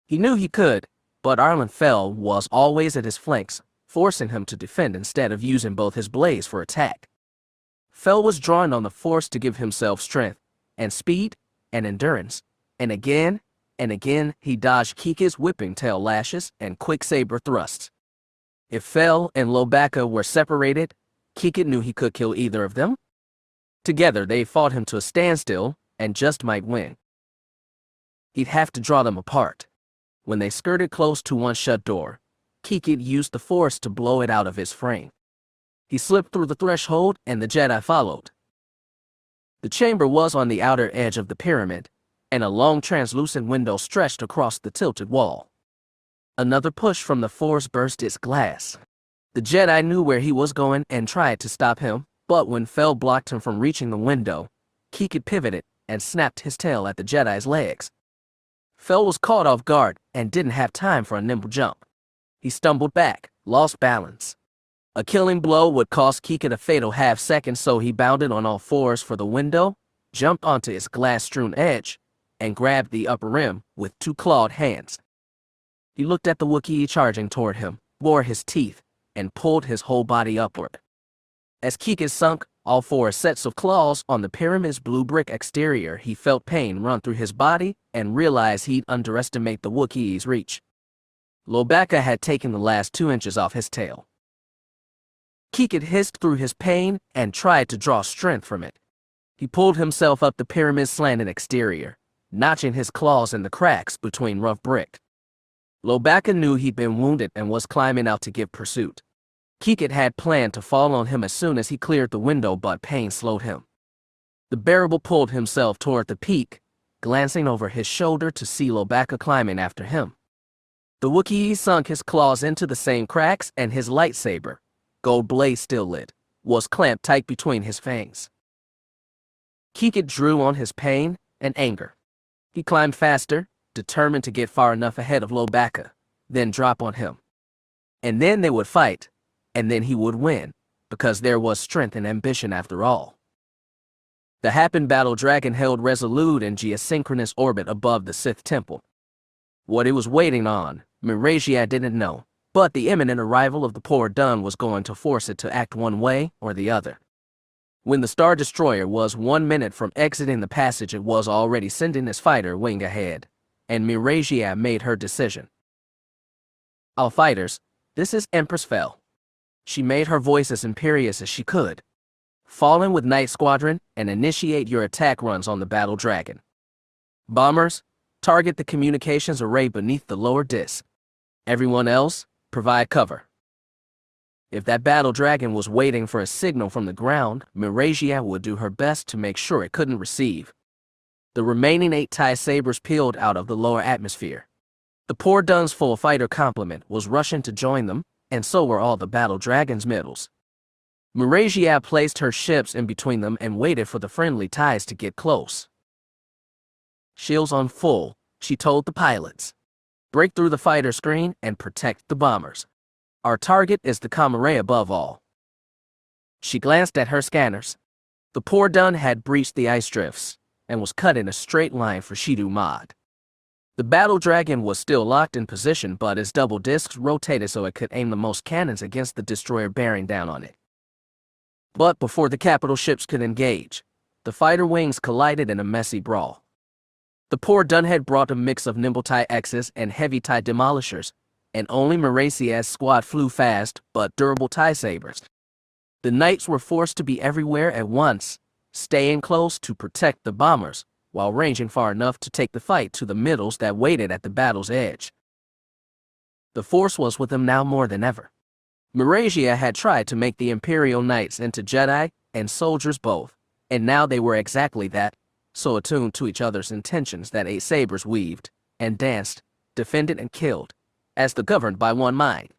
He knew he could, but Arlen Fel was always at his flanks, forcing him to defend instead of using both his blades for attack. Fel was drawing on the Force to give himself strength, and speed, and endurance, and again he dodged Kikit's whipping tail lashes and quick saber thrusts. If Fel and Lobacca were separated, Kikit knew he could kill either of them. Together they fought him to a standstill and just might win. He'd have to draw them apart. When they skirted close to one shut door, Kikit used the Force to blow it out of his frame. He slipped through the threshold and the Jedi followed. The chamber was on the outer edge of the pyramid, and a long translucent window stretched across the tilted wall. Another push from the Force burst its glass. The Jedi knew where he was going and tried to stop him, but when Fel blocked him from reaching the window, Kikit pivoted and snapped his tail at the Jedi's legs. Fel was caught off guard and didn't have time for a nimble jump. He stumbled back, lost balance. A killing blow would cost Kikit a fatal half-second, so he bounded on all fours for the window, jumped onto its glass-strewn edge, and grabbed the upper rim with 2 clawed hands. He looked at the Wookiee charging toward him, bore his teeth, and pulled his whole body upward. As Kikit sunk all 4 sets of claws on the pyramid's blue brick exterior, he felt pain run through his body and realized he'd underestimate the Wookiee's reach. Lobacca had taken the last 2 inches off his tail. Kikit hissed through his pain and tried to draw strength from it. He pulled himself up the pyramid's slanted exterior, notching his claws in the cracks between rough brick. Lobacca knew he'd been wounded and was climbing out to give pursuit. Kikit had planned to fall on him as soon as he cleared the window, but pain slowed him. The bearable pulled himself toward the peak, glancing over his shoulder to see Lobaka climbing after him. The Wookiee sunk his claws into the same cracks, and his lightsaber, gold blade still lit, was clamped tight between his fangs. Kikit drew on his pain and anger. He climbed faster, determined to get far enough ahead of Lobaka, then drop on him. And then they would fight, and then he would win, because there was strength and ambition after all. The Happen battle dragon held resolute in geosynchronous orbit above the Sith temple. What it was waiting on, Miragia didn't know, but the imminent arrival of the poor Dun was going to force it to act one way or the other. When the Star Destroyer was 1 minute from exiting the passage, it was already sending its fighter wing ahead, and Miragia made her decision. "All fighters, this is Empress Fel." She made her voice as imperious as she could. "Fall in with Night Squadron and initiate your attack runs on the battle dragon. Bombers, target the communications array beneath the lower disk. Everyone else, provide cover." If that battle dragon was waiting for a signal from the ground, Miragia would do her best to make sure it couldn't receive. The remaining 8 TIE sabers peeled out of the lower atmosphere. The poor Dun's full fighter complement was rushing to join them, and so were all the battle dragon's middles. Miragia placed her ships in between them and waited for the friendly TIEs to get close. "Shields on full," she told the pilots. "Break through the fighter screen and protect the bombers. Our target is the comm array above all." She glanced at her scanners. The poor Dun had breached the ice drifts and was cut in a straight line for Shidu Mod. The battle dragon was still locked in position, but its double discs rotated so it could aim the most cannons against the destroyer bearing down on it. But before the capital ships could engage, the fighter wings collided in a messy brawl. The poor Dun had brought a mix of nimble TIE X's and heavy TIE demolishers, and only Miracia's squad flew fast but durable TIE sabers. The knights were forced to be everywhere at once, staying close to protect the bombers, while ranging far enough to take the fight to the middles that waited at the battle's edge. The Force was with them now more than ever. Miragia had tried to make the Imperial Knights into Jedi and soldiers both, and now they were exactly that, so attuned to each other's intentions that 8 sabers weaved and danced, defended and killed, as the governed by one mind.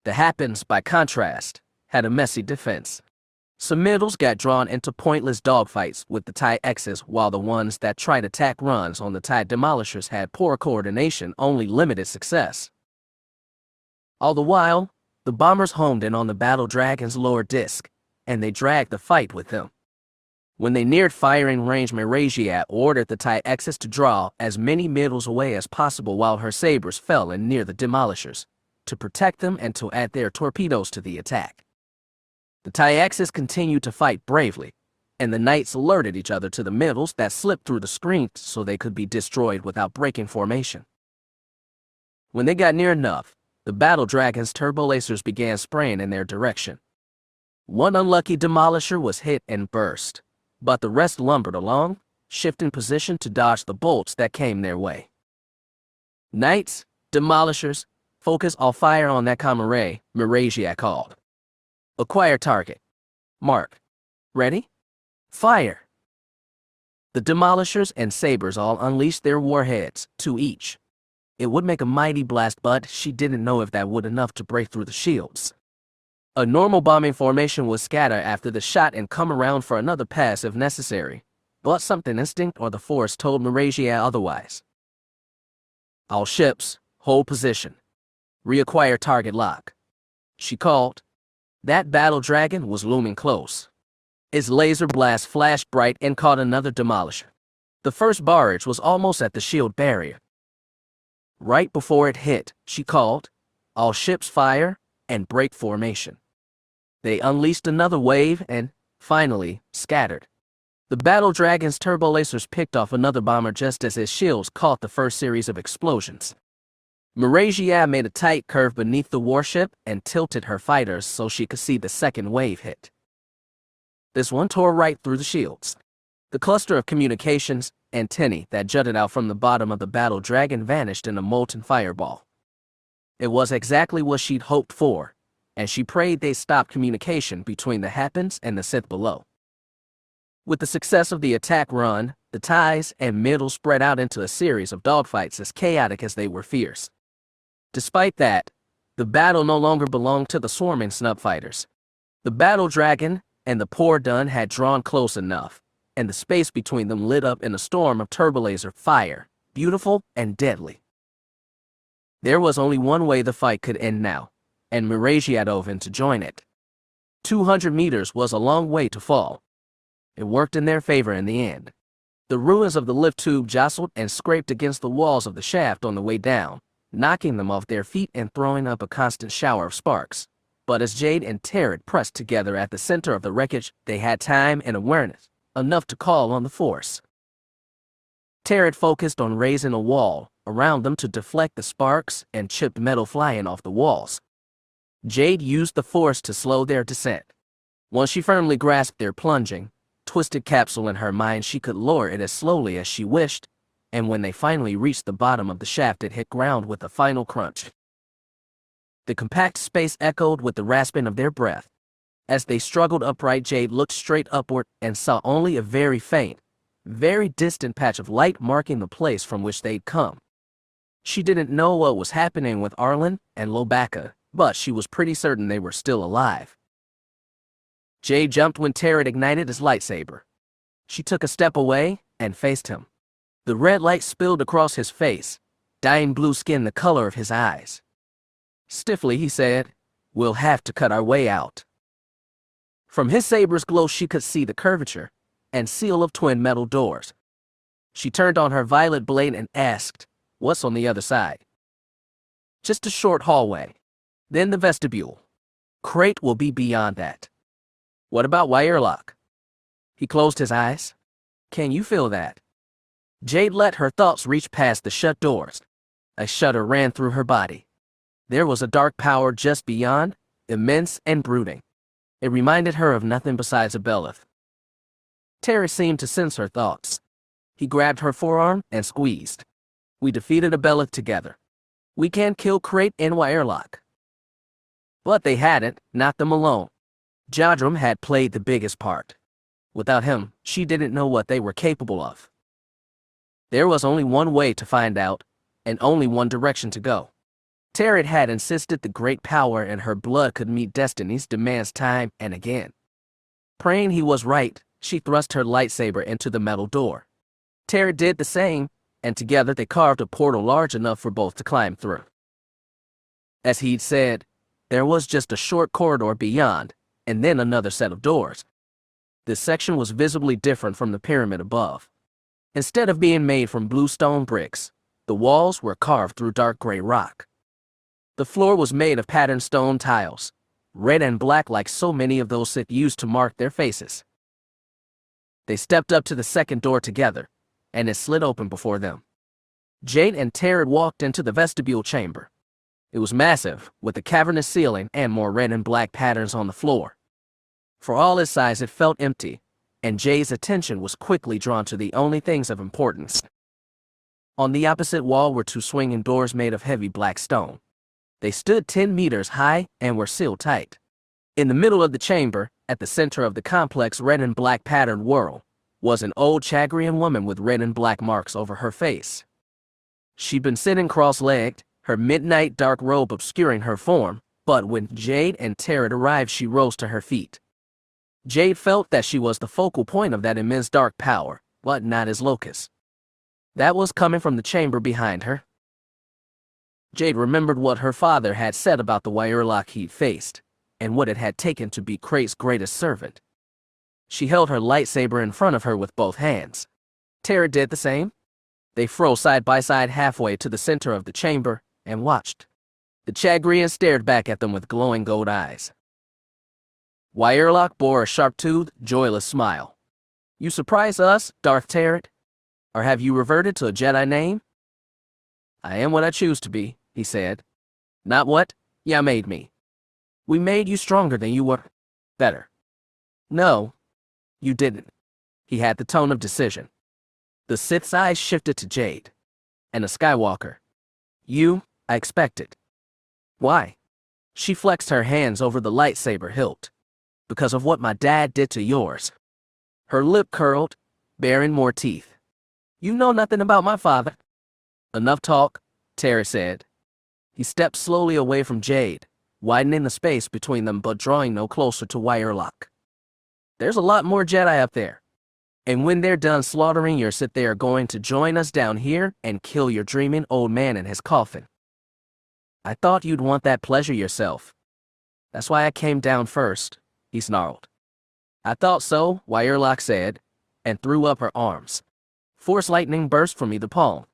The Happens, by contrast, had a messy defense. Some middles got drawn into pointless dogfights with the TIE X's, while the ones that tried attack runs on the TIE demolishers had poor coordination, only limited success. All the while, the bombers homed in on the battle dragon's lower disk, and they dragged the fight with them. When they neared firing range, Miragia ordered the TIE X's to draw as many middles away as possible while her sabers fell in near the demolishers, to protect them and to add their torpedoes to the attack. The TIE X's continued to fight bravely, and the knights alerted each other to the middles that slipped through the screen so they could be destroyed without breaking formation. When they got near enough, the battle dragon's turbo lasers began spraying in their direction. One unlucky demolisher was hit and burst, but the rest lumbered along, shifting position to dodge the bolts that came their way. "Knights, demolishers, focus all fire on that comm array," Miragia called. "Acquire target. Mark. Ready? Fire." The demolishers and sabers all unleashed their warheads, 2 each. It would make a mighty blast, but she didn't know if that would enough to break through the shields. A normal bombing formation would scatter after the shot and come around for another pass if necessary, but something instinct or the Force told Miragia otherwise. "All ships, hold position. Reacquire target lock," she called. That battle dragon was looming close. Its laser blast flashed bright and caught another demolisher. The first barrage was almost at the shield barrier. Right before it hit, she called, "All ships fire and break formation." They unleashed another wave and, finally, scattered. The battle dragon's turbo lasers picked off another bomber just as his shields caught the first series of explosions. Miragia made a tight curve beneath the warship and tilted her fighters so she could see the second wave hit. This one tore right through the shields. The cluster of communications antennae that jutted out from the bottom of the battle dragon vanished in a molten fireball. It was exactly what she'd hoped for, and she prayed they stop communication between the Hapes and the Sith below. With the success of the attack run, the ties and middle spread out into a series of dogfights as chaotic as they were fierce. Despite that, the battle no longer belonged to the swarming snub fighters. The battle dragon and the poor Dun had drawn close enough, and the space between them lit up in a storm of turbolaser fire, beautiful and deadly. There was only one way the fight could end now, and Miraji had dove in to join it. 200 meters was a long way to fall. It worked in their favor in the end. The ruins of the lift tube jostled and scraped against the walls of the shaft on the way down, knocking them off their feet and throwing up a constant shower of sparks. But as Jade and Tyrant pressed together at the center of the wreckage, they had time and awareness, enough to call on the Force. Tyrant focused on raising a wall around them to deflect the sparks and chipped metal flying off the walls. Jade used the Force to slow their descent. Once she firmly grasped their plunging, twisted capsule in her mind, she could lower it as slowly as she wished, and when they finally reached the bottom of the shaft, it hit ground with a final crunch. The compact space echoed with the rasping of their breath. As they struggled upright, Jade looked straight upward and saw only a very faint, very distant patch of light marking the place from which they'd come. She didn't know what was happening with Arlen and Lobaka, but she was pretty certain they were still alive. Jade jumped when Tyrant ignited his lightsaber. She took a step away and faced him. The red light spilled across his face, dyeing blue skin the color of his eyes. Stiffly, he said, "We'll have to cut our way out." From his saber's glow, she could see the curvature and seal of twin metal doors. She turned on her violet blade and asked, "What's on the other side?" "Just a short hallway. Then the vestibule. Crate will be beyond that." "What about Wirelock?" He closed his eyes. "Can you feel that?" Jade let her thoughts reach past the shut doors. A shudder ran through her body. There was a dark power just beyond, immense and brooding. It reminded her of nothing besides Abeloth. Terry seemed to sense her thoughts. He grabbed her forearm and squeezed. "We defeated Abeloth together. We can kill Crate and Wirelock." But they hadn't, not them alone. Jodrum had played the biggest part. Without him, she didn't know what they were capable of. There was only one way to find out, and only one direction to go. Tyrant had insisted the great power in her blood could meet destiny's demands time and again. Praying he was right, she thrust her lightsaber into the metal door. Tyrant did the same, and together they carved a portal large enough for both to climb through. As he'd said, there was just a short corridor beyond, and then another set of doors. This section was visibly different from the pyramid above. Instead of being made from blue stone bricks, the walls were carved through dark gray rock. The floor was made of patterned stone tiles, red and black like so many of those Sith used to mark their faces. They stepped up to the second door together, and it slid open before them. Jade and Tyrant walked into the vestibule chamber. It was massive, with a cavernous ceiling and more red and black patterns on the floor. For all its size, it felt empty, and Jade's attention was quickly drawn to the only things of importance. On the opposite wall were two swinging doors made of heavy black stone. They stood 10 meters high and were sealed tight. In the middle of the chamber, at the center of the complex red and black patterned whorl, was an old Chagrian woman with red and black marks over her face. She'd been sitting cross-legged, her midnight dark robe obscuring her form, but when Jade and Tyrant arrived, she rose to her feet. Jade felt that she was the focal point of that immense dark power, but not as locus. That was coming from the chamber behind her. Jade remembered what her father had said about the Wirelock he'd faced, and what it had taken to be Crate's greatest servant. She held her lightsaber in front of her with both hands. Tyrant did the same. They froze side by side halfway to the center of the chamber and watched. The Chagrian stared back at them with glowing gold eyes. Wirelock bore a sharp-toothed, joyless smile. "You surprise us, Darth Tyrant? Or have you reverted to a Jedi name?" "I am what I choose to be," he said. "Not what ya made me. We made you stronger than you were. Better." "No, you didn't." He had the tone of decision. The Sith's eyes shifted to Jade. "And a Skywalker. You, I expected." "Why?" She flexed her hands over the lightsaber hilt. Because of what my dad did to yours. Her lip curled, baring more teeth. You know nothing about my father. Enough talk, Terry said. He stepped slowly away from Jade, widening the space between them but drawing no closer to Wirelock. There's a lot more Jedi up there. And when they're done slaughtering your Sith, they are going to join us down here and kill your dreaming old man in his coffin. I thought you'd want that pleasure yourself. That's why I came down first, he snarled. I thought so, Wirelock said, and threw up her arms. Force lightning burst from either palm.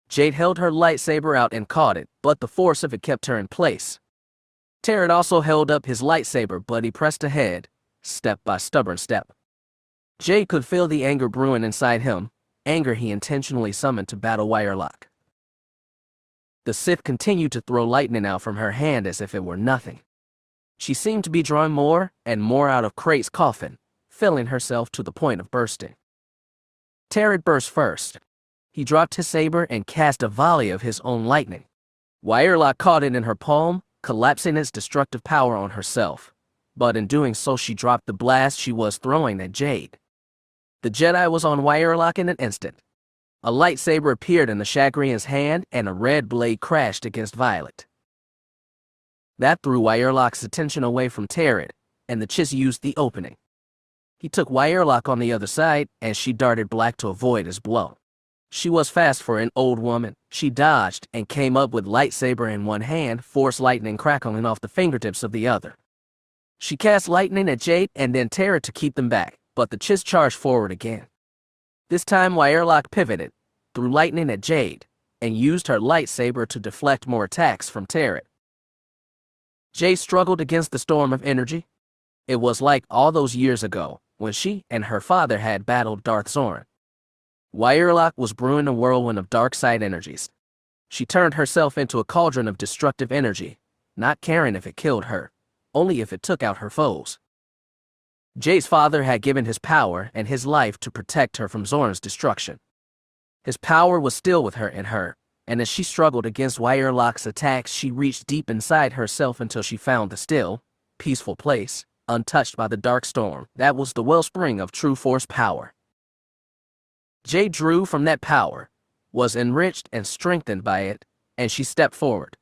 Jade held her lightsaber out and caught it, but the force of it kept her in place. Tyrant also held up his lightsaber, but he pressed ahead, step by stubborn step. Jade could feel the anger brewing inside him, anger he intentionally summoned to battle Wirelock. The Sith continued to throw lightning out from her hand as if it were nothing. She seemed to be drawing more and more out of Krait's coffin, filling herself to the point of bursting. Tyrant burst first. He dropped his saber and cast a volley of his own lightning. Wirelock caught it in her palm, collapsing its destructive power on herself, but in doing so she dropped the blast she was throwing at Jade. The Jedi was on Wirelock in an instant. A lightsaber appeared in the Chagrian's hand and a red blade crashed against Violet. That threw Wirelock's attention away from Tyrant, and the Chiss used the opening. He took Wirelock on the other side, and she darted back to avoid his blow. She was fast for an old woman. She dodged and came up with lightsaber in one hand, force lightning crackling off the fingertips of the other. She cast lightning at Jade and then Tyrant to keep them back, but the Chiss charged forward again. This time Wirelock pivoted, threw lightning at Jade, and used her lightsaber to deflect more attacks from Tyrant. Jade struggled against the storm of energy. It was like all those years ago, when she and her father had battled Darth Zoran. Wirelock was brewing a whirlwind of dark side energies. She turned herself into a cauldron of destructive energy, not caring if it killed her, only if it took out her foes. Jade's father had given his power and his life to protect her from Zoran's destruction. His power was still with her and as she struggled against Wirelock's attacks, she reached deep inside herself until she found the still, peaceful place, untouched by the dark storm. That was the wellspring of true Force power. Jade drew from that power, was enriched and strengthened by it, and she stepped forward.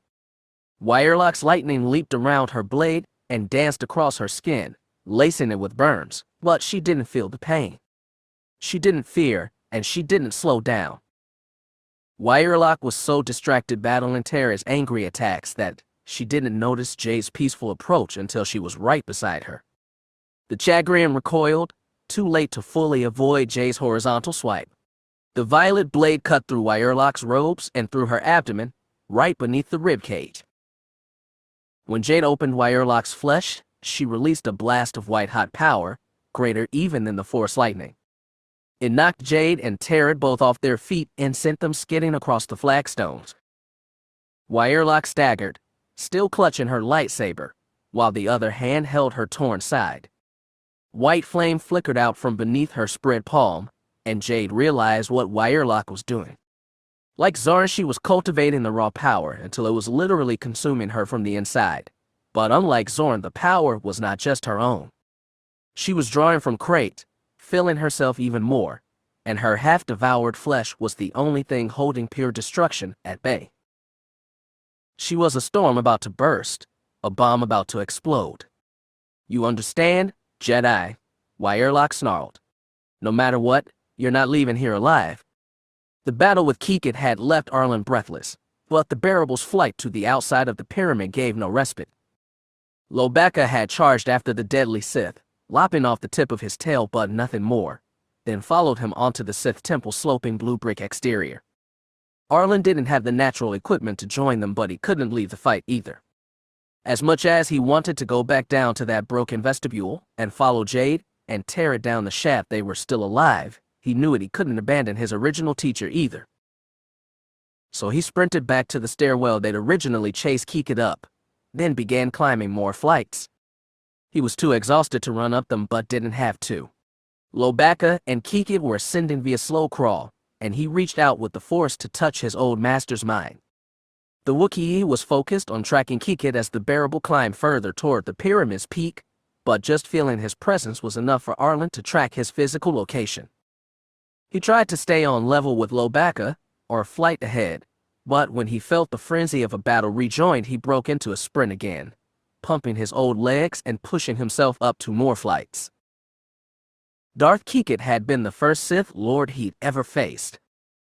Wirelock's lightning leaped around her blade and danced across her skin, lacing it with burns, but she didn't feel the pain. She didn't fear, and she didn't slow down. Wirelock was so distracted battling Terra's angry attacks that she didn't notice Jade's peaceful approach until she was right beside her. The Chagrian recoiled, too late to fully avoid Jade's horizontal swipe. The violet blade cut through Wirelock's robes and through her abdomen, right beneath the ribcage. When Jade opened Wirelock's flesh, she released a blast of white-hot power, greater even than the Force lightning. It knocked Jade and Tyrant both off their feet and sent them skidding across the flagstones. Wirelock staggered, still clutching her lightsaber, while the other hand held her torn side. White flame flickered out from beneath her spread palm, and Jade realized what Wirelock was doing. Like Zoran, she was cultivating the raw power until it was literally consuming her from the inside. But unlike Zoran, the power was not just her own. She was drawing from Krait, filling herself even more, and her half-devoured flesh was the only thing holding pure destruction at bay. She was a storm about to burst, a bomb about to explode. You understand, Jedi? Wirelock snarled. No matter what, you're not leaving here alive. The battle with Kikit had left Arlen breathless, but the Bearable's flight to the outside of the pyramid gave no respite. Lobaka had charged after the deadly Sith, lopping off the tip of his tail but nothing more, then followed him onto the Sith temple's sloping blue brick exterior. Arlen didn't have the natural equipment to join them, but he couldn't leave the fight either. As much as he wanted to go back down to that broken vestibule and follow Jade and tear it down the shaft, they were still alive. He knew it. He couldn't abandon his original teacher either. So he sprinted back to the stairwell they'd originally chased Kikit up, then began climbing more flights. He was too exhausted to run up them but didn't have to. Lobaka and Kikit were ascending via slow crawl, and he reached out with the Force to touch his old master's mind. The Wookiee was focused on tracking Kikit as the bearable climbed further toward the pyramid's peak, but just feeling his presence was enough for Arlen to track his physical location. He tried to stay on level with Lobaka, or a flight ahead, but when he felt the frenzy of a battle rejoined, he broke into a sprint again, pumping his old legs and pushing himself up to more flights. Darth Kikit had been the first Sith Lord he'd ever faced.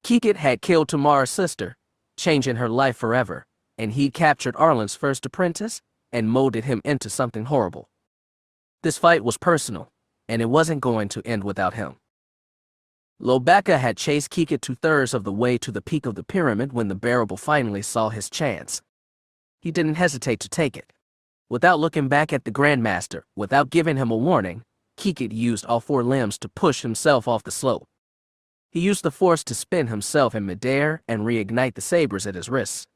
Kikit had killed Tamara's sister, changing her life forever, and he'd captured Arlen's first apprentice and molded him into something horrible. This fight was personal, and it wasn't going to end without him. Lobaka had chased Kikit 2/3 of the way to the peak of the pyramid when the bearable finally saw his chance. He didn't hesitate to take it. Without looking back at the Grandmaster, without giving him a warning, Kikit used all 4 limbs to push himself off the slope. He used the Force to spin himself in midair and reignite the sabers at his wrists.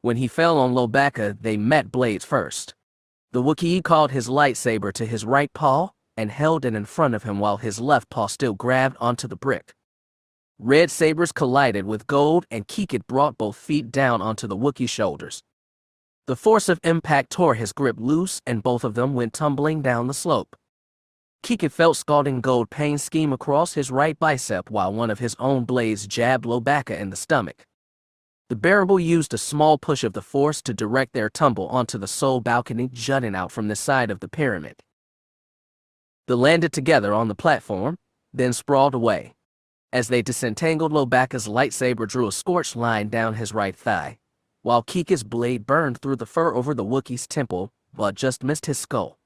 When he fell on Lobaka, they met blades first. The Wookiee called his lightsaber to his right paw and held it in front of him while his left paw still grabbed onto the brick. Red sabers collided with gold, and Kikit brought both feet down onto the Wookiee's shoulders. The force of impact tore his grip loose, and both of them went tumbling down the slope. Kikit felt scalding gold pain scheme across his right bicep while one of his own blades jabbed Lobaka in the stomach. The bearable used a small push of the Force to direct their tumble onto the sole balcony jutting out from the side of the pyramid. They landed together on the platform, then sprawled away. As they disentangled, Lobaka's lightsaber drew a scorched line down his right thigh, while Kikit's blade burned through the fur over the Wookiee's temple, but just missed his skull.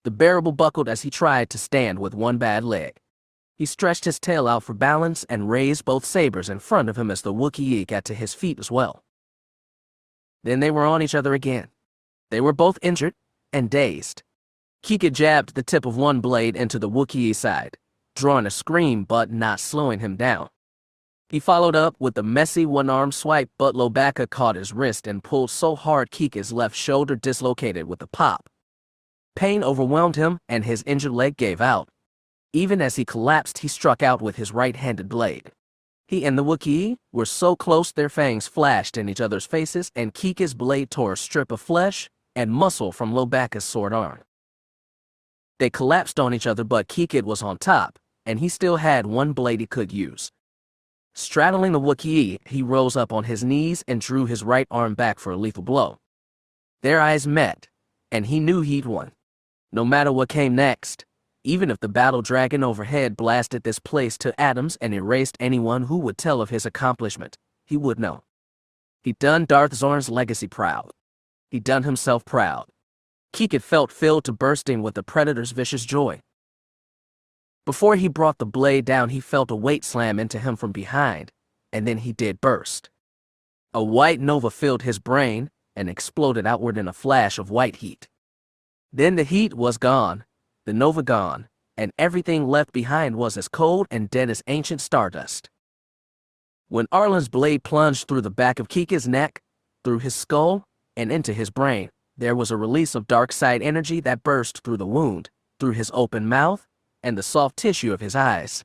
The bearable buckled as he tried to stand with one bad leg. He stretched his tail out for balance and raised both sabers in front of him as the Wookiee got to his feet as well. Then they were on each other again. They were both injured and dazed. Kikit jabbed the tip of one blade into the Wookiee's side, drawing a scream but not slowing him down. He followed up with a messy one-arm swipe, but Lobaka caught his wrist and pulled so hard Kikit's left shoulder dislocated with a pop. Pain overwhelmed him and his injured leg gave out. Even as he collapsed, he struck out with his right-handed blade. He and the Wookiee were so close their fangs flashed in each other's faces, and Kikit's blade tore a strip of flesh and muscle from Lobaka's sword arm. They collapsed on each other, but Kikit was on top, and he still had one blade he could use. Straddling the Wookiee, he rose up on his knees and drew his right arm back for a lethal blow. Their eyes met, and he knew he'd won. No matter what came next, even if the battle dragon overhead blasted this place to atoms and erased anyone who would tell of his accomplishment, he would know. He'd done Darth Zorn's legacy proud. He'd done himself proud. Kikit felt filled to bursting with the Predator's vicious joy. Before he brought the blade down, he felt a weight slam into him from behind, and then he did burst. A white nova filled his brain and exploded outward in a flash of white heat. Then the heat was gone, the nova gone, and everything left behind was as cold and dead as ancient stardust. When Arlen's blade plunged through the back of Kikit's neck, through his skull, and into his brain, there was a release of dark side energy that burst through the wound, through his open mouth, and the soft tissue of his eyes.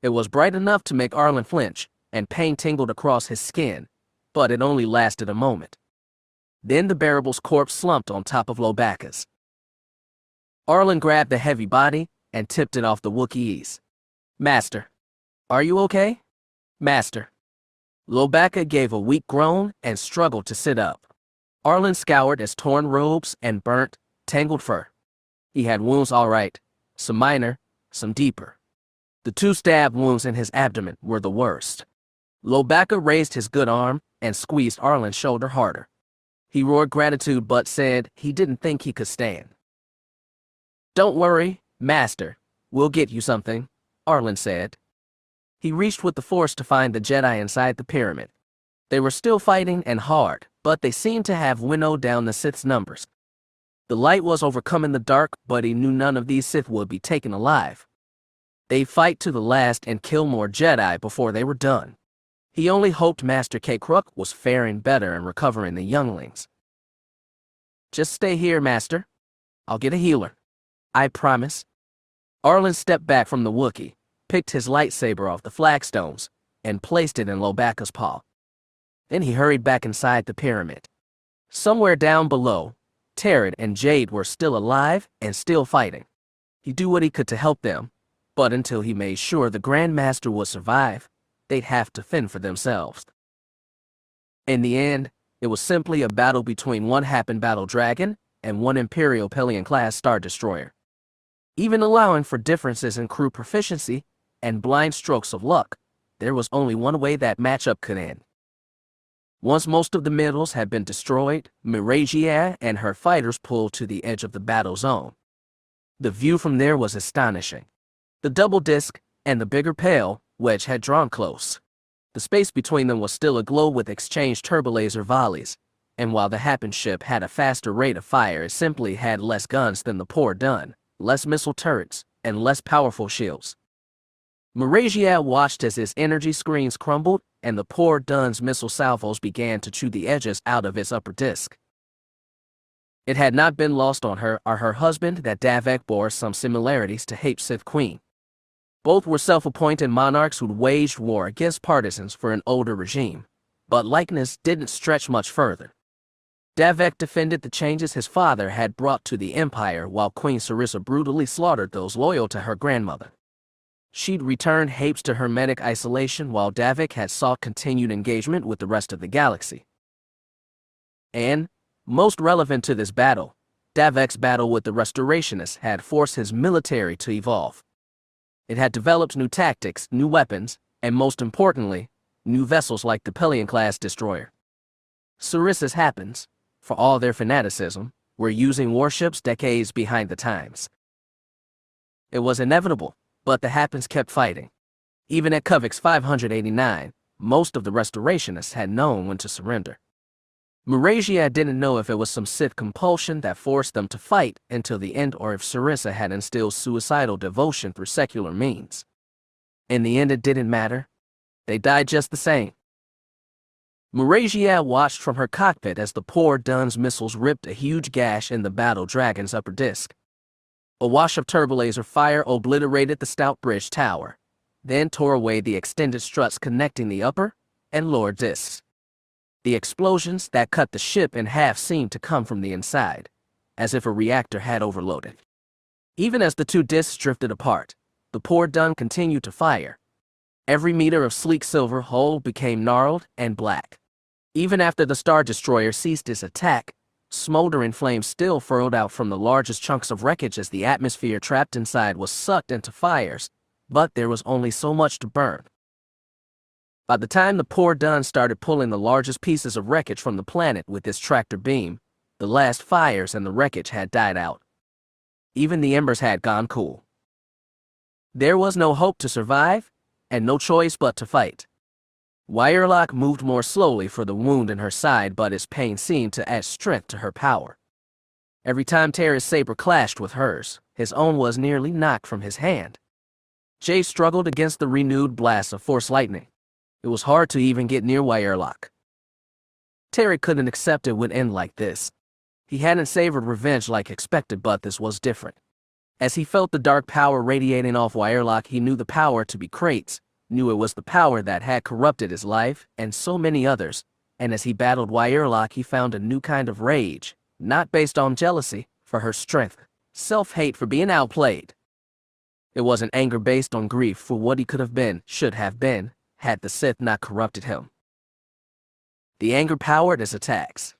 It was bright enough to make Arlen flinch, and pain tingled across his skin, but it only lasted a moment. Then the bearable's corpse slumped on top of Lobaka's. Arlen grabbed the heavy body and tipped it off the Wookiees. "Master, are you okay? Master." Lobaka gave a weak groan and struggled to sit up. Arlen scoured his torn robes and burnt, tangled fur. He had wounds all right, some minor, some deeper. The 2 stab wounds in his abdomen were the worst. Lobaka raised his good arm and squeezed Arlen's shoulder harder. He roared gratitude but said he didn't think he could stand. "Don't worry, Master. We'll get you something," Arlen said. He reached with the Force to find the Jedi inside the pyramid. They were still fighting and hard, but they seemed to have winnowed down the Sith's numbers. The light was overcoming the dark, but he knew none of these Sith would be taken alive. They'd fight to the last and kill more Jedi before they were done. He only hoped Master K-Kruk was faring better and recovering the younglings. "Just stay here, Master. I'll get a healer. I promise." Arlen stepped back from the Wookiee, picked his lightsaber off the flagstones, and placed it in Lobaka's paw. Then he hurried back inside the pyramid. Somewhere down below, Tyrant and Jade were still alive and still fighting. He did what he could to help them, but until he made sure the Grand Master would survive, they'd have to fend for themselves. In the end, it was simply a battle between one Happen Battle Dragon and one Imperial Pelion-class Star Destroyer. Even allowing for differences in crew proficiency and blind strokes of luck, there was only one way that matchup could end. Once most of the middles had been destroyed, Miragia and her fighters pulled to the edge of the battle zone. The view from there was astonishing. The double disc and the bigger pale wedge had drawn close. The space between them was still aglow with exchanged turbolaser volleys, and while the Happen ship had a faster rate of fire, it simply had less guns than the Poor Dun, less missile turrets, and less powerful shields. Miragia watched as his energy screens crumbled and the Poor Dun's missile salvos began to chew the edges out of its upper disc. It had not been lost on her or her husband that Davek bore some similarities to Hapes' Sith Queen. Both were self-appointed monarchs who'd waged war against partisans for an older regime, but likeness didn't stretch much further. Davek defended the changes his father had brought to the Empire while Queen Sarissa brutally slaughtered those loyal to her grandmother. She'd returned Hapes to hermetic isolation while Davek had sought continued engagement with the rest of the galaxy. And, most relevant to this battle, Davek's battle with the Restorationists had forced his military to evolve. It had developed new tactics, new weapons, and most importantly, new vessels like the Pelion-class destroyer. Sarissa's Happens, for all their fanaticism, were using warships decades behind the times. It was inevitable, but the Happens kept fighting. Even at Kuvix 589, most of the Restorationists had known when to surrender. Miragia didn't know if it was some Sith compulsion that forced them to fight until the end or if Sarissa had instilled suicidal devotion through secular means. In the end, it didn't matter. They died just the same. Miragia watched from her cockpit as the Poor Dun's missiles ripped a huge gash in the battle dragon's upper disc. A wash of turbolaser fire obliterated the stout bridge tower, then tore away the extended struts connecting the upper and lower discs. The explosions that cut the ship in half seemed to come from the inside, as if a reactor had overloaded. Even as the two discs drifted apart, the Poor Dun continued to fire. Every meter of sleek silver hull became gnarled and black. Even after the Star Destroyer ceased its attack, smoldering flames still furrowed out from the largest chunks of wreckage as the atmosphere trapped inside was sucked into fires, but there was only so much to burn. By the time the Poor Dun started pulling the largest pieces of wreckage from the planet with its tractor beam, the last fires and the wreckage had died out. Even the embers had gone cool. There was no hope to survive, and no choice but to fight. Wirelock moved more slowly for the wound in her side, but his pain seemed to add strength to her power. Every time Terra's saber clashed with hers, his own was nearly knocked from his hand. Jay struggled against the renewed blast of force lightning. It was hard to even get near Wirelock. Terry couldn't accept it would end like this. He hadn't savored revenge like expected, but this was different. As he felt the dark power radiating off Wirelock, he knew the power to be Krait's, knew it was the power that had corrupted his life and so many others, and as he battled Wirelock, he found a new kind of rage, not based on jealousy for her strength, self-hate for being outplayed. It wasn't anger based on grief for what he could have been, should have been, had the Sith not corrupted him. The anger powered his attacks.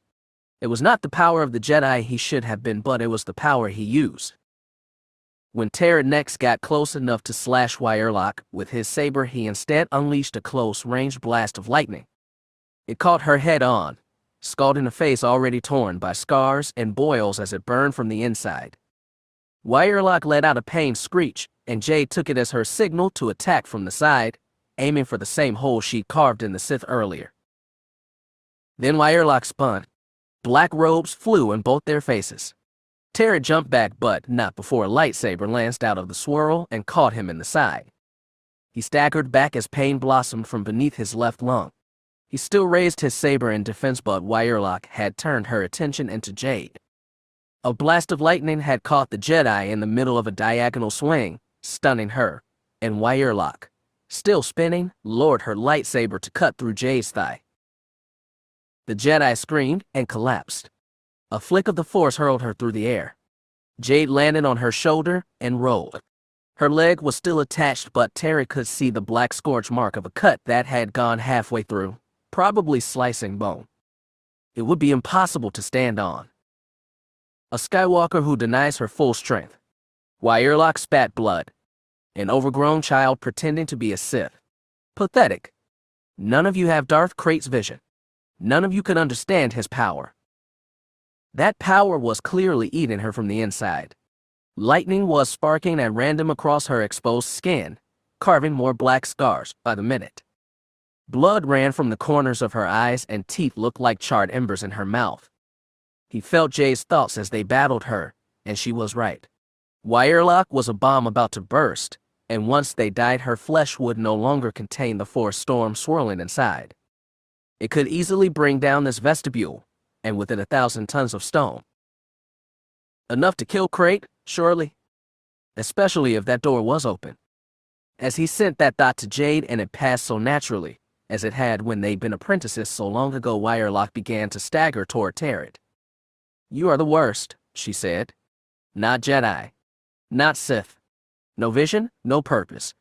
It was not the power of the Jedi he should have been, but it was the power he used. When Terra next got close enough to slash Wirelock with his saber, he instead unleashed a close-range blast of lightning. It caught her head on, scalding a face already torn by scars and boils as it burned from the inside. Wirelock let out a pained screech, and Jade took it as her signal to attack from the side, aiming for the same hole she'd carved in the Sith earlier. Then Wirelock spun. Black robes flew in both their faces. Terra jumped back, but not before a lightsaber lanced out of the swirl and caught him in the side. He staggered back as pain blossomed from beneath his left lung. He still raised his saber in defense, but Wirelock had turned her attention into Jade. A blast of lightning had caught the Jedi in the middle of a diagonal swing, stunning her, and Wirelock, still spinning, lowered her lightsaber to cut through Jade's thigh. The Jedi screamed and collapsed. A flick of the Force hurled her through the air. Jade landed on her shoulder and rolled. Her leg was still attached, but Terry could see the black scorch mark of a cut that had gone halfway through, probably slicing bone. It would be impossible to stand on. A Skywalker who denies her full strength. Wyerlock spat blood. An overgrown child pretending to be a Sith. Pathetic. None of you have Darth Krayt's vision. None of you can understand his power. That power was clearly eating her from the inside. Lightning was sparking at random across her exposed skin, carving more black scars by the minute. Blood ran from the corners of her eyes and teeth looked like charred embers in her mouth. He felt Jade's thoughts as they battled her, and she was right. Wyerlock was a bomb about to burst, and once they died, her flesh would no longer contain the Force storm swirling inside. It could easily bring down this vestibule, and within 1,000 tons of stone. Enough to kill Krayt, surely? Especially if that door was open. As he sent that thought to Jade, and it passed so naturally, as it had when they'd been apprentices so long ago, Wyerlock began to stagger toward Territ. "You are the worst," she said. "Not Jedi. Not Sith. No vision, no purpose.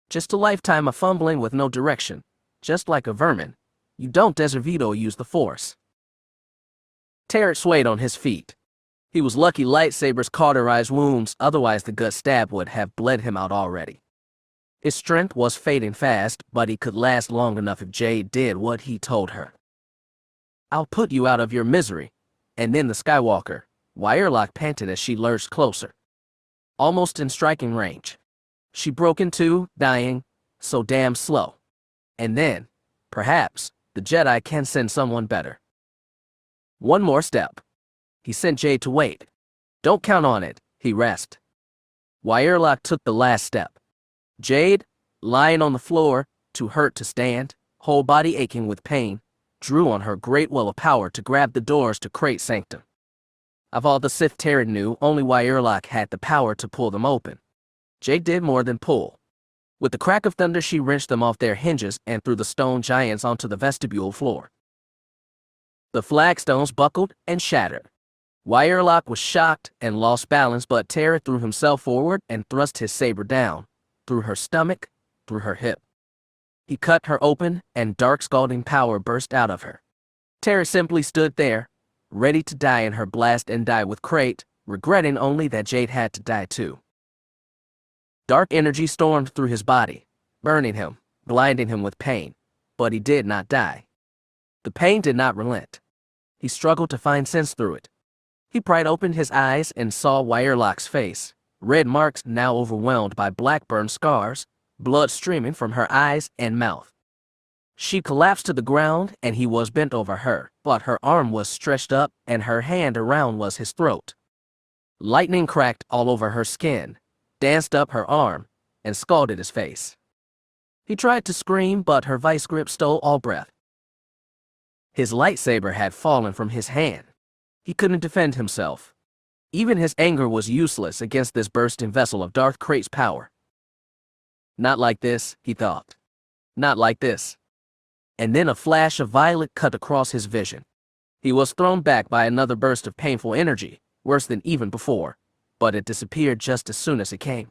Just a lifetime of fumbling with no direction. Just like a vermin. You don't deserve to use the Force." Territ swayed on his feet. He was lucky lightsabers cauterized wounds, otherwise the gut stab would have bled him out already. His strength was fading fast, but he could last long enough if Jade did what he told her. "I'll put you out of your misery." And then the Skywalker, Wyerlock panted as she lurched closer. Almost in striking range. She broke in two, dying, so damn slow. And then, perhaps, the Jedi can send someone better. One more step. He sent Jade to wait. "Don't count on it," he rasped. Wyerlock took the last step. Jade, lying on the floor, too hurt to stand, whole body aching with pain, drew on her great will of power to grab the doors to Krayt's sanctum. Of all the Sith Terran knew, only Wyerlock had the power to pull them open. Jade did more than pull. With the crack of thunder, she wrenched them off their hinges and threw the stone giants onto the vestibule floor. The flagstones buckled and shattered. Wyerlock was shocked and lost balance, but Territ threw himself forward and thrust his saber down, through her stomach, through her hip. He cut her open, and dark scalding power burst out of her. Territ simply stood there, ready to die in her blast and die with Krayt, regretting only that Jade had to die too. Dark energy stormed through his body, burning him, blinding him with pain, but he did not die. The pain did not relent. He struggled to find sense through it. He pried open his eyes and saw Wyerlock's face, red marks now overwhelmed by black burn scars, blood streaming from her eyes and mouth. She collapsed to the ground and he was bent over her, but her arm was stretched up and her hand around was his throat. Lightning cracked all over her skin, danced up her arm, and scalded his face. He tried to scream, but her vice grip stole all breath. His lightsaber had fallen from his hand. He couldn't defend himself. Even his anger was useless against this bursting vessel of Darth Krayt's power. Not like this, he thought. Not like this. And then a flash of violet cut across his vision. He was thrown back by another burst of painful energy, worse than even before, but it disappeared just as soon as it came.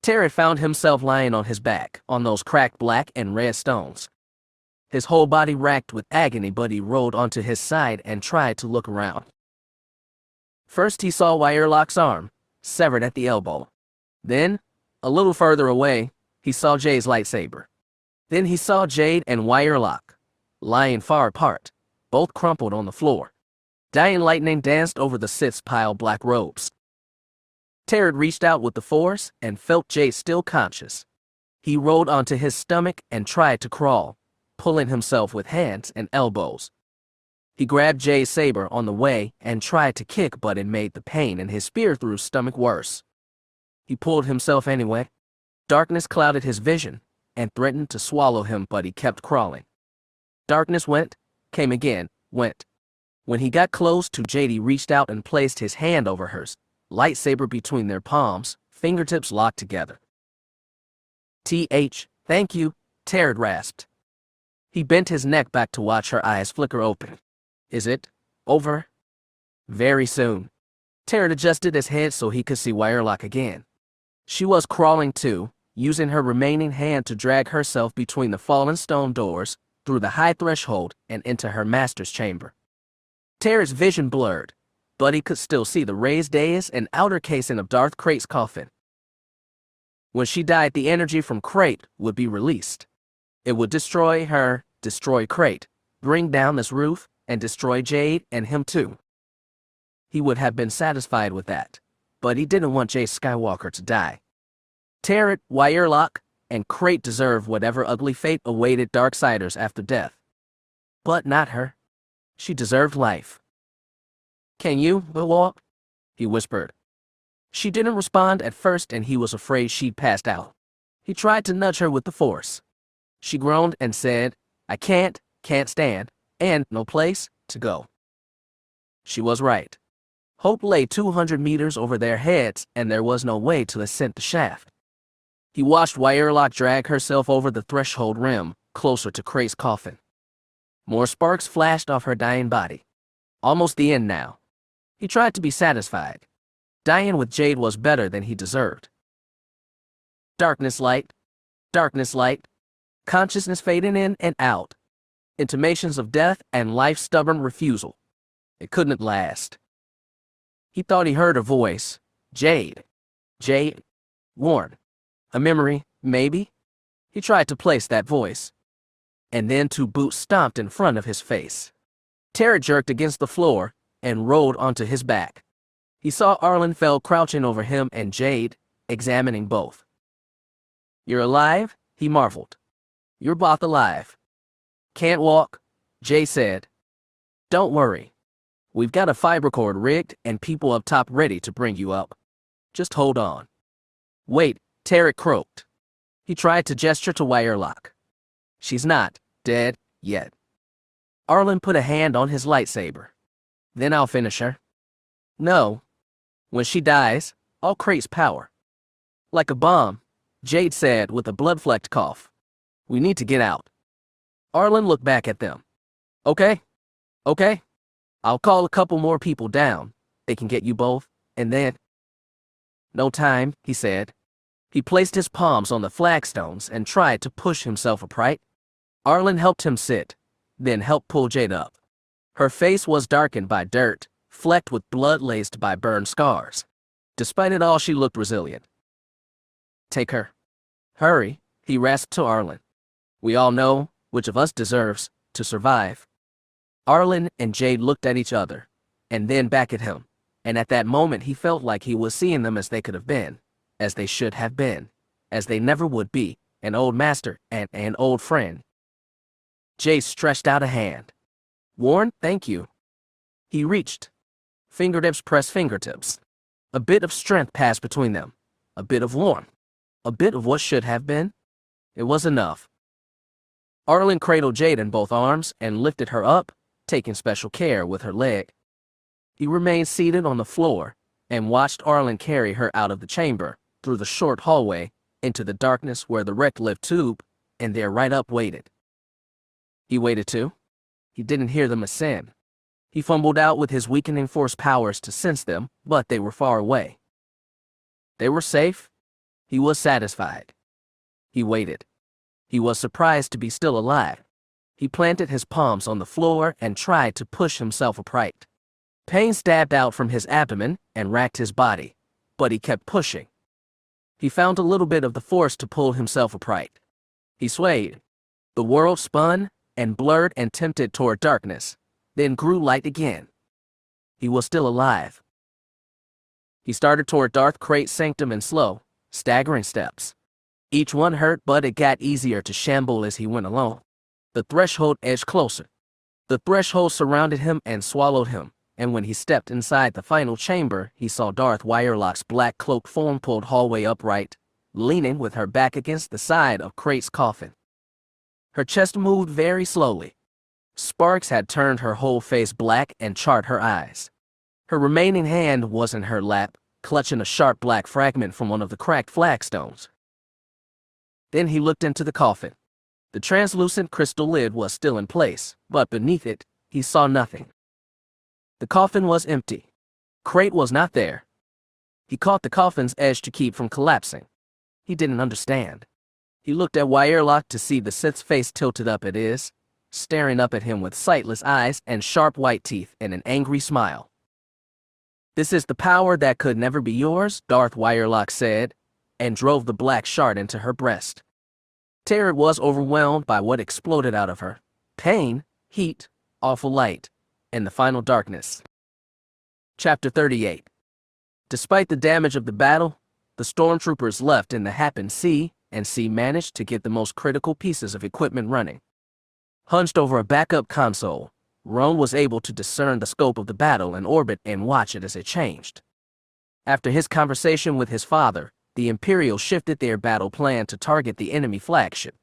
Territ found himself lying on his back, on those cracked black and red stones. His whole body racked with agony, but he rolled onto his side and tried to look around. First he saw Wyerlock's arm, severed at the elbow. Then, a little further away, he saw Jade's lightsaber. Then he saw Jade and Wyerlock, lying far apart, both crumpled on the floor. Dying lightning danced over the Sith's pile black robes. Territ reached out with the Force and felt Jade still conscious. He rolled onto his stomach and tried to crawl, pulling himself with hands and elbows. He grabbed Jade's saber on the way and tried to kick, but it made the pain in his spear through his stomach worse. He pulled himself anyway. Darkness clouded his vision and threatened to swallow him, but he kept crawling. Darkness went, came again, went. When he got close to Jade, he reached out and placed his hand over hers, lightsaber between their palms, fingertips locked together. "Thank you," Territ rasped. He bent his neck back to watch her eyes flicker open. Is it over? Very soon. Tyrant adjusted his head so he could see Wirelock again. She was crawling too, using her remaining hand to drag herself between the fallen stone doors, through the high threshold, and into her master's chamber. Tyrant's vision blurred, but he could still see the raised dais and outer casing of Darth Krayt's coffin. When she died, the energy from Krayt would be released. It would destroy her, destroy Krayt, bring down this roof, and destroy Jade and him too. He would have been satisfied with that, but he didn't want Jade Skywalker to die. Tyrant, Wirelock, and Krayt deserved whatever ugly fate awaited Darksiders after death. But not her. She deserved life. Can you walk? He whispered. She didn't respond at first, and he was afraid she'd passed out. He tried to nudge her with the Force. She groaned and said, I can't stand, and no place to go. She was right. Hope lay 200 meters over their heads, and there was no way to ascend the shaft. He watched Wirelock drag herself over the threshold rim, closer to Krayt's coffin. More sparks flashed off her dying body. Almost the end now. He tried to be satisfied. Dying with Jade was better than he deserved. Darkness light. Consciousness fading in and out. Intimations of death and life's stubborn refusal. It couldn't last. He thought he heard a voice. Jade. Warn. A memory, maybe? He tried to place that voice. And then two boots stomped in front of his face. Tyrant jerked against the floor and rolled onto his back. He saw Arlen Fel crouching over him and Jade, examining both. You're alive? He marveled. You're both alive. Can't walk, Jay said. Don't worry. We've got a fiber cord rigged and people up top ready to bring you up. Just hold on. Wait, Tyrant croaked. He tried to gesture to Wirelock. She's not dead yet. Arlen put a hand on his lightsaber. Then I'll finish her. No. When she dies, I'll Krayt's power. Like a bomb, Jade said with a blood-flecked cough. We need to get out. Arlen looked back at them. Okay. I'll call a couple more people down. They can get you both, and then... No time, he said. He placed his palms on the flagstones and tried to push himself upright. Arlen helped him sit, then helped pull Jade up. Her face was darkened by dirt, flecked with blood laced by burned scars. Despite it all, she looked resilient. Take her. Hurry, he rasped to Arlen. We all know which of us deserves to survive. Arlen and Jade looked at each other, and then back at him, and at that moment he felt like he was seeing them as they could have been, as they should have been, as they never would be, an old master and an old friend. Jade stretched out a hand. Warren, thank you. He reached. Fingertips pressed fingertips. A bit of strength passed between them. A bit of warmth. A bit of what should have been. It was enough. Arlen cradled Jade in both arms and lifted her up, taking special care with her leg. He remained seated on the floor and watched Arlen carry her out of the chamber, through the short hallway, into the darkness where the wrecked lift tube, and there right up waited. He waited too. He didn't hear them ascend. He fumbled out with his weakening force powers to sense them, but they were far away. They were safe. He was satisfied. He waited. He was surprised to be still alive. He planted his palms on the floor and tried to push himself upright. Pain stabbed out from his abdomen and racked his body, but he kept pushing. He found a little bit of the force to pull himself upright. He swayed. The world spun and blurred and tempted toward darkness, then grew light again. He was still alive. He started toward Darth Krayt's sanctum in slow, staggering steps. Each one hurt, but it got easier to shamble as he went along. The threshold edged closer. The threshold surrounded him and swallowed him, and when he stepped inside the final chamber, he saw Darth Wirelock's black cloak form pulled hallway upright, leaning with her back against the side of Krayt's coffin. Her chest moved very slowly. Sparks had turned her whole face black and charred her eyes. Her remaining hand was in her lap, clutching a sharp black fragment from one of the cracked flagstones. Then he looked into the coffin. The translucent crystal lid was still in place, but beneath it, he saw nothing. The coffin was empty. Crate was not there. He caught the coffin's edge to keep from collapsing. He didn't understand. He looked at Wirelock to see the Sith's face tilted up at his, staring up at him with sightless eyes and sharp white teeth and an angry smile. "This is the power that could never be yours," Darth Wirelock said, and drove the black shard into her breast. Terror was overwhelmed by what exploded out of her. Pain, heat, awful light, and the final darkness. Chapter 38. Despite the damage of the battle, the stormtroopers left in the Hapes C and C managed to get the most critical pieces of equipment running. Hunched over a backup console, Roan was able to discern the scope of the battle in orbit and watch it as it changed. After his conversation with his father, the Imperials shifted their battle plan to target the enemy flagship.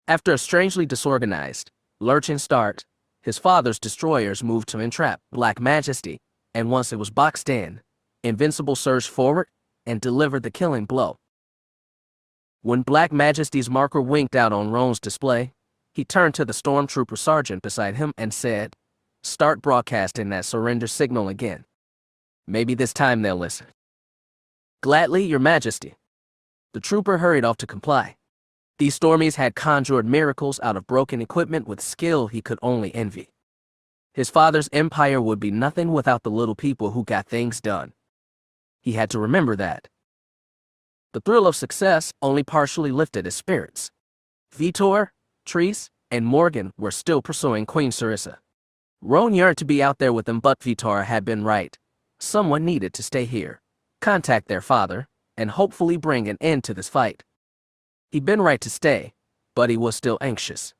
After a strangely disorganized, lurching start, his father's destroyers moved to entrap Black Majesty, and once it was boxed in, Invincible surged forward and delivered the killing blow. When Black Majesty's marker winked out on Roan's display, he turned to the stormtrooper sergeant beside him and said, "Start broadcasting that surrender signal again. Maybe this time they'll listen." "Gladly, Your Majesty." The trooper hurried off to comply. These Stormies had conjured miracles out of broken equipment with skill he could only envy. His father's empire would be nothing without the little people who got things done. He had to remember that. The thrill of success only partially lifted his spirits. Vitor, Treese, and Morgan were still pursuing Queen Sarissa. Roan yearned to be out there with them, but Vitor had been right. Someone needed to stay here, contact their father, and hopefully bring an end to this fight. He'd been right to stay, but he was still anxious.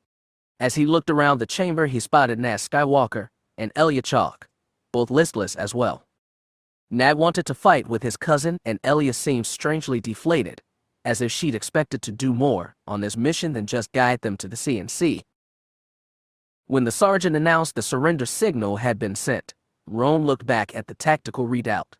As he looked around the chamber, he spotted Jade Skywalker and Elia Chalk, both listless as well. Jade wanted to fight with his cousin, and Elia seemed strangely deflated, as if she'd expected to do more on this mission than just guide them to the CNC. When the sergeant announced the surrender signal had been sent, Roan looked back at the tactical readout.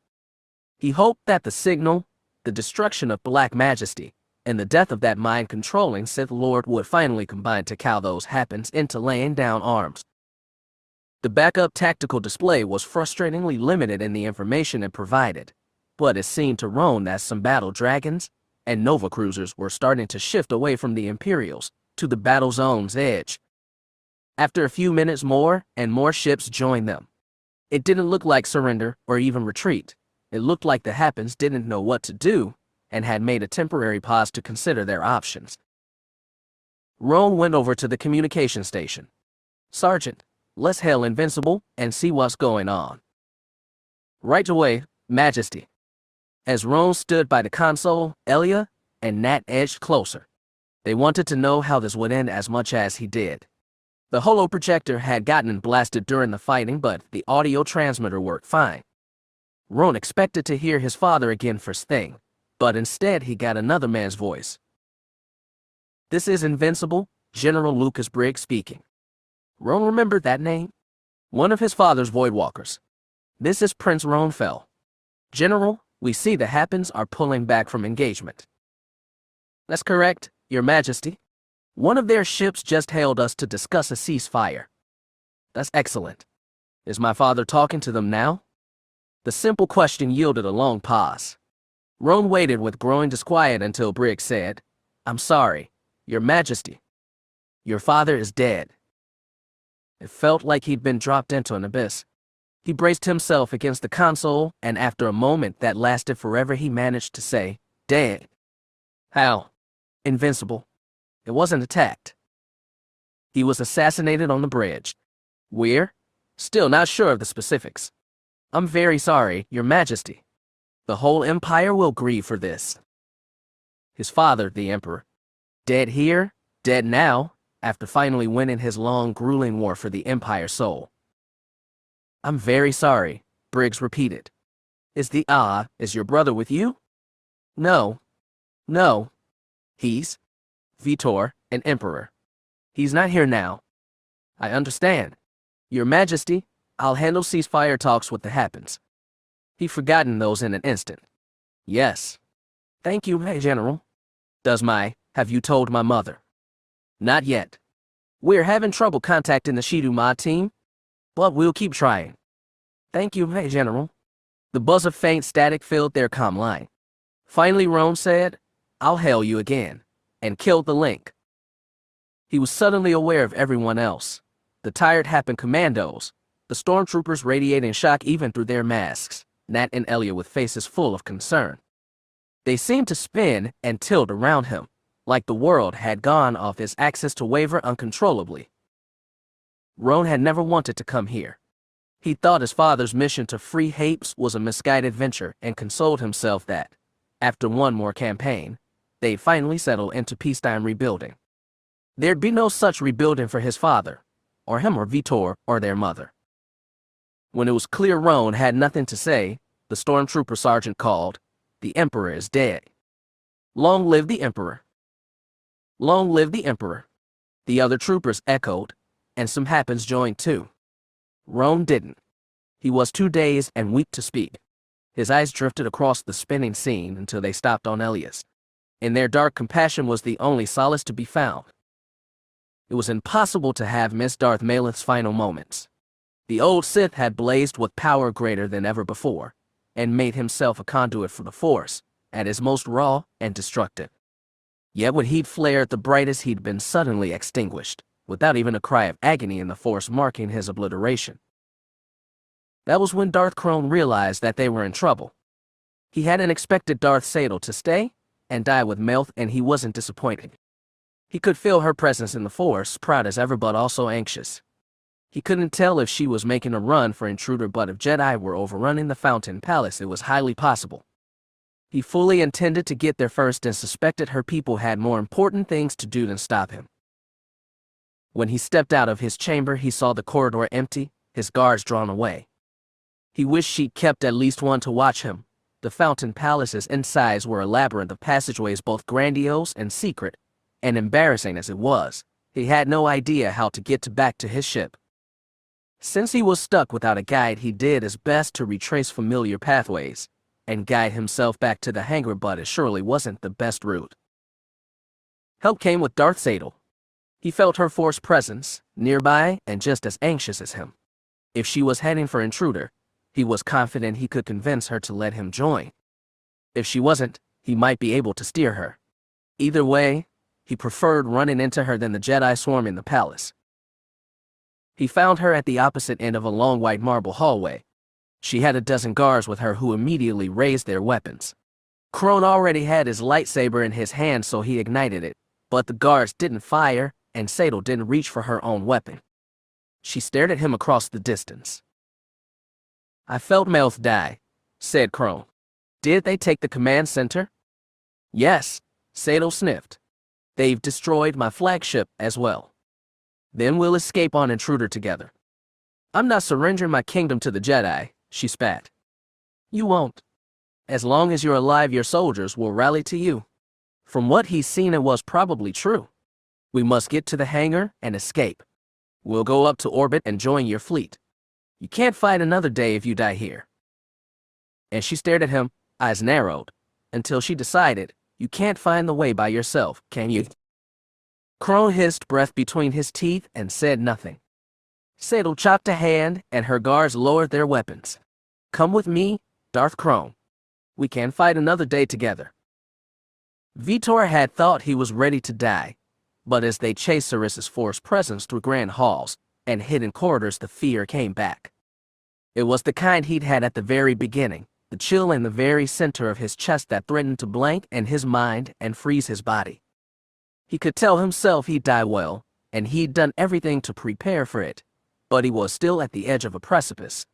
He hoped that the signal, the destruction of Black Majesty, and the death of that mind-controlling Sith Lord would finally combine to cow those Hapes into laying down arms. The backup tactical display was frustratingly limited in the information it provided, but it seemed to Roan that some battle dragons and Nova cruisers were starting to shift away from the Imperials to the battle zone's edge. After a few minutes more, and more ships joined them. It didn't look like surrender or even retreat. It looked like the Hapes didn't know what to do and had made a temporary pause to consider their options. Roan went over to the communication station. "Sergeant, let's hail Invincible and see what's going on." "Right away, Majesty." As Roan stood by the console, Elia and Nat edged closer. They wanted to know how this would end as much as he did. The holoprojector had gotten blasted during the fighting, but the audio transmitter worked fine. Roan expected to hear his father again first thing, but instead he got another man's voice. "This is Invincible, General Lucas Briggs speaking." Roan remembered that name. One of his father's Voidwalkers. "This is Prince Roan Fel. General, we see the Hapes are pulling back from engagement." "That's correct, Your Majesty. One of their ships just hailed us to discuss a ceasefire." "That's excellent. Is my father talking to them now?" The simple question yielded a long pause. Roan waited with growing disquiet until Briggs said, "I'm sorry, Your Majesty. Your father is dead." It felt like he'd been dropped into an abyss. He braced himself against the console, and after a moment that lasted forever, he managed to say, "Dead." "How?" "Invincible. It wasn't attacked. He was assassinated on the bridge. We're still not sure of the specifics." "I'm very sorry, Your Majesty. The whole Empire will grieve for this." His father, the Emperor, dead here, dead now, after finally winning his long, grueling war for the Empire's soul. "I'm very sorry," Briggs repeated. Is your brother with you?" No. He's Vitor, an Emperor. He's not here now." "I understand. Your Majesty, I'll handle ceasefire talks with the Hapes." He'd forgotten those in an instant. "Yes. Thank you, General. Have you told my mother?" Not yet. We're having trouble contacting the Shidu mod team, but we'll keep trying. Thank you, hey General. The buzz of faint static filled their comm line. Finally, Roan said, I'll hail you again, and killed the link. He was suddenly aware of everyone else. The tired Happen commandos, the stormtroopers radiating shock even through their masks, Nat and Elia with faces full of concern. They seemed to spin and tilt around him, like the world had gone off his axis to waver uncontrollably. Roan had never wanted to come here. He thought his father's mission to free Hapes was a misguided venture and consoled himself that, after one more campaign, they'd finally settle into peacetime rebuilding. There'd be no such rebuilding for his father, or him or Vitor or their mother. When it was clear Roan had nothing to say, the stormtrooper sergeant called, The Emperor is dead. Long live the Emperor. Long live the Emperor. The other troopers echoed, and some Happens joined too. Roan didn't. He was too dazed and weak to speak. His eyes drifted across the spinning scene until they stopped on Elias. In their dark compassion was the only solace to be found. It was impossible to have missed Darth Maleth's final moments. The old Sith had blazed with power greater than ever before, and made himself a conduit for the Force, at his most raw and destructive. Yet when he'd flared the brightest, he'd been suddenly extinguished, without even a cry of agony in the Force marking his obliteration. That was when Darth Krone realized that they were in trouble. He hadn't expected Darth Sadel to stay and die with Melth, and he wasn't disappointed. He could feel her presence in the Force, proud as ever but also anxious. He couldn't tell if she was making a run for Intruder, but if Jedi were overrunning the Fountain Palace, it was highly possible. He fully intended to get there first and suspected her people had more important things to do than stop him. When he stepped out of his chamber, he saw the corridor empty, his guards drawn away. He wished she'd kept at least one to watch him. The Fountain Palace's insides were a labyrinth of passageways, both grandiose and secret, and embarrassing as it was, he had no idea how to get back to his ship. Since he was stuck without a guide, he did his best to retrace familiar pathways and guide himself back to the hangar, but it surely wasn't the best route. Help came with Darth Sadel. He felt her Force presence, nearby and just as anxious as him. If she was heading for Intruder, he was confident he could convince her to let him join. If she wasn't, he might be able to steer her. Either way, he preferred running into her than the Jedi swarm in the palace. He found her at the opposite end of a long white marble hallway. She had a dozen guards with her who immediately raised their weapons. Krone already had his lightsaber in his hand, so he ignited it, but the guards didn't fire, and Sadel didn't reach for her own weapon. She stared at him across the distance. I felt Melth die, said Krone. Did they take the command center? Yes, Sadel sniffed. They've destroyed my flagship as well. Then we'll escape on Intruder together. I'm not surrendering my kingdom to the Jedi, she spat. You won't. As long as you're alive, your soldiers will rally to you. From what he's seen, it was probably true. We must get to the hangar and escape. We'll go up to orbit and join your fleet. You can't fight another day if you die here. And she stared at him, eyes narrowed, until she decided, you can't find the way by yourself, can you? Krone hissed breath between his teeth and said nothing. Sadel chopped a hand, and her guards lowered their weapons. Come with me, Darth Krone. We can fight another day together. Vitor had thought he was ready to die, but as they chased Saris's Force presence through grand halls and hidden corridors, the fear came back. It was the kind he'd had at the very beginning, the chill in the very center of his chest that threatened to blank in his mind and freeze his body. He could tell himself he'd die well, and he'd done everything to prepare for it, but he was still at the edge of a precipice.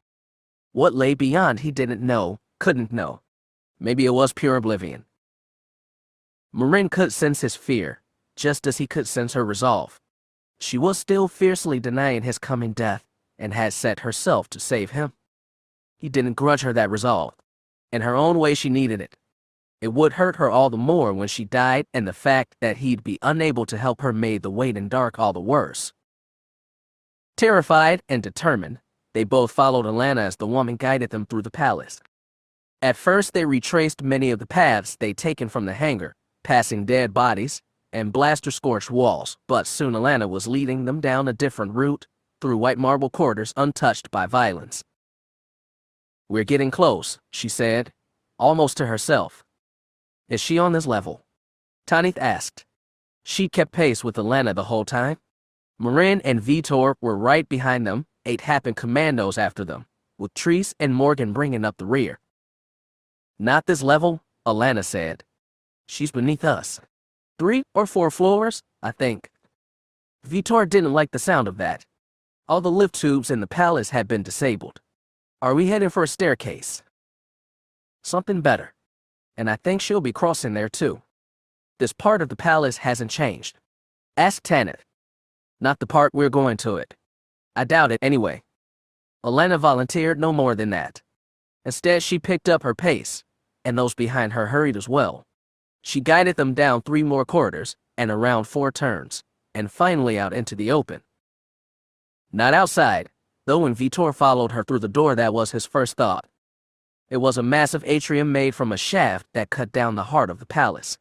What lay beyond he didn't know, couldn't know. Maybe it was pure oblivion. Marin could sense his fear, just as he could sense her resolve. She was still fiercely denying his coming death, and had set herself to save him. He didn't grudge her that resolve. In her own way, she needed it. It would hurt her all the more when she died, and the fact that he'd be unable to help her made the wait in dark all the worse. Terrified and determined, they both followed Alana as the woman guided them through the palace. At first, they retraced many of the paths they'd taken from the hangar, passing dead bodies, and blaster-scorched walls, but soon Alana was leading them down a different route, through white marble corridors untouched by violence. "We're getting close," she said, almost to herself. "Is she on this level?" Tanith asked. She kept pace with Alana the whole time. Marin and Vitor were right behind them, 8 Happen commandos after them, with Treese and Morgan bringing up the rear. "Not this level," Alana said. "She's beneath us. 3 or 4 floors, I think." Vitor didn't like the sound of that. All the lift tubes in the palace had been disabled. "Are we heading for a staircase?" "Something better. And I think she'll be crossing there too. This part of the palace hasn't changed." Asked Tanith. "Not the part we're going to it. I doubt it anyway." Alana volunteered no more than that. Instead, she picked up her pace, and those behind her hurried as well. She guided them down 3 more corridors and around 4 turns, and finally out into the open. Not outside, though when Vitor followed her through the door that was his first thought. It was a massive atrium made from a shaft that cut down the heart of the palace.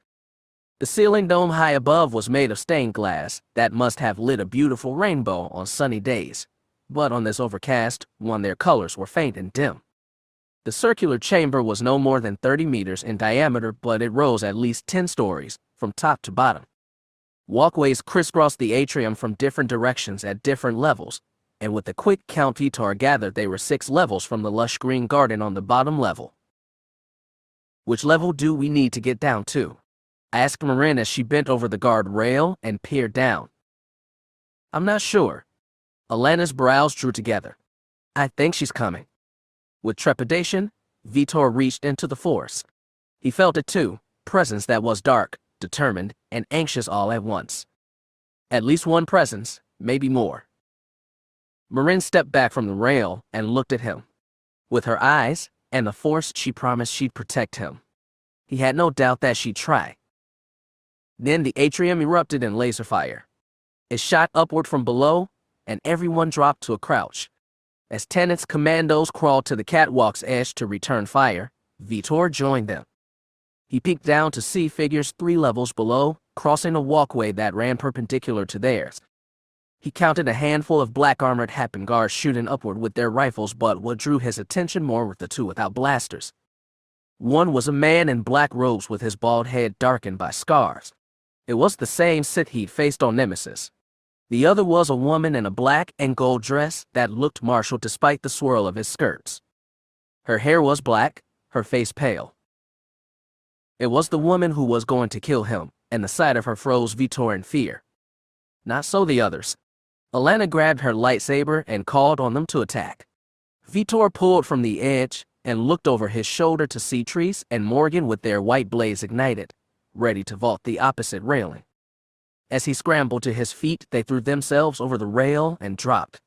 The ceiling dome high above was made of stained glass that must have lit a beautiful rainbow on sunny days, but on this overcast one their colors were faint and dim. The circular chamber was no more than 30 meters in diameter, but it rose at least 10 stories, from top to bottom. Walkways crisscrossed the atrium from different directions at different levels, and with a quick count Vitor gathered they were 6 levels from the lush green garden on the bottom level. "Which level do we need to get down to?" asked Marin as she bent over the guard rail and peered down. "I'm not sure." Alana's brows drew together. "I think she's coming." With trepidation, Vitor reached into the Force. He felt it too, presence that was dark, determined, and anxious all at once. At least one presence, maybe more. Marin stepped back from the rail and looked at him. With her eyes and the Force, she promised she'd protect him. He had no doubt that she'd try. Then the atrium erupted in laser fire. It shot upward from below, and everyone dropped to a crouch. As Tanith's commandos crawled to the catwalk's edge to return fire, Vitor joined them. He peeked down to see figures 3 levels below, crossing a walkway that ran perpendicular to theirs. He counted a handful of black-armored Happen guards shooting upward with their rifles, but what drew his attention more were the 2 without blasters. One was a man in black robes with his bald head darkened by scars. It was the same Sith he'd faced on Nemesis. The other was a woman in a black and gold dress that looked martial despite the swirl of his skirts. Her hair was black, her face pale. It was the woman who was going to kill him, and the sight of her froze Vitor in fear. Not so the others. Alana grabbed her lightsaber and called on them to attack. Vitor pulled from the edge and looked over his shoulder to see Treese and Morgan with their white blades ignited, ready to vault the opposite railing. As he scrambled to his feet, they threw themselves over the rail and dropped.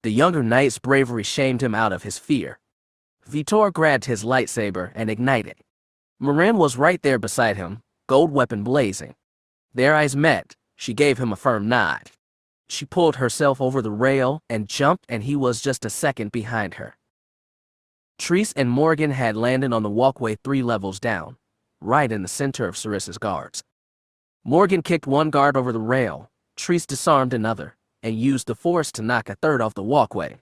The younger knight's bravery shamed him out of his fear. Vitor grabbed his lightsaber and ignited. Marin was right there beside him, gold weapon blazing. Their eyes met. She gave him a firm nod. She pulled herself over the rail and jumped, and he was just a second behind her. Treese and Morgan had landed on the walkway 3 levels down, right in the center of Sarissa's guards. Morgan kicked one guard over the rail, Treese disarmed another, and used the Force to knock a third off the walkway.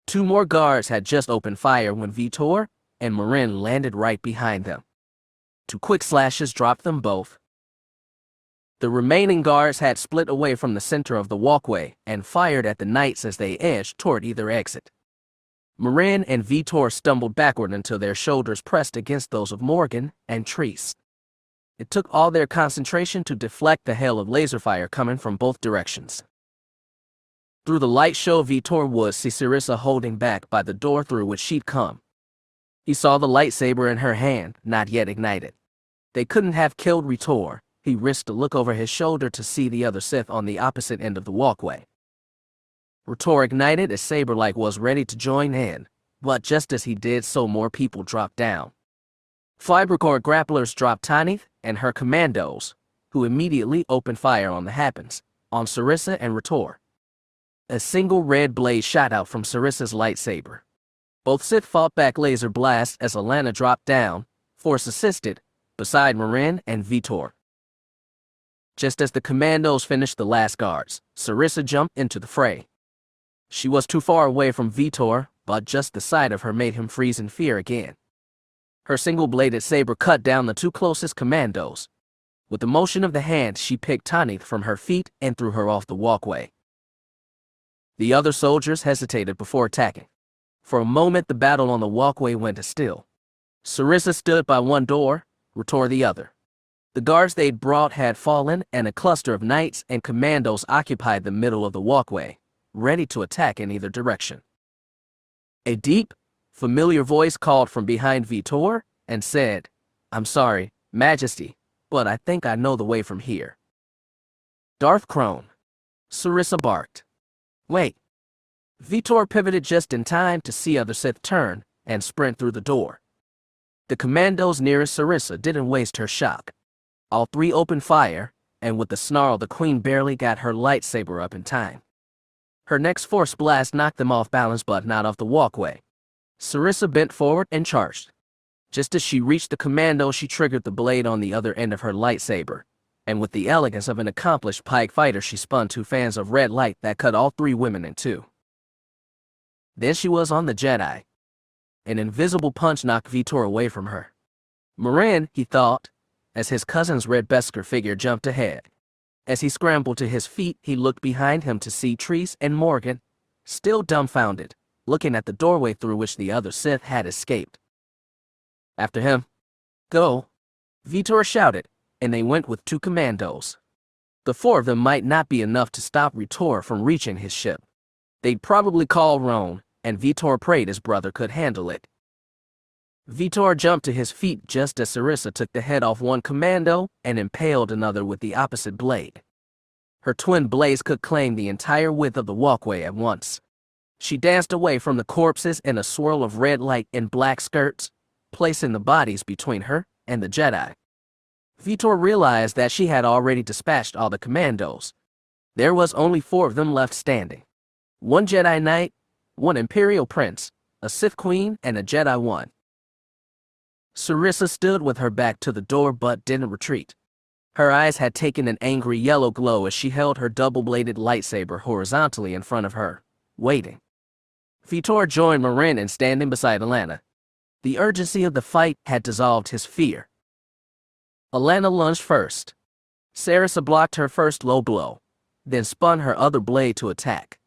2 more guards had just opened fire when Vitor and Marin landed right behind them. 2 quick slashes dropped them both. The remaining guards had split away from the center of the walkway and fired at the knights as they edged toward either exit. Marin and Vitor stumbled backward until their shoulders pressed against those of Morgan and Treese. It took all their concentration to deflect the hail of laser fire coming from both directions. Through the light show, Vitor would see Sarissa holding back by the door through which she'd come. He saw the lightsaber in her hand, not yet ignited. They couldn't have killed Vitor. He risked a look over his shoulder to see the other Sith on the opposite end of the walkway. Vitor ignited as Saberlight was ready to join in, but just as he did so, more people dropped down. Fibercore grapplers dropped Tanith and her commandos, who immediately opened fire on the Happens, on Sarissa and Vitor. A single red blaze shot out from Sarissa's lightsaber. Both Sith fought back laser blasts as Alana dropped down, Force assisted, beside Marin and Vitor. Just as the commandos finished the last guards, Sarissa jumped into the fray. She was too far away from Vitor, but just the sight of her made him freeze in fear again. Her single-bladed saber cut down the two closest commandos. With the motion of the hand, she picked Tanith from her feet and threw her off the walkway. The other soldiers hesitated before attacking. For a moment, the battle on the walkway went still. Sarissa stood by one door, Ritor the other. The guards they'd brought had fallen, and a cluster of knights and commandos occupied the middle of the walkway, ready to attack in either direction. A deep, familiar voice called from behind Vitor and said, "I'm sorry, Majesty, but I think I know the way from here." "Darth Crone," Sarissa barked. "Wait." Vitor pivoted just in time to see other Sith turn and sprint through the door. The commandos nearest Sarissa didn't waste her shock. All three opened fire, and with the snarl, the queen barely got her lightsaber up in time. Her next force blast knocked them off balance but not off the walkway. Sarissa bent forward and charged. Just as she reached the commando, she triggered the blade on the other end of her lightsaber, and with the elegance of an accomplished pike fighter, she spun two fans of red light that cut all three women in two. Then she was on the Jedi. An invisible punch knocked Vitor away from her. Morin, he thought, as his cousin's red Beskar figure jumped ahead. As he scrambled to his feet, he looked behind him to see Treese and Morgan, still dumbfounded, looking at the doorway through which the other Sith had escaped. "After him." "Go," Vitor shouted, and they went with two commandos. The four of them might not be enough to stop Ritor from reaching his ship. They'd probably call Roan, and Vitor prayed his brother could handle it. Vitor jumped to his feet just as Sarissa took the head off one commando and impaled another with the opposite blade. Her twin blades could claim the entire width of the walkway at once. She danced away from the corpses in a swirl of red light and black skirts, placing the bodies between her and the Jedi. Vitor realized that she had already dispatched all the commandos. There was only four of them left standing. One Jedi Knight, one Imperial Prince, a Sith Queen, and a Jedi One. Sarissa stood with her back to the door but didn't retreat. Her eyes had taken an angry yellow glow as she held her double-bladed lightsaber horizontally in front of her, waiting. Vitor joined Morin in standing beside Alana. The urgency of the fight had dissolved his fear. Alana lunged first. Sarissa blocked her first low blow, then spun her other blade to attack.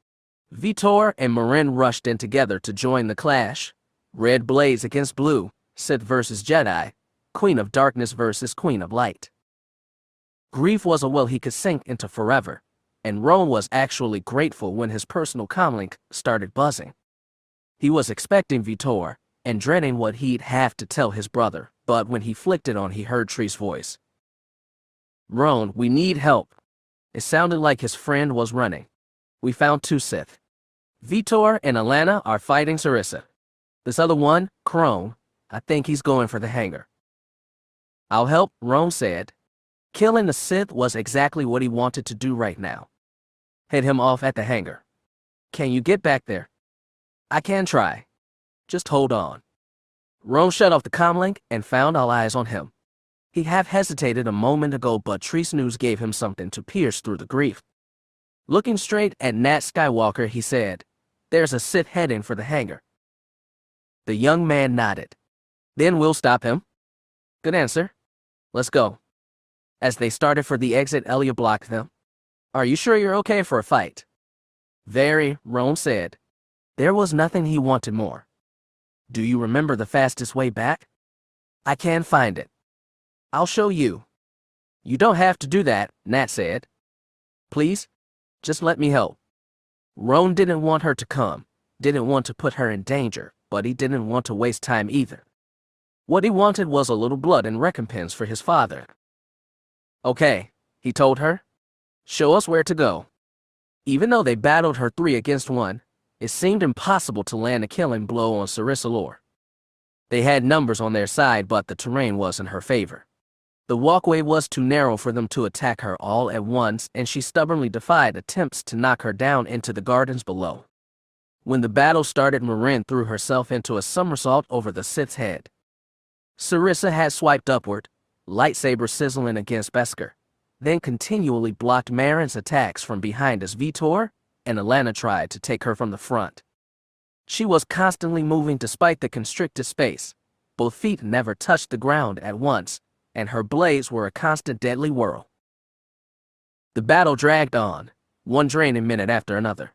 Vitor and Morin rushed in together to join the clash. Red blades against blue, Sith versus Jedi, Queen of Darkness versus Queen of Light. Grief was a well he could sink into forever, and Roan was actually grateful when his personal comlink started buzzing. He was expecting Vitor, and dreading what he'd have to tell his brother, but when he flicked it on, he heard Tree's voice. "Roan, we need help." It sounded like his friend was running. "We found two Sith. Vitor and Alana are fighting Sarissa. This other one, Crone, I think he's going for the hangar." "I'll help," Roan said. Killing the Sith was exactly what he wanted to do right now. Head him off at the hangar. "Can you get back there?" "I can try. Just hold on." Roan shut off the comlink and found all eyes on him. He half hesitated a moment ago, but Treese news gave him something to pierce through the grief. Looking straight at Nat Skywalker, he said, "There's a Sith heading for the hangar." The young man nodded. "Then we'll stop him." "Good answer. Let's go." As they started for the exit, Elia blocked them. "Are you sure you're okay for a fight?" "Very," Roan said. There was nothing he wanted more. "Do you remember the fastest way back?" "I can find it." "I'll show you." "You don't have to do that," Nat said. "Please, just let me help." Roan didn't want her to come, didn't want to put her in danger, but he didn't want to waste time either. What he wanted was a little blood in recompense for his father. "Okay," he told her. "Show us where to go." Even though they battled her 3 against 1, it seemed impossible to land a killing blow on Sarissa Lore. They had numbers on their side, but the terrain was in her favor. The walkway was too narrow for them to attack her all at once, and she stubbornly defied attempts to knock her down into the gardens below. When the battle started, Morin threw herself into a somersault over the Sith's head. Sarissa had swiped upward, lightsaber sizzling against Beskar. then continually blocked Marin's attacks from behind as Vitor and Alana tried to take her from the front. She was constantly moving despite the constricted space. Both feet never touched the ground at once, and her blades were a constant deadly whirl. The battle dragged on, one draining minute after another.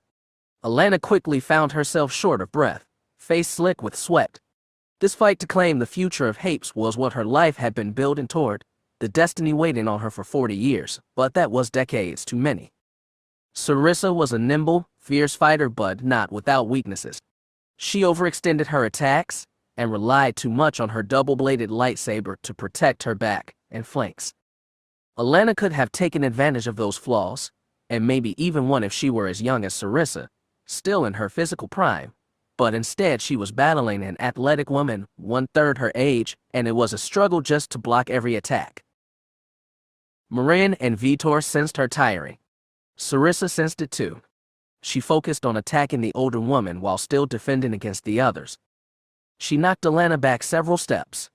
Alana quickly found herself short of breath, face slick with sweat. This fight to claim the future of Hapes was what her life had been building toward, the destiny waiting on her for 40 years, but that was decades too many. Sarissa was a nimble, fierce fighter but not without weaknesses. She overextended her attacks and relied too much on her double-bladed lightsaber to protect her back and flanks. Alana could have taken advantage of those flaws, and maybe even won if she were as young as Sarissa, still in her physical prime, but instead she was battling an athletic woman 1/3 her age, and it was a struggle just to block every attack. Marin and Vitor sensed her tiring. Sarissa sensed it too. She focused on attacking the older woman while still defending against the others. She knocked Alana back several steps.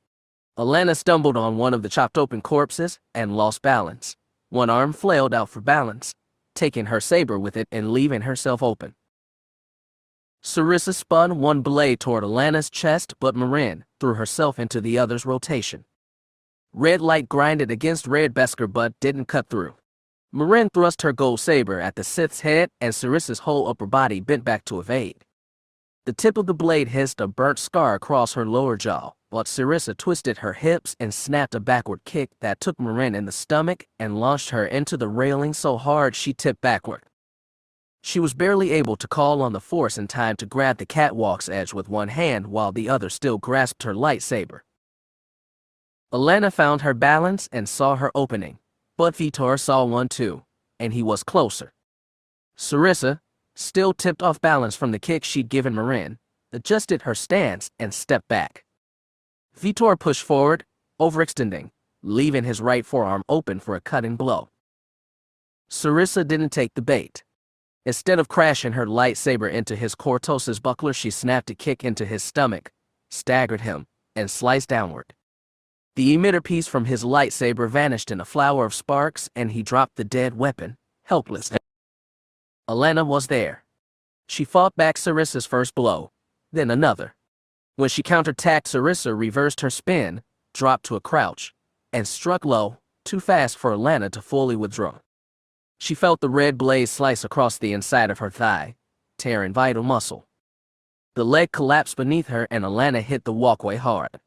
Alana stumbled on one of the chopped open corpses and lost balance. One arm flailed out for balance, taking her saber with it and leaving herself open. Sarissa spun one blade toward Alana's chest, but Marin threw herself into the other's rotation. Red light grinded against red Beskar but didn't cut through. Marin thrust her gold saber at the Sith's head, and Sarissa's whole upper body bent back to evade. The tip of the blade hissed a burnt scar across her lower jaw, but Sarissa twisted her hips and snapped a backward kick that took Marin in the stomach and launched her into the railing so hard she tipped backward. She was barely able to call on the Force in time to grab the catwalk's edge with one hand while the other still grasped her lightsaber. Alana found her balance and saw her opening, but Vitor saw one too, and he was closer. Sarissa, still tipped off balance from the kick she'd given Marin, adjusted her stance and stepped back. Vitor pushed forward, overextending, leaving his right forearm open for a cutting blow. Sarissa didn't take the bait. Instead of crashing her lightsaber into his Cortos's buckler, she snapped a kick into his stomach, staggered him, and sliced downward. The emitter piece from his lightsaber vanished in a flower of sparks, and he dropped the dead weapon, helpless. Alana was there. She fought back Sarissa's first blow, then another. When she counterattacked, Sarissa reversed her spin, dropped to a crouch, and struck low, too fast for Alana to fully withdraw. She felt the red blade slice across the inside of her thigh, tearing vital muscle. The leg collapsed beneath her and Alana hit the walkway hard.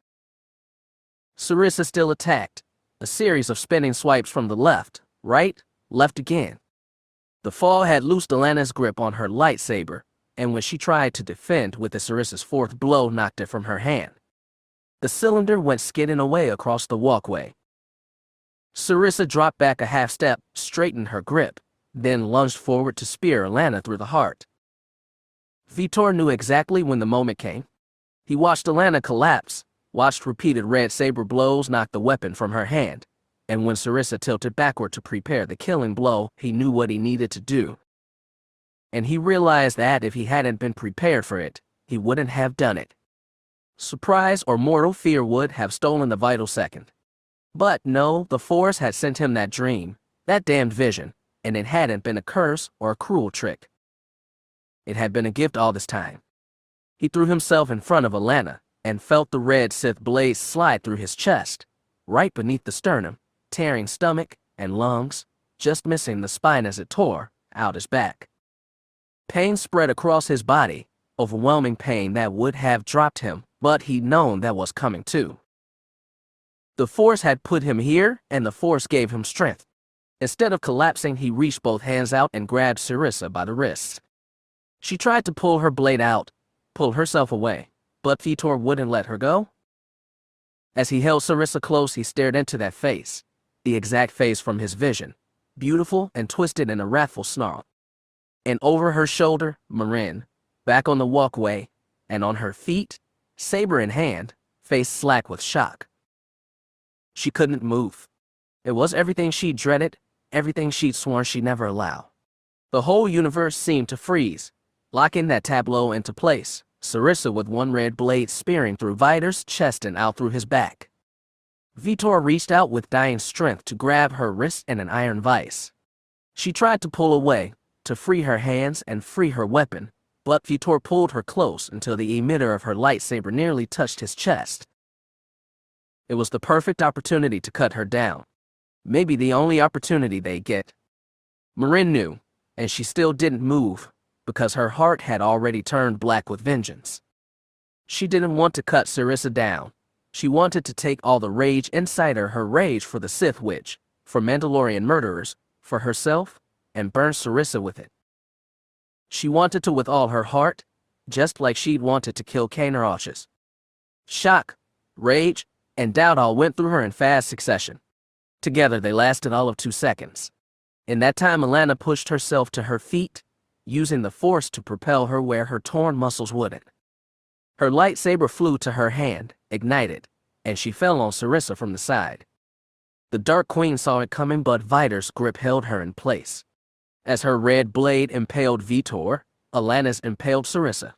Sarissa still attacked, a series of spinning swipes from the left, right, left again. The fall had loosed Alana's grip on her lightsaber, and when she tried to defend with the Sarissa's fourth blow knocked it from her hand. The cylinder went skidding away across the walkway. Sarissa dropped back a half step, straightened her grip, then lunged forward to spear Alana through the heart. Vitor knew exactly when the moment came. He watched Alana collapse, watched repeated red saber blows knock the weapon from her hand, and when Sarissa tilted backward to prepare the killing blow, he knew what he needed to do. And he realized that if he hadn't been prepared for it, he wouldn't have done it. Surprise or mortal fear would have stolen the vital second. But no, the Force had sent him that dream, that damned vision, and it hadn't been a curse or a cruel trick. It had been a gift all this time. He threw himself in front of Alana and felt the red Sith blade slide through his chest, right beneath the sternum, tearing stomach and lungs, just missing the spine as it tore out his back. Pain spread across his body, overwhelming pain that would have dropped him, but he'd known that was coming too. The Force had put him here, and the Force gave him strength. Instead of collapsing, he reached both hands out and grabbed Sarissa by the wrists. She tried to pull her blade out, pull herself away, but Vitor wouldn't let her go. As he held Sarissa close, he stared into that face, the exact face from his vision, beautiful and twisted in a wrathful snarl. And over her shoulder, Marin, back on the walkway, and on her feet, saber in hand, face slack with shock. She couldn't move. It was everything she dreaded, everything she'd sworn she'd never allow. The whole universe seemed to freeze, locking that tableau into place, Sarissa with one red blade spearing through Vitor's chest and out through his back. Vitor reached out with dying strength to grab her wrist in an iron vise. She tried to pull away, to free her hands and free her weapon, but Vitor pulled her close until the emitter of her lightsaber nearly touched his chest. It was the perfect opportunity to cut her down. Maybe the only opportunity they'd get. Marin knew, and she still didn't move, because her heart had already turned black with vengeance. She didn't want to cut Sarissa down. She wanted to take all the rage inside her rage for the Sith Witch, for Mandalorian murderers, for herself, and burn Sarissa with it. She wanted to with all her heart, just like she'd wanted to kill Kanar Ossus. Shock, rage, and doubt all went through her in fast succession. Together they lasted all of 2 seconds. In that time Alana pushed herself to her feet, using the Force to propel her where her torn muscles wouldn't. Her lightsaber flew to her hand, ignited, and she fell on Sarissa from the side. The Dark Queen saw it coming, but Vitor's grip held her in place. As her red blade impaled Vitor, Alana's impaled Sarissa.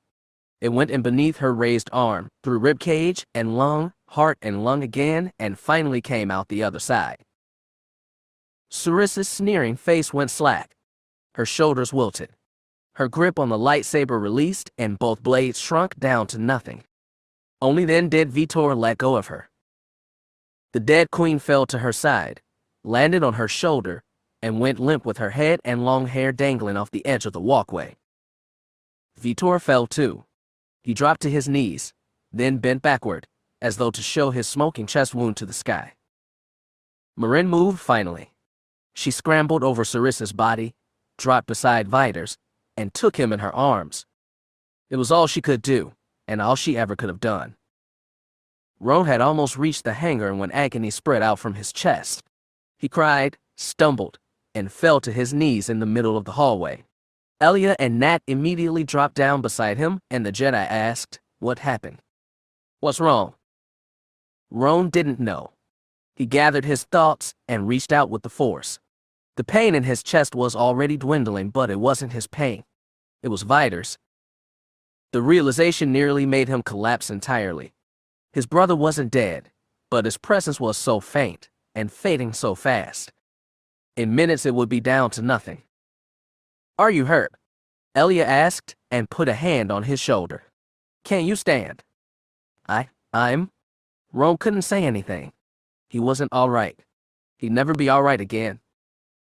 It went in beneath her raised arm, through ribcage and lung, heart and lung again, and finally came out the other side. Sarissa's sneering face went slack. Her shoulders wilted. Her grip on the lightsaber released, and both blades shrunk down to nothing. Only then did Vitor let go of her. The dead queen fell to her side, landed on her shoulder, and went limp with her head and long hair dangling off the edge of the walkway. Vitor fell too. He dropped to his knees, then bent backward, as though to show his smoking chest wound to the sky. Marin moved finally. She scrambled over Sarissa's body, dropped beside Vitor's, and took him in her arms. It was all she could do, and all she ever could have done. Roan had almost reached the hangar when agony spread out from his chest. He cried, stumbled, and fell to his knees in the middle of the hallway. Elia and Nat immediately dropped down beside him, and the Jedi asked, "What happened?" "What's wrong?" Roan didn't know. He gathered his thoughts and reached out with the Force. The pain in his chest was already dwindling, but it wasn't his pain. It was Vitor's. The realization nearly made him collapse entirely. His brother wasn't dead, but his presence was so faint, and fading so fast. In minutes it would be down to nothing. "Are you hurt?" Elia asked, and put a hand on his shoulder. "Can you stand?" I'm... Roan couldn't say anything. He wasn't all right. He'd never be all right again.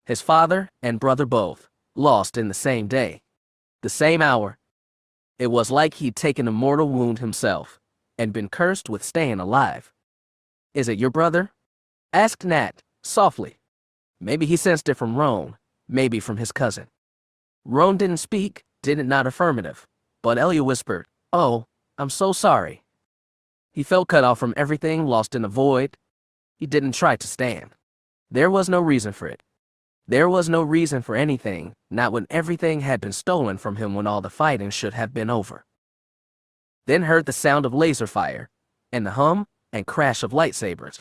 His father and brother both, lost in the same day. The same hour. It was like he'd taken a mortal wound himself, and been cursed with staying alive. "Is it your brother?" asked Nat, softly. Maybe he sensed it from Roan, maybe from his cousin. Roan didn't speak, didn't nod affirmative, but Elia whispered, "Oh, I'm so sorry." He felt cut off from everything, lost in the void. He didn't try to stand. There was no reason for it. There was no reason for anything, not when everything had been stolen from him, when all the fighting should have been over. Then heard the sound of laser fire, and the hum and crash of lightsabers.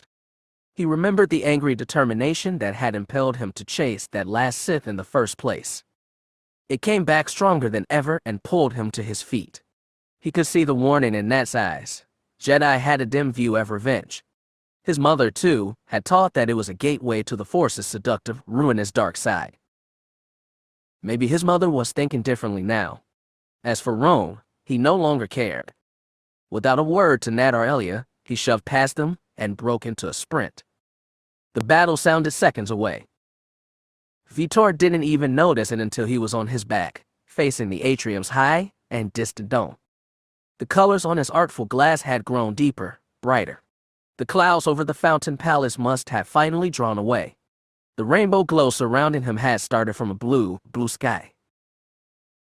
He remembered the angry determination that had impelled him to chase that last Sith in the first place. It came back stronger than ever and pulled him to his feet. He could see the warning in Nat's eyes. Jedi had a dim view of revenge. His mother, too, had taught that it was a gateway to the Force's seductive, ruinous dark side. Maybe his mother was thinking differently now. As for Roan, he no longer cared. Without a word to Nat or Elia, he shoved past them and broke into a sprint. The battle sounded seconds away. Vitor didn't even notice it until he was on his back, facing the atrium's high and distant dome. The colors on his artful glass had grown deeper, brighter. The clouds over the Fountain Palace must have finally drawn away. The rainbow glow surrounding him had started from a blue sky.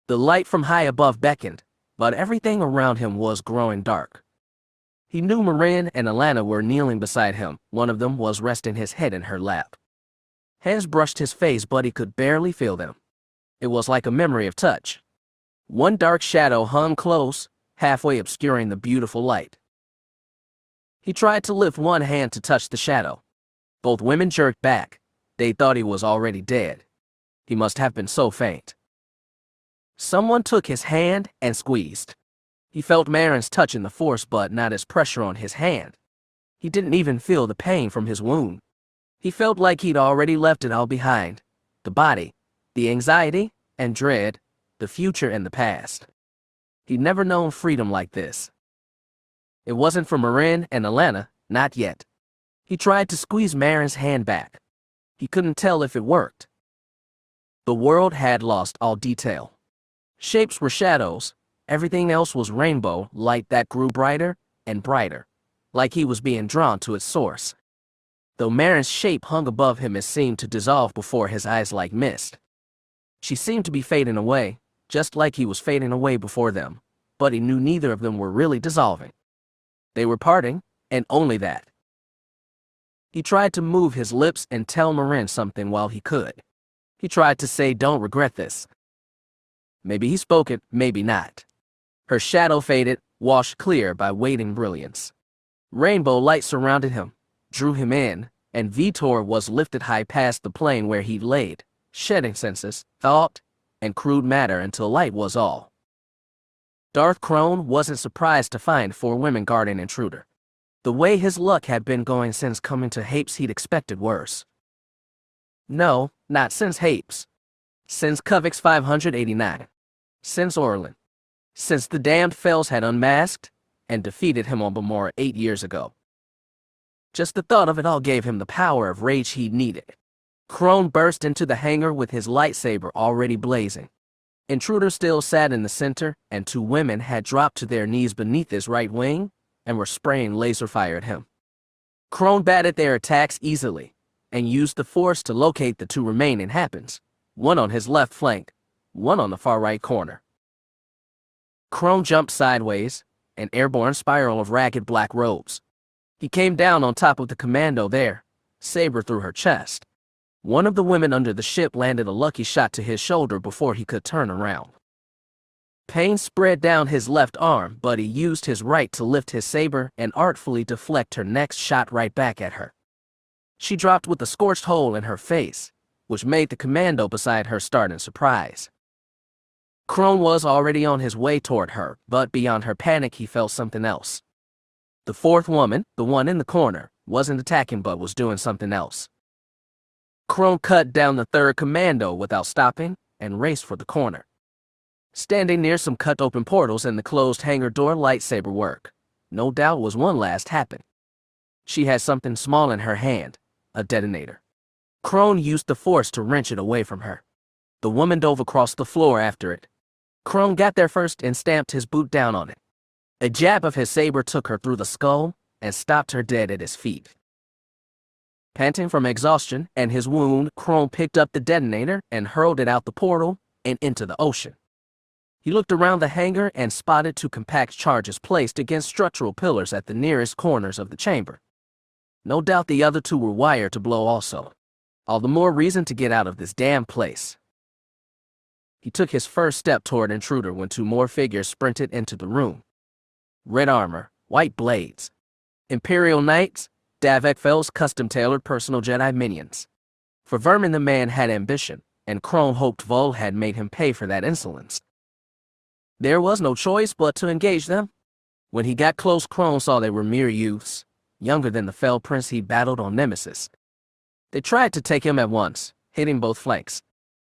The light from high above beckoned, but everything around him was growing dark. He knew Marin and Alana were kneeling beside him. One of them was resting his head in her lap. Hands brushed his face, but he could barely feel them. It was like a memory of touch. One dark shadow hung close, halfway obscuring the beautiful light. He tried to lift one hand to touch the shadow. Both women jerked back. They thought he was already dead. He must have been so faint. Someone took his hand and squeezed. He felt Marin's touch in the Force, but not his pressure on his hand. He didn't even feel the pain from his wound. He felt like he'd already left it all behind. The body, the anxiety and dread, the future and the past. He'd never known freedom like this. It wasn't for Marin and Alana, not yet. He tried to squeeze Marin's hand back. He couldn't tell if it worked. The world had lost all detail. Shapes were shadows. Everything else was rainbow light that grew brighter and brighter, like he was being drawn to its source. Though Marin's shape hung above him, it seemed to dissolve before his eyes like mist. She seemed to be fading away, just like he was fading away before them, but he knew neither of them were really dissolving. They were parting, and only that. He tried to move his lips and tell Marin something while he could. He tried to say, "Don't regret this." Maybe he spoke it, maybe not. Her shadow faded, washed clear by waiting brilliance. Rainbow light surrounded him, drew him in, and Vitor was lifted high past the plane where he'd laid, shedding senses, thought, and crude matter until light was all. Darth Krone wasn't surprised to find 4 women guarding intruder. The way his luck had been going since coming to Hapes, he'd expected worse. No, not since Hapes. Since Kuvix 589. Since Arlen. Since the damned Fels had unmasked and defeated him on Bamora 8 years ago. Just the thought of it all gave him the power of rage he needed. Krone burst into the hangar with his lightsaber already blazing. Intruder still sat in the center, and 2 women had dropped to their knees beneath his right wing and were spraying laser fire at him. Krone batted their attacks easily and used the Force to locate the 2 remaining Hapes, one on his left flank, one on the far right corner. Krone jumped sideways, an airborne spiral of ragged black robes. He came down on top of the commando there, saber through her chest. One of the women under the ship landed a lucky shot to his shoulder before he could turn around. Pain spread down his left arm, but he used his right to lift his saber and artfully deflect her next shot right back at her. She dropped with a scorched hole in her face, which made the commando beside her start in surprise. Krone was already on his way toward her, but beyond her panic he felt something else. The 4th woman, the one in the corner, wasn't attacking but was doing something else. Krone cut down the 3rd commando without stopping and raced for the corner. Standing near some cut-open portals in the closed hangar door, lightsaber work. No doubt was one last happen. She had something small in her hand, a detonator. Krone used the Force to wrench it away from her. The woman dove across the floor after it. Krone got there first and stamped his boot down on it. A jab of his saber took her through the skull and stopped her dead at his feet. Panting from exhaustion and his wound, Krone picked up the detonator and hurled it out the portal and into the ocean. He looked around the hangar and spotted 2 compact charges placed against structural pillars at the nearest corners of the chamber. No doubt the other 2 were wired to blow also. All the more reason to get out of this damn place. He took his first step toward intruder when 2 more figures sprinted into the room. Red armor, white blades. Imperial Knights, Davek Fel's custom-tailored personal Jedi minions. For Vermin the man had ambition, and Krone hoped Vol had made him pay for that insolence. There was no choice but to engage them. When he got close, Krone saw they were mere youths, younger than the Fel prince he battled on Nemesis. They tried to take him at once, hitting both flanks.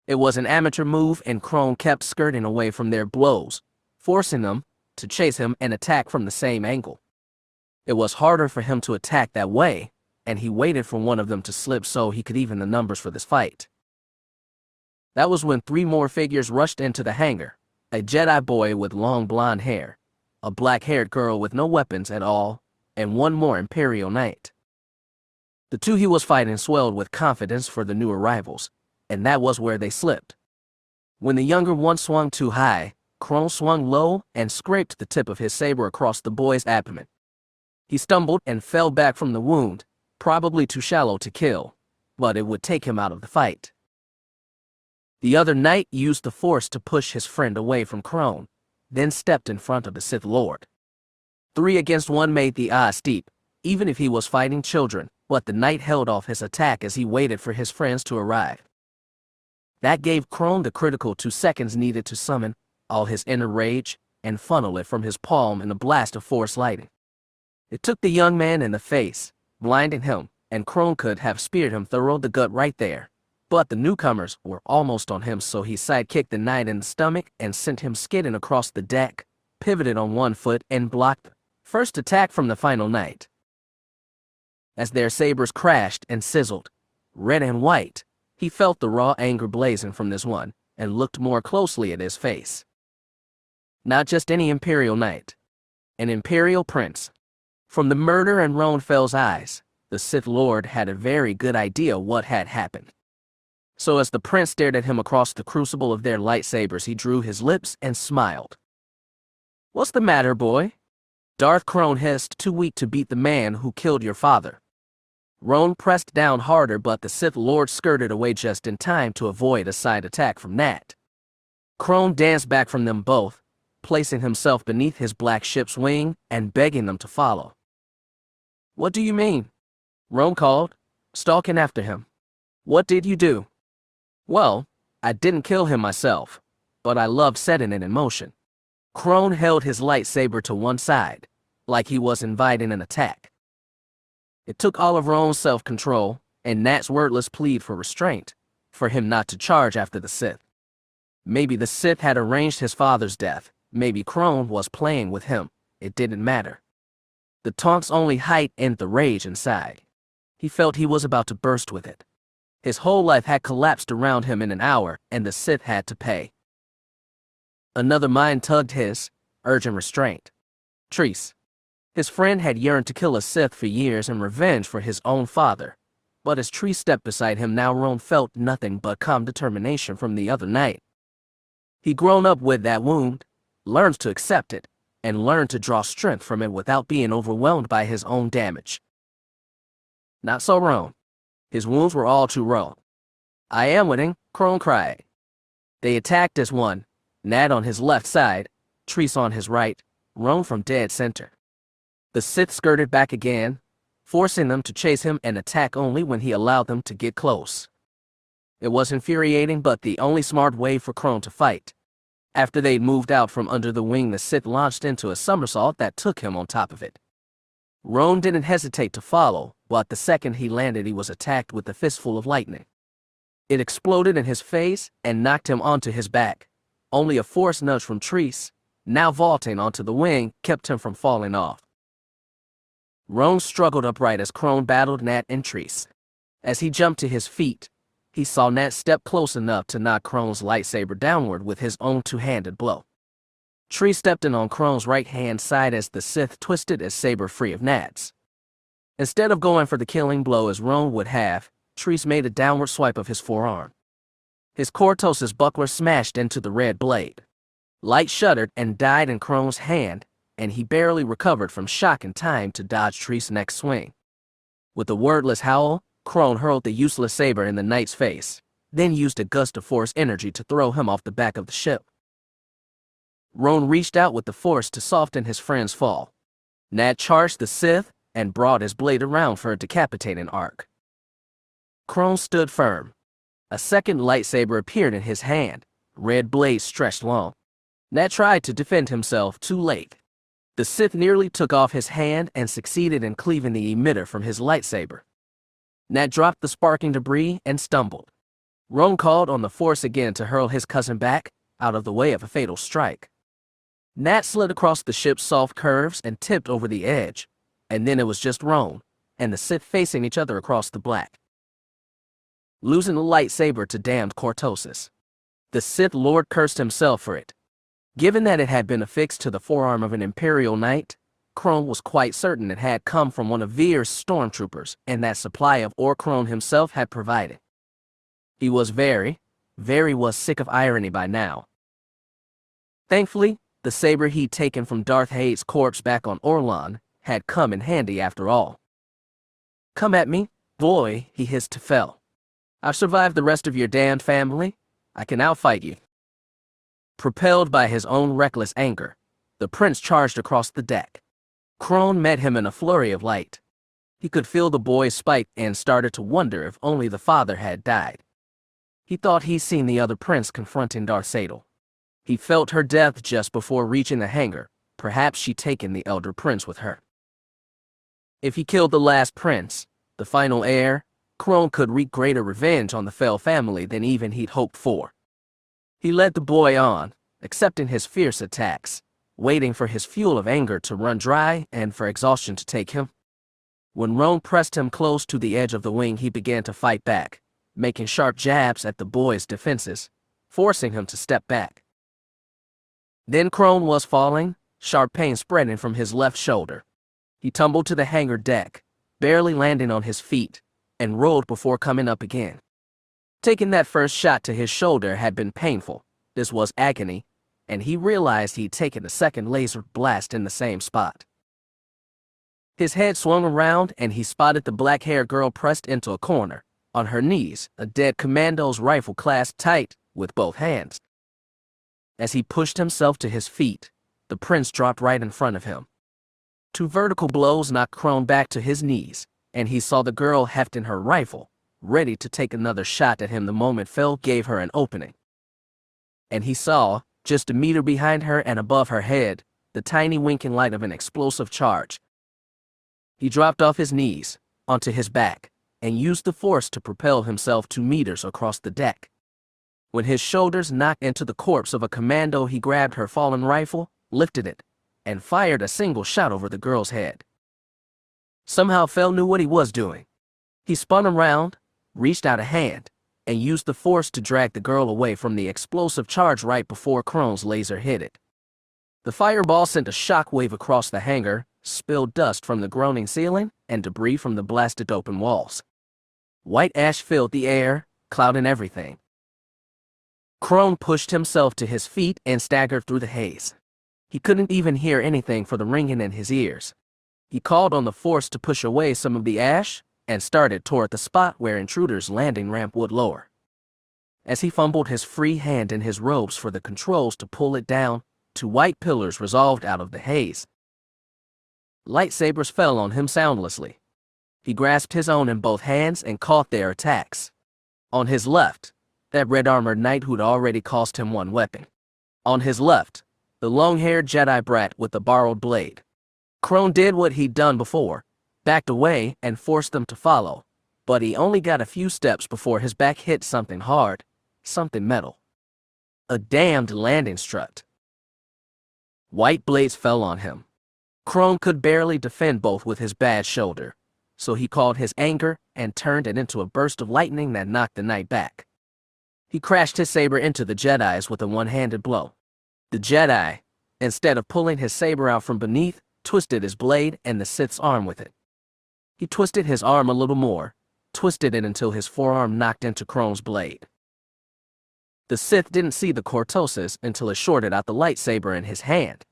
It was an amateur move, and Krone kept skirting away from their blows, forcing them to chase him and attack from the same angle. It was harder for him to attack that way, and he waited for one of them to slip so he could even the numbers for this fight. That was when 3 more figures rushed into the hangar. A Jedi boy with long blonde hair, a black-haired girl with no weapons at all, and 1 more Imperial Knight. The 2 he was fighting swelled with confidence for the new arrivals, and that was where they slipped. When the younger one swung too high, Krone swung low and scraped the tip of his saber across the boy's abdomen. He stumbled and fell back from the wound, probably too shallow to kill, but it would take him out of the fight. The other knight used the Force to push his friend away from Krone, then stepped in front of the Sith Lord. 3 against 1 made the odds steep, even if he was fighting children, but the knight held off his attack as he waited for his friends to arrive. That gave Krone the critical 2 seconds needed to summon all his inner rage and funnel it from his palm in a blast of Force lighting. It took the young man in the face, blinding him, and Crone could have speared him through the gut right there. But the newcomers were almost on him, so he sidekicked the knight in the stomach and sent him skidding across the deck, pivoted on one foot and blocked the first attack from the final knight. As their sabers crashed and sizzled, red and white, he felt the raw anger blazing from this one and looked more closely at his face. Not just any Imperial knight, an Imperial prince. From the murder in Davek Fel's eyes, the Sith Lord had a very good idea what had happened. So as the prince stared at him across the crucible of their lightsabers, he drew his lips and smiled. "What's the matter, boy?" Darth Crone hissed, "Too weak to beat the man who killed your father." Roan pressed down harder, but the Sith Lord skirted away just in time to avoid a side attack from Nat. Crone danced back from them both, placing himself beneath his black ship's wing and begging them to follow. "What do you mean?" Roan called, stalking after him. "What did you do?" "Well, I didn't kill him myself, but I loved setting it in motion." Crone held his lightsaber to one side, like he was inviting an attack. It took all of Roan's self-control and Nat's wordless plea for restraint for him not to charge after the Sith. Maybe the Sith had arranged his father's death, maybe Crone was playing with him, it didn't matter. The taunts only heightened the rage inside. He felt he was about to burst with it. His whole life had collapsed around him in an hour, and the Sith had to pay. Another mind tugged his, urging restraint. Treese. His friend had yearned to kill a Sith for years in revenge for his own father, but as Treese stepped beside him now, Roan felt nothing but calm determination from the other night. He'd grown up with that wound, learned to accept it, and learned to draw strength from it without being overwhelmed by his own damage. Not so Roan. His wounds were all too raw. "I am winning," Crone cried. They attacked as one, Nat on his left side, Treese on his right, Roan from dead center. The Sith skirted back again, forcing them to chase him and attack only when he allowed them to get close. It was infuriating, but the only smart way for Crone to fight. After they'd moved out from under the wing, the Sith launched into a somersault that took him on top of it. Roan didn't hesitate to follow, but the second he landed he was attacked with a fistful of lightning. It exploded in his face and knocked him onto his back. Only a force nudge from Treese, now vaulting onto the wing, kept him from falling off. Roan struggled upright as Crone battled Nat and Treese. As he jumped to his feet, he saw Nat step close enough to knock Crone's lightsaber downward with his own two-handed blow. Treese stepped in on Crone's right-hand side as the Sith twisted his saber free of Nat's. Instead of going for the killing blow as Roan would have, Treese made a downward swipe of his forearm. His Coruscant's buckler smashed into the red blade. Light shuddered and died in Crone's hand, and he barely recovered from shock in time to dodge Treese's next swing. With a wordless howl, Crone hurled the useless saber in the knight's face, then used a gust of force energy to throw him off the back of the ship. Roan reached out with the force to soften his friend's fall. Nat charged the Sith and brought his blade around for a decapitating arc. Crone stood firm. A second lightsaber appeared in his hand, red blade stretched long. Nat tried to defend himself, too late. The Sith nearly took off his hand and succeeded in cleaving the emitter from his lightsaber. Nat dropped the sparking debris and stumbled. Roan called on the Force again to hurl his cousin back, out of the way of a fatal strike. Nat slid across the ship's soft curves and tipped over the edge, and then it was just Roan and the Sith facing each other across the black. Losing the lightsaber to damned Coruscant. The Sith Lord cursed himself for it. Given that it had been affixed to the forearm of an Imperial knight, Crone was quite certain it had come from one of Veer's stormtroopers, and that supply of ore Crone himself had provided. He was very was sick of irony by now. Thankfully, the saber he'd taken from Darth Hade's corpse back on Arlen had come in handy after all. "Come at me, boy," he hissed to Fel. "I've survived the rest of your damned family. I can outfight you." Propelled by his own reckless anger, the prince charged across the deck. Crone met him in a flurry of light. He could feel the boy's spite and started to wonder if only the father had died. He thought he'd seen the other prince confronting Darth Sadal. He felt her death just before reaching the hangar. Perhaps she'd taken the elder prince with her. If he killed the last prince, the final heir, Crone could wreak greater revenge on the Fel family than even he'd hoped for. He led the boy on, accepting his fierce attacks, waiting for his fuel of anger to run dry and for exhaustion to take him. When Roan pressed him close to the edge of the wing, he began to fight back, making sharp jabs at the boy's defenses, forcing him to step back. Then Crone was falling, sharp pain spreading from his left shoulder. He tumbled to the hangar deck, barely landing on his feet, and rolled before coming up again. Taking that first shot to his shoulder had been painful. This was agony, and he realized he'd taken a second laser blast in the same spot. His head swung around, and he spotted the black-haired girl pressed into a corner, on her knees, a dead commando's rifle clasped tight with both hands. As he pushed himself to his feet, the prince dropped right in front of him. 2 vertical blows knocked Crone back to his knees, and he saw the girl hefting her rifle, ready to take another shot at him the moment Fel gave her an opening. And he saw, just a meter behind her and above her head, the tiny winking light of an explosive charge. He dropped off his knees, onto his back, and used the force to propel himself 2 meters across the deck. When his shoulders knocked into the corpse of a commando, he grabbed her fallen rifle, lifted it, and fired a single shot over the girl's head. Somehow Fel knew what he was doing. He spun around, reached out a hand, and used the force to drag the girl away from the explosive charge right before Crone's laser hit it. The fireball sent a shockwave across the hangar, spilled dust from the groaning ceiling, and debris from the blasted open walls. White ash filled the air, clouding everything. Crone pushed himself to his feet and staggered through the haze. He couldn't even hear anything for the ringing in his ears. He called on the force to push away some of the ash, and started toward the spot where Intruder's landing ramp would lower. As he fumbled his free hand in his robes for the controls to pull it down, 2 white pillars resolved out of the haze. Lightsabers fell on him soundlessly. He grasped his own in both hands and caught their attacks. On his left, that red-armored knight who'd already cost him 1 weapon. On his left, the long-haired Jedi brat with the borrowed blade. Crone did what he'd done before, backed away and forced them to follow, but he only got a few steps before his back hit something hard, something metal. A damned landing strut. White blades fell on him. Crone could barely defend both with his bad shoulder, so he called his anger and turned it into a burst of lightning that knocked the knight back. He crashed his saber into the Jedi's with a one-handed blow. The Jedi, instead of pulling his saber out from beneath, twisted his blade and the Sith's arm with it. He twisted his arm a little more, twisted it until his forearm knocked into Crone's blade. The Sith didn't see the cortosis until it shorted out the lightsaber in his hand.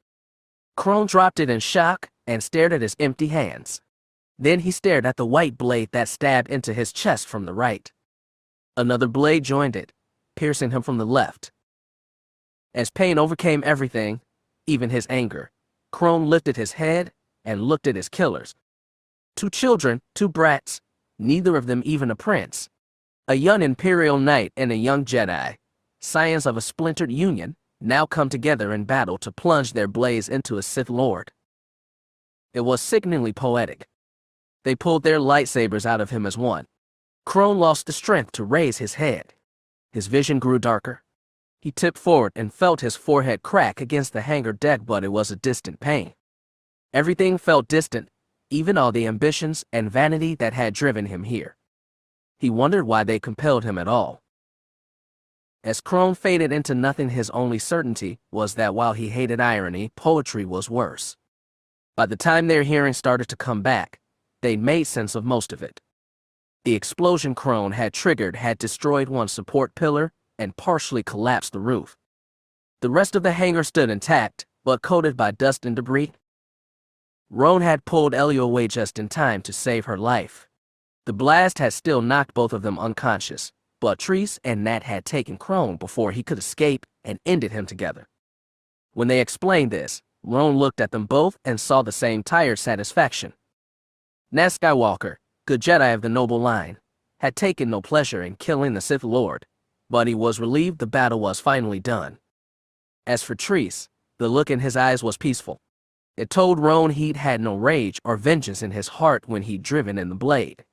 Crone dropped it in shock and stared at his empty hands. Then he stared at the white blade that stabbed into his chest from the right. Another blade joined it, piercing him from the left. As pain overcame everything, even his anger, Crone lifted his head and looked at his killers. 2 children, 2 brats, neither of them even a prince. A young Imperial knight and a young Jedi, scions of a splintered union, now come together in battle to plunge their blades into a Sith Lord. It was sickeningly poetic. They pulled their lightsabers out of him as one. Crone lost the strength to raise his head. His vision grew darker. He tipped forward and felt his forehead crack against the hangar deck, but it was a distant pain. Everything felt distant, even all the ambitions and vanity that had driven him here. He wondered why they compelled him at all. As Crone faded into nothing, his only certainty was that while he hated irony, poetry was worse. By the time their hearing started to come back, they'd made sense of most of it. The explosion Crone had triggered had destroyed 1 support pillar and partially collapsed the roof. The rest of the hangar stood intact, but coated by dust and debris. Roan had pulled Ellie away just in time to save her life. The blast had still knocked both of them unconscious, but Treese and Nat had taken Crone before he could escape and ended him together. When they explained this, Roan looked at them both and saw the same tired satisfaction. Nat Skywalker, good Jedi of the noble line, had taken no pleasure in killing the Sith Lord, but he was relieved the battle was finally done. As for Treese, the look in his eyes was peaceful. It told Roan he'd had no rage or vengeance in his heart when he'd driven in the blade.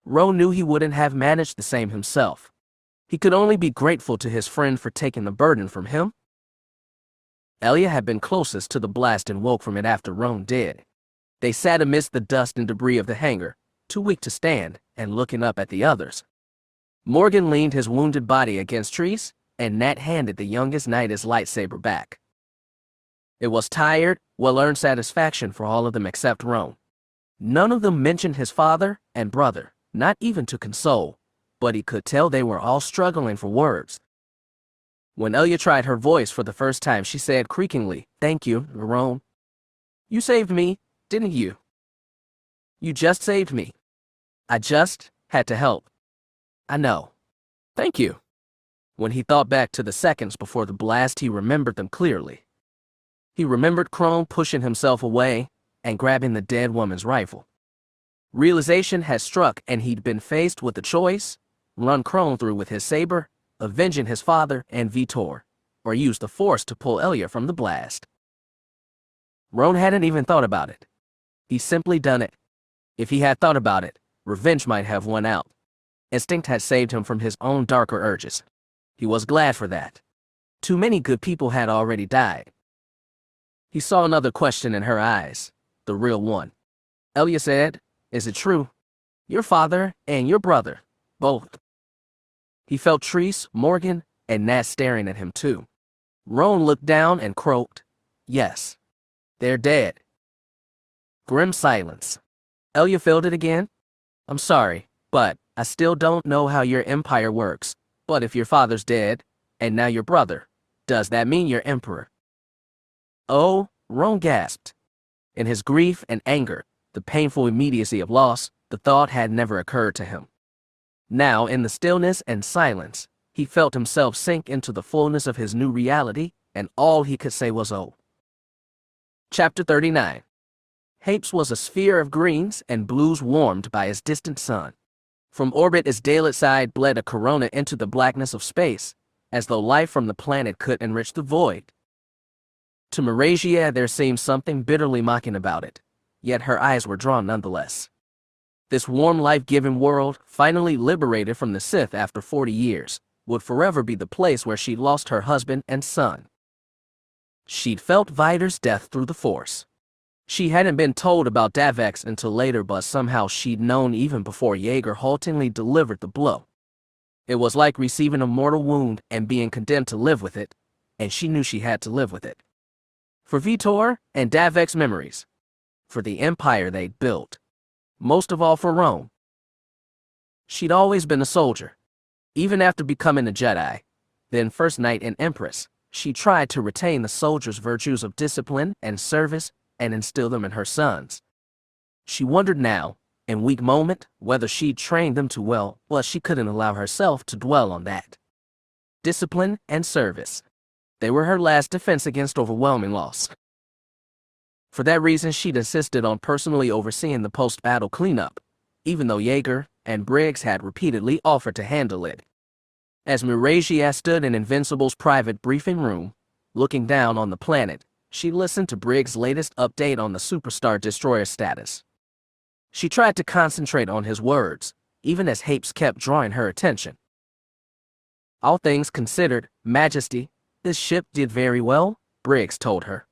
Roan knew he wouldn't have managed the same himself. He could only be grateful to his friend for taking the burden from him. Elia had been closest to the blast and woke from it after Roan did. They sat amidst the dust and debris of the hangar, too weak to stand, and looking up at the others. Morgan leaned his wounded body against trees, and Nat handed the youngest knight his lightsaber back. It was tired, well-earned satisfaction for all of them except Roan. None of them mentioned his father and brother, not even to console, but he could tell they were all struggling for words. When Elia tried her voice for the first time, she said creakingly, "Thank you, Roan. You saved me, didn't you? You just saved me. I just had to help. I know. Thank you." When he thought back to the seconds before the blast, he remembered them clearly. He remembered Crone pushing himself away and grabbing the dead woman's rifle. Realization had struck, and he'd been faced with a choice: run Crone through with his saber, avenging his father and Vitor, or use the Force to pull Elia from the blast. Roan hadn't even thought about it. He'd simply done it. If he had thought about it, revenge might have won out. Instinct had saved him from his own darker urges. He was glad for that. Too many good people had already died. He saw another question in her eyes, the real one. Elia said, "Is it true? Your father and your brother, both." He felt Treese, Morgan, and Nat staring at him too. Roan looked down and croaked, "Yes. They're dead." Grim silence. Elia filled it again. "I'm sorry, but I still don't know how your empire works. But if your father's dead, and now your brother, does that mean you're emperor?" "Oh," Roan gasped. In his grief and anger, the painful immediacy of loss, the thought had never occurred to him. Now, in the stillness and silence, he felt himself sink into the fullness of his new reality, and all he could say was, "Oh." Chapter 39. Hapes was a sphere of greens and blues warmed by his distant sun. From orbit, its daylit side bled a corona into the blackness of space, as though life from the planet could enrich the void. To Merasia, there seemed something bitterly mocking about it, yet her eyes were drawn nonetheless. This warm, life-giving world, finally liberated from the Sith after 40 years, would forever be the place where she'd lost her husband and son. She'd felt Vider's death through the Force. She hadn't been told about Davek's until later, but somehow she'd known even before Jaeger haltingly delivered the blow. It was like receiving a mortal wound and being condemned to live with it, and she knew she had to live with it. For Vitor and Davek's memories. For the empire they'd built. Most of all for Rome. She'd always been a soldier. Even after becoming a Jedi, then First Knight and Empress, she tried to retain the soldier's virtues of discipline and service and instill them in her sons. She wondered now, in weak moment, whether she'd trained them too well, but she couldn't allow herself to dwell on that. Discipline and service. They were her last defense against overwhelming loss. For that reason, she'd insisted on personally overseeing the post-battle cleanup, even though Jaeger and Briggs had repeatedly offered to handle it. As Merasia stood in Invincible's private briefing room, looking down on the planet, she listened to Briggs' latest update on the Superstar Destroyer status. She tried to concentrate on his words, even as Hapes kept drawing her attention. "All things considered, Majesty, this ship did very well," Briggs told her.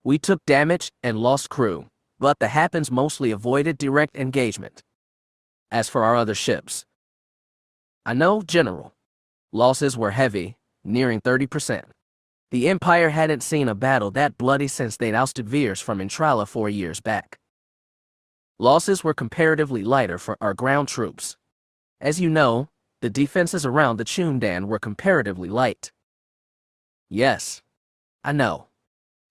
"We took damage and lost crew, but the Happens mostly avoided direct engagement. As for our other ships, I know, General. Losses were heavy, nearing 30%. The Empire hadn't seen a battle that bloody since they'd ousted Veers from Intrala 4 years back. Losses were comparatively lighter for our ground troops. As you know, the defenses around the Chundan were comparatively light." "Yes, I know."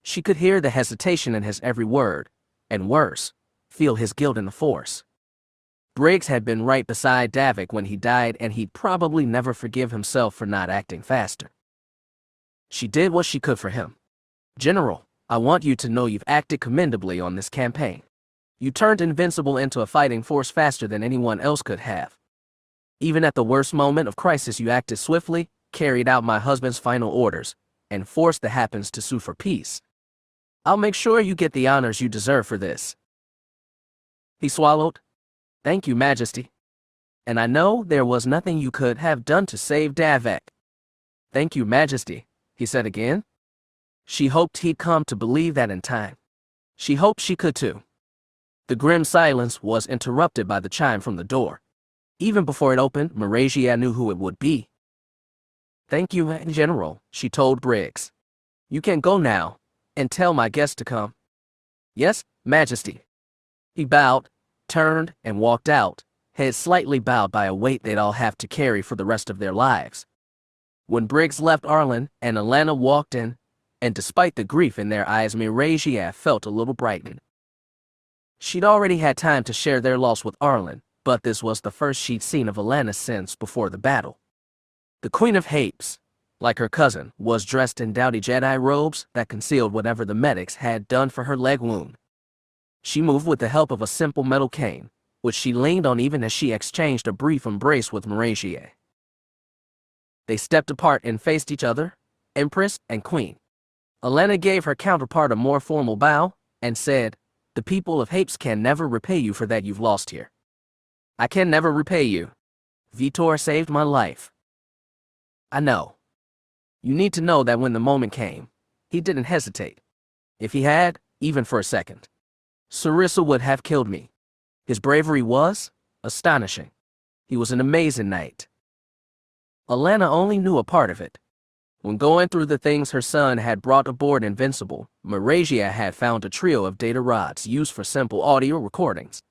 She could hear the hesitation in his every word, and worse, feel his guilt in the Force. Briggs had been right beside Davek when he died, and he'd probably never forgive himself for not acting faster. She did what she could for him. "General, I want you to know you've acted commendably on this campaign. You turned Invincible into a fighting force faster than anyone else could have. Even at the worst moment of crisis, you acted swiftly, carried out my husband's final orders, and forced the Happens to sue for peace. I'll make sure you get the honors you deserve for this. He swallowed. Thank you, Majesty. And I know there was nothing you could have done to save Davek. Thank you, Majesty, he said again. She hoped he'd come to believe that in time. She hoped she could too. The grim silence was interrupted by the chime from the door. Even before it opened, Marasia knew who it would be. Thank you, General, she told Briggs. You can go now, and tell my guests to come. Yes, Majesty. He bowed, turned, and walked out, head slightly bowed by a weight they'd all have to carry for the rest of their lives. When Briggs left Arlen and Alana walked in, and despite the grief in their eyes, Marasia felt a little brightened. She'd already had time to share their loss with Arlen, but this was the first she'd seen of Alana since before the battle. The Queen of Hapes, like her cousin, was dressed in dowdy Jedi robes that concealed whatever the medics had done for her leg wound. She moved with the help of a simple metal cane, which she leaned on even as she exchanged a brief embrace with Marasia. They stepped apart and faced each other, Empress and Queen. Alana gave her counterpart a more formal bow and said, "The people of Hapes can never repay you for that you've lost here." "I can never repay you. Vitor saved my life." "I know. You need to know that when the moment came, he didn't hesitate. If he had, even for a second, Sarissa would have killed me. His bravery was astonishing. He was an amazing knight." Alana only knew a part of it. When going through the things her son had brought aboard Invincible, Marasia had found a trio of data rods used for simple audio recordings.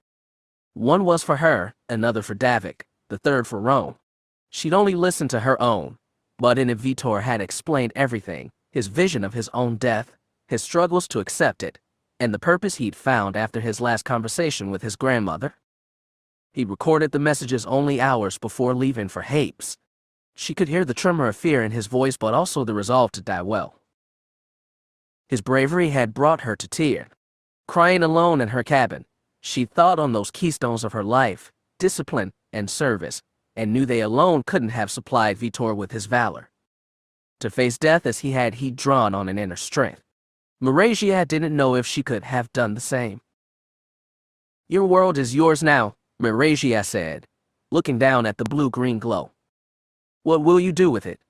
One was for her, another for Davek, the third for Rome. She'd only listened to her own, but in it Vitor had explained everything, his vision of his own death, his struggles to accept it, and the purpose he'd found after his last conversation with his grandmother. He recorded the messages only hours before leaving for Hapes. She could hear the tremor of fear in his voice, but also the resolve to die well. His bravery had brought her to tears. Crying alone in her cabin, she thought on those keystones of her life, discipline and service, and knew they alone couldn't have supplied Vitor with his valor. To face death as he had, he'd drawn on an inner strength. Marasia didn't know if she could have done the same. "Your world is yours now," Marasia said, looking down at the blue-green glow. "What will you do with it?"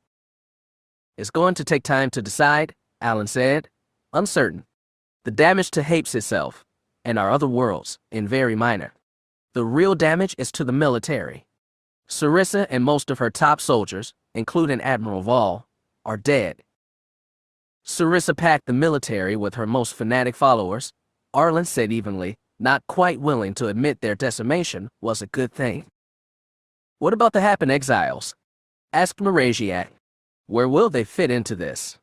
"It's going to take time to decide," Arlen said, uncertain. "The damage to Hapes itself, and our other worlds, in very minor. The real damage is to the military. Sarissa and most of her top soldiers, including Admiral Vol, are dead. Sarissa packed the military with her most fanatic followers," Arlen said evenly, not quite willing to admit their decimation was a good thing. "What about the Happen exiles?" asked Marasia. "Where will they fit into this?"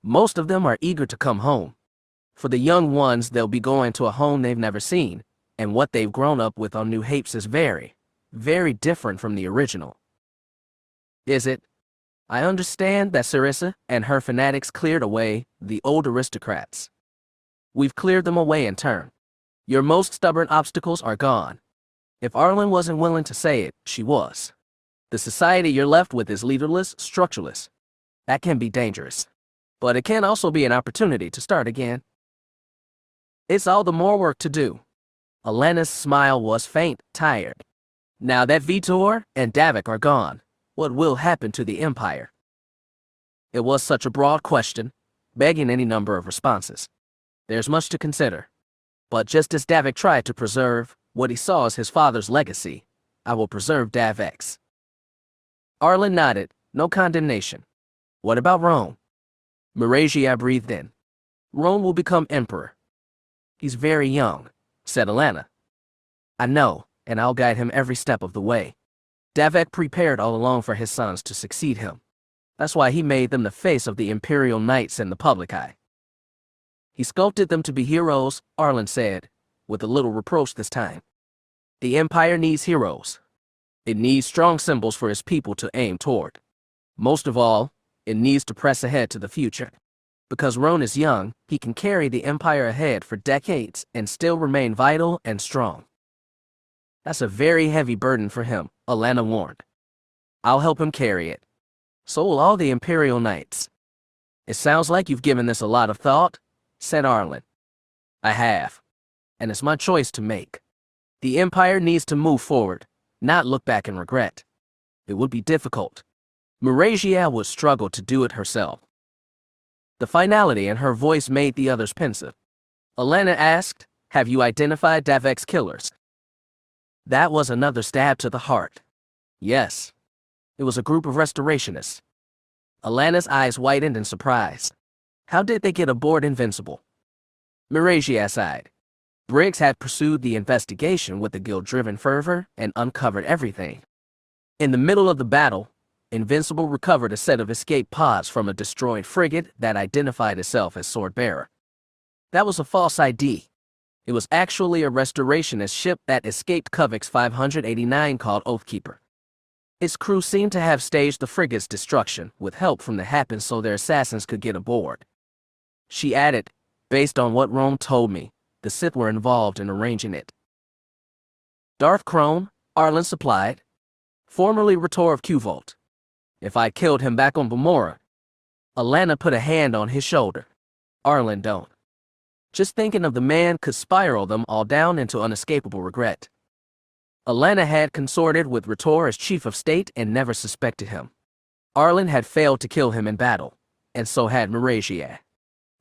"Most of them are eager to come home. For the young ones, they'll be going to a home they've never seen, and what they've grown up with on New Hapes is very, very different from the original." "Is it? I understand that Sarissa and her fanatics cleared away the old aristocrats. We've cleared them away in turn. Your most stubborn obstacles are gone. If Arlen wasn't willing to say it, she was. The society you're left with is leaderless, structureless. That can be dangerous. But it can also be an opportunity to start again. It's all the more work to do." Alana's smile was faint, tired. "Now that Vitor and Davek are gone, what will happen to the Empire?" It was such a broad question, begging any number of responses. There's much to consider. But just as Davek tried to preserve what he saw as his father's legacy, I will preserve Davek's. Arlen nodded, no condemnation. "What about Rome?" Marasia breathed in. "Rome will become emperor." "He's very young," said Alana. "I know, and I'll guide him every step of the way. Davek prepared all along for his sons to succeed him. That's why he made them the face of the Imperial Knights in the public eye. He sculpted them to be heroes," Arlen said, with a little reproach this time. "The Empire needs heroes. It needs strong symbols for its people to aim toward. Most of all, it needs to press ahead to the future. Because Roan is young, he can carry the Empire ahead for decades and still remain vital and strong." "That's a very heavy burden for him," Alana warned. "I'll help him carry it. So will all the Imperial Knights." "It sounds like you've given this a lot of thought," said Arlen. I have. And it's my choice to make. The Empire needs to move forward, not look back and regret. It would be difficult. Meragia would struggle to do it herself. The finality in her voice made the others pensive. Alana asked, have you identified Davek's killers? That was another stab to the heart. Yes. It was a group of restorationists. Alana's eyes widened in surprise. How did they get aboard Invincible? Meragia sighed. Briggs had pursued the investigation with a guilt-driven fervor and uncovered everything. In the middle of the battle, Invincible recovered a set of escape pods from a destroyed frigate that identified itself as Swordbearer. That was a false ID. It was actually a restorationist ship that escaped Covix 589 called Oathkeeper. Its crew seemed to have staged the frigate's destruction with help from the Hapes so their assassins could get aboard. She added, based on what Rome told me, the Sith were involved in arranging it. Darth Krone, Arlen supplied, formerly Rhetor of Q-Volt. If I killed him back on Bamora. Alana put a hand on his shoulder. Arlen don't. Just thinking of the man could spiral them all down into unescapable regret. Alana had consorted with Rhetor as chief of state and never suspected him. Arlen had failed to kill him in battle, and so had Meragia.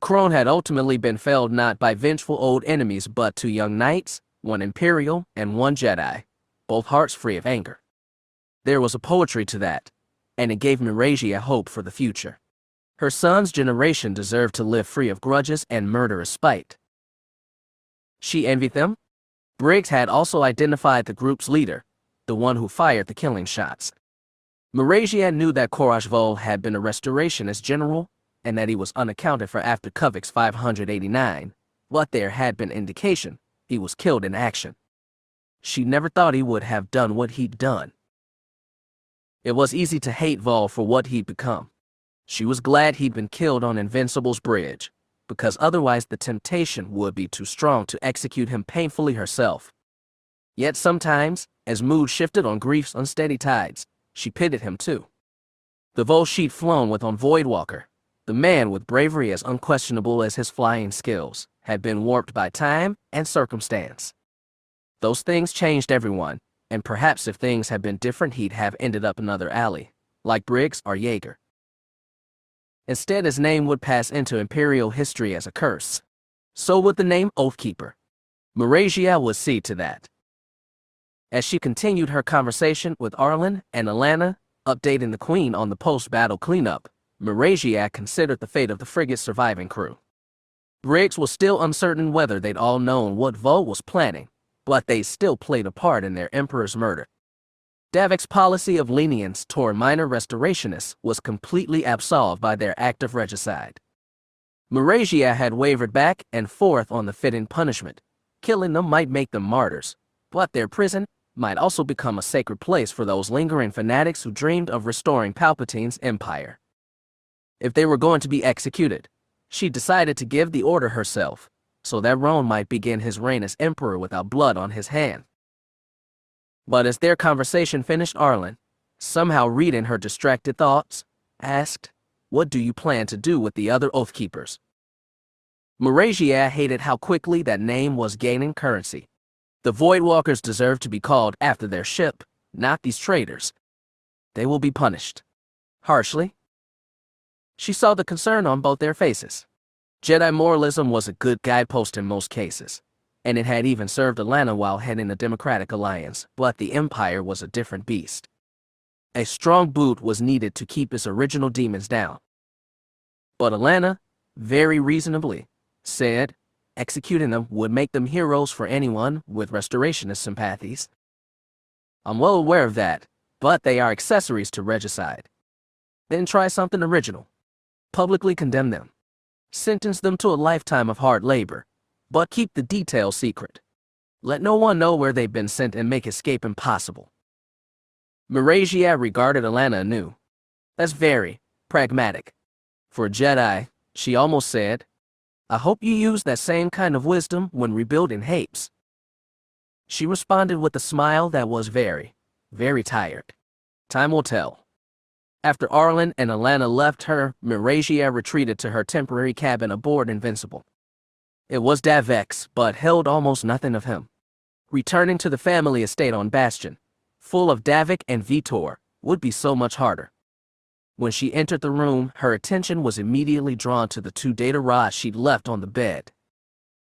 Krone had ultimately been felled not by vengeful old enemies but two young knights, one Imperial and one Jedi, both hearts free of anger. There was a poetry to that, and it gave Meragia hope for the future. Her son's generation deserved to live free of grudges and murderous spite. She envied them. Briggs had also identified the group's leader, the one who fired the killing shots. Meragia knew that Courage Vol had been a restorationist general, and that he was unaccounted for after Covix 589, but there had been indication he was killed in action. She never thought he would have done what he'd done. It was easy to hate Vol for what he'd become. She was glad he'd been killed on Invincible's bridge, because otherwise the temptation would be too strong to execute him painfully herself. Yet sometimes, as mood shifted on grief's unsteady tides, she pitied him too. The Vol she'd flown with on Voidwalker, the man with bravery as unquestionable as his flying skills, had been warped by time and circumstance. Those things changed everyone, and perhaps if things had been different he'd have ended up another alley, like Briggs or Jaeger. Instead, his name would pass into Imperial history as a curse. So would the name Oathkeeper. Meragia would see to that. As she continued her conversation with Arlen and Alana, updating the Queen on the post-battle cleanup, Meragia considered the fate of the frigate's surviving crew. Briggs was still uncertain whether they'd all known what Vol was planning, but they still played a part in their Emperor's murder. Davek's policy of lenience toward minor restorationists was completely absolved by their act of regicide. Meragia had wavered back and forth on the fitting punishment. Killing them might make them martyrs, but their prison might also become a sacred place for those lingering fanatics who dreamed of restoring Palpatine's empire. If they were going to be executed, she decided to give the order herself, so that Rome might begin his reign as emperor without blood on his hand. But as their conversation finished, Arlen, somehow reading her distracted thoughts, asked, what do you plan to do with the other Oathkeepers? Meragia hated how quickly that name was gaining currency. The Voidwalkers deserve to be called after their ship, not these traitors. They will be punished. Harshly. She saw the concern on both their faces. Jedi moralism was a good guidepost in most cases, and it had even served Alana while heading the Democratic Alliance, but the Empire was a different beast. A strong boot was needed to keep its original demons down. But Alana, very reasonably, said executing them would make them heroes for anyone with restorationist sympathies. I'm well aware of that, but they are accessories to regicide. Then try something original. Publicly condemn them. Sentence them to a lifetime of hard labor, but keep the details secret. Let no one know where they've been sent and make escape impossible. Meragia regarded Alana anew. That's very pragmatic. For a Jedi, she almost said, I hope you use that same kind of wisdom when rebuilding Hapes. She responded with a smile that was very, very tired. Time will tell. After Arlen and Alana left her, Meragia retreated to her temporary cabin aboard Invincible. It was Davek's, but held almost nothing of him. Returning to the family estate on Bastion, full of Davek and Vitor, would be so much harder. When she entered the room, her attention was immediately drawn to the 2 data rods she'd left on the bed.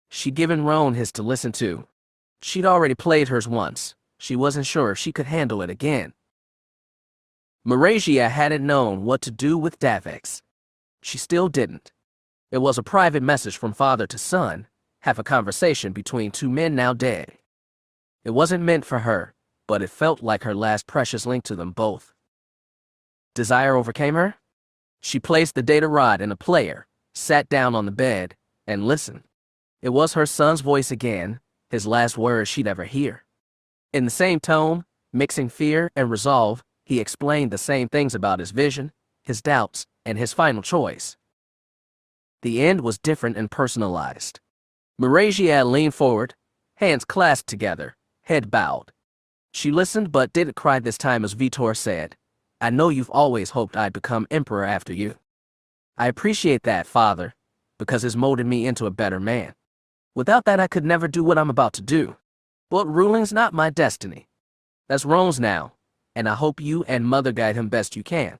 She'd given Roan his to listen to. She'd already played hers once. She wasn't sure if she could handle it again. Marasia hadn't known what to do with Davek's. She still didn't. It was a private message from father to son, half a conversation between 2 men now dead. It wasn't meant for her, but it felt like her last precious link to them both. Desire overcame her. She placed the data rod in a player, sat down on the bed, and listened. It was her son's voice again, his last words she'd ever hear. In the same tone, mixing fear and resolve, he explained the same things about his vision, his doubts, and his final choice. The end was different and personalized. Marasia leaned forward, hands clasped together, head bowed. She listened but didn't cry this time as Vitor said, "I know you've always hoped I'd become emperor after you. I appreciate that, father, because it's molded me into a better man. Without that I could never do what I'm about to do. But ruling's not my destiny. That's Roan's now, and I hope you and mother guide him best you can.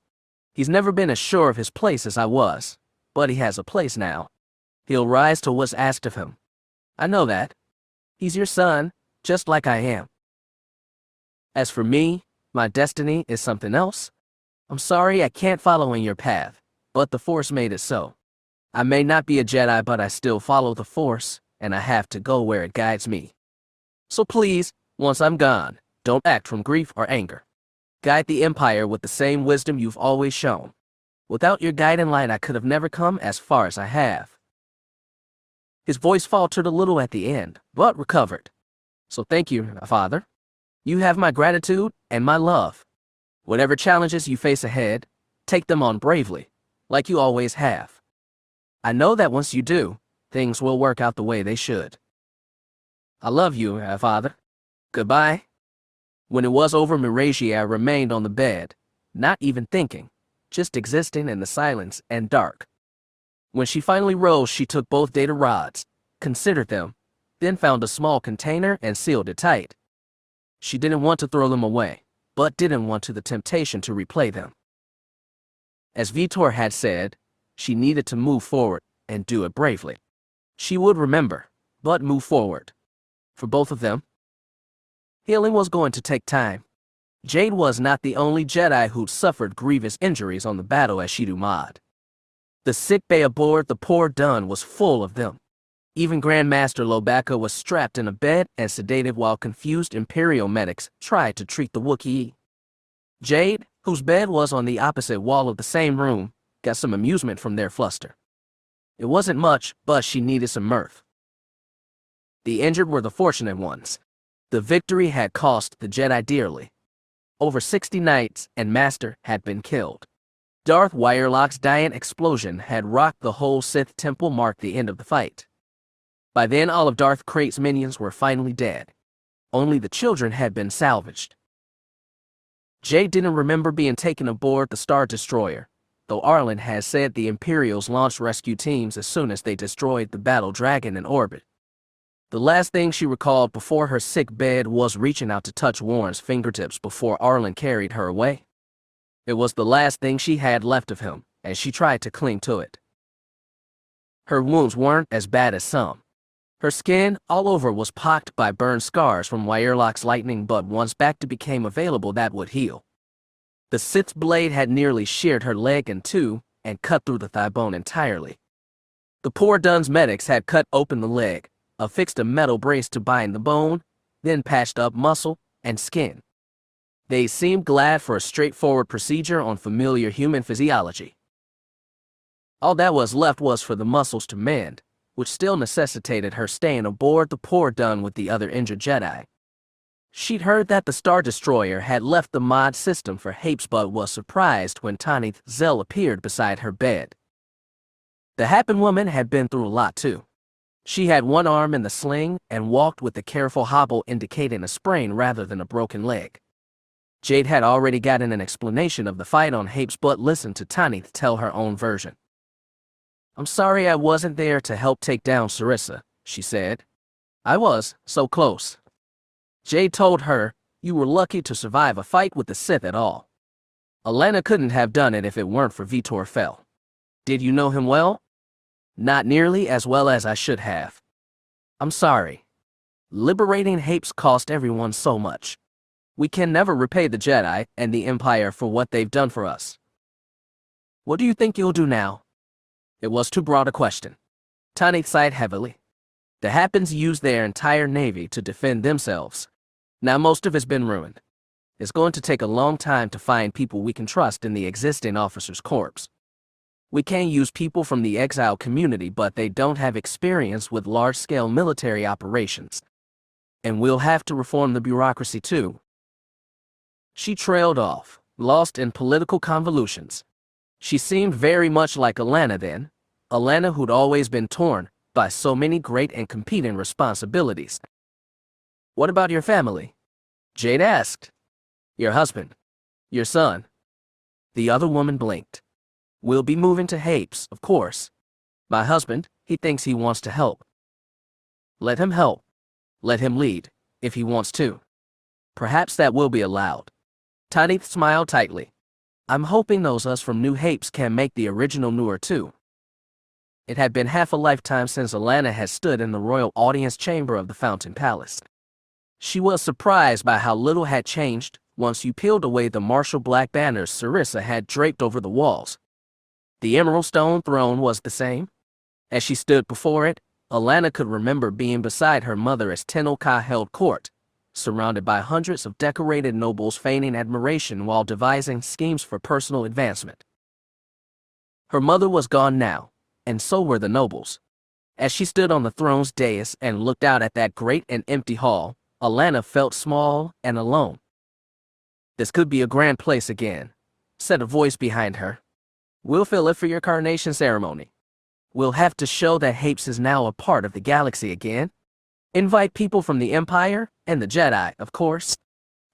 He's never been as sure of his place as I was, but he has a place now. He'll rise to what's asked of him. I know that. He's your son, just like I am. As for me, my destiny is something else. I'm sorry I can't follow in your path, but the Force made it so. I may not be a Jedi, but I still follow the Force, and I have to go where it guides me. So please, once I'm gone, don't act from grief or anger. Guide the Empire with the same wisdom you've always shown. Without your guiding light, I could have never come as far as I have." His voice faltered a little at the end, but recovered. "So thank you, father. You have my gratitude and my love. Whatever challenges you face ahead, take them on bravely, like you always have. I know that once you do, things will work out the way they should. I love you, father. Goodbye." When it was over, Marasia remained on the bed, not even thinking, just existing in the silence and dark. When she finally rose, she took both data rods, considered them, then found a small container and sealed it tight. She didn't want to throw them away, but didn't want the temptation to replay them. As Vitor had said, she needed to move forward and do it bravely. She would remember, but move forward. For both of them. Healing was going to take time. Jade was not the only Jedi who'd suffered grievous injuries on the battle at Shidu Mod. The sick bay aboard the Poor Dun was full of them. Even Grandmaster Lobaka was strapped in a bed and sedated while confused Imperial medics tried to treat the Wookiee. Jade, whose bed was on the opposite wall of the same room, got some amusement from their fluster. It wasn't much, but she needed some mirth. The injured were the fortunate ones. The victory had cost the Jedi dearly. Over 60 knights and master had been killed. Darth Wirelock's giant explosion had rocked the whole Sith temple, marked the end of the fight. By then, all of Darth Krayt's minions were finally dead. Only the children had been salvaged. Jade didn't remember being taken aboard the Star Destroyer, though Arlen had said the Imperials launched rescue teams as soon as they destroyed the battle dragon in orbit. The last thing she recalled before her sick bed was reaching out to touch Warren's fingertips before Arlen carried her away. It was the last thing she had left of him, and she tried to cling to it. Her wounds weren't as bad as some. Her skin all over was pocked by burn scars from Wirelock's lightning, but once Bacta became available, that would heal. The Sith's blade had nearly sheared her leg in two and cut through the thigh bone entirely. The Poor Dun's medics had cut open the leg, affixed a metal brace to bind the bone, then patched up muscle and skin. They seemed glad for a straightforward procedure on familiar human physiology. All that was left was for the muscles to mend, which still necessitated her staying aboard the Poor Dun with the other injured Jedi. She'd heard that the Star Destroyer had left the mod system for Hapes, but was surprised when Tanith Zell appeared beside her bed. The Happen woman had been through a lot too. She had one arm in the sling and walked with a careful hobble indicating a sprain rather than a broken leg. Jade had already gotten an explanation of the fight on Hapes, but listened to Tanith tell her own version. I'm sorry I wasn't there to help take down Sarissa, she said. I was so close. Jade told her, you were lucky to survive a fight with the Sith at all. Alana couldn't have done it if it weren't for Davek Fel. Did you know him well? Not nearly as well as I should have. I'm sorry. Liberating Hapes cost everyone so much. We can never repay the Jedi and the Empire for what they've done for us. What do you think you'll do now? It was too broad a question. Tanith sighed heavily. The Hapes used their entire navy to defend themselves. Now most of it's been ruined. It's going to take a long time to find people we can trust in the existing officers' corps. We can use people from the exile community, but they don't have experience with large-scale military operations. And we'll have to reform the bureaucracy too. She trailed off, lost in political convolutions. She seemed very much like Alana then, Alana who'd always been torn by so many great and competing responsibilities. What about your family? Jade asked. Your husband? Your son? The other woman blinked. We'll be moving to Hapes, of course. My husband, he thinks he wants to help. Let him help. Let him lead, if he wants to. Perhaps that will be allowed. Tanith smiled tightly. I'm hoping those us from New Hapes can make the original newer too. It had been half a lifetime since Alana had stood in the royal audience chamber of the Fountain Palace. She was surprised by how little had changed once you peeled away the martial black banners Sarissa had draped over the walls. The emerald stone throne was the same. As she stood before it, Alana could remember being beside her mother as Tenno-Ka held court, surrounded by hundreds of decorated nobles feigning admiration while devising schemes for personal advancement. Her mother was gone now, and so were the nobles. As she stood on the throne's dais and looked out at that great and empty hall, Alana felt small and alone. This could be a grand place again, said a voice behind her. We'll fill it for your coronation ceremony. We'll have to show that Hapes is now a part of the galaxy again. Invite people from the Empire and the Jedi, of course.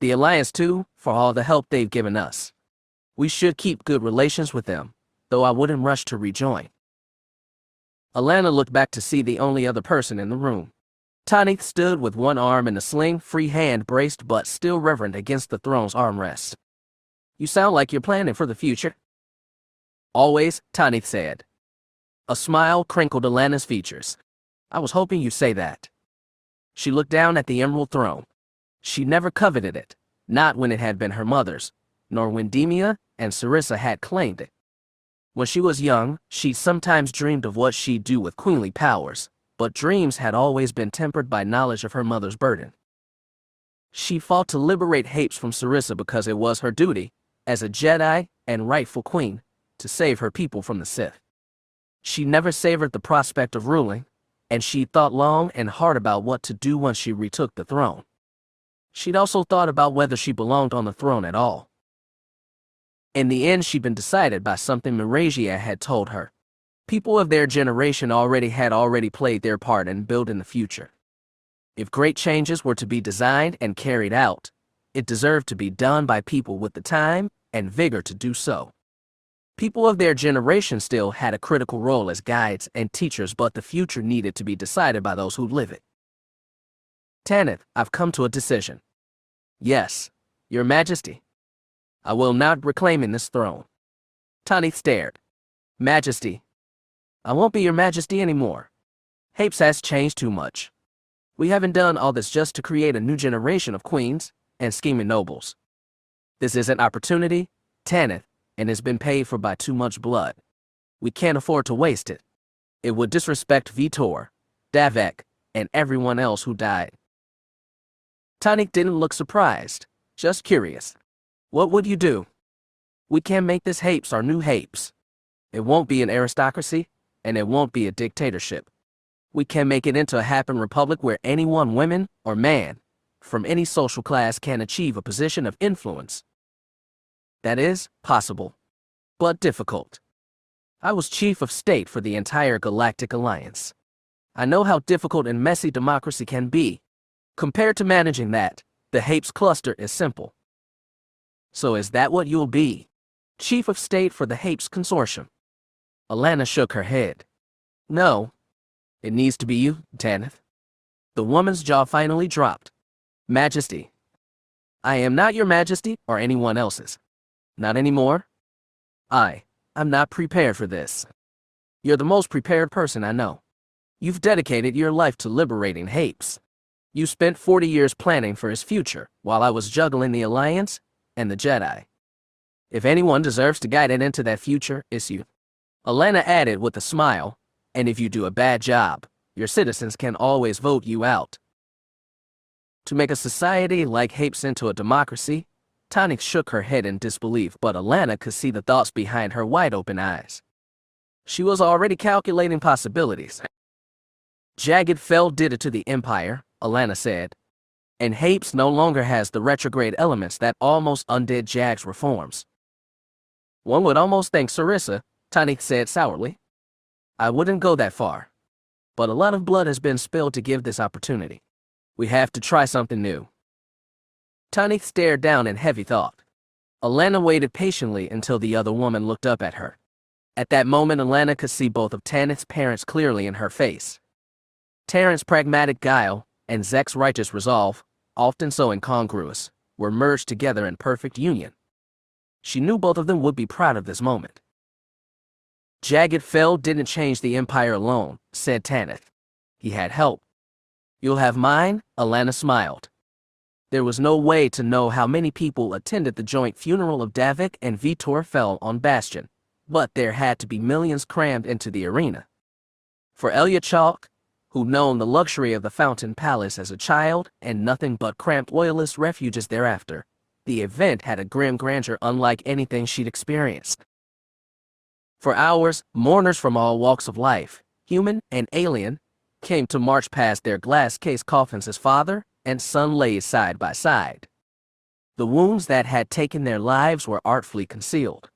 The Alliance too, for all the help they've given us. We should keep good relations with them, though I wouldn't rush to rejoin. Alana looked back to see the only other person in the room. Tanith stood with one arm in a sling, free hand braced but still reverent against the throne's armrest. You sound like you're planning for the future. Always, Tanith said. A smile crinkled Alana's features. I was hoping you'd say that. She looked down at the emerald throne. She never coveted it, not when it had been her mother's, nor when Demia and Sarissa had claimed it. When she was young, she'd sometimes dreamed of what she'd do with queenly powers, but dreams had always been tempered by knowledge of her mother's burden. She fought to liberate Hapes from Sarissa because it was her duty, as a Jedi and rightful queen, to save her people from the Sith. She never savored the prospect of ruling, and she'd thought long and hard about what to do once she retook the throne. She'd also thought about whether she belonged on the throne at all. In the end, she'd been decided by something Miragia had told her. People of their generation had played their part in building the future. If great changes were to be designed and carried out, it deserved to be done by people with the time and vigor to do so. People of their generation still had a critical role as guides and teachers, but the future needed to be decided by those who live it. Tanith, I've come to a decision. Yes, Your Majesty. I will not reclaim this throne. Tanith stared. Majesty. I won't be Your Majesty anymore. Hapes has changed too much. We haven't done all this just to create a new generation of queens and scheming nobles. This is an opportunity, Tanith, and it's been paid for by too much blood. We can't afford to waste it. It would disrespect Vitor, Davek, and everyone else who died. Tanith didn't look surprised, just curious. What would you do? We can make this Hapes our new Hapes. It won't be an aristocracy, and it won't be a dictatorship. We can make it into a happy republic where anyone, woman or man, from any social class can achieve a position of influence. That is possible, but difficult. I was chief of state for the entire Galactic Alliance. I know how difficult and messy democracy can be. Compared to managing that, the Hapes cluster is simple. So is that what you'll be? Chief of state for the Hapes consortium? Alana shook her head. No, it needs to be you, Tanith. The woman's jaw finally dropped. Majesty. I am not your majesty or anyone else's. Not anymore. I'm not prepared for this. You're the most prepared person I know. You've dedicated your life to liberating Hapes. You spent 40 years planning for his future, while I was juggling the Alliance and the Jedi. If anyone deserves to guide it into that future, it's you. Alana added with a smile, and if you do a bad job, your citizens can always vote you out. To make a society like Hapes into a democracy, Tonic shook her head in disbelief, but Alana could see the thoughts behind her wide-open eyes. She was already calculating possibilities. Jagged Fel did it to the Empire, Alana said, and Hapes no longer has the retrograde elements that almost undid Jag's reforms. One would almost think Sarissa, Tonic said sourly. I wouldn't go that far, but a lot of blood has been spilled to give this opportunity. We have to try something new. Tonic stared down in heavy thought. Alana waited patiently until the other woman looked up at her. At that moment, Alana could see both of Tanith's parents clearly in her face. Terran's pragmatic guile and Zek's righteous resolve, often so incongruous, were merged together in perfect union. She knew both of them would be proud of this moment. Jagged Fel didn't change the Empire alone, said Tanith. He had help. You'll have mine, Alana smiled. There was no way to know how many people attended the joint funeral of Davek and Vitor Fel on Bastion, but there had to be millions crammed into the arena. For Elia Chalk, who'd known the luxury of the Fountain Palace as a child and nothing but cramped loyalist refuges thereafter, the event had a grim grandeur unlike anything she'd experienced. For hours, mourners from all walks of life, human and alien, came to march past their glass-case coffins as father and son lay side by side. The wounds that had taken their lives were artfully concealed.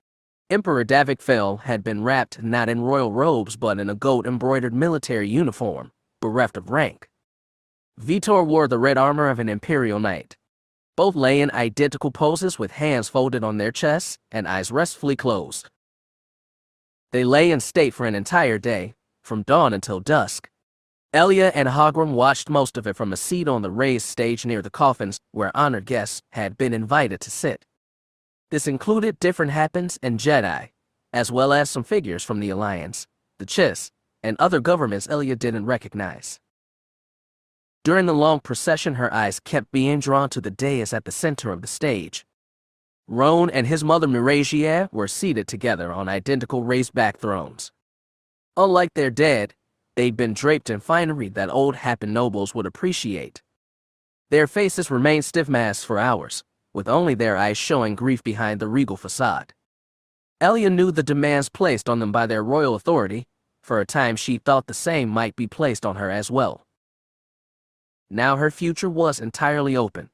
Emperor Davek Fel had been wrapped not in royal robes but in a gold-embroidered military uniform, bereft of rank. Vitor wore the red armor of an Imperial knight. Both lay in identical poses with hands folded on their chests and eyes restfully closed. They lay in state for an entire day, from dawn until dusk. Elia and Hagram watched most of it from a seat on the raised stage near the coffins where honored guests had been invited to sit. This included different Happens and Jedi, as well as some figures from the Alliance, the Chiss, and other governments Elia didn't recognize. During the long procession, her eyes kept being drawn to the dais at the center of the stage. Roan and his mother Miragia were seated together on identical raised-back thrones. Unlike their dead, they'd been draped in finery that old Happen nobles would appreciate. Their faces remained stiff masks for hours, with only their eyes showing grief behind the regal facade. Elia knew the demands placed on them by their royal authority. For a time she thought the same might be placed on her as well. Now her future was entirely open.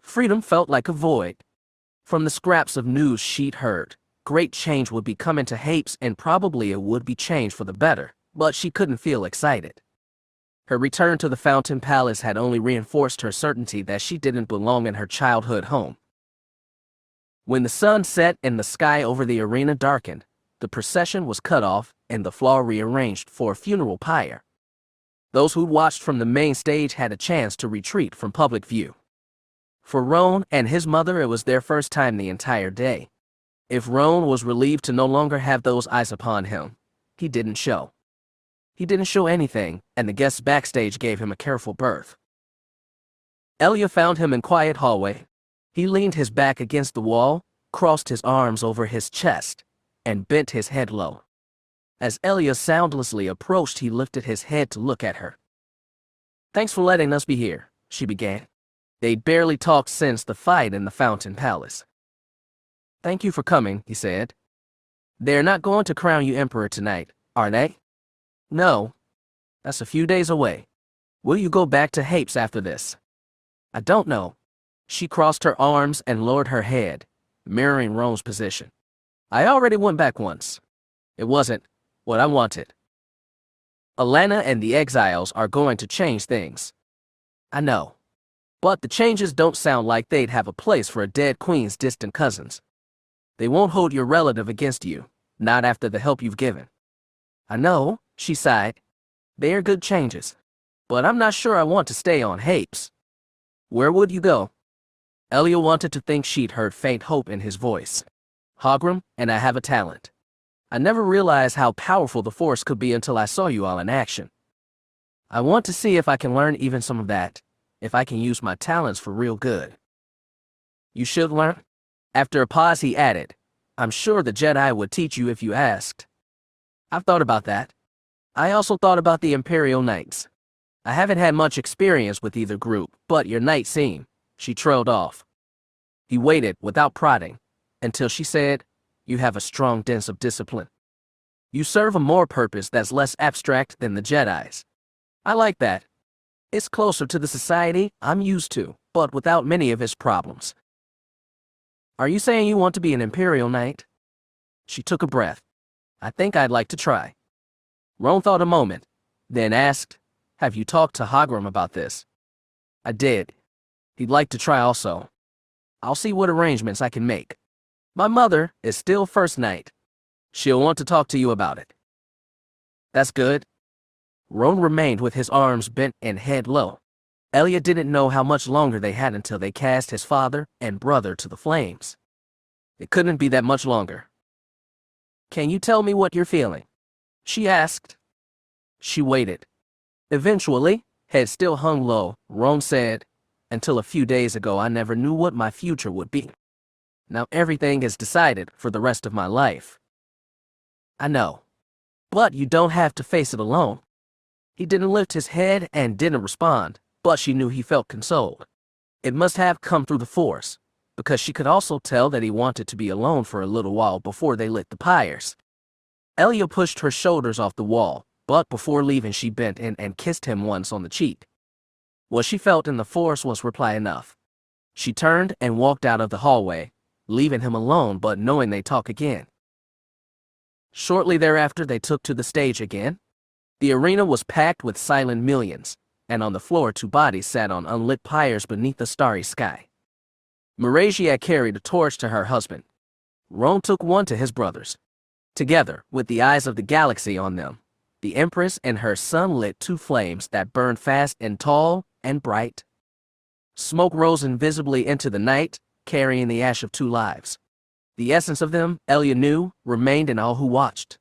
Freedom felt like a void. From the scraps of news she'd heard, great change would be coming to Hapes, and probably it would be change for the better, but she couldn't feel excited. Her return to the Fountain Palace had only reinforced her certainty that she didn't belong in her childhood home. When the sun set and the sky over the arena darkened, the procession was cut off and the floor rearranged for a funeral pyre. Those who watched from the main stage had a chance to retreat from public view. For Roan and his mother, it was their first time the entire day. If Roan was relieved to no longer have those eyes upon him, he didn't show. He didn't show anything, and the guests backstage gave him a careful berth. Elia found him in quiet hallway. He leaned his back against the wall, crossed his arms over his chest, and bent his head low. As Elia soundlessly approached, he lifted his head to look at her. "Thanks for letting us be here," she began. They'd barely talked since the fight in the Fountain Palace. "Thank you for coming," he said. "They're not going to crown you emperor tonight, are they?" "No. That's a few days away. Will you go back to Hapes after this?" "I don't know." She crossed her arms and lowered her head, mirroring Roan's position. "I already went back once. It wasn't what I wanted. Alana and the exiles are going to change things. I know. But the changes don't sound like they'd have a place for a dead queen's distant cousins. They won't hold your relative against you, not after the help you've given." "I know," She sighed. They are good changes. But I'm not sure I want to stay on Hapes. Where would you go? Elia wanted to think she'd heard faint hope in his voice. Hogram, and I have a talent. I never realized how powerful the Force could be until I saw you all in action. I want to see if I can learn even some of that, if I can use my talents for real good. You should learn. After a pause he added, I'm sure the Jedi would teach you if you asked. I've thought about that. I also thought about the Imperial Knights. I haven't had much experience with either group, but your knights seem. She trailed off. He waited, without prodding, until she said, you have a strong sense of discipline. You serve a more purpose that's less abstract than the Jedi's. I like that. It's closer to the society I'm used to, but without many of its problems. Are you saying you want to be an Imperial Knight? She took a breath. I think I'd like to try. Roan thought a moment, then asked, have you talked to Hogram about this? I did. He'd like to try also. I'll see what arrangements I can make. My mother is still First Knight. She'll want to talk to you about it. That's good. Roan remained with his arms bent and head low. Elia didn't know how much longer they had until they cast his father and brother to the flames. It couldn't be that much longer. Can you tell me what you're feeling? She asked. She waited. Eventually, head still hung low, Roan said, until a few days ago I never knew what my future would be. Now everything is decided for the rest of my life. I know. But you don't have to face it alone. He didn't lift his head and didn't respond, but she knew he felt consoled. It must have come through the Force, because she could also tell that he wanted to be alone for a little while before they lit the pyres. Elia pushed her shoulders off the wall, but before leaving she bent in and kissed him once on the cheek. What she felt in the Force was reply enough. She turned and walked out of the hallway, leaving him alone but knowing they'd talk again. Shortly thereafter they took to the stage again. The arena was packed with silent millions, and on the floor 2 bodies sat on unlit pyres beneath the starry sky. Marasia carried a torch to her husband. Roan took one to his brothers. Together, with the eyes of the galaxy on them, the Empress and her son lit 2 flames that burned fast and tall and bright. Smoke rose invisibly into the night, carrying the ash of 2 lives. The essence of them, Elia knew, remained in all who watched.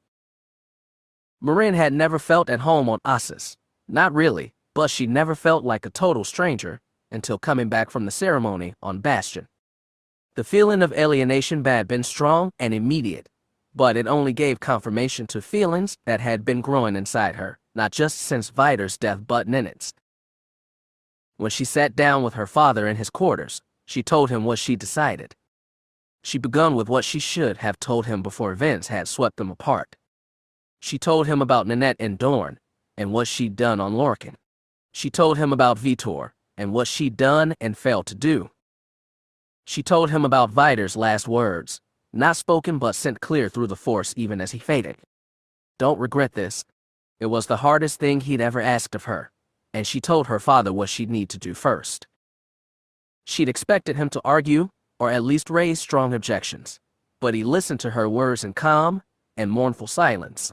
Marin had never felt at home on Ossus. Not really, but she never felt like a total stranger until coming back from the ceremony on Bastion. The feeling of alienation had been strong and immediate, but it only gave confirmation to feelings that had been growing inside her, not just since Vider's death but minutes. When she sat down with her father in his quarters, she told him what she decided. She begun with what she should have told him before events had swept them apart. She told him about Nanette and Dorn, and what she'd done on Lorcan. She told him about Vitor, and what she'd done and failed to do. She told him about Vider's last words, not spoken but sent clear through the Force even as he faded. Don't regret this. It was the hardest thing he'd ever asked of her, and she told her father what she'd need to do first. She'd expected him to argue, or at least raise strong objections, but he listened to her words in calm and mournful silence.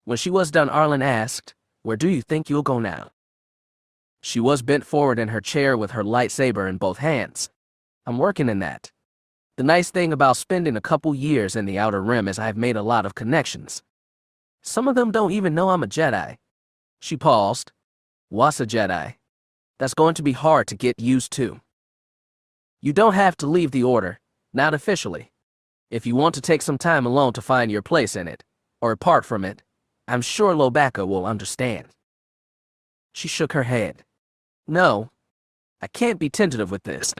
When she was done, Arlen asked, where do you think you'll go now? She was bent forward in her chair with her lightsaber in both hands. I'm working in that. The nice thing about spending a couple years in the Outer Rim is I've made a lot of connections. Some of them don't even know I'm a Jedi. She paused. What's a Jedi? That's going to be hard to get used to. You don't have to leave the Order, not officially. If you want to take some time alone to find your place in it, or apart from it, I'm sure Lobaka will understand. She shook her head. No, I can't be tentative with this.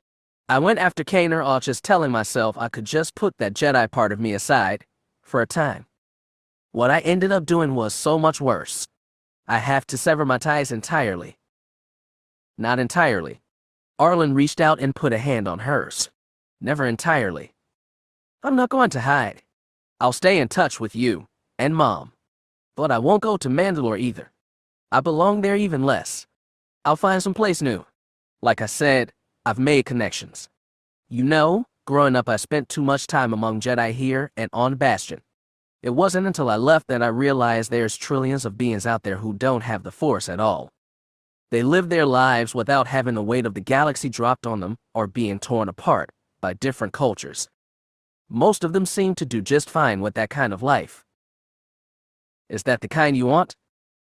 I went after Kaner all just telling myself I could just put that Jedi part of me aside, for a time. What I ended up doing was so much worse. I have to sever my ties entirely. Not entirely. Arlen reached out and put a hand on hers. Never entirely. I'm not going to hide. I'll stay in touch with you, and Mom. But I won't go to Mandalore either. I belong there even less. I'll find some place new. Like I said, I've made connections. You know, growing up I spent too much time among Jedi here and on Bastion. It wasn't until I left that I realized there's trillions of beings out there who don't have the Force at all. They live their lives without having the weight of the galaxy dropped on them or being torn apart by different cultures. Most of them seem to do just fine with that kind of life. Is that the kind you want?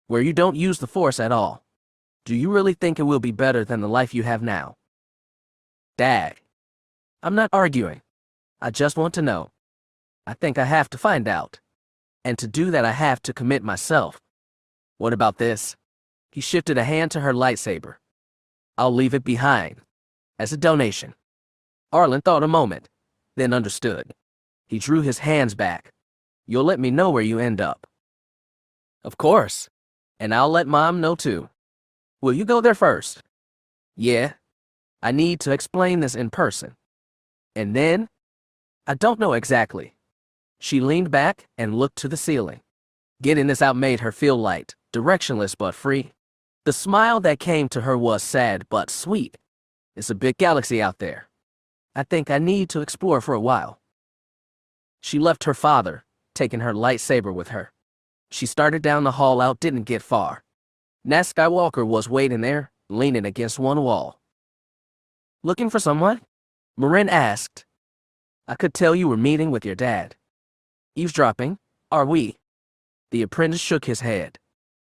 Where you don't use the Force at all? Do you really think it will be better than the life you have now? Dag. I'm not arguing. I just want to know. I think I have to find out. And to do that I have to commit myself. What about this? He shifted a hand to her lightsaber. I'll leave it behind. As a donation. Arlen thought a moment, then understood. He drew his hands back. You'll let me know where you end up. Of course. And I'll let Mom know too. Will you go there first? Yeah. I need to explain this in person. And then? I don't know exactly. She leaned back and looked to the ceiling. Getting this out made her feel light, directionless but free. The smile that came to her was sad but sweet. It's a big galaxy out there. I think I need to explore for a while. She left her father, taking her lightsaber with her. She started down the hall out, didn't get far. Jade Skywalker was waiting there, leaning against one wall. Looking for someone? Marin asked. I could tell you were meeting with your dad. Eavesdropping, are we? The apprentice shook his head.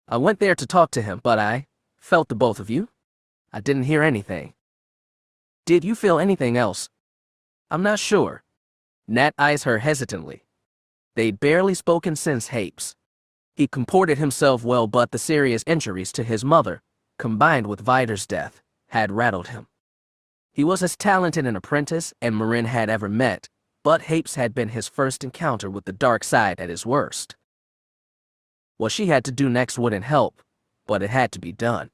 I went there to talk to him, but I felt the both of you. I didn't hear anything. Did you feel anything else? I'm not sure. Nat eyes her hesitantly. They'd barely spoken since Hapes. He comported himself well, but the serious injuries to his mother, combined with Vider's death, had rattled him. He was as talented an apprentice as Marin had ever met, but Hapes had been his first encounter with the dark side at his worst. What she had to do next wouldn't help, but it had to be done.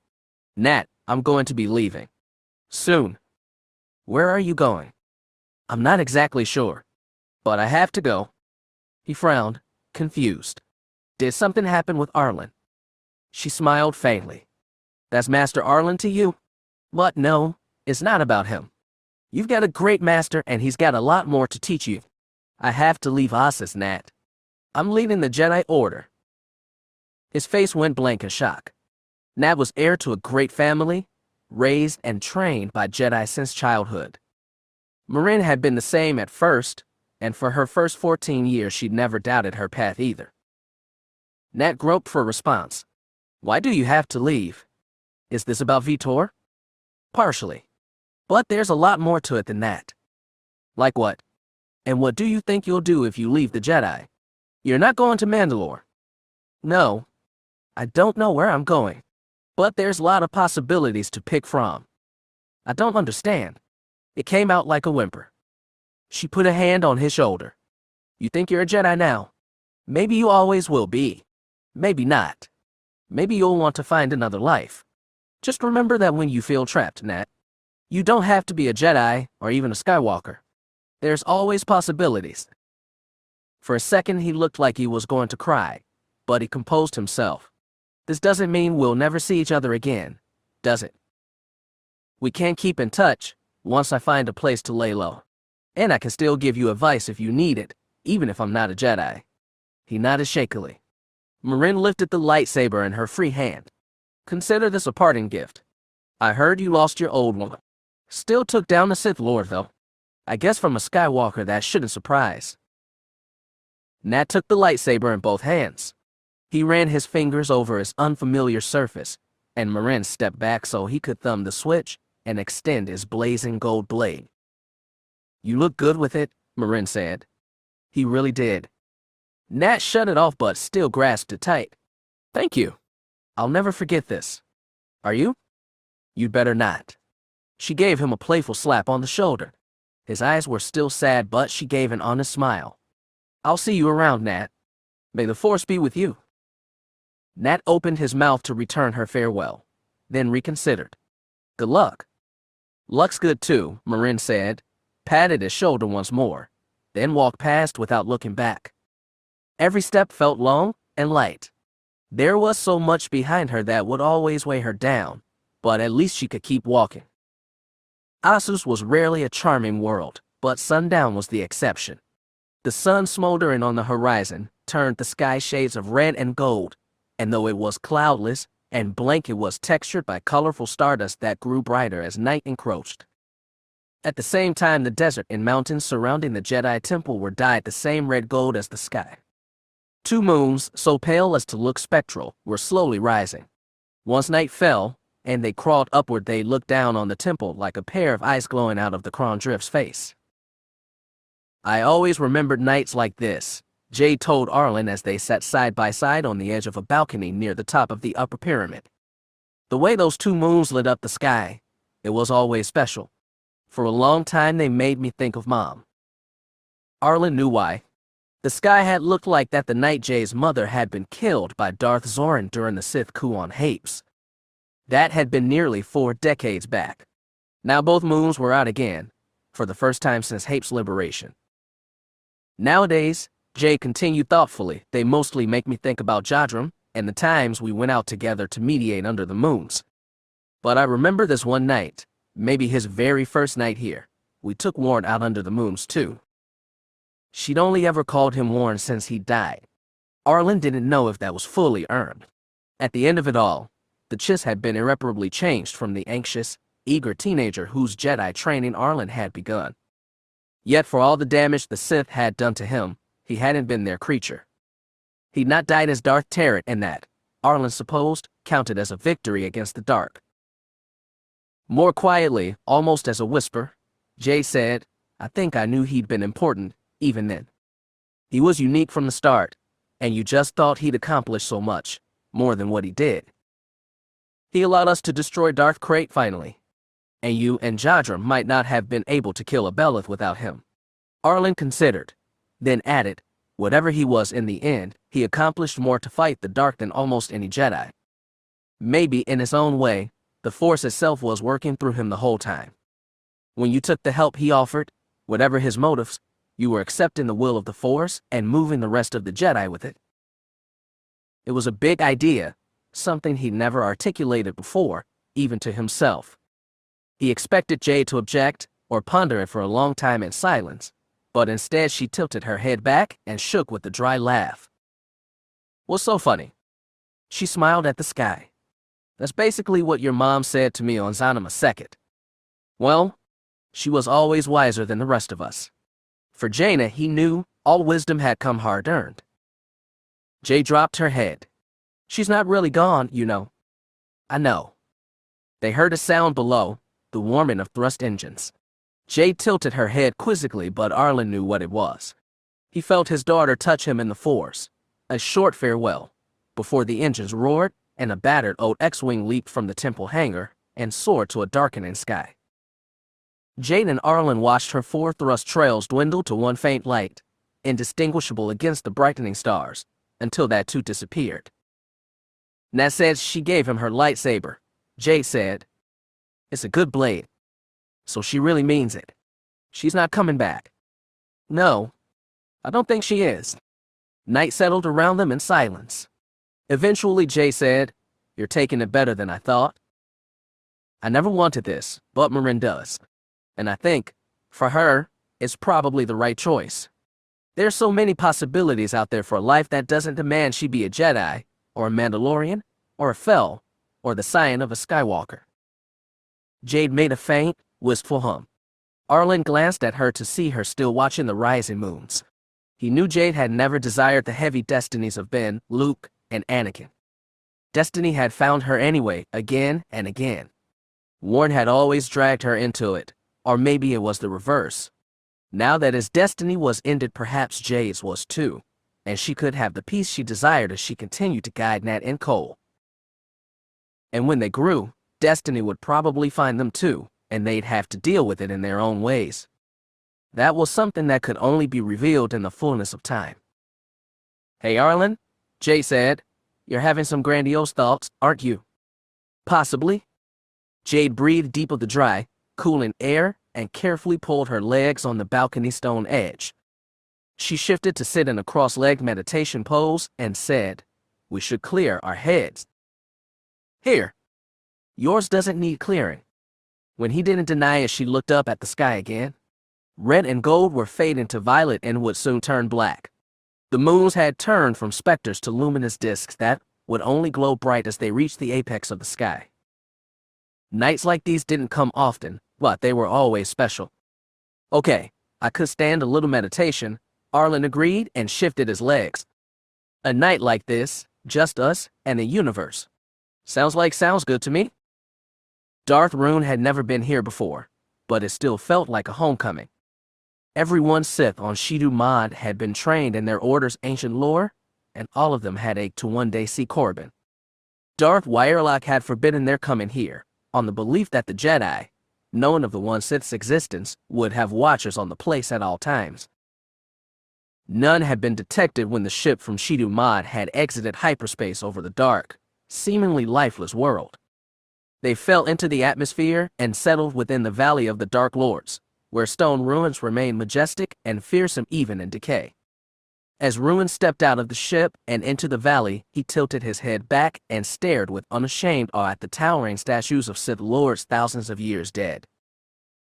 Nat, I'm going to be leaving. Soon. Where are you going? I'm not exactly sure, but I have to go. He frowned, confused. Did something happen with Arlen? She smiled faintly. That's Master Arlen to you? But no, it's not about him. You've got a great master and he's got a lot more to teach you. I have to leave Ossus, Nat. I'm leading the Jedi Order. His face went blank in shock. Nat was heir to a great family, raised and trained by Jedi since childhood. Marin had been the same at first, and for her first 14 years she'd never doubted her path either. Nat groped for a response. Why do you have to leave? Is this about Vitor? Partially. But there's a lot more to it than that. Like what? And what do you think you'll do if you leave the Jedi? You're not going to Mandalore. No. I don't know where I'm going. But there's a lot of possibilities to pick from. I don't understand. It came out like a whimper. She put a hand on his shoulder. You think you're a Jedi now? Maybe you always will be. Maybe not. Maybe you'll want to find another life. Just remember that when you feel trapped, Nat. You don't have to be a Jedi or even a Skywalker. There's always possibilities. For a second he looked like he was going to cry, but he composed himself. This doesn't mean we'll never see each other again, does it? We can keep in touch once I find a place to lay low. And I can still give you advice if you need it, even if I'm not a Jedi. He nodded shakily. Marin lifted the lightsaber in her free hand. Consider this a parting gift. I heard you lost your old one. Still took down the Sith Lord, though. I guess from a Skywalker that shouldn't surprise. Nat took the lightsaber in both hands. He ran his fingers over its unfamiliar surface, and Marin stepped back so he could thumb the switch and extend his blazing gold blade. You look good with it, Marin said. He really did. Nat shut it off but still grasped it tight. Thank you. I'll never forget this. Are you? You'd better not. She gave him a playful slap on the shoulder. His eyes were still sad, but she gave an honest smile. I'll see you around, Nat. May the Force be with you. Nat opened his mouth to return her farewell, then reconsidered. Good luck. Luck's good too, Marin said, patted his shoulder once more, then walked past without looking back. Every step felt long and light. There was so much behind her that would always weigh her down, but at least she could keep walking. Ossus was rarely a charming world, but sundown was the exception. The sun smoldering on the horizon, turned the sky shades of red and gold, and though it was cloudless and blank, it was textured by colorful stardust that grew brighter as night encroached. At the same time, the desert and mountains surrounding the Jedi Temple were dyed the same red gold as the sky. 2 moons, so pale as to look spectral, were slowly rising. Once night fell, and they crawled upward, they looked down on the temple like a pair of eyes glowing out of the Crown Drift's face. I always remembered nights like this, Jade told Arlen as they sat side by side on the edge of a balcony near the top of the upper pyramid. The way those 2 moons lit up the sky, it was always special. For a long time they made me think of Mom. Arlen knew why. The sky had looked like that the night Jade's mother had been killed by Darth Zorin during the Sith coup on Hapes. That had been nearly 4 decades back. Now both moons were out again, for the first time since Hapes' liberation. Nowadays, Jade continued thoughtfully, they mostly make me think about Jadram and the times we went out together to mediate under the moons. But I remember this one night, maybe his very first night here, we took Warren out under the moons too. She'd only ever called him Warren since he died. Arlen didn't know if that was fully earned. At the end of it all, the Chiss had been irreparably changed from the anxious, eager teenager whose Jedi training Arlen had begun. Yet for all the damage the Sith had done to him, he hadn't been their creature. He'd not died as Darth Tyrant, and that, Arlen supposed, counted as a victory against the dark. More quietly, almost as a whisper, Jay said, I think I knew he'd been important, even then. He was unique from the start, and you just thought he'd accomplished so much, more than what he did. He allowed us to destroy Darth Krayt finally, and you and Jadram might not have been able to kill Abeloth without him. Arlen considered, then added, whatever he was in the end, he accomplished more to fight the dark than almost any Jedi. Maybe in his own way, the Force itself was working through him the whole time. When you took the help he offered, whatever his motives, you were accepting the will of the Force and moving the rest of the Jedi with it. It was a big idea, something he'd never articulated before, even to himself. He expected Jade to object or ponder it for a long time in silence, but instead she tilted her head back and shook with a dry laugh. What's so funny? She smiled at the sky. That's basically what your mom said to me on Zanima II. Well, she was always wiser than the rest of us. For Jaina, he knew all wisdom had come hard-earned. Jade dropped her head. She's not really gone, you know. I know. They heard a sound below, the warming of thrust engines. Jade tilted her head quizzically, but Arlen knew what it was. He felt his daughter touch him in the Force, a short farewell, before the engines roared and a battered old X-Wing leaped from the temple hangar and soared to a darkening sky. Jade and Arlen watched her 4 thrust trails dwindle to one faint light, indistinguishable against the brightening stars, until that too disappeared. Nat said she gave him her lightsaber. Jade said, it's a good blade. So she really means it. She's not coming back. No, I don't think she is. Night settled around them in silence. Eventually Jay said, you're taking it better than I thought. I never wanted this, but Marin does. And I think, for her, it's probably the right choice. There's so many possibilities out there for a life that doesn't demand she be a Jedi, or a Mandalorian, or a Fel, or the scion of a Skywalker. Jade made a faint, wistful hum. Arlen glanced at her to see her still watching the rising moons. He knew Jade had never desired the heavy destinies of Ben, Luke, and Anakin. Destiny had found her anyway, again and again. Warren had always dragged her into it, or maybe it was the reverse. Now that his destiny was ended, perhaps Jade's was too, and she could have the peace she desired as she continued to guide Nat and Cole. And when they grew, destiny would probably find them too, and they'd have to deal with it in their own ways. That was something that could only be revealed in the fullness of time. Hey Arlen, Jay said, you're having some grandiose thoughts, aren't you? Possibly. Jade breathed deep of the dry, cooling air and carefully pulled her legs on the balcony stone edge. She shifted to sit in a cross-legged meditation pose and said, we should clear our heads. Here. Yours doesn't need clearing. When he didn't deny it, she looked up at the sky again. Red and gold were fading to violet and would soon turn black. The moons had turned from specters to luminous disks that would only glow bright as they reached the apex of the sky. Nights like these didn't come often, but they were always special. Okay, I could stand a little meditation, Arlen agreed and shifted his legs. A night like this, just us and the universe. Sounds good to me. Darth Rune had never been here before, but it still felt like a homecoming. Every one Sith on Shidu Mod had been trained in their order's ancient lore, and all of them had ached to one day see Corbin. Darth Wyerlock had forbidden their coming here, on the belief that the Jedi, knowing of the one Sith's existence, would have watchers on the place at all times. None had been detected when the ship from Shidu Mod had exited hyperspace over the dark, seemingly lifeless world. They fell into the atmosphere and settled within the Valley of the Dark Lords, where stone ruins remained majestic and fearsome even in decay. As Ruin stepped out of the ship and into the valley, he tilted his head back and stared with unashamed awe at the towering statues of Sith Lords thousands of years dead.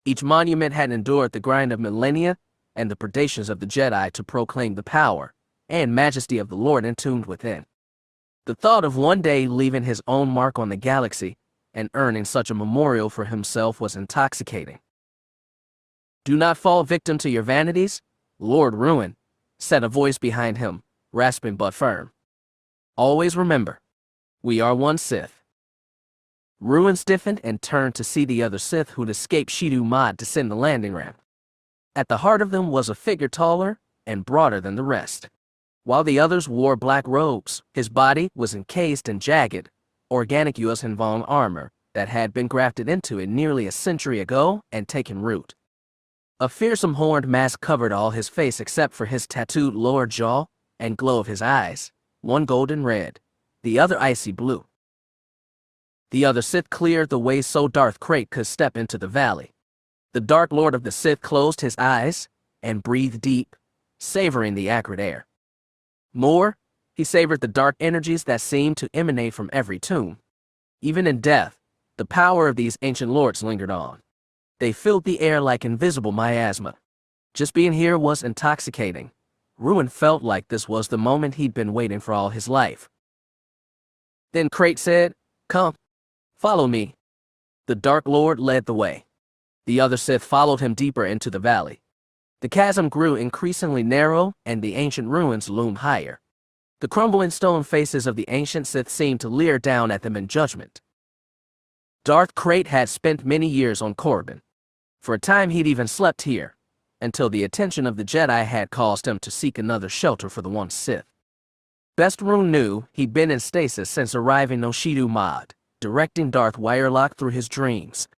Each monument had endured the grind of millennia and the predations of the Jedi to proclaim the power and majesty of the Lord entombed within. The thought of one day leaving his own mark on the galaxy and earning such a memorial for himself was intoxicating. "Do not fall victim to your vanities, Lord Ruin," said a voice behind him, rasping but firm. "Always remember, we are one Sith." Ruin stiffened and turned to see the other Sith who'd escaped Shidu Mod descend the landing ramp. At the heart of them was a figure taller and broader than the rest. While the others wore black robes, his body was encased in jagged, organic US Hinvong armor that had been grafted into it nearly a century ago and taken root. A fearsome horned mask covered all his face except for his tattooed lower jaw and glow of his eyes, one golden red, the other icy blue. The other Sith cleared the way so Darth Krayt could step into the valley. The Dark Lord of the Sith closed his eyes and breathed deep, savoring the acrid air. More, he savored the dark energies that seemed to emanate from every tomb. Even in death, the power of these ancient lords lingered on. They filled the air like invisible miasma. Just being here was intoxicating. Ruin felt like this was the moment he'd been waiting for all his life. Then Krayt said, "Come, follow me." The Dark Lord led the way. The other Sith followed him deeper into the valley. The chasm grew increasingly narrow, and the ancient ruins loomed higher. The crumbling stone faces of the ancient Sith seemed to leer down at them in judgment. Darth Krayt had spent many years on Corbin. For a time he'd even slept here, until the attention of the Jedi had caused him to seek another shelter for the one Sith. Best Rune knew he'd been in stasis since arriving on Shidu Mod, directing Darth Wyerlock through his dreams.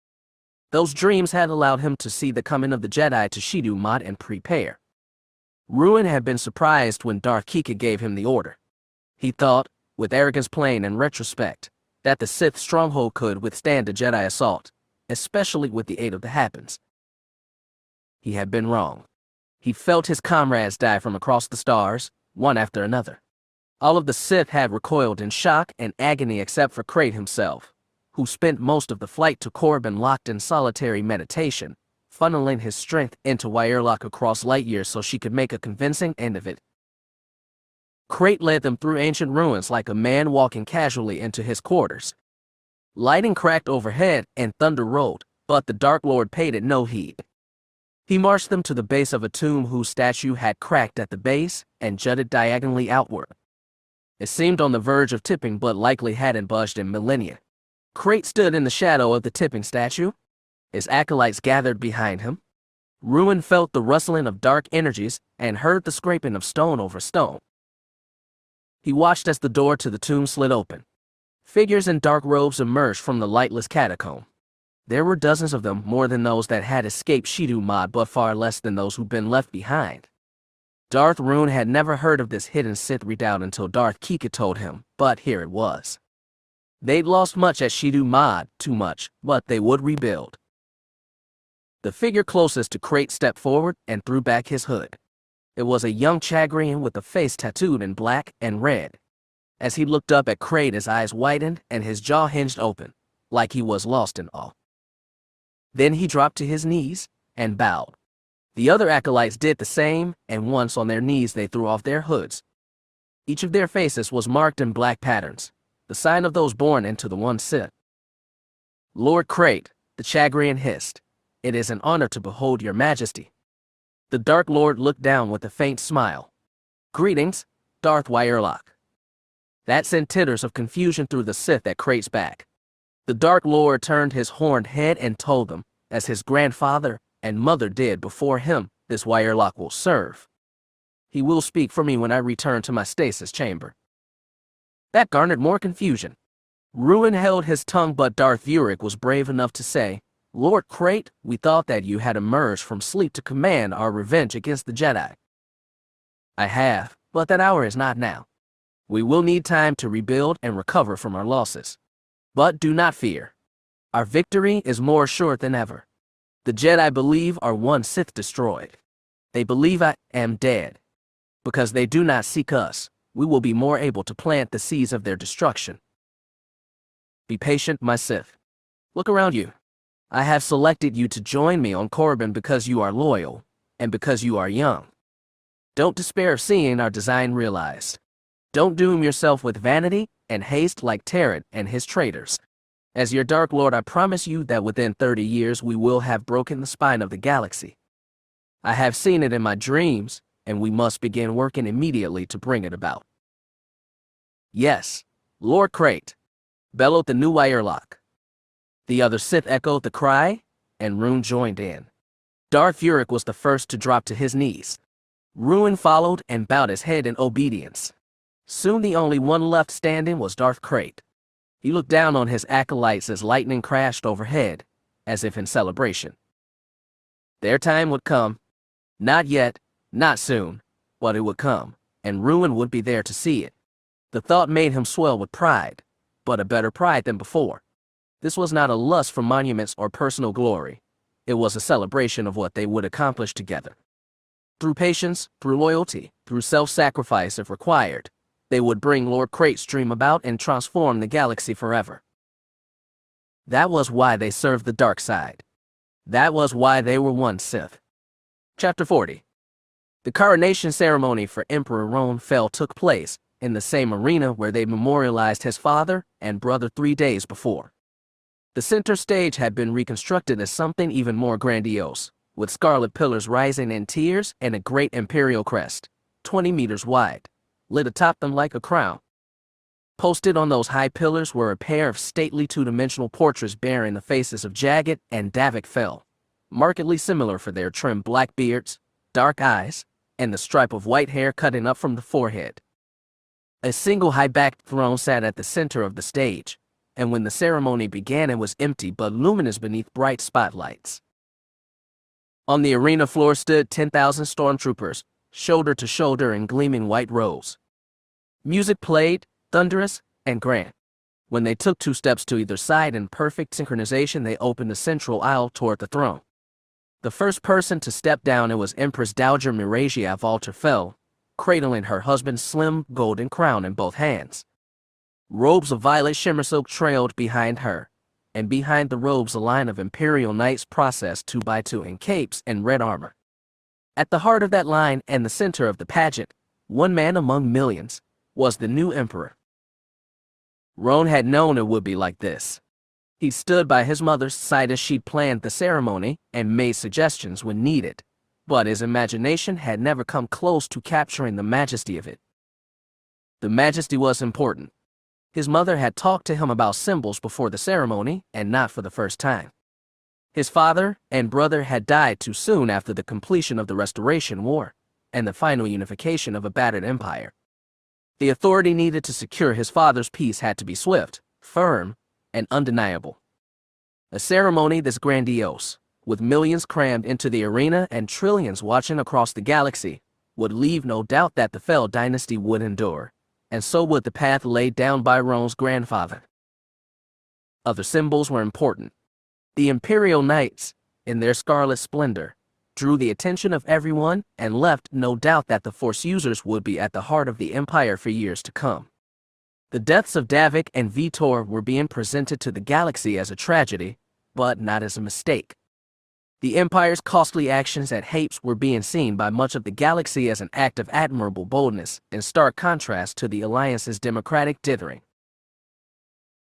Those dreams had allowed him to see the coming of the Jedi to Shidu Mod and prepare. Ruin had been surprised when Darth Kika gave him the order. He thought, with arrogance plain in retrospect, that the Sith stronghold could withstand a Jedi assault, especially with the aid of the Hapes. He had been wrong. He felt his comrades die from across the stars, one after another. All of the Sith had recoiled in shock and agony except for Krayt himself, who spent most of the flight to Corbin locked in solitary meditation, funneling his strength into Wyerlock across light years so she could make a convincing end of it. Krayt led them through ancient ruins like a man walking casually into his quarters. Lightning cracked overhead and thunder rolled, but the Dark Lord paid it no heed. He marched them to the base of a tomb whose statue had cracked at the base and jutted diagonally outward. It seemed on the verge of tipping but likely hadn't budged in millennia. Krayt stood in the shadow of the tipping statue. His acolytes gathered behind him. Ruin felt the rustling of dark energies and heard the scraping of stone over stone. He watched as the door to the tomb slid open. Figures in dark robes emerged from the lightless catacomb. There were dozens of them, more than those that had escaped Shidu Mod, but far less than those who'd been left behind. Darth Rune had never heard of this hidden Sith redoubt until Darth Kika told him, but here it was. They'd lost much at Shidu Mod, too much, but they would rebuild. The figure closest to Krayt stepped forward and threw back his hood. It was a young Chagrian with a face tattooed in black and red. As he looked up at Krayt, his eyes widened and his jaw hinged open, like he was lost in awe. Then he dropped to his knees and bowed. The other acolytes did the same, and once on their knees they threw off their hoods. Each of their faces was marked in black patterns, the sign of those born into the one Sith. "Lord Crate," the Chagrian hissed, "it is an honor to behold your majesty." The Dark Lord looked down with a faint smile. "Greetings, Darth Wyerlock." That sent titters of confusion through the Sith at Crate's back. The Dark Lord turned his horned head and told them, as his grandfather and mother did before him, "This Wyerlock will serve. He will speak for me when I return to my stasis chamber." That garnered more confusion. Ruin held his tongue, but Darth Vuric was brave enough to say, "Lord Crate, we thought that you had emerged from sleep to command our revenge against the Jedi." "I have, but that hour is not now. We will need time to rebuild and recover from our losses. But do not fear. Our victory is more assured than ever. The Jedi believe our one Sith destroyed. They believe I am dead. Because they do not seek us, we will be more able to plant the seeds of their destruction. Be patient, my Sith. Look around you. I have selected you to join me on Korriban because you are loyal, and because you are young. Don't despair of seeing our design realized. Don't doom yourself with vanity and haste like Tyrant and his traitors. As your Dark Lord, I promise you that within 30 years we will have broken the spine of the galaxy. I have seen it in my dreams, and we must begin working immediately to bring it about." "Yes, Lord Crate," bellowed the new Wyerlock. The other Sith echoed the cry, and Rune joined in. Darth Vuric was the first to drop to his knees. Rune followed and bowed his head in obedience. Soon the only one left standing was Darth Crate. He looked down on his acolytes as lightning crashed overhead, as if in celebration. Their time would come. Not yet, not soon, but it would come, and Rune would be there to see it. The thought made him swell with pride, but a better pride than before. This was not a lust for monuments or personal glory. It was a celebration of what they would accomplish together. Through patience, through loyalty, through self-sacrifice if required, they would bring Lord Crate's dream about and transform the galaxy forever. That was why they served the dark side. That was why they were one Sith. Chapter 40. The coronation ceremony for Emperor Davek Fel took place in the same arena where they memorialized his father and brother 3 days before. The center stage had been reconstructed as something even more grandiose, with scarlet pillars rising in tiers and a great imperial crest, 20 meters wide, lit atop them like a crown. Posted on those high pillars were a pair of stately two-dimensional portraits bearing the faces of Jagged and Davek Fel, markedly similar for their trim black beards, dark eyes, and the stripe of white hair cutting up from the forehead. A single high-backed throne sat at the center of the stage, and when the ceremony began it was empty but luminous beneath bright spotlights. On the arena floor stood 10,000 stormtroopers, shoulder to shoulder in gleaming white robes. Music played, thunderous and grand. When they took 2 steps to either side in perfect synchronization, they opened the central aisle toward the throne. The first person to step down, it was Empress Dowager Miragia Valter Fel, cradling her husband's slim golden crown in both hands. Robes of violet shimmer silk trailed behind her, and behind the robes a line of Imperial Knights processed 2 by 2 in capes and red armor. At the heart of that line and the center of the pageant, one man among millions, was the new emperor. Roan had known it would be like this. He stood by his mother's side as she planned the ceremony and made suggestions when needed, but his imagination had never come close to capturing the majesty of it. The majesty was important. His mother had talked to him about symbols before the ceremony, and not for the first time. His father and brother had died too soon after the completion of the Restoration War and the final unification of a battered empire. The authority needed to secure his father's peace had to be swift, firm, and undeniable. A ceremony this grandiose, with millions crammed into the arena and trillions watching across the galaxy, would leave no doubt that the Fel dynasty would endure, and so would the path laid down by Roan's grandfather. Other symbols were important. The Imperial Knights, in their scarlet splendor, drew the attention of everyone and left no doubt that the Force users would be at the heart of the Empire for years to come. The deaths of Davek and Vitor were being presented to the galaxy as a tragedy, but not as a mistake. The Empire's costly actions at Hapes were being seen by much of the galaxy as an act of admirable boldness, in stark contrast to the Alliance's democratic dithering.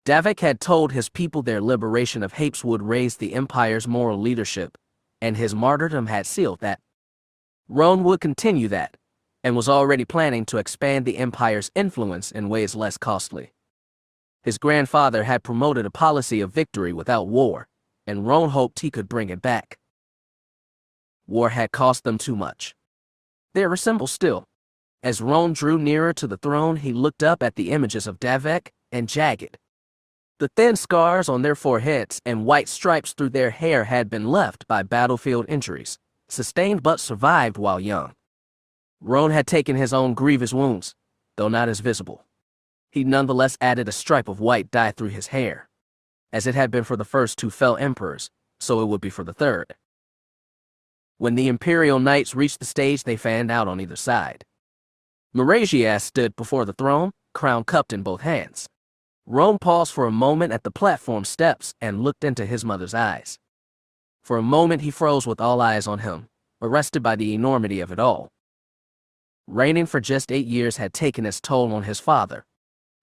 Davek had told his people their liberation of Hapes would raise the Empire's moral leadership, and his martyrdom had sealed that. Roan would continue that, and was already planning to expand the Empire's influence in ways less costly. His grandfather had promoted a policy of victory without war, and Roan hoped he could bring it back. War had cost them too much. They were simple still. As Roan drew nearer to the throne, he looked up at the images of Davek and Jagged. The thin scars on their foreheads and white stripes through their hair had been left by battlefield injuries, sustained but survived while young. Roan had taken his own grievous wounds, though not as visible. He nonetheless added a stripe of white dye through his hair. As it had been for the first two Fel emperors, so it would be for the third. When the Imperial Knights reached the stage, they fanned out on either side. Merazias stood before the throne, crown cupped in both hands. Roan paused for a moment at the platform steps and looked into his mother's eyes. For a moment he froze with all eyes on him, arrested by the enormity of it all. Reigning for just 8 years had taken its toll on his father.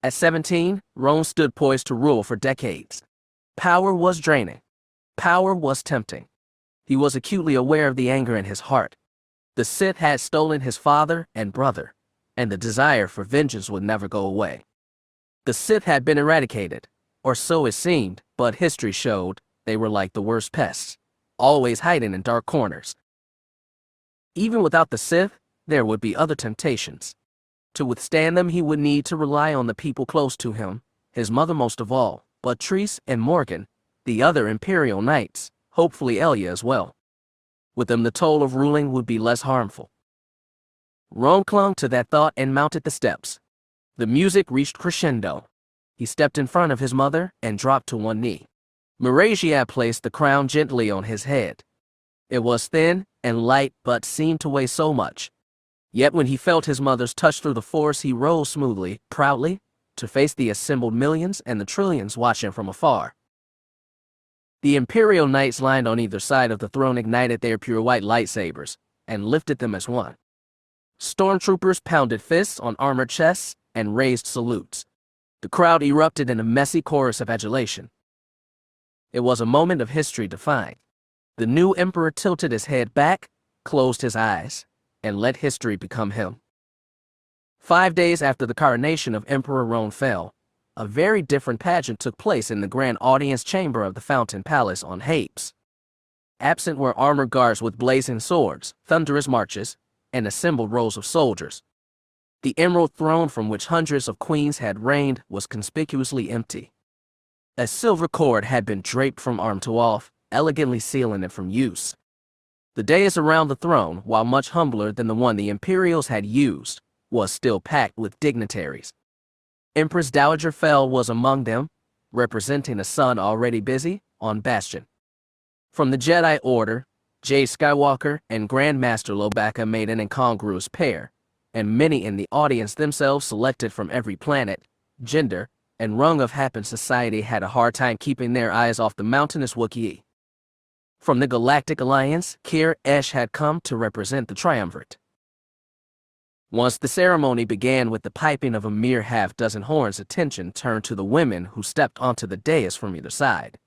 At 17, Roan stood poised to rule for decades. Power was draining. Power was tempting. He was acutely aware of the anger in his heart. The Sith had stolen his father and brother, and the desire for vengeance would never go away. The Sith had been eradicated, or so it seemed, but history showed they were like the worst pests, always hiding in dark corners. Even without the Sith, there would be other temptations. To withstand them, he would need to rely on the people close to him, his mother most of all, but Treese and Morgan, the other Imperial Knights, hopefully Elia as well. With them, the toll of ruling would be less harmful. Roan clung to that thought and mounted the steps. The music reached crescendo. He stepped in front of his mother and dropped to one knee. Merazias placed the crown gently on his head. It was thin and light but seemed to weigh so much. Yet when he felt his mother's touch through the force, he rose smoothly, proudly, to face the assembled millions and the trillions watching from afar. The Imperial Knights lined on either side of the throne ignited their pure white lightsabers and lifted them as one. Stormtroopers pounded fists on armored chests and raised salutes. The crowd erupted in a messy chorus of adulation. It was a moment of history defined. The new emperor tilted his head back, closed his eyes, and let history become him. 5 days after the coronation of Emperor Roan Fel, a very different pageant took place in the grand audience chamber of the Fountain Palace on Hapes. Absent were armored guards with blazing swords, thunderous marches, and assembled rows of soldiers. The emerald throne from which hundreds of queens had reigned was conspicuously empty. A silver cord had been draped from arm to off, elegantly sealing it from use. The dais around the throne, while much humbler than the one the Imperials had used, was still packed with dignitaries. Empress Dowager Fel was among them, representing a son already busy on Bastion. From the Jedi Order, Jade Skywalker and Grandmaster Lobaka made an incongruous pair, and many in the audience themselves selected from every planet, gender, and rung of Happen society had a hard time keeping their eyes off the mountainous Wookiee. From the Galactic Alliance, Kir Esh had come to represent the triumvirate. Once the ceremony began with the piping of a mere half-dozen horns, attention turned to the women who stepped onto the dais from either side.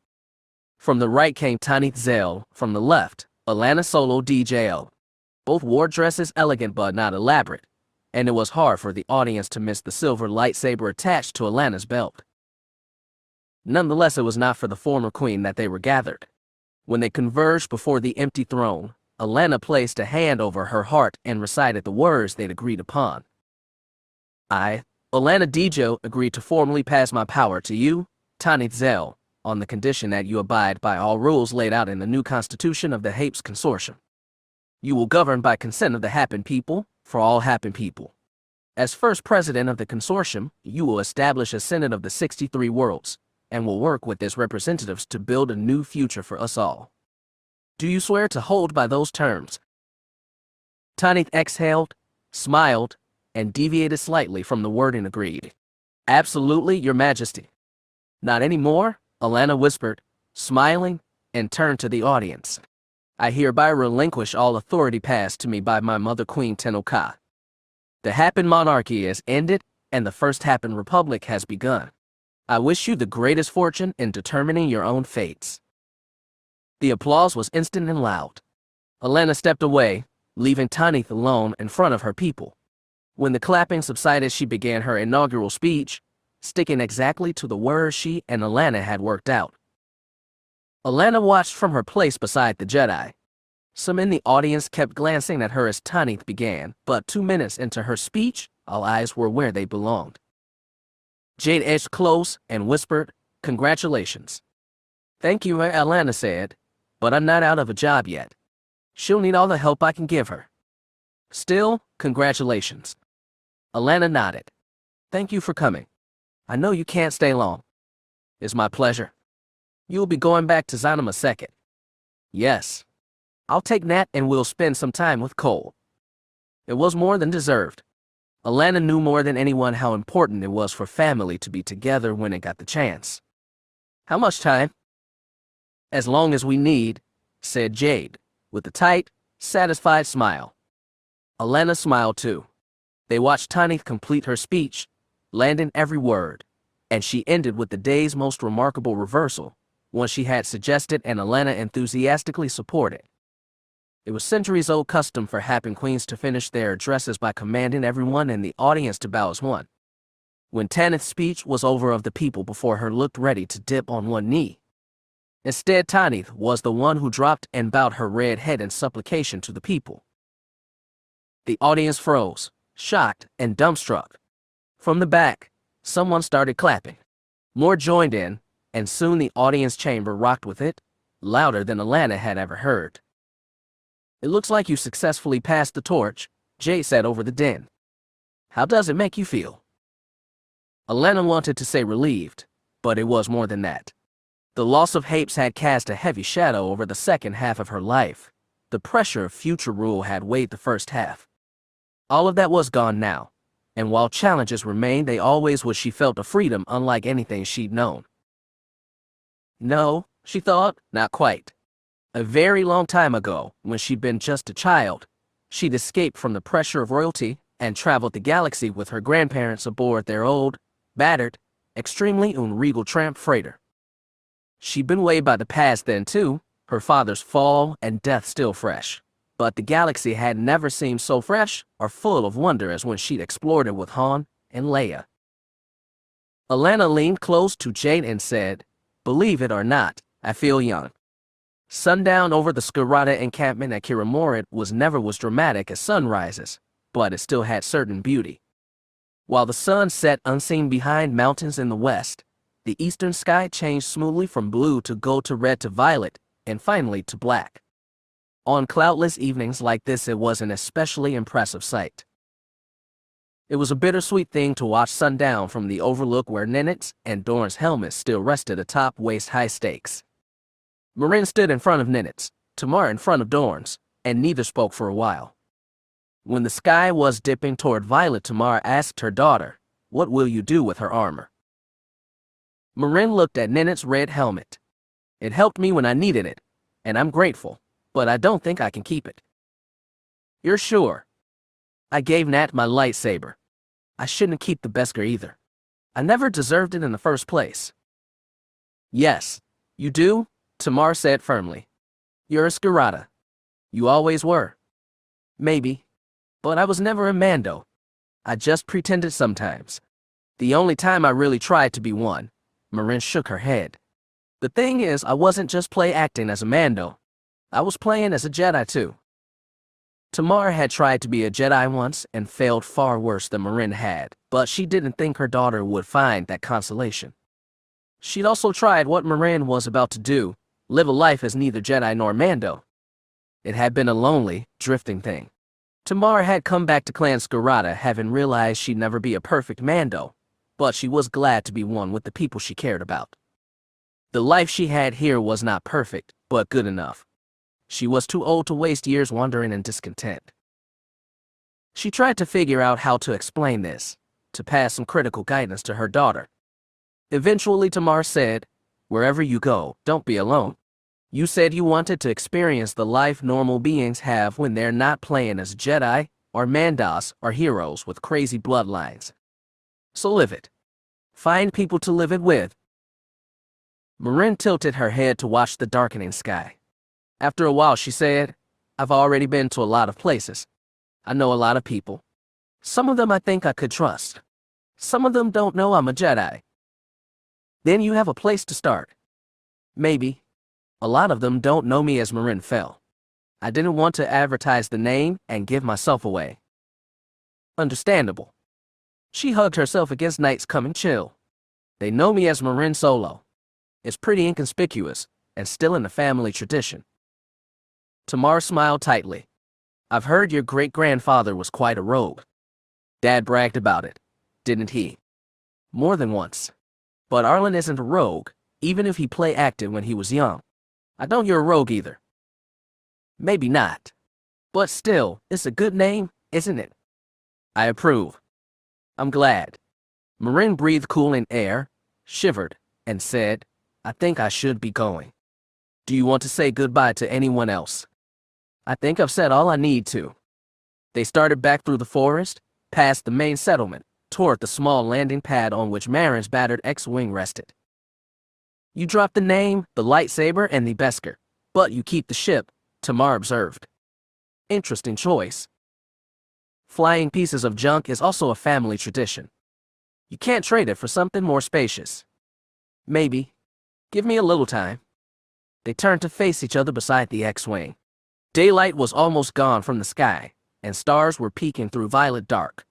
From the right came Tanith Zel, from the left, Jaina Solo DJO. Both wore dresses elegant but not elaborate, and it was hard for the audience to miss the silver lightsaber attached to Alana's belt. Nonetheless, it was not for the former queen that they were gathered. When they converged before the empty throne, Alana placed a hand over her heart and recited the words they'd agreed upon. I, Alana Dijo, agreed to formally pass my power to you, Tanith Zel, on the condition that you abide by all rules laid out in the new constitution of the Hapes Consortium. You will govern by consent of the Happen people, for all Happen people. As first president of the consortium, you will establish a Senate of the 63 worlds, and will work with its representatives to build a new future for us all. Do you swear to hold by those terms? Tanith exhaled, smiled, and deviated slightly from the wording agreed. Absolutely, Your Majesty. Not anymore, Alana whispered, smiling, and turned to the audience. I hereby relinquish all authority passed to me by my mother Queen Tenoka. The Happen monarchy is ended, and the first Happen republic has begun. I wish you the greatest fortune in determining your own fates. The applause was instant and loud. Alana stepped away, leaving Tanith alone in front of her people. When the clapping subsided, she began her inaugural speech, sticking exactly to the words she and Alana had worked out. Alana watched from her place beside the Jedi. Some in the audience kept glancing at her as Tanith began, but 2 minutes into her speech, all eyes were where they belonged. Jade edged close and whispered, "Congratulations." "Thank you," Alana said, "but I'm not out of a job yet. She'll need all the help I can give her." "Still, congratulations." Alana nodded. "Thank you for coming. I know you can't stay long." "It's my pleasure." "You'll be going back to Zanima second." "Yes. I'll take Nat and we'll spend some time with Cole." It was more than deserved. Alana knew more than anyone how important it was for family to be together when it got the chance. "How much time?" "As long as we need," said Jade, with a tight, satisfied smile. Alana smiled too. They watched Tanith complete her speech, landing every word, and she ended with the day's most remarkable reversal, one she had suggested and Alana enthusiastically supported. It was centuries-old custom for Happen Queens to finish their addresses by commanding everyone in the audience to bow as one. When Tanith's speech was over, of the people before her looked ready to dip on one knee. Instead, Tanith was the one who dropped and bowed her red head in supplication to the people. The audience froze, shocked and dumbstruck. From the back, someone started clapping. More joined in, and soon the audience chamber rocked with it, louder than Alana had ever heard. "It looks like you successfully passed the torch," Jay said over the din. "How does it make you feel?" Alana wanted to say relieved, but it was more than that. The loss of Hapes had cast a heavy shadow over the second half of her life. The pressure of future rule had weighed the first half. All of that was gone now, and while challenges remained, they always was. She felt a freedom unlike anything she'd known. No, she thought, not quite. A very long time ago, when she'd been just a child, she'd escaped from the pressure of royalty and traveled the galaxy with her grandparents aboard their old, battered, extremely unregal tramp freighter. She'd been weighed by the past then too, her father's fall and death still fresh. But the galaxy had never seemed so fresh or full of wonder as when she'd explored it with Han and Leia. Alana leaned close to Jade and said, "Believe it or not, I feel young." Sundown over the Skirata encampment at Kiramorit was never as dramatic as sunrises, but it still had certain beauty. While the sun set unseen behind mountains in the west, the eastern sky changed smoothly from blue to gold to red to violet, and finally to black. On cloudless evenings like this, it was an especially impressive sight. It was a bittersweet thing to watch sundown from the overlook where Nenet's and Dorn's helmets still rested atop waist-high stakes. Marin stood in front of Nenet's, Tamar in front of Dorn's, and neither spoke for a while. When the sky was dipping toward violet, Tamar asked her daughter, "What will you do with her armor?" Marin looked at Nenet's red helmet. "It helped me when I needed it, and I'm grateful, but I don't think I can keep it." "You're sure?" "I gave Nat my lightsaber. I shouldn't keep the Beskar either. I never deserved it in the first place." "Yes, you do," Tamar said firmly. "You're a Skirata. You always were." "Maybe. But I was never a Mando. I just pretended sometimes. The only time I really tried to be one." Marin shook her head. "The thing is, I wasn't just play acting as a Mando. I was playing as a Jedi too." Tamar had tried to be a Jedi once and failed far worse than Marin had, but she didn't think her daughter would find that consolation. She'd also tried what Marin was about to do, live a life as neither Jedi nor Mando. It had been a lonely, drifting thing. Tamar had come back to Clan Skirata having realized she'd never be a perfect Mando, but she was glad to be one with the people she cared about. The life she had here was not perfect, but good enough. She was too old to waste years wandering in discontent. She tried to figure out how to explain this, to pass some critical guidance to her daughter. Eventually, Tamar said, "Wherever you go, don't be alone. You said you wanted to experience the life normal beings have when they're not playing as Jedi, or Mandos, or heroes with crazy bloodlines. So live it. Find people to live it with. Marin tilted her head to watch the darkening sky. After a while, she said, I've already been to a lot of places. I know a lot of people. Some of them I think I could trust. Some of them don't know I'm a Jedi. Then you have a place to start. Maybe. A lot of them don't know me as Davek Fel. I didn't want to advertise the name and give myself away. Understandable. She hugged herself against night's coming chill. They know me as Jaina Solo. It's pretty inconspicuous, and still in the family tradition. Tamar smiled tightly. I've heard your great-grandfather was quite a rogue. Dad bragged about it, didn't he? More than once. But Arlen isn't a rogue, even if he play active when he was young. I don't you're a rogue either. Maybe not. But still, it's a good name, isn't it? I approve. I'm glad. Marin breathed cooling air, shivered, and said, I think I should be going. Do you want to say goodbye to anyone else? I think I've said all I need to. They started back through the forest, past the main settlement, toward the small landing pad on which Marin's battered X-Wing rested. You drop the name, the lightsaber, and the Beskar, but you keep the ship, Tamar observed. Interesting choice. Flying pieces of junk is also a family tradition. You can't trade it for something more spacious. Maybe. Give me a little time. They turned to face each other beside the X-Wing. Daylight was almost gone from the sky, and stars were peeking through violet dark.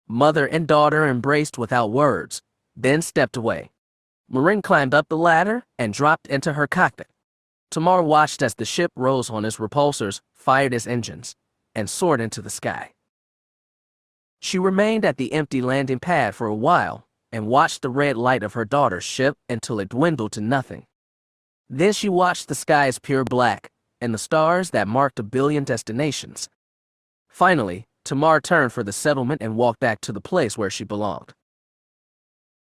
Mother and daughter embraced without words, then stepped away. Marin climbed up the ladder and dropped into her cockpit. Tamar watched as the ship rose on its repulsors, fired its engines, and soared into the sky. She remained at the empty landing pad for a while and watched the red light of her daughter's ship until it dwindled to nothing. Then she watched the skies pure black and the stars that marked 1 billion destinations. Finally, Tamar turned for the settlement and walked back to the place where she belonged.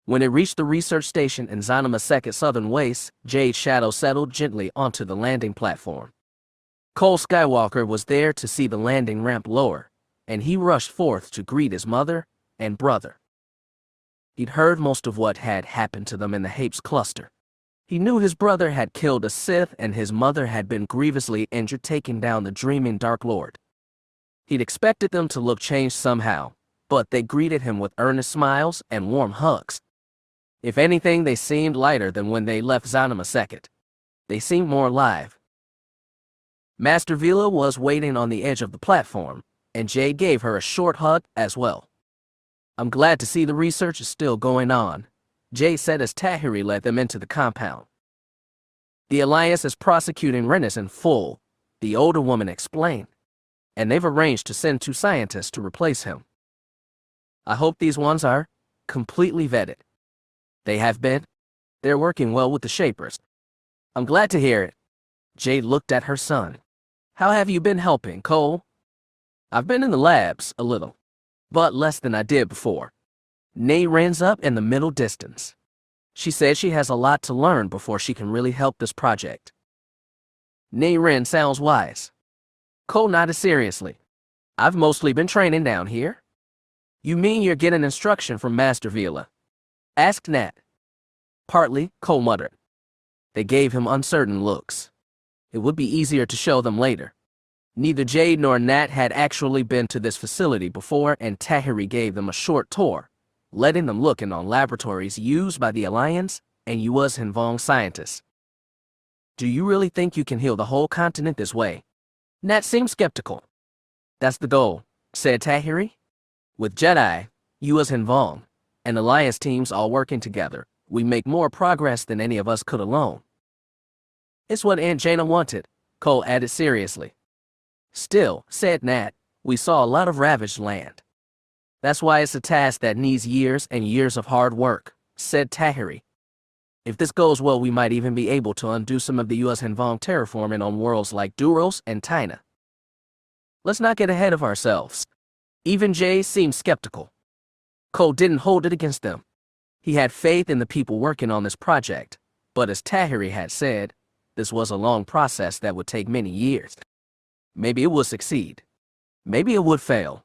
When it reached the research station in Zanima Second Southern Waste, Jade's shadow settled gently onto the landing platform. Luke Skywalker was there to see the landing ramp lower, and he rushed forth to greet his mother and brother. He'd heard most of what had happened to them in the Hapes cluster. He knew his brother had killed a Sith and his mother had been grievously injured taking down the dreaming Dark Lord. He'd expected them to look changed somehow, but they greeted him with earnest smiles and warm hugs. If anything, they seemed lighter than when they left Zanima Second. They seemed more alive. Master Vila was waiting on the edge of the platform, and Jade gave her a short hug as well. I'm glad to see the research is still going on, Jade said as Tahiri led them into the compound. The Alliance is prosecuting Rennis in full, the older woman explained, and they've arranged to send 2 scientists to replace him. I hope these ones are completely vetted. They have been. They're working well with the Shapers. I'm glad to hear it. Jade looked at her son. How have you been helping, Cole? I've been in the labs a little, but less than I did before. Nay runs up in the middle distance. She said she has a lot to learn before she can really help this project. Nay Ren sounds wise. Cole nodded seriously. I've mostly been training down here. You mean you're getting instruction from Master Vila? Asked Nat. Partly, Cole muttered. They gave him uncertain looks. It would be easier to show them later. Neither Jade nor Nat had actually been to this facility before, and Tahiri gave them a short tour, letting them look in on laboratories used by the Alliance and US Hinvong scientists. Do you really think you can heal the whole continent this way? Nat seemed skeptical. That's the goal, said Tahiri. With Jedi, US Hinvong, and Alliance teams all working together, we make more progress than any of us could alone. It's what Aunt Jaina wanted, Cole added seriously. Still, said Nat, we saw a lot of ravaged land. That's why it's a task that needs years and years of hard work, said Tahiri. If this goes well, we might even be able to undo some of the US Hinvong terraforming on worlds like Duros and Tina. Let's not get ahead of ourselves. Even Jay seemed skeptical. Cole didn't hold it against them. He had faith in the people working on this project, but as Tahiri had said, This was a long process that would take many years. Maybe it would succeed. Maybe it would fail.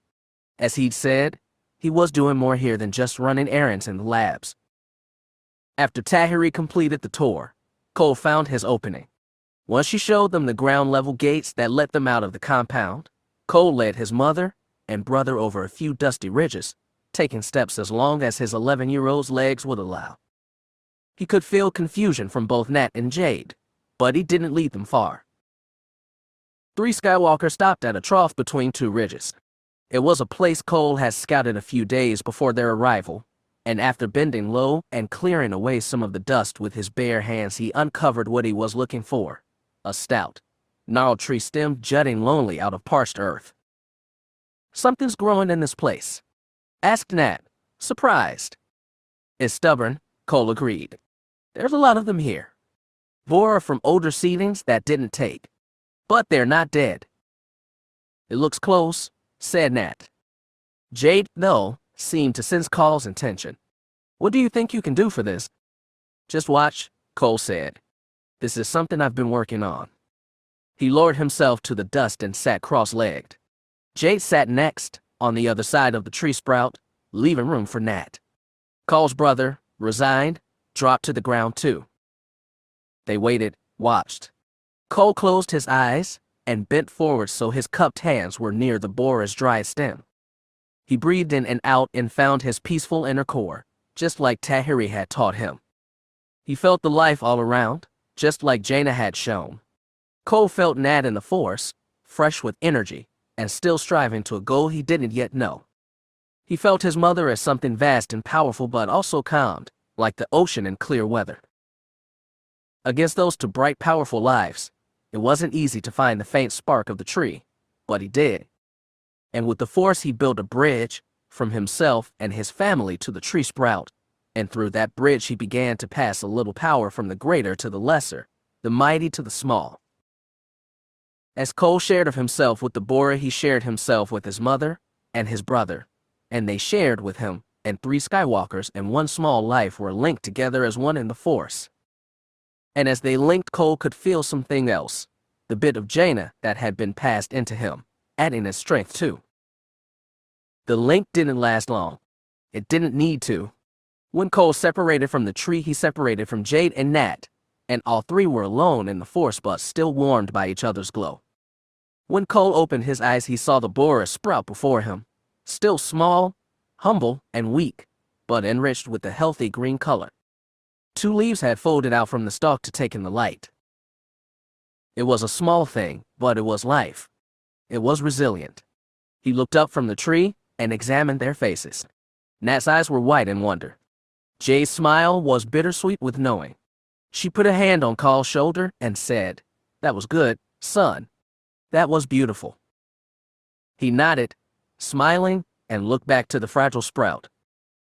As he'd said, he was doing more here than just running errands in the labs. After Tahiri completed the tour, Cole found his opening. Once she showed them the ground-level gates that let them out of the compound, Cole led his mother and brother over a few dusty ridges, taking steps as long as his 11-year-old's legs would allow. He could feel confusion from both Nat and Jade, but he didn't lead them far. 3 Skywalker stopped at a trough between 2 ridges. It was a place Cole had scouted a few days before their arrival, and after bending low and clearing away some of the dust with his bare hands, he uncovered what he was looking for: a stout, gnarled tree stem jutting lonely out of parched earth. "Something's growing in this place," asked Nat, surprised. "It's stubborn," Cole agreed. "There's a lot of them here. Boar from older seedlings that didn't take. But they're not dead." "It looks close," said Nat. Jade, though, seemed to sense Cole's intention. "What do you think you can do for this?" "Just watch," Cole said. "This is something I've been working on." He lowered himself to the dust and sat cross-legged. Jade sat next, on the other side of the tree sprout, leaving room for Nat. Cole's brother, resigned, dropped to the ground too. They waited, watched. Cole closed his eyes and bent forward so his cupped hands were near the boar's dry stem. He breathed in and out and found his peaceful inner core, just like Tahiri had taught him. He felt the life all around, just like Jaina had shown. Cole felt Nat in the Force, fresh with energy, and still striving to a goal he didn't yet know. He felt his mother as something vast and powerful but also calmed, like the ocean in clear weather. Against those 2 bright, powerful lives, it wasn't easy to find the faint spark of the tree, but he did. And with the Force he built a bridge, from himself and his family to the tree sprout, and through that bridge he began to pass a little power from the greater to the lesser, the mighty to the small. As Cole shared of himself with the Bora, he shared himself with his mother and his brother, and they shared with him, and 3 Skywalkers and 1 small life were linked together as one in the Force. And as they linked, Cole could feel something else, the bit of Jaina that had been passed into him, adding his strength too. The link didn't last long. It didn't need to. When Cole separated from the tree, he separated from Jade and Nat, and all 3 were alone in the Force but still warmed by each other's glow. When Cole opened his eyes, he saw the Bora sprout before him, still small, humble, and weak, but enriched with the healthy green color. 2 leaves had folded out from the stalk to take in the light. It was a small thing, but it was life. It was resilient. He looked up from the tree and examined their faces. Nat's eyes were wide in wonder. Jade's smile was bittersweet with knowing. She put a hand on Cole's shoulder and said, "That was good, son. That was beautiful." He nodded, smiling, and looked back to the fragile sprout.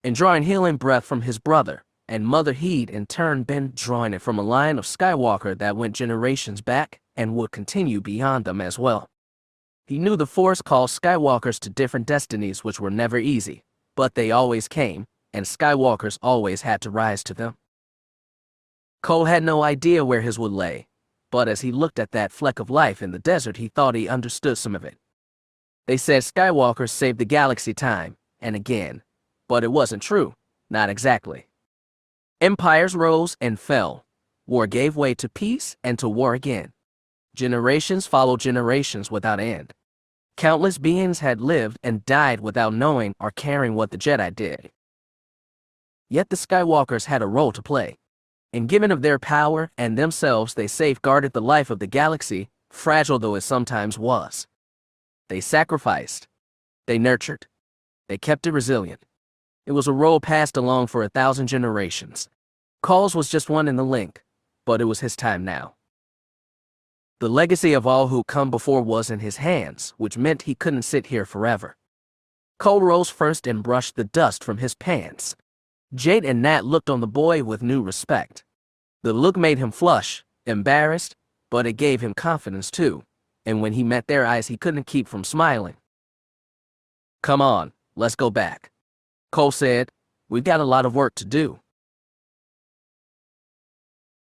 And drawing healing breath from his brother and mother, he'd in turn been drawing it from a line of Skywalker that went generations back and would continue beyond them as well. He knew the Force called Skywalkers to different destinies which were never easy, but they always came, and Skywalkers always had to rise to them. Cole had no idea where his would lay, but as he looked at that fleck of life in the desert, he thought he understood some of it. They said Skywalkers saved the galaxy time and again, but it wasn't true, not exactly. Empires rose and fell. War gave way to peace and to war again. Generations followed generations without end. Countless beings had lived and died without knowing or caring what the Jedi did. Yet the Skywalkers had a role to play. In giving of their power and themselves, they safeguarded the life of the galaxy, fragile though it sometimes was. They sacrificed. They nurtured. They kept it resilient. It was a role passed along for 1,000 generations. Cole's was just one in the link, but it was his time now. The legacy of all who come before was in his hands, which meant he couldn't sit here forever. Cole rose first and brushed the dust from his pants. Jade and Nat looked on the boy with new respect. The look made him flush, embarrassed, but it gave him confidence too, and when he met their eyes he couldn't keep from smiling. "Come on, let's go back," Cole said. "We've got a lot of work to do."